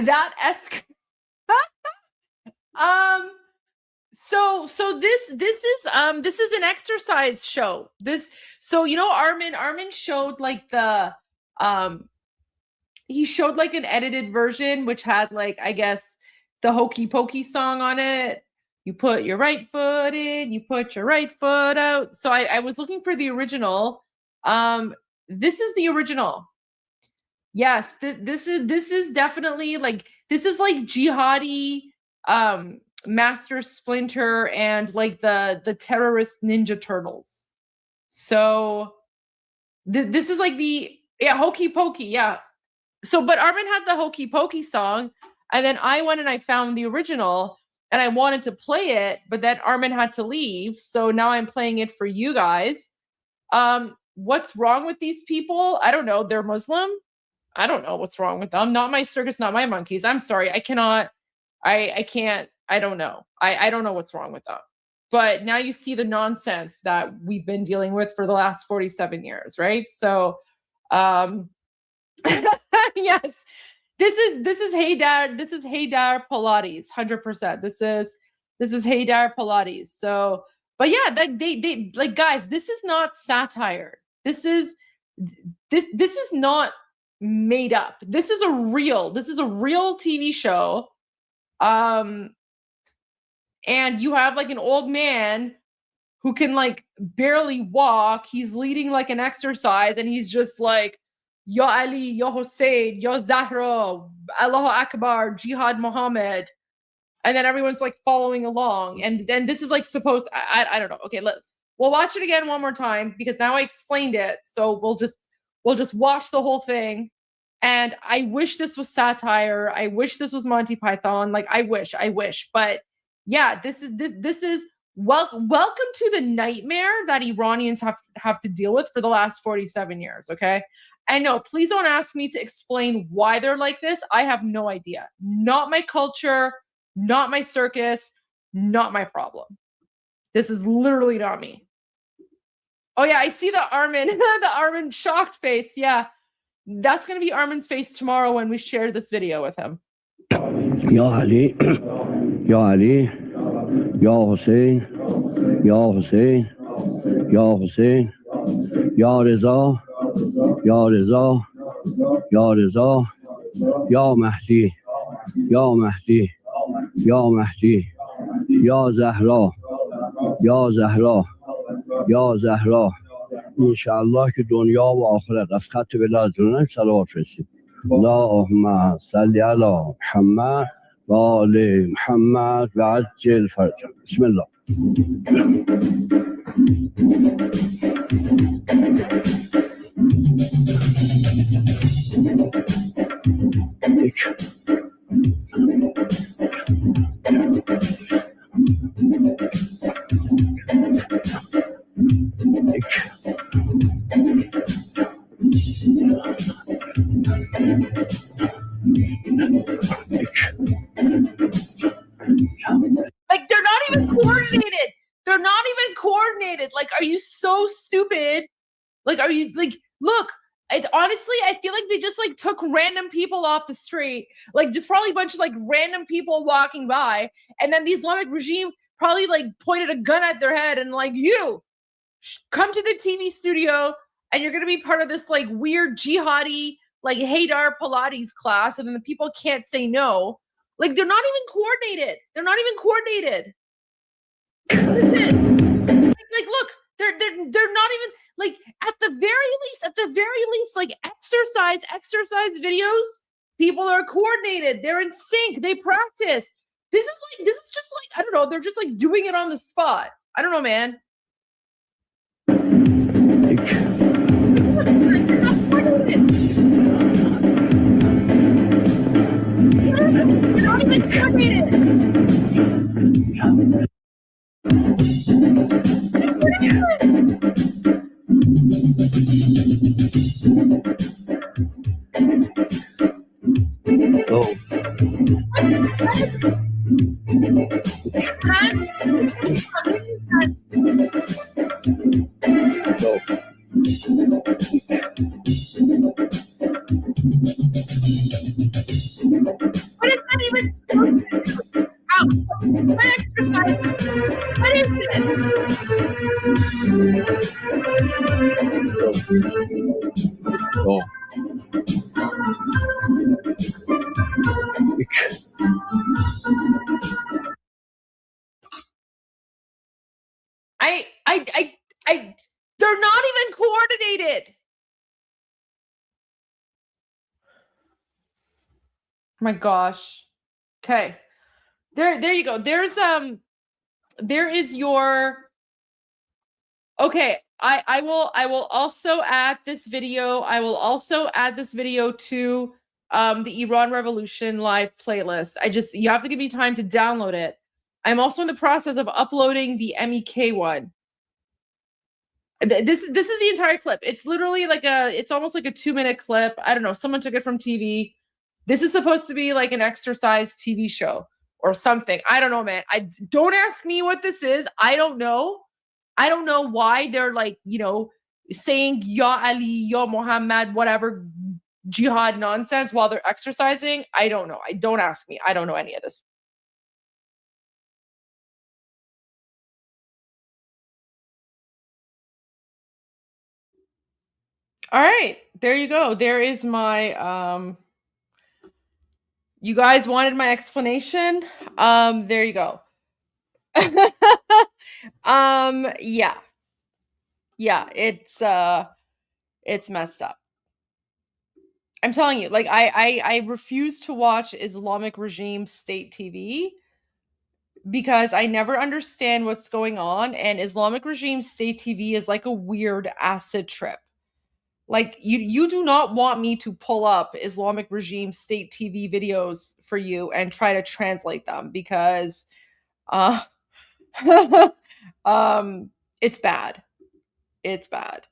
[SPEAKER 11] That so this is an exercise show. So you know Armin showed like the he showed like an edited version which had like I guess the Hokey Pokey song on it. You put your right foot in, you put your right foot out. So I was looking for the original. This is the original. Yes, this is definitely like this is like jihadi Master Splinter and like the terrorist Ninja Turtles. So this is like the Hokey Pokey, yeah. So but Armin had the Hokey Pokey song and then I went and I found the original and I wanted to play it, but then Armin had to leave. So now I'm playing it for you guys. What's wrong with these people? I don't know. They're Muslim. I don't know what's wrong with them. Not my circus, not my monkeys. I'm sorry. I cannot. I can't. I don't know. I don't know what's wrong with them. But now you see the nonsense that we've been dealing with for the last 47 years, right? So, yes, this is Haydar. This is Haydar Pilates, 100%. This is Haydar Pilates. So, but yeah, they like guys. This is not satire. This is not made up. This is a real TV show. And you have like an old man who can like barely walk. He's leading like an exercise and he's just like, Ya Ali, Ya Hussein, Ya Zahra, Allahu Akbar, Jihad Muhammad. And then everyone's like following along. And then this is like supposed, I don't know. Okay, we'll watch it again one more time because now I explained it. So we'll just watch the whole thing. And I wish this was satire. I wish this was Monty Python. Like I wish. But yeah, this is welcome to the nightmare that Iranians have to deal with for the last 47 years. Okay. And no, please don't ask me to explain why they're like this. I have no idea. Not my culture, not my circus, not my problem. This is literally not me. Oh yeah, I see the Armin, the Armin shocked face. Yeah, that's gonna be Armin's face tomorrow when we share this video with him.
[SPEAKER 20] Ya Ali, Ya Ali, Ya Hussein, Ya Hussein, Ya Hussein, Ya Reza, Ya Reza, Ya Reza, Ya Mahdi, Ya Mahdi, Ya Mahdi, Ya Zahra, Ya Zahra, Ya Zahra. انشاءالله که دنیا و آخرت از خط ولایتونه صلوات رسید. اللهم صل علی محمد و آل محمد و عجل فرجهم. بسم الله.
[SPEAKER 11] Like, they're not even coordinated. They're not even coordinated. Like, are you so stupid? Like, are you like, look, honestly, I feel like they just like took random people off the street, like just probably a bunch of like random people walking by, and then the Islamic regime probably like pointed a gun at their head and like, you come to the TV studio and you're gonna be part of this like weird jihadi like Haydar Pilates class, and then the people can't say no. Like, they're not even coordinated. They're not even coordinated. What is it? Like, look, they're not even like at the very least, like exercise videos. People are coordinated. They're in sync. They practice. This is just like, I don't know. They're just like doing it on the spot. I don't know, man. They're not even coordinated.
[SPEAKER 20] Oh.
[SPEAKER 11] What is that even supposed to do? What exercise? What is it?
[SPEAKER 20] Oh.
[SPEAKER 11] They're not even coordinated. My gosh. Okay. There you go. There is your, okay. I will also add this video. I will also add this video to the Iran Revolution live playlist. You have to give me time to download it. I'm also in the process of uploading the MEK one. This is the entire clip. It's literally like it's almost like a 2-minute clip. I don't know. Someone took it from TV. This is supposed to be like an exercise TV show or something. I don't know, man. Don't ask me what this is. I don't know. I don't know why they're like, saying Ya Ali, Ya Muhammad, whatever jihad nonsense while they're exercising. I don't know. Don't ask me. I don't know any of this. All right, there you go. There is my you guys wanted my explanation. There you go. Yeah. Yeah, it's messed up. I'm telling you, like I refuse to watch Islamic regime state TV because I never understand what's going on, and Islamic regime state TV is like a weird acid trip. Like you do not want me to pull up Islamic regime state TV videos for you and try to translate them because it's bad. It's bad.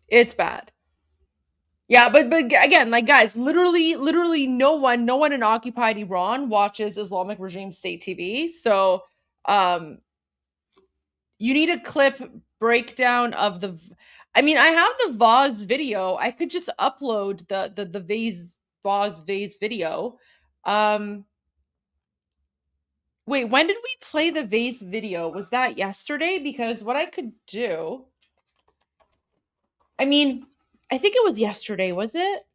[SPEAKER 11] It's bad. Yeah, but again, like guys, literally no one in occupied Iran watches Islamic regime state TV. So you need a clip breakdown of the I mean, I have the Vaz video. I could just upload the Vaz video. Wait, when did we play the Vase video? Was that yesterday? Because what I could do, I mean, I think it was yesterday, was it?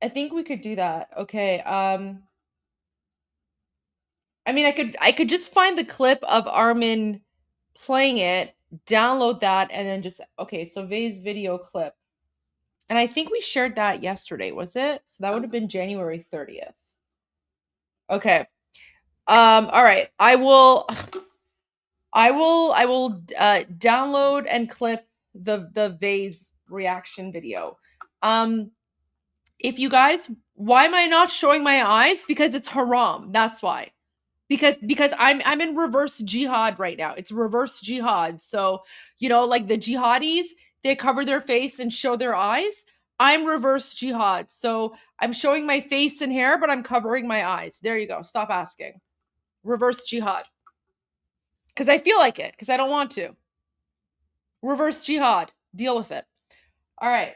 [SPEAKER 11] I think we could do that. Okay. I mean, I could just find the clip of Armin playing it, download that, and then just okay. So Vase video clip, and I think we shared that yesterday. Was it? So that would have been January 30th. Okay. All right. I will download and clip the Vase reaction video. If you guys, why am I not showing my eyes? Because it's haram. That's why. Because I'm in reverse jihad right now. It's reverse jihad. So, you know, like the jihadis, they cover their face and show their eyes. I'm reverse jihad. So I'm showing my face and hair, but I'm covering my eyes. There you go. Stop asking. Reverse jihad. Because I feel like it. Because I don't want to. Reverse jihad. Deal with it. All right.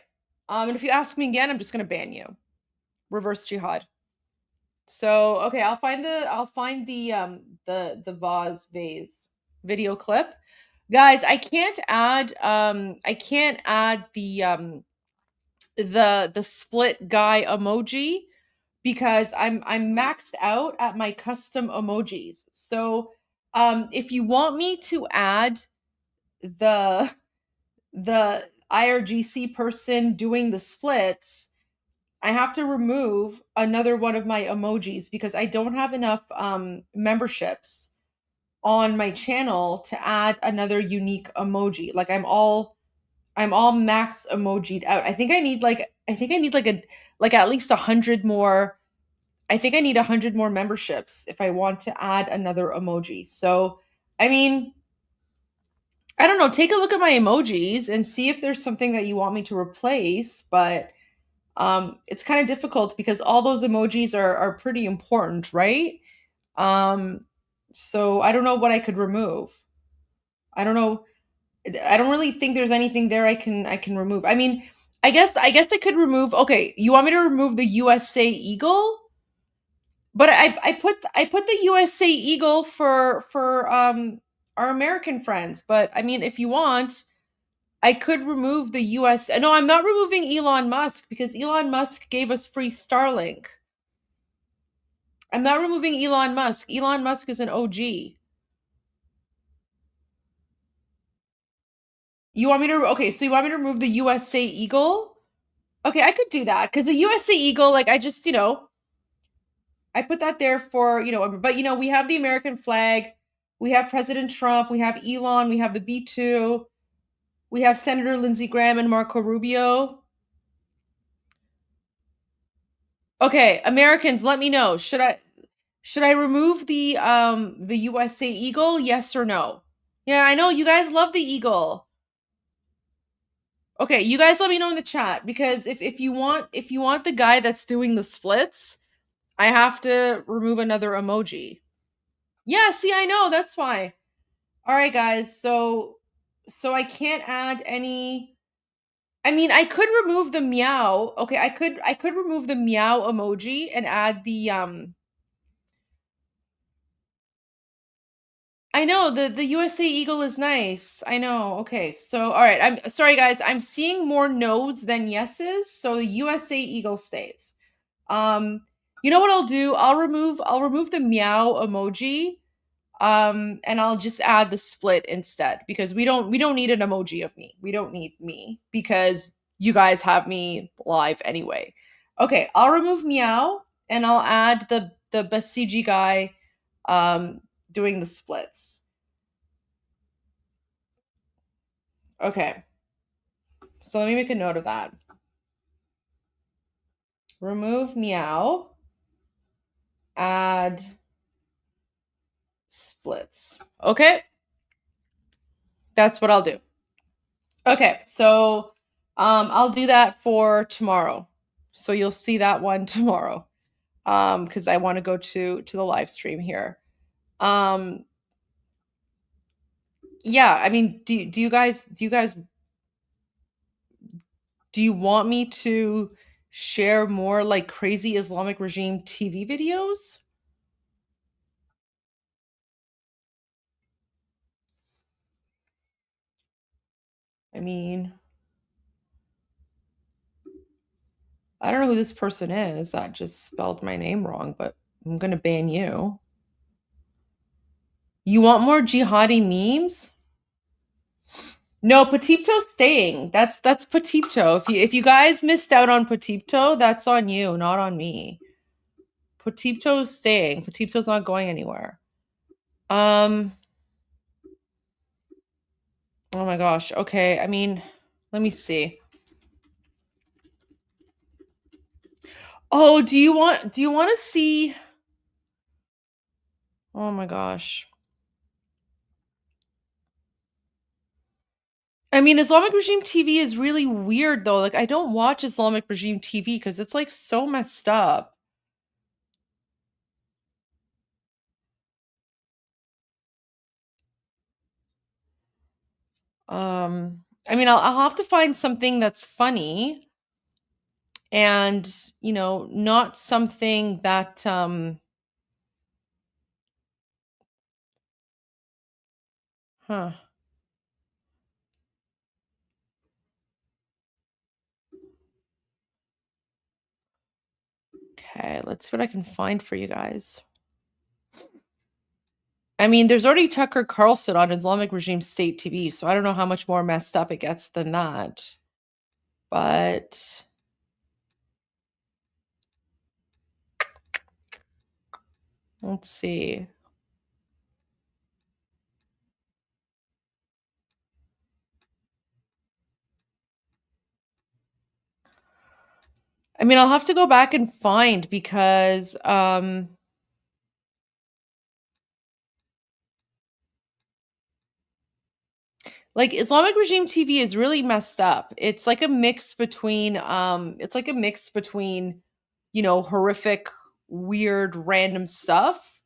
[SPEAKER 11] And if you ask me again, I'm just going to ban you. Reverse jihad. So, okay, I'll find the Vase video clip. Guys, I can't add the split guy emoji because I'm maxed out at my custom emojis. So, if you want me to add the IRGC person doing the splits, I have to remove another one of my emojis because I don't have enough memberships on my channel to add another unique emoji. Like I'm all max emojied out. I think I need at least 100 more. I think I need 100 more memberships if I want to add another emoji. So, I mean, I don't know, take a look at my emojis and see if there's something that you want me to replace, but it's kind of difficult because all those emojis are pretty important, right? So I don't know what I could remove. I don't know. I don't really think there's anything there I can remove. I mean, I guess I could remove. Okay, you want me to remove the USA Eagle? But I put the USA Eagle for our American friends. But I mean, if you want, I could remove the US. No, I'm not removing Elon Musk because Elon Musk gave us free Starlink. I'm not removing Elon Musk. Elon Musk is an OG. You want me to, okay, so you want me to remove the USA Eagle? Okay, I could do that because the USA Eagle, like I just, I put that there for, but we have the American flag. We have President Trump. We have Elon. We have the B2. We have Senator Lindsey Graham and Marco Rubio. Okay, Americans, let me know. Should I remove the USA Eagle? Yes or no? Yeah, I know you guys love the Eagle. Okay, you guys let me know in the chat because if you want the guy that's doing the splits, I have to remove another emoji. Yeah, see, I know, that's why. All right, guys. So I can't add any. I mean, I could remove the meow. Okay, I could remove the meow emoji and add the I know the USA Eagle is nice. I know. Okay. So all right. I'm sorry guys. I'm seeing more no's than yeses. So the USA Eagle stays. You know what I'll do? I'll remove the meow emoji. And I'll just add the split instead because we don't need an emoji of me. We don't need me because you guys have me live anyway. Okay, I'll remove meow and I'll add the Basiji guy doing the splits. Okay. So let me make a note of that. Remove meow. Add splits. Okay. That's what I'll do. Okay, so I'll do that for tomorrow. So you'll see that one tomorrow. Because I want to go to the live stream here. Yeah, I mean, do you guys do you want me to share more like crazy Islamic regime TV videos? I mean, I don't know who this person is that just spelled my name wrong, but I'm gonna ban you. You want more jihadi memes? No, Petipto's staying. That's Petipto. If you guys missed out on Petipto, that's on you, not on me. Petipto's staying. Petipto's not going anywhere. Oh my gosh. Okay, I mean, let me see. Oh, do you want to see? Oh my gosh. I mean, Islamic regime TV is really weird though. Like I don't watch Islamic regime TV because it's like so messed up. I mean, I'll have to find something that's funny and, not something that huh. Okay, let's see what I can find for you guys. I mean, there's already Tucker Carlson on Islamic regime state TV, so I don't know how much more messed up it gets than that. But let's see. I mean, I'll have to go back and find because like Islamic regime TV is really messed up. It's like a mix between horrific, weird, random stuff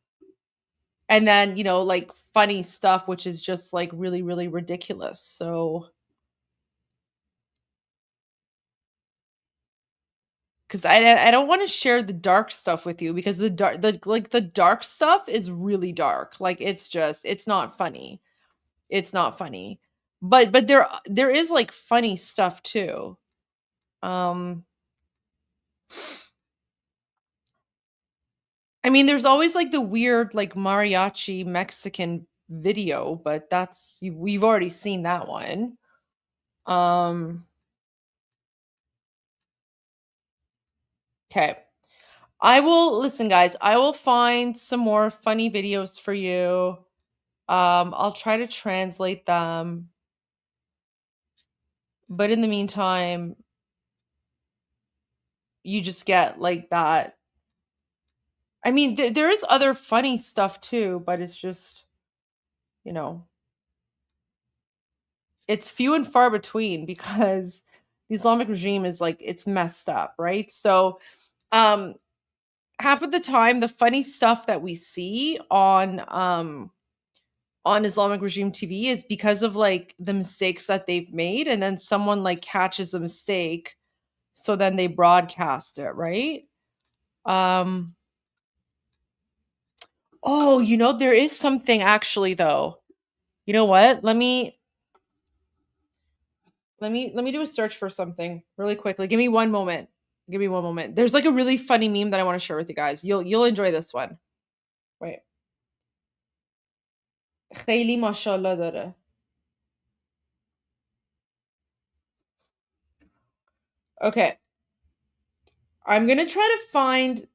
[SPEAKER 11] and then, like funny stuff which is just like really really ridiculous. So cuz I don't want to share the dark stuff with you because the dark stuff is really dark. Like it's not funny. It's not funny. But there is like funny stuff too. I mean, there's always like the weird like mariachi Mexican video, but we've already seen that one. Okay. I will listen guys, I will find some more funny videos for you. I'll try to translate them. But in the meantime, you just get like that. I mean, there is other funny stuff too, but it's just, it's few and far between because the Islamic regime is like it's messed up, right? So, half of the time, the funny stuff that we see on Islamic regime TV is because of like the mistakes that they've made, and then someone like catches a mistake, so then they broadcast it, right? Oh, there is something actually though. You know what? Let me do a search for something really quickly. Give me one moment. Give me one moment. There's like a really funny meme that I want to share with you guys. You'll enjoy this one. Wait. خیلی ماشاءالله داره. Okay. I'm going to try to find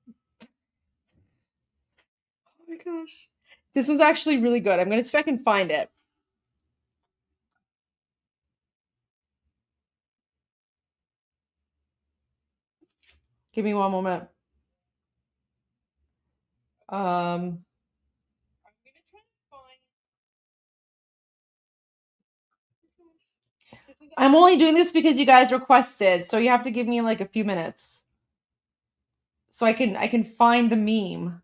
[SPEAKER 11] Oh my gosh. This was actually really good. I'm going to see if I can find it. Give me one moment. I'm only doing this because you guys requested, so you have to give me like a few minutes so I can find the meme.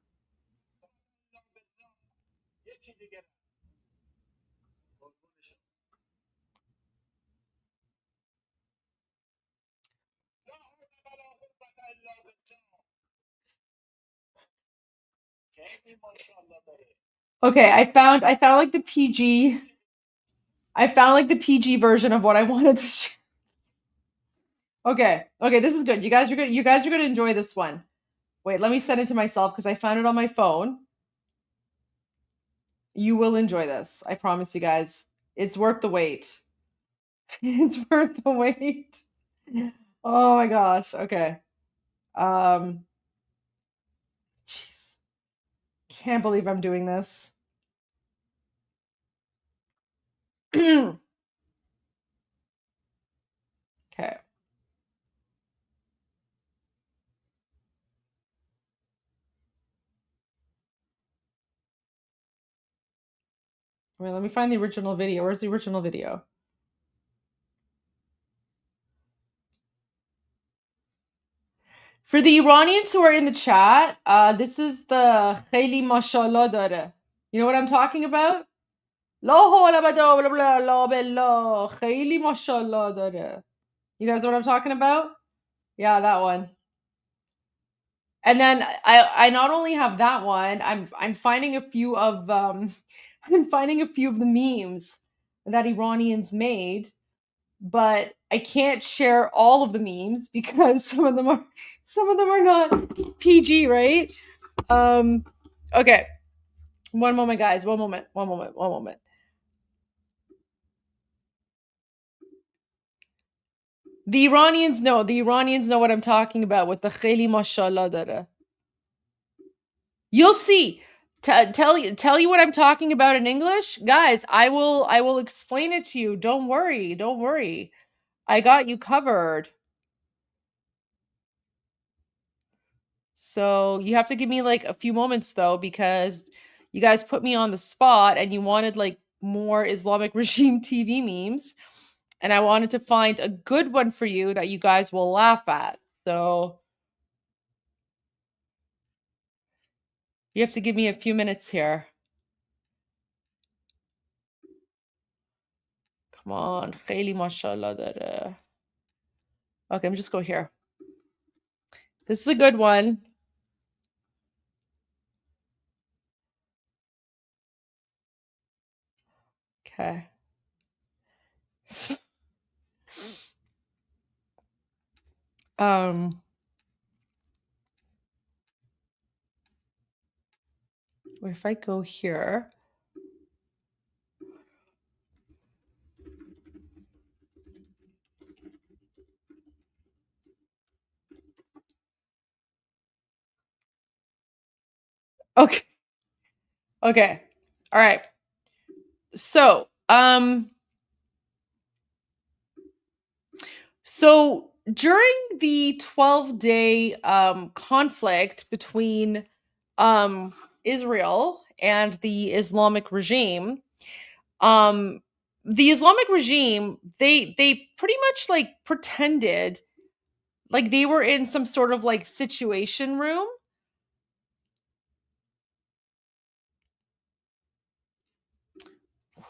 [SPEAKER 11] Okay, I found like the PG. I found like the PG version of what I wanted to Okay, this is good. You guys are gonna enjoy this one. Wait, let me send it to myself because I found it on my phone. You will enjoy this. I promise you guys. It's worth the wait. It's worth the wait. Oh my gosh. Okay. Jeez. Can't believe I'm doing this. Okay. Wait, let me find the original video. Where's the original video? For the Iranians who are in the chat, this is the Khayli Mashallah dare. You know what I'm talking about? La hawla bada bla bla la bella Khayli Mashallah dare. You guys know what I'm talking about? Yeah, that one. And then I not only have that one, I'm finding a few of I'm finding a few of the memes that Iranians made, but I can't share all of the memes because some of them are not PG, right? Okay. One moment, guys. One moment. The Iranians know what I'm talking about with the Khayli Mashallah dare. You'll see. Tell you what I'm talking about in English, guys. I will explain it to you. Don't worry. I got you covered. So you have to give me like a few moments though, because you guys put me on the spot and you wanted like more Islamic regime TV memes, and I wanted to find a good one for you that you guys will laugh at. So you have to give me a few minutes here. Come on, Khayli mashallah dare. Okay, I'm just go here. This is a good one. Okay. What if I go here? Okay. Okay. All right. So, so during the 12-day conflict between Israel and the Islamic regime, the Islamic regime, they pretty much like pretended like they were in some sort of like situation room.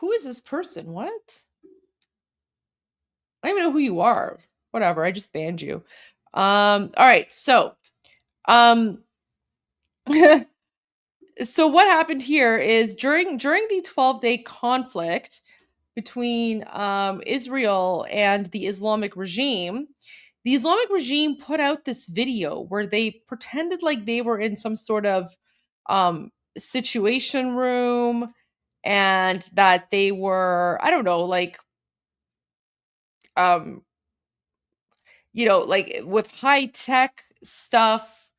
[SPEAKER 11] Who is this person? What? I don't even know who you are. Whatever, I just banned you. All right, so so what happened here is during the 12-day conflict between Israel and the Islamic regime put out this video where they pretended like they were in some sort of situation room, and that they were, I don't know, like like with high tech stuff.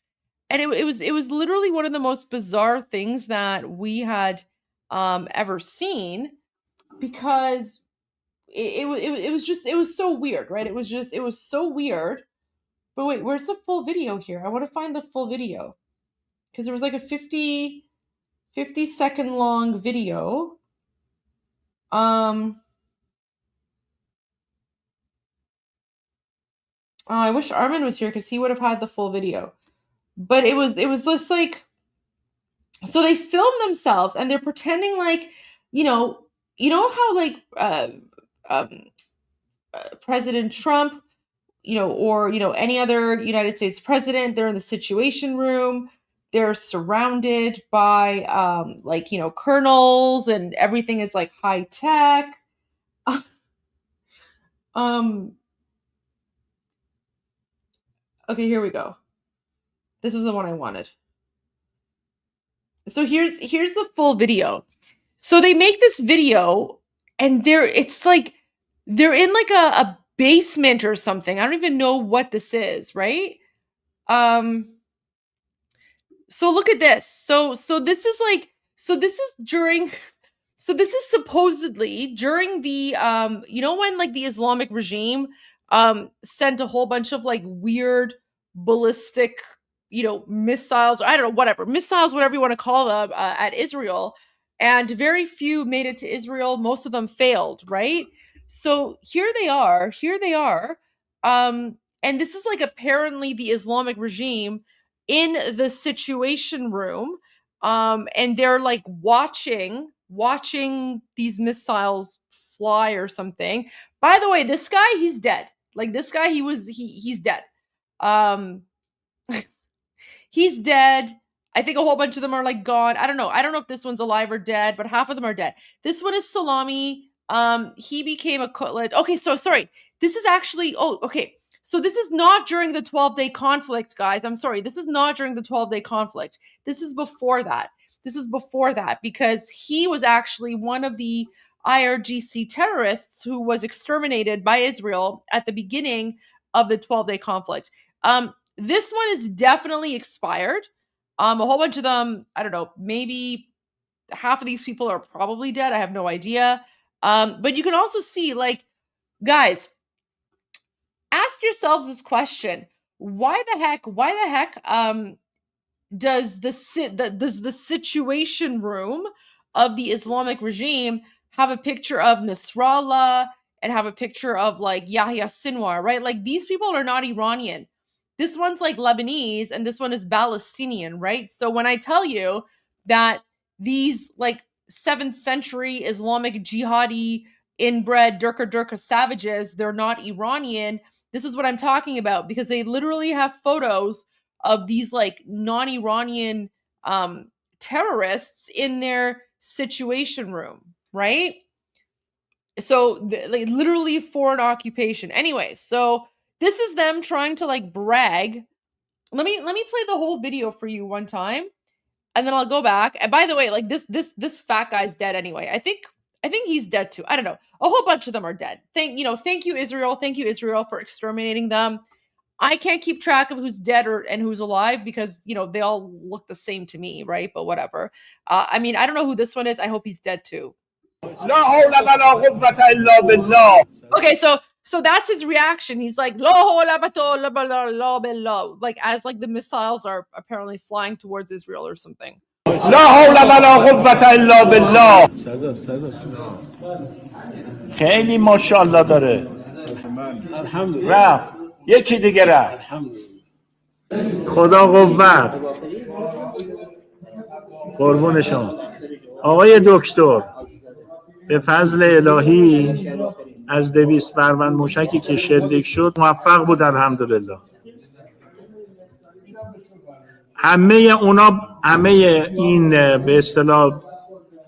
[SPEAKER 11] And it was literally one of the most bizarre things that we had ever seen, because it was so weird, right? It was so weird. But wait, where's the full video here? I want to find the full video, because there was like a 50-second long video. Oh, I wish Armin was here because he would have had the full video. But it was just like, so they film themselves and they're pretending like, you know how like President Trump, or any other United States president, they're in the Situation Room. They're surrounded by colonels, and everything is like high tech. Okay, here we go. This is the one I wanted. So here's the full video. So they make this video, and it's like they're in like a basement or something. I don't even know what this is, right? So look at this. So this is supposedly during the when like the Islamic regime sent a whole bunch of like weird ballistic missiles, or I don't know, whatever missiles, whatever you want to call them, at Israel, and very few made it to Israel. Most of them failed, right? So here they are, and this is like apparently the Islamic regime in the Situation Room, and they're like watching these missiles fly or something. By the way, this guy, he's dead. Like this guy, he's dead. He's dead. I think a whole bunch of them are like gone. I don't know if this one's alive or dead, but half of them are dead. This one is Salami. He became a cutlet. Okay, so sorry. This is actually, okay. So this is not during the 12-day conflict, guys. I'm sorry. This is not during the 12-day conflict. This is before that. Because he was actually one of the IRGC terrorists who was exterminated by Israel at the beginning of the 12-day conflict. This one is definitely expired. A whole bunch of them, I don't know, maybe half of these people are probably dead. I have no idea. But you can also see, like, guys, ask yourselves this question: why the heck does the Situation Room of the Islamic regime have a picture of Nasrallah and have a picture of like Yahya Sinwar, right? Like these people are not Iranian. This one's like Lebanese and this one is Palestinian, right? So when I tell you that these like 7th century Islamic jihadi inbred Durka savages, they're not Iranian, this is what I'm talking about, because they literally have photos of these like non-Iranian terrorists in their Situation Room, right? So like literally foreign occupation. Anyway, so this is them trying to like brag. Let me play the whole video for you one time, and then I'll go back. And by the way, like this fat guy's dead anyway. I think he's dead too. I don't know. A whole bunch of them are dead. Thank you, Israel. Thank you, Israel, for exterminating them. I can't keep track of who's dead and who's alive because, they all look the same to me, right? But whatever. I mean, I don't know who this one is. I hope he's dead too. Okay, so that's his reaction. He's like, like as like the missiles are apparently flying towards Israel or something.
[SPEAKER 9] خیلی ماشاءالله داره رفت یکی دیگه رفت
[SPEAKER 7] خدا قوت قربون شما آقای دکتر به فضل الهی از 200 فروند موشکی که شلیک شد موفق بود الحمدلله. همه این به اصطلاح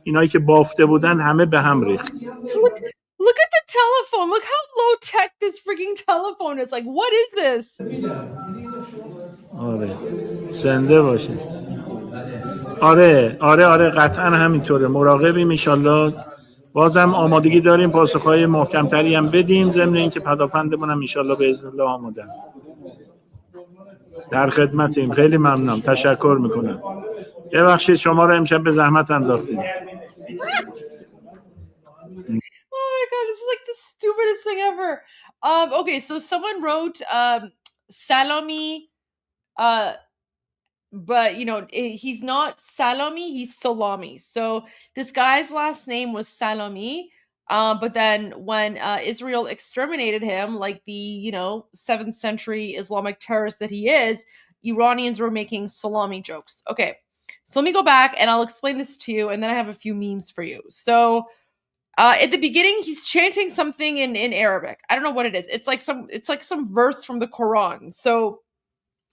[SPEAKER 7] اینایی که بافته بودن همه به هم ریخت.
[SPEAKER 11] Look at the telephone. Look how low tech this freaking telephone is. Like, what is this?
[SPEAKER 7] آره زنده باشه. آره قطعا همینطوره. مراقبیم انشالله. بازم آمادگی داریم پاسخهای محکمتری هم بدیم، ضمن اینکه پدافندمون هم انشالله به اذن الله آمادن. در خدمتیم. خیلی ممنونم. تشکر میکنم. ببخشید شما رو امشب به زحمت انداختیم.
[SPEAKER 11] Oh my god, this is like the stupidest thing ever. Okay, so someone wrote Salami, but he's not Salami, he's Salami. So this guy's last name was Salami. But then when Israel exterminated him, like the 7th century Islamic terrorist that he is, Iranians were making salami jokes. Okay, so let me go back and I'll explain this to you, and then I have a few memes for you. So at the beginning, he's chanting something in Arabic. I don't know what it is. It's like some verse from the Quran. So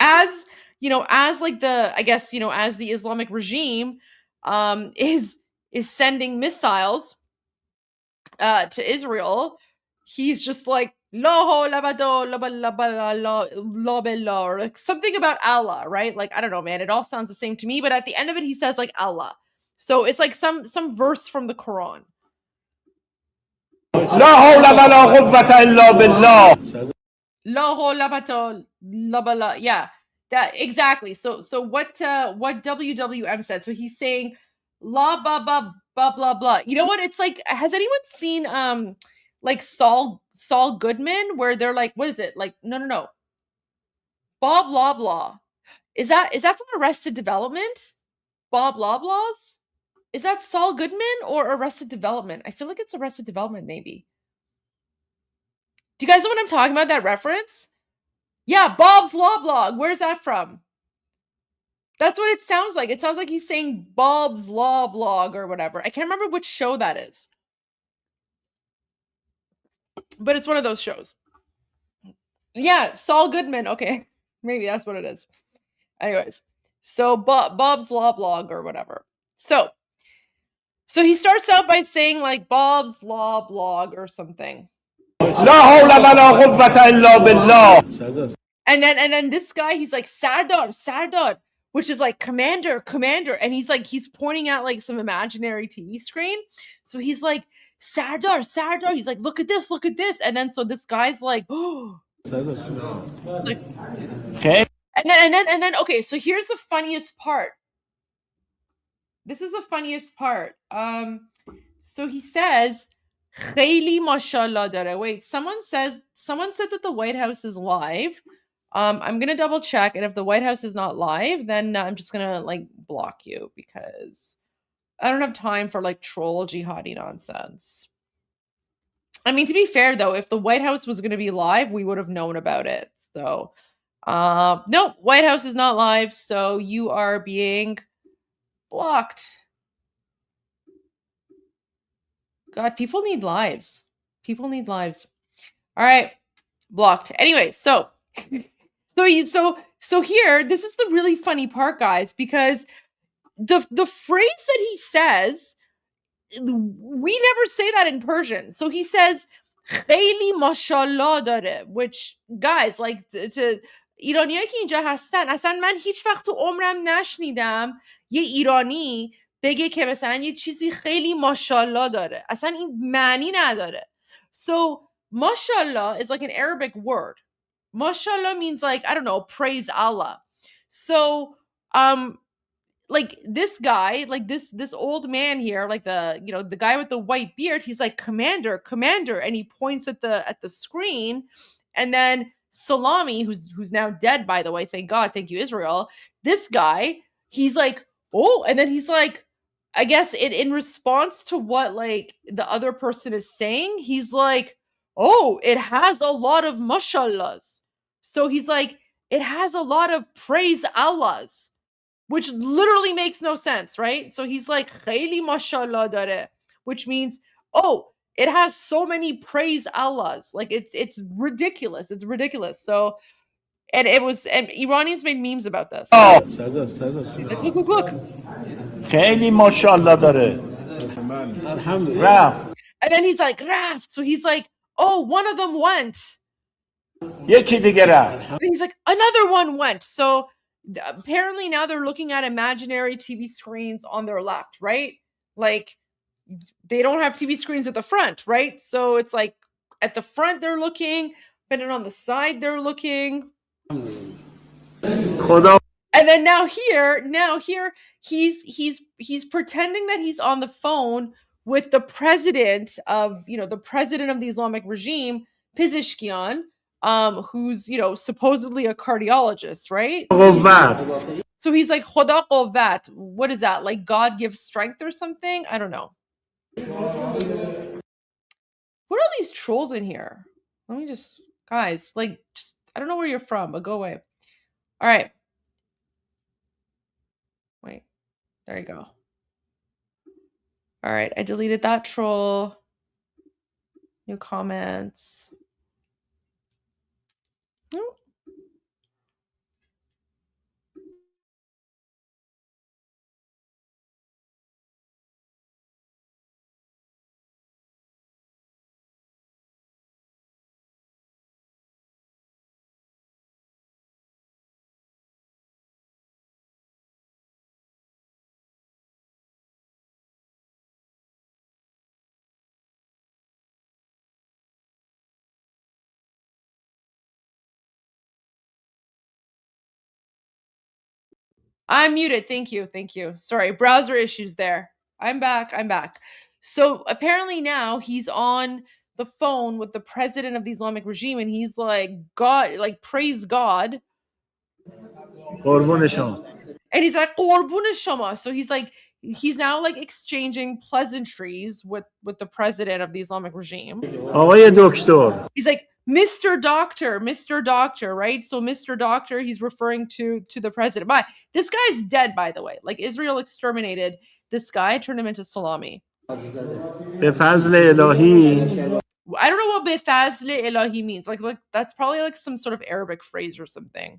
[SPEAKER 11] as like the, I guess, as the Islamic regime is sending missiles to Israel, he's just like or like something about Allah, right? Like, I don't know, man. It all sounds the same to me, but at the end of it, he says like Allah. So it's like some verse from the Quran.
[SPEAKER 9] لا حول ولا قوة إلا بالله.
[SPEAKER 11] Yeah, that exactly. So what WWM said. So he's saying la blah blah blah blah blah. You know what? It's like, has anyone seen like Saul Goodman, where they're like, what is it? Like, no. Blah blah blah. Is that from Arrested Development? Blah blah blahs? Is that Saul Goodman or Arrested Development? I feel like it's Arrested Development, maybe. Do you guys know what I'm talking about? That reference? Yeah, Bob's Law Blog. Where's that from? That's what it sounds like. It sounds like he's saying Bob's Law Blog or whatever. I can't remember which show that is. But it's one of those shows. Yeah, Saul Goodman. Okay, maybe that's what it is. Anyways, so Bob's Law Blog or whatever. So he starts out by saying like Bob's Law Blog or something.
[SPEAKER 9] لا حول ولا قوة إلا بالله.
[SPEAKER 11] And then this guy, he's like Sardar, which is like commander, and he's pointing at like some imaginary TV screen. So he's like Sardar. He's like, look at this, and then so this guy's like, oh, like,
[SPEAKER 9] okay.
[SPEAKER 11] And then okay, so here's the funniest part. This is the funniest part. So he says, "Khayli mashallah dare." Wait, someone said that the White House is live. I'm gonna double check, and if the White House is not live, then I'm just gonna like block you because I don't have time for like troll jihadi nonsense. I mean, to be fair though, if the White House was gonna be live, we would have known about it. So, no, White House is not live, so you are being blocked. God, people need lives. People need lives. All right, blocked. Anyway, so here, this is the really funny part, guys, because the phrase that he says, we never say that in Persian. So he says خیلی ماشاءالله داره, which guys, like to ایرانیایی که اینجا هستن, اصلا من هیچ وقت تو عمرم نشنیدم یه ایرانی بگه که مثلا یه چیزی خیلی ماشاءالله داره. اصلا این معنی نداره. So mashallah is like an Arabic word. Mashallah means like, I don't know, praise Allah. So like this guy, like this old man here, like the guy with the white beard, he's like commander, and he points at the screen, and then Salami, who's now dead, by the way, thank God, thank you Israel, this guy, he's like, oh, and then he's like, I guess in response to what like the other person is saying, he's like, oh, it has a lot of mashallahs. So he's like, it has a lot of praise Allahs, which literally makes no sense, right? So he's like, khayli mashallah dare, which means, oh, it has so many praise Allahs. Like it's ridiculous. It's ridiculous. So, and Iranians made memes about this.
[SPEAKER 9] Oh,
[SPEAKER 11] like, look.
[SPEAKER 9] خیلی ماشاءالله داره. رفت.
[SPEAKER 11] And then he's like, raft. So he's like, oh, one of them went.
[SPEAKER 9] یکی دیگه رفت.
[SPEAKER 11] And he's like, another one went. So apparently now they're looking at imaginary TV screens on their left, right? Like they don't have TV screens at the front, right? So it's like at the front they're looking, and then on the side they're looking. And then now here he's pretending that he's on the phone with the president of the Islamic regime, Pezeshkian, who's supposedly a cardiologist, right? So he's like Khoda qovat. What is that? Like God gives strength or something? I don't know. What are these trolls in here? Let me just, guys, like, just, I don't know where you're from, but go away. All right. Wait, there you go. All right, I deleted that troll. New comments. Oh. I'm muted. Thank you. Thank you. Sorry, browser issues there. I'm back. I'm back. So apparently now he's on the phone with the president of the Islamic regime and he's like, God, like, praise God. And he's like, قربون شما. So he's like, he's now like exchanging pleasantries with the president of the Islamic regime. He's like, Mr. Doctor, right? So Mr. Doctor, he's referring to the president. But this guy's dead, by the way. Like, Israel exterminated this guy, turned him into salami. I don't know what befazle ilahi means. Like that's probably like some sort of Arabic phrase or something.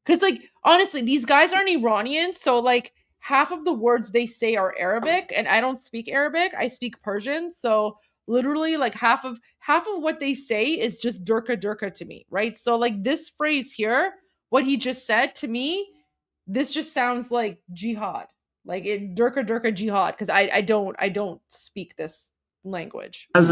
[SPEAKER 11] Because, like, honestly, these guys aren't Iranian, so like half of the words they say are Arabic, and I don't speak Arabic. I speak Persian, so literally like half of what they say is just durka durka to me, right? So like this phrase here, what he just said to me, this just sounds like jihad, like it durka durka jihad, because I don't speak this language. And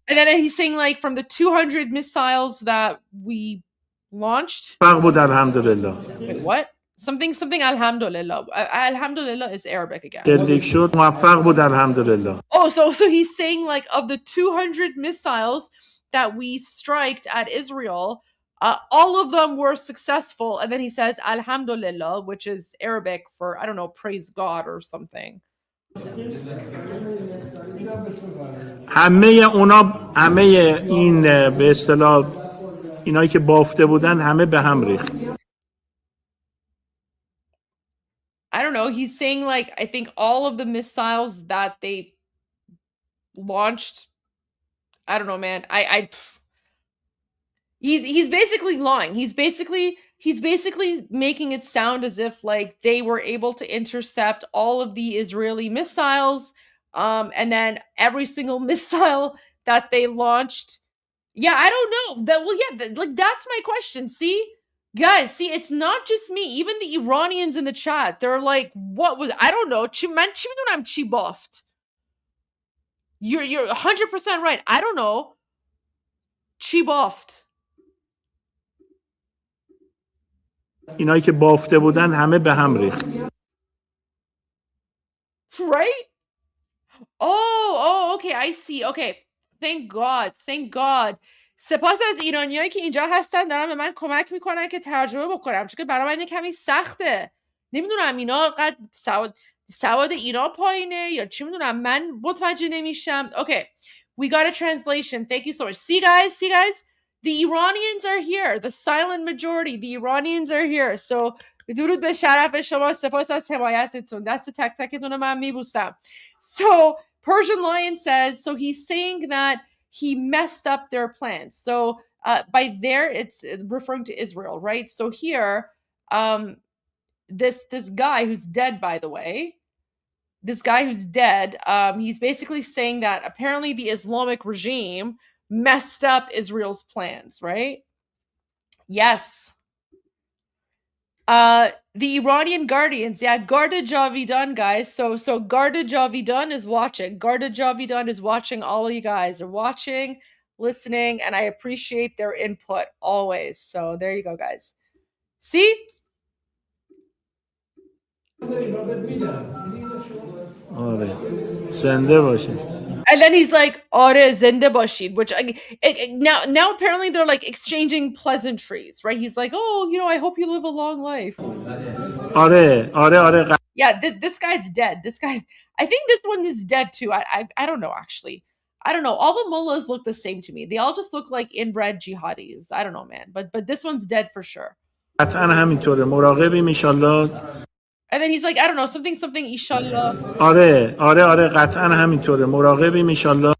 [SPEAKER 11] then he's saying, like, from the 200 missiles that we launched. Wait, what? Something alhamdulillah. Alhamdulillah is Arabic again. Oh, so he's saying, like, of the 200 missiles that we striked at Israel, all of them were successful. And then he says alhamdulillah, which is Arabic for, I don't know, praise God or something.
[SPEAKER 10] همه این به اصطلاح اینایی که بافته بودن همه به هم ریخت.
[SPEAKER 11] I don't know. He's saying, like, I think all of the missiles that they launched, I don't know, man. He's basically lying. He's basically making it sound as if like they were able to intercept all of the Israeli missiles, and then every single missile that they launched. Yeah, I don't know. Like that's my question. See, guys, it's not just me. Even the Iranians in the chat, they're like, "What was? I don't know." You're 100% right. I don't know. Chiboft.
[SPEAKER 10] اینایی که بافته بودن همه به هم ریخت.
[SPEAKER 11] Right? Oh, okay, I see. Okay. Thank God. سپاس از ایرانیایی که اینجا هستن دارن به من کمک میکنن که ترجمه بکنم، چون که برای من کمی سخته. نمیدونم اینا قد سواد اینا پایینه یا چی، میدونم من متوجه نمیشم. Okay. We got a translation. Thank you so much. See guys? The Iranians are here. The silent majority. The Iranians are here. So درود به شرف شما. سپاس از حمایتتون. دست تک تکتون من میبوسم. So Persian Lion says, so he's saying that he messed up their plans. So by there, it's referring to Israel, right? So here, this guy who's dead, by the way, he's basically saying that apparently the Islamic regime messed up Israel's plans, right? Yes. The Iranian Guardians, yeah, Garda Javidan, guys. So Garda Javidan is watching. Garda Javidan is watching. All of you guys are watching, listening, and I appreciate their input always. So there you go, guys. See? And then he's like, "Ore zende bashid," which now apparently they're like exchanging pleasantries, right? He's like, "Oh, I hope you live a long life." Yeah, this guy's dead. I think this one is dead too. I don't know, actually. I don't know. All the mullahs look the same to me. They all just look like inbred jihadis. I don't know, man. But this one's dead for sure.
[SPEAKER 10] قطعا همینطوره مراقبیم انشالله.
[SPEAKER 11] And then he's like, I don't know, something, inshallah.
[SPEAKER 10] آره قطعا همینطوره مراقبیم انشالله.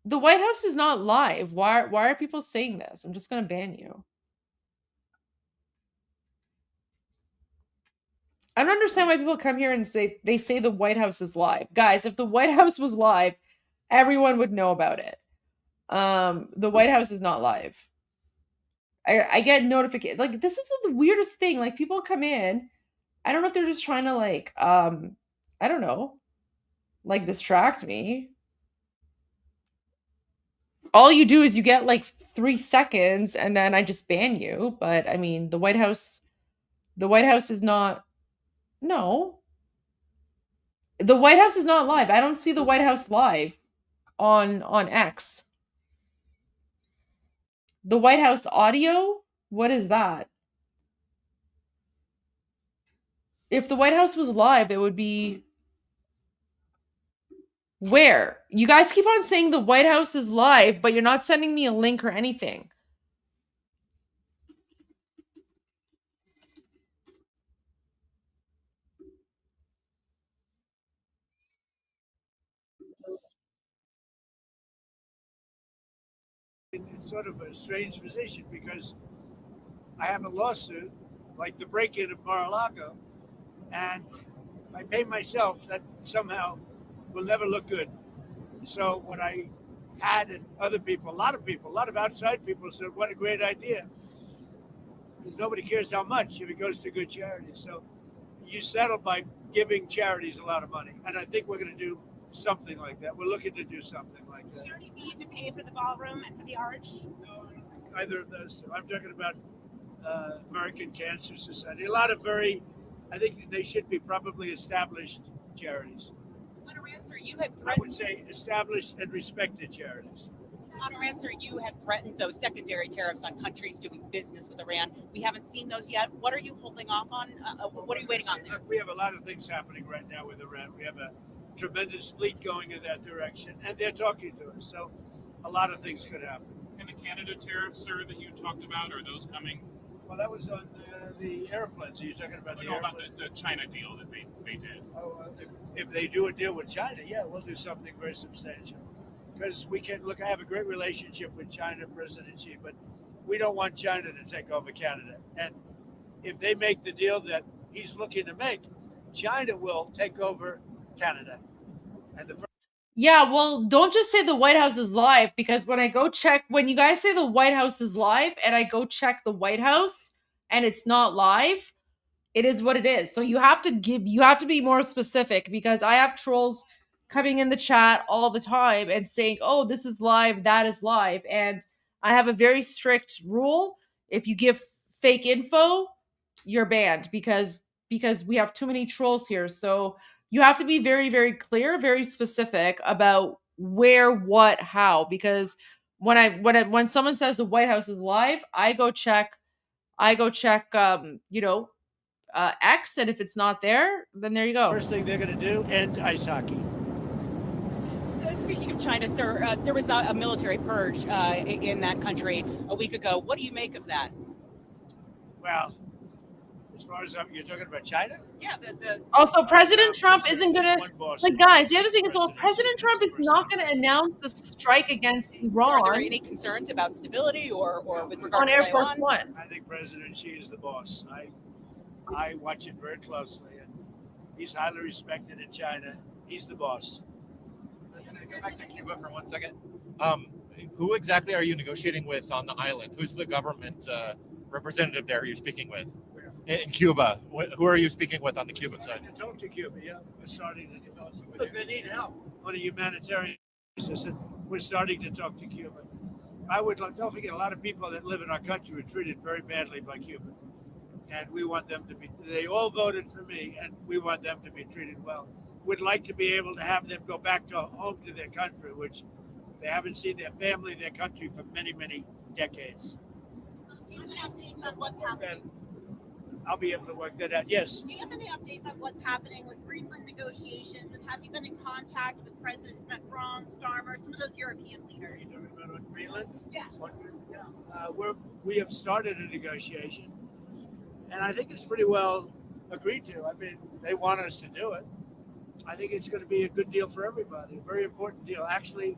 [SPEAKER 11] The White House is not live. Why are people saying this? I'm just going to ban you. I don't understand why people come here and say the White House is live. Guys, if the White House was live, everyone would know about it. The White House is not live. I get notification, like, this is the weirdest thing. Like, people come in, I don't know if they're just trying to, like, I don't know, like, distract me. All you do is you get like 3 seconds and then I just ban you. But I mean, the White House is not, no. The White House is not live. I don't see the White House live on X. The White House audio? What is that? If the White House was live, it would be where? You guys keep on saying the White House is live, but you're not sending me a link or anything.
[SPEAKER 13] It's sort of a strange position because I have a lawsuit, like the break-in of Mar-a-Lago, and I pay myself, that somehow will never look good. So what I had, and other people, a lot of outside people said, what a great idea. Because nobody cares how much if it goes to good charities. So you settle by giving charities a lot of money. And I think we're going to do something like that. We're looking to do something like that.
[SPEAKER 14] Charity fee to pay for the ballroom and for the arch?
[SPEAKER 13] No, either of those two. I'm talking about American Cancer Society. A lot of I think they should be probably established charities.
[SPEAKER 14] On a Rancer, you had
[SPEAKER 13] I would say established and respected charities.
[SPEAKER 14] On a Rancer, you had threatened those secondary tariffs on countries doing business with Iran. We haven't seen those yet. What are you holding off on? What are you waiting on there?
[SPEAKER 13] We have a lot of things happening right now with Iran. We have a tremendous fleet going in that direction, and they're talking to us. So a lot of things could happen.
[SPEAKER 15] And the Canada tariffs, sir, that you talked about, are those coming?
[SPEAKER 13] Well, that was on the airplanes. Are you talking about
[SPEAKER 15] about the China deal that they did?
[SPEAKER 13] Oh, if they do a deal with China, yeah, we'll do something very substantial. Because we can look. I have a great relationship with China, President Xi, but we don't want China to take over Canada. And if they make the deal that he's looking to make, China will take over Canada. And
[SPEAKER 11] yeah, well, don't just say the White House is live, because when I go check, when you guys say the White House is live and I go check the White House and it's not live, it is what it is. So you have to be more specific, because I have trolls coming in the chat all the time and saying, oh, this is live, that is live. And I have a very strict rule. If you give fake info, you're banned, because we have too many trolls here. So you have to be very, very clear, very specific about where, what, how, because when someone says the White House is live, I go check, X, and if it's not there, then there you go.
[SPEAKER 13] First thing they're going to do, end ice hockey.
[SPEAKER 14] Speaking of China, sir, there was a military purge in that country a week ago. What do you make of that?
[SPEAKER 13] Well, as far as you're talking about China?
[SPEAKER 14] Yeah.
[SPEAKER 11] Also, President Trump isn't going to, like, guys, the other thing is, well, President Trump is not going to announce a strike against Iran.
[SPEAKER 14] Are there any concerns about stability or with regard
[SPEAKER 11] on
[SPEAKER 14] to
[SPEAKER 11] Air Force
[SPEAKER 14] Taiwan?
[SPEAKER 11] One?
[SPEAKER 13] I think President Xi is the boss. I watch it very closely, and he's highly respected in China. He's the boss.
[SPEAKER 16] Can I go back to Cuba for 1 second? Who exactly are you negotiating with on the island? Who's the government representative there you're speaking with? In Cuba, who are you speaking with on the Cuban side?
[SPEAKER 13] I talk to Cuba, yeah. We're starting to talk. But they need help on a humanitarian basis, and we're starting to talk to Cuba. Don't forget, a lot of people that live in our country were treated very badly by Cuba. And we want them to be, they all voted for me, and we want them to be treated well. We'd like to be able to have them go back to home to their country, which they haven't seen their family, their country for many, many decades.
[SPEAKER 14] Do you have any updates on what's happening?
[SPEAKER 13] I'll be able to work that out. Yes.
[SPEAKER 14] Do you have any updates on what's happening with Greenland negotiations, and have you been in contact with Presidents Macron, Starmer, some of those European leaders?
[SPEAKER 13] Are you talking about Greenland?
[SPEAKER 14] Yes.
[SPEAKER 13] Yeah. We have started a negotiation, and I think it's pretty well agreed to. I mean, they want us to do it. I think it's going to be a good deal for everybody, a very important deal. Actually,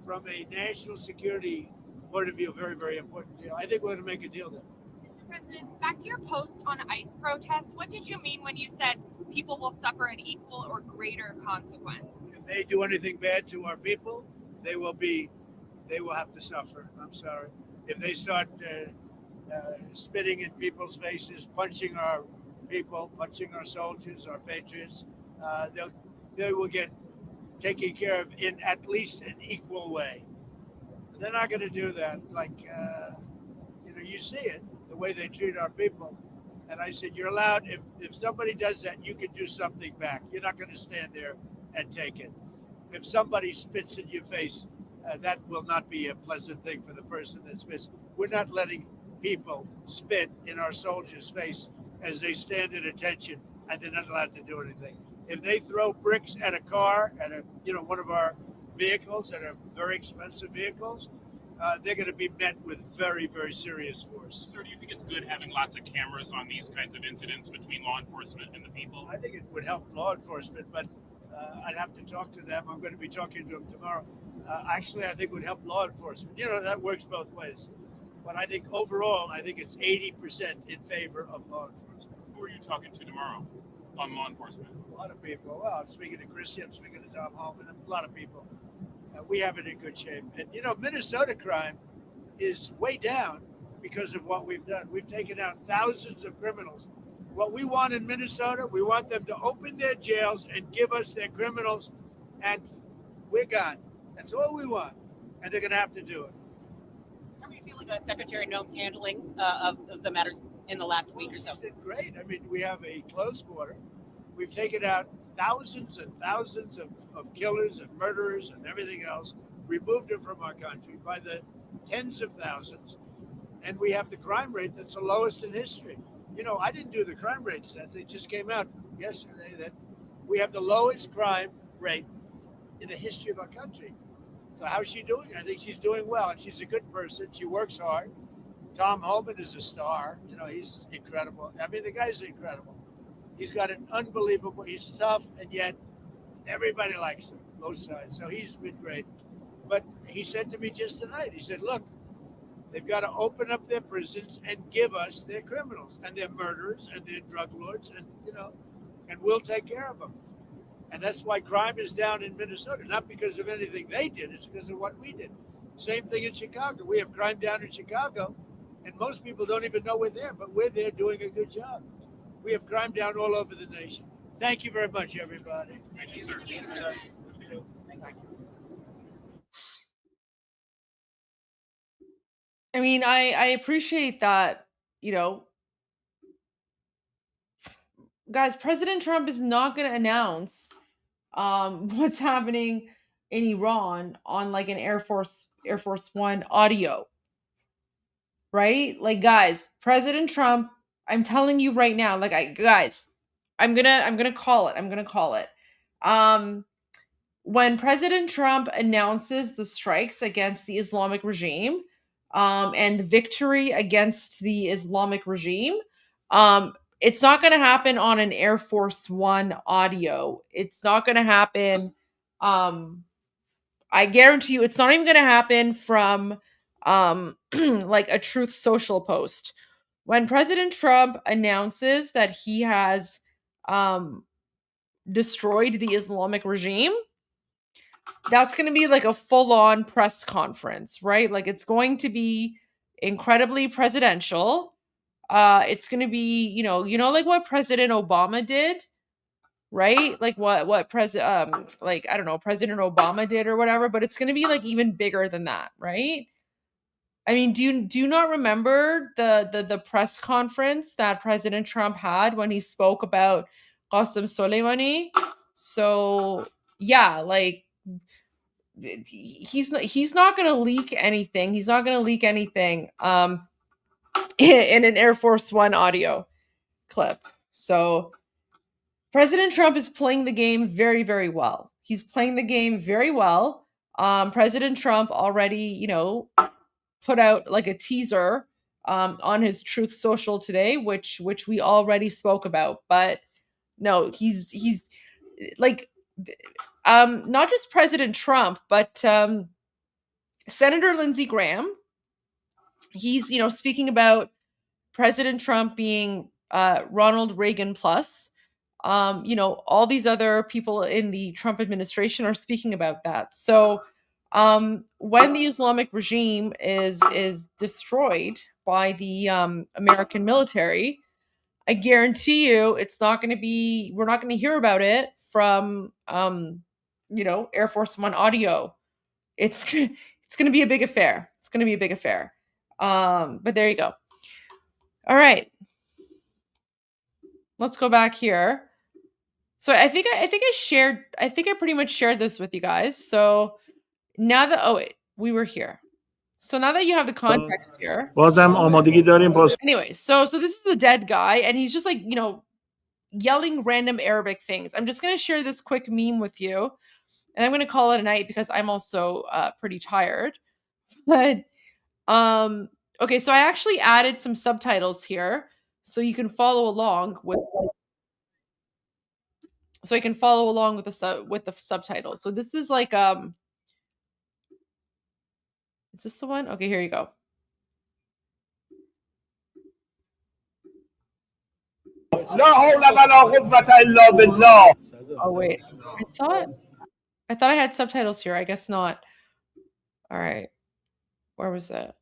[SPEAKER 13] from a national security point of view, a very, very important deal. I think we're going to make a deal there.
[SPEAKER 12] Mr. President, back to your post on ICE protests, what did you mean when you said people will suffer an equal or greater consequence?
[SPEAKER 13] If they do anything bad to our people, they will have to suffer. I'm sorry. If they start spitting in people's faces, punching our people, punching our soldiers, our patriots, they will get taken care of in at least an equal way. They're not going to do that. Like, you see it, the way they treat our people. And I said, you're allowed, if somebody does that, you can do something back. You're not going to stand there and take it. If somebody spits in your face, that will not be a pleasant thing for the person that spits. We're not letting people spit in our soldiers' face as they stand at attention, and they're not allowed to do anything. If they throw bricks at a car, at one of our vehicles, that are very expensive vehicles, they're going to be met with very, very serious force.
[SPEAKER 15] Sir, do you think it's good having lots of cameras on these kinds of incidents between law enforcement and the people?
[SPEAKER 13] I think it would help law enforcement, but I'd have to talk to them. I'm going to be talking to them tomorrow. Actually, I think it would help law enforcement. That works both ways. But I think overall, I think it's 80% in favor of law enforcement.
[SPEAKER 15] Who are you talking to tomorrow on law enforcement?
[SPEAKER 13] A lot of people. Well, I'm speaking to Christie, I'm speaking to Tom Holman, a lot of people. We have it in good shape. And, Minnesota crime is way down because of what we've done. We've taken out thousands of criminals. What we want in Minnesota, we want them to open their jails and give us their criminals, and we're gone. That's all we want. And they're going to have to do it.
[SPEAKER 14] How are you feeling about Secretary Noem's handling of the matters in the last week or so?
[SPEAKER 13] She's did great. I mean, we have a closed border. We've taken out thousands and thousands of killers and murderers and everything else, removed them from our country by the tens of thousands. And we have the crime rate that's the lowest in history. I didn't do the crime rate stats. It just came out yesterday that we have the lowest crime rate in the history of our country. So how's she doing? I think she's doing well, and she's a good person. She works hard. Tom Holman is a star. He's incredible. I mean, the guy's incredible. He's got an unbelievable, he's tough, and yet everybody likes him, both sides. So he's been great. But he said to me just tonight, he said, look, they've got to open up their prisons and give us their criminals and their murderers and their drug lords, and we'll take care of them. And that's why crime is down in Minnesota, not because of anything they did, it's because of what we did. Same thing in Chicago. We have crime down in Chicago, and most people don't even know we're there, but we're there doing a good job. We have crime down all over the nation. Thank you very much, everybody.
[SPEAKER 15] Thank you, sir.
[SPEAKER 13] Thank you.
[SPEAKER 11] I mean, I appreciate that, guys, President Trump is not going to announce what's happening in Iran on like an Air Force One audio. Right? Like, guys, President Trump, I'm telling you right now, like, I'm gonna call it. I'm gonna call it. When President Trump announces the strikes against the Islamic regime, and victory against the Islamic regime, it's not going to happen on an Air Force One audio. It's not going to happen. I guarantee you, it's not even going to happen from like a Truth Social post. When President Trump announces that he has destroyed the Islamic regime, that's going to be like a full-on press conference, right? Like, it's going to be incredibly presidential. It's going to be, like what President Obama did, right? Like what President Obama did or whatever, but it's going to be like even bigger than that, right? I mean, do you not remember the press conference that President Trump had when he spoke about Qasem Soleimani? So yeah, like, he's not going to leak anything. He's not going to leak anything in an Air Force One audio. clip. So President Trump is playing the game very, very well. He's playing the game very well. President Trump already, put out like a teaser on his Truth Social today, which we already spoke about. But no, he's like not just President Trump, but Senator Lindsey Graham. He's speaking about President Trump being Ronald Reagan plus. All these other people in the Trump administration are speaking about that. So when the Islamic regime is destroyed by the American military, I guarantee you we're not going to hear about it from Air Force One audio. It's going to be a big affair. It's going to be a big affair. But there you go. All right. Let's go back here. So I think I pretty much shared this with you guys. So now that we were here. So now that you have the context here. Anyway, so this is the dead guy, and he's just like, yelling random Arabic things. I'm just gonna share this quick meme with you, and I'm gonna call it a night because I'm also pretty tired. But okay, so I actually added some subtitles here so you can follow along with the subtitles. So this is like is this the one? Okay, here you go. Oh wait, I thought I had subtitles here. I guess not. All right, where was that?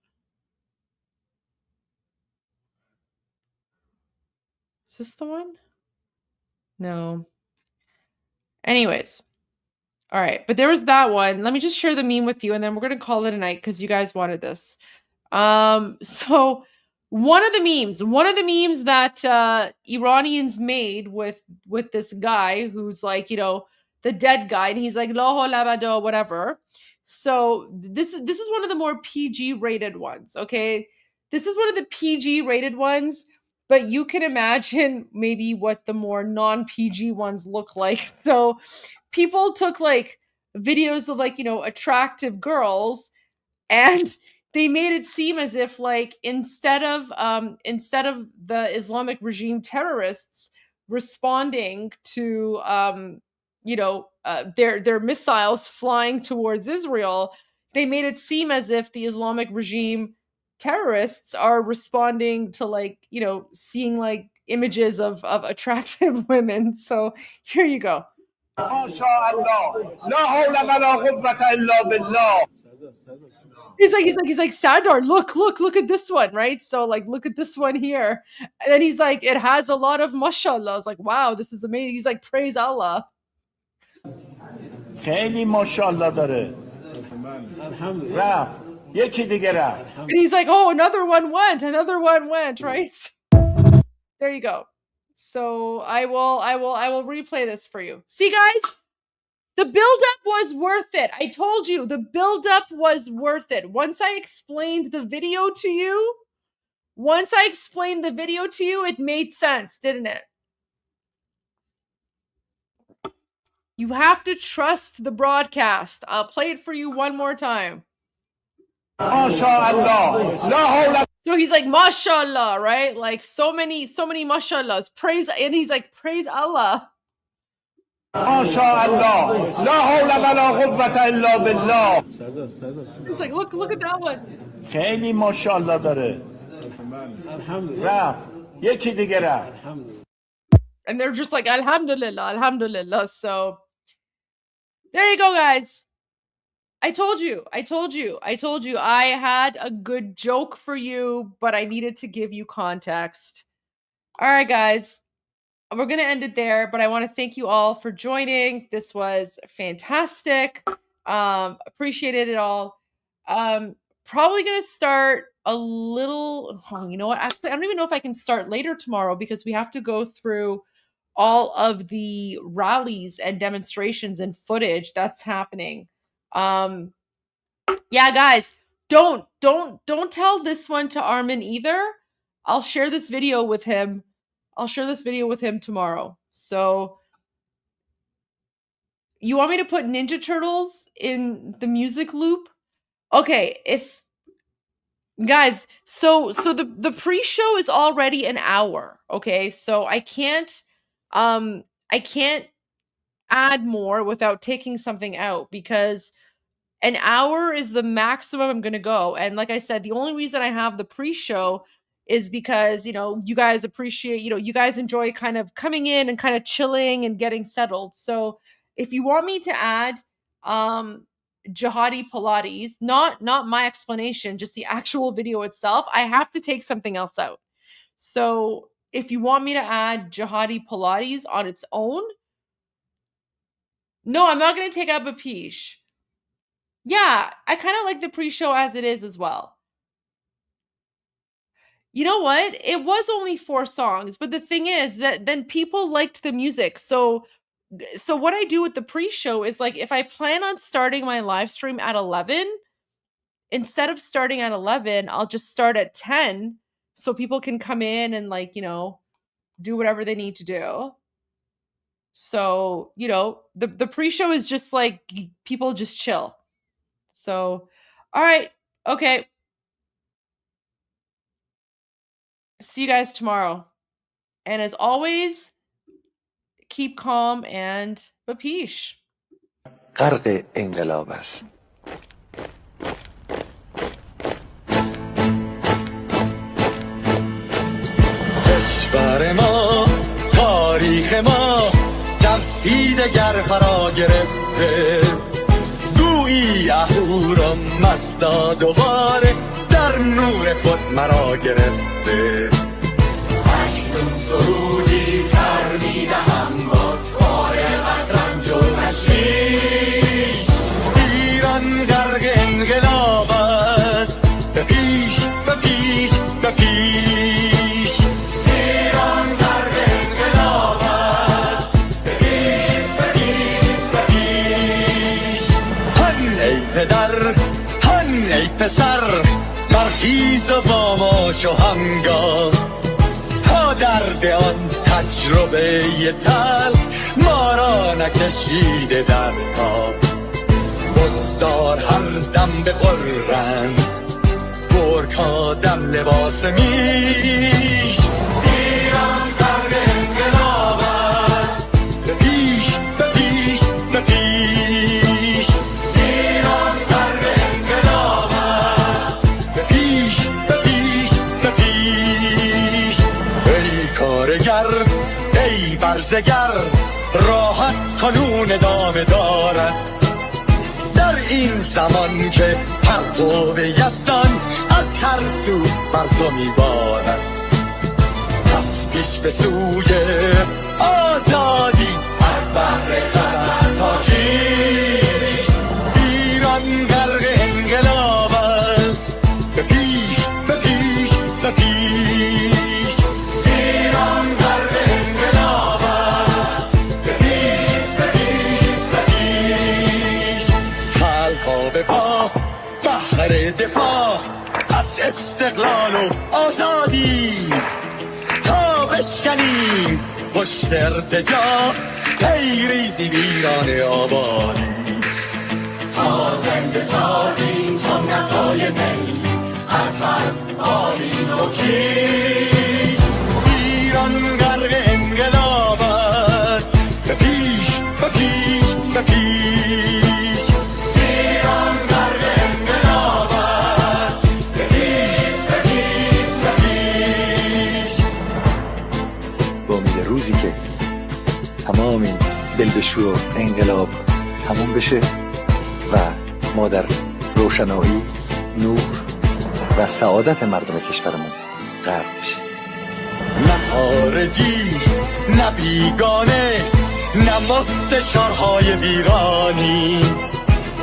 [SPEAKER 11] Is this the one? No. Anyways. All right, but there was that one. Let me just share the meme with you, and then we're gonna call it a night because you guys wanted this. So one of the memes that Iranians made with this guy who's like, the dead guy, and he's like loho labado, whatever. So this is one of the more PG rated ones. Okay, this is one of the PG rated ones, but you can imagine maybe what the more non PG ones look like. So people took like videos of like attractive girls, and they made it seem as if like instead of the Islamic regime terrorists responding to their missiles flying towards Israel, they made it seem as if the Islamic regime terrorists are responding to like seeing like images of attractive women. So here you go. He's like Sardar, look at this one, right? So like look at this one here. And then he's like, it has a lot of mashallah. I was like, wow, this is amazing. He's like, praise Allah.
[SPEAKER 10] خیلی ماشاءالله داره. رفت. یکی دیگه رفت.
[SPEAKER 11] And he's like, oh, another one went, right? There you go. So I will replay this for you. See, guys, the buildup was worth it. I told you the buildup was worth it. Once I explained the video to you, it made sense, didn't it? You have to trust the broadcast. I'll play it for you one more time. So he's like, mashallah, right? Like so many mashallahs. Praise, and he's like, praise Allah. It's like, look at that one.
[SPEAKER 10] خیلی ماشاءالله داره. رفت. یکی دیگه رفت.
[SPEAKER 11] And they're just like, alhamdulillah. So there you go, guys. I told you. I had a good joke for you, but I needed to give you context. All right, guys. We're going to end it there, but I want to thank you all for joining. This was fantastic. Appreciated it all. Probably going to start a little, you know what? Actually, I don't even know if I can start later tomorrow because we have to go through all of the rallies and demonstrations and footage that's happening. Yeah, guys, don't tell this one to Armin either. I'll share this video with him. I'll share this video with him tomorrow. So you want me to put Ninja Turtles in the music loop? Okay, if guys, so the pre-show is already an hour, okay? So I can't add more without taking something out, because an hour is the maximum I'm going to go. And like I said, the only reason I have the pre-show is because, you know, you guys appreciate, you know, you guys enjoy kind of coming in and kind of chilling and getting settled. So if you want me to add jihadi Pilates, not my explanation, just the actual video itself, I have to take something else out. So if you want me to add jihadi Pilates on its own, no, I'm not going to take out Bapish. Yeah, I kind of like the pre-show as it is as well. You know what? It was only 4 songs, but the thing is that then people liked the music. So what I do with the pre-show is, like, if I plan on starting my live stream at 11, instead of starting at 11, I'll just start at 10 so people can come in and, like, you know, do whatever they need to do. So, you know, the pre-show is just like people just chill. So, all right. Okay. See you guys tomorrow. And as always, keep calm and Bapish.
[SPEAKER 1] غرق انقلاب است. کشور ما، تاریخ ما در سینه گر فرا گرفته، گویی اهورا مستا دوباره در نور خود مرا گرفته. اشکم سرودی سر میدهم باز فارغ از رنج و تشویش. ایران غرق انقلاب است، به پیش به پیش به پیش. ایران غرق انقلاب است، به پیش به پیش به پیش. هن ای پدر، هن ای پسر، برخیز و با ما شو همگام، تا درد آن تجربه تلخ ما را نکشیده در خواب. بگذار هر دم بغرند گرگ‌ها در لباس میش. ایران غرق انقلاب است، به پیش به پیش به پیش. ایران غرق انقلاب است، به پیش به پیش به پیش. ای کارگر، ای برزگر، راحت کنون ادامه دارد در این زمان که پرتو یزدان از هر سو بر تو میبارد. پس پیش به سوی آزادی از بحر خزر تا کیش. ایران غرق انقلاب است، به پیش به پیش به پیش. ایران غرق انقلاب است، به پیش به پیش به پیش. خلقا به پا بهر دفاع از استقلال و آزادی، تا بشکنیم پشت ارتجاع تیریزی ویران آبادی. تا زنده سازیم سنت‌های می از من بالین و کیش. ایران غرق انقلاب است، به پیش به پیش به پیش. ایران غرق انقلاب است، به پیش به پیش به پیش. با امید روزی که تمام این دلبشور و انقلاب تموم بشه و ما در روشنایی، نور و سعادت مردم کشورمون غرق بشیم. نه خارجی، نه بیگانه، نه مستشارهای ویرانی،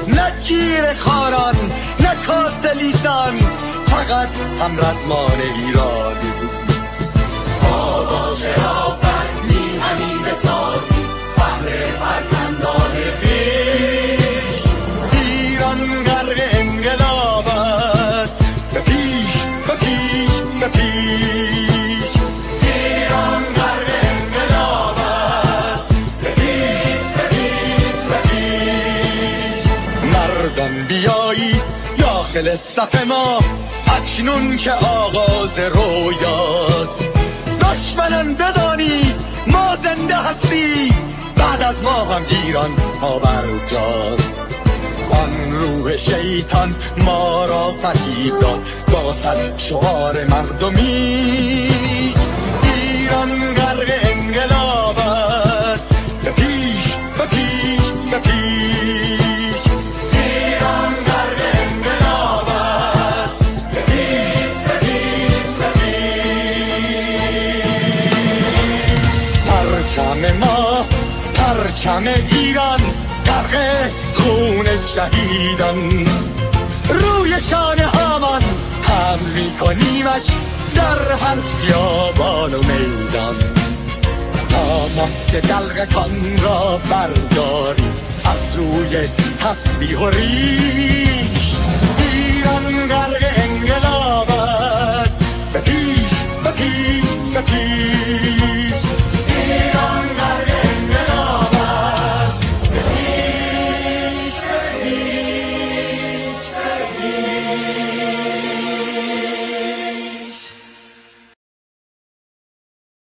[SPEAKER 1] نه چیر خاران، نه کاسه لیسان، فقط هم رزمان ایرانی. با شرافت میهنی بسازی بهر فرزندان خویش. ایران غرق انقلاب است، به پیش به پیش به پیش. ایران غرق داخل صف ما اکنون که آغاز رویاست. دشمنان بدانید ما زنده هستی، بعد از ما هم ایران پابرجاست. آن روح شیطان ما را فریب داد با صد شعار مردمیش. ایران غرق انقلاب است، به پیش به پیش به پیش. ایران غرق انقلاب است، به پیش به پیش به پیش. پرچم ما پرچم ایران غرق خون شهیدان، روی شان هامان حمل می‌کنیمش در هر خیابان و میدان. تا ماسک دلقکان را برداریم از روی تسبیح و ریش. ایران غرق انقلاب است، به پیش به پیش به پیش.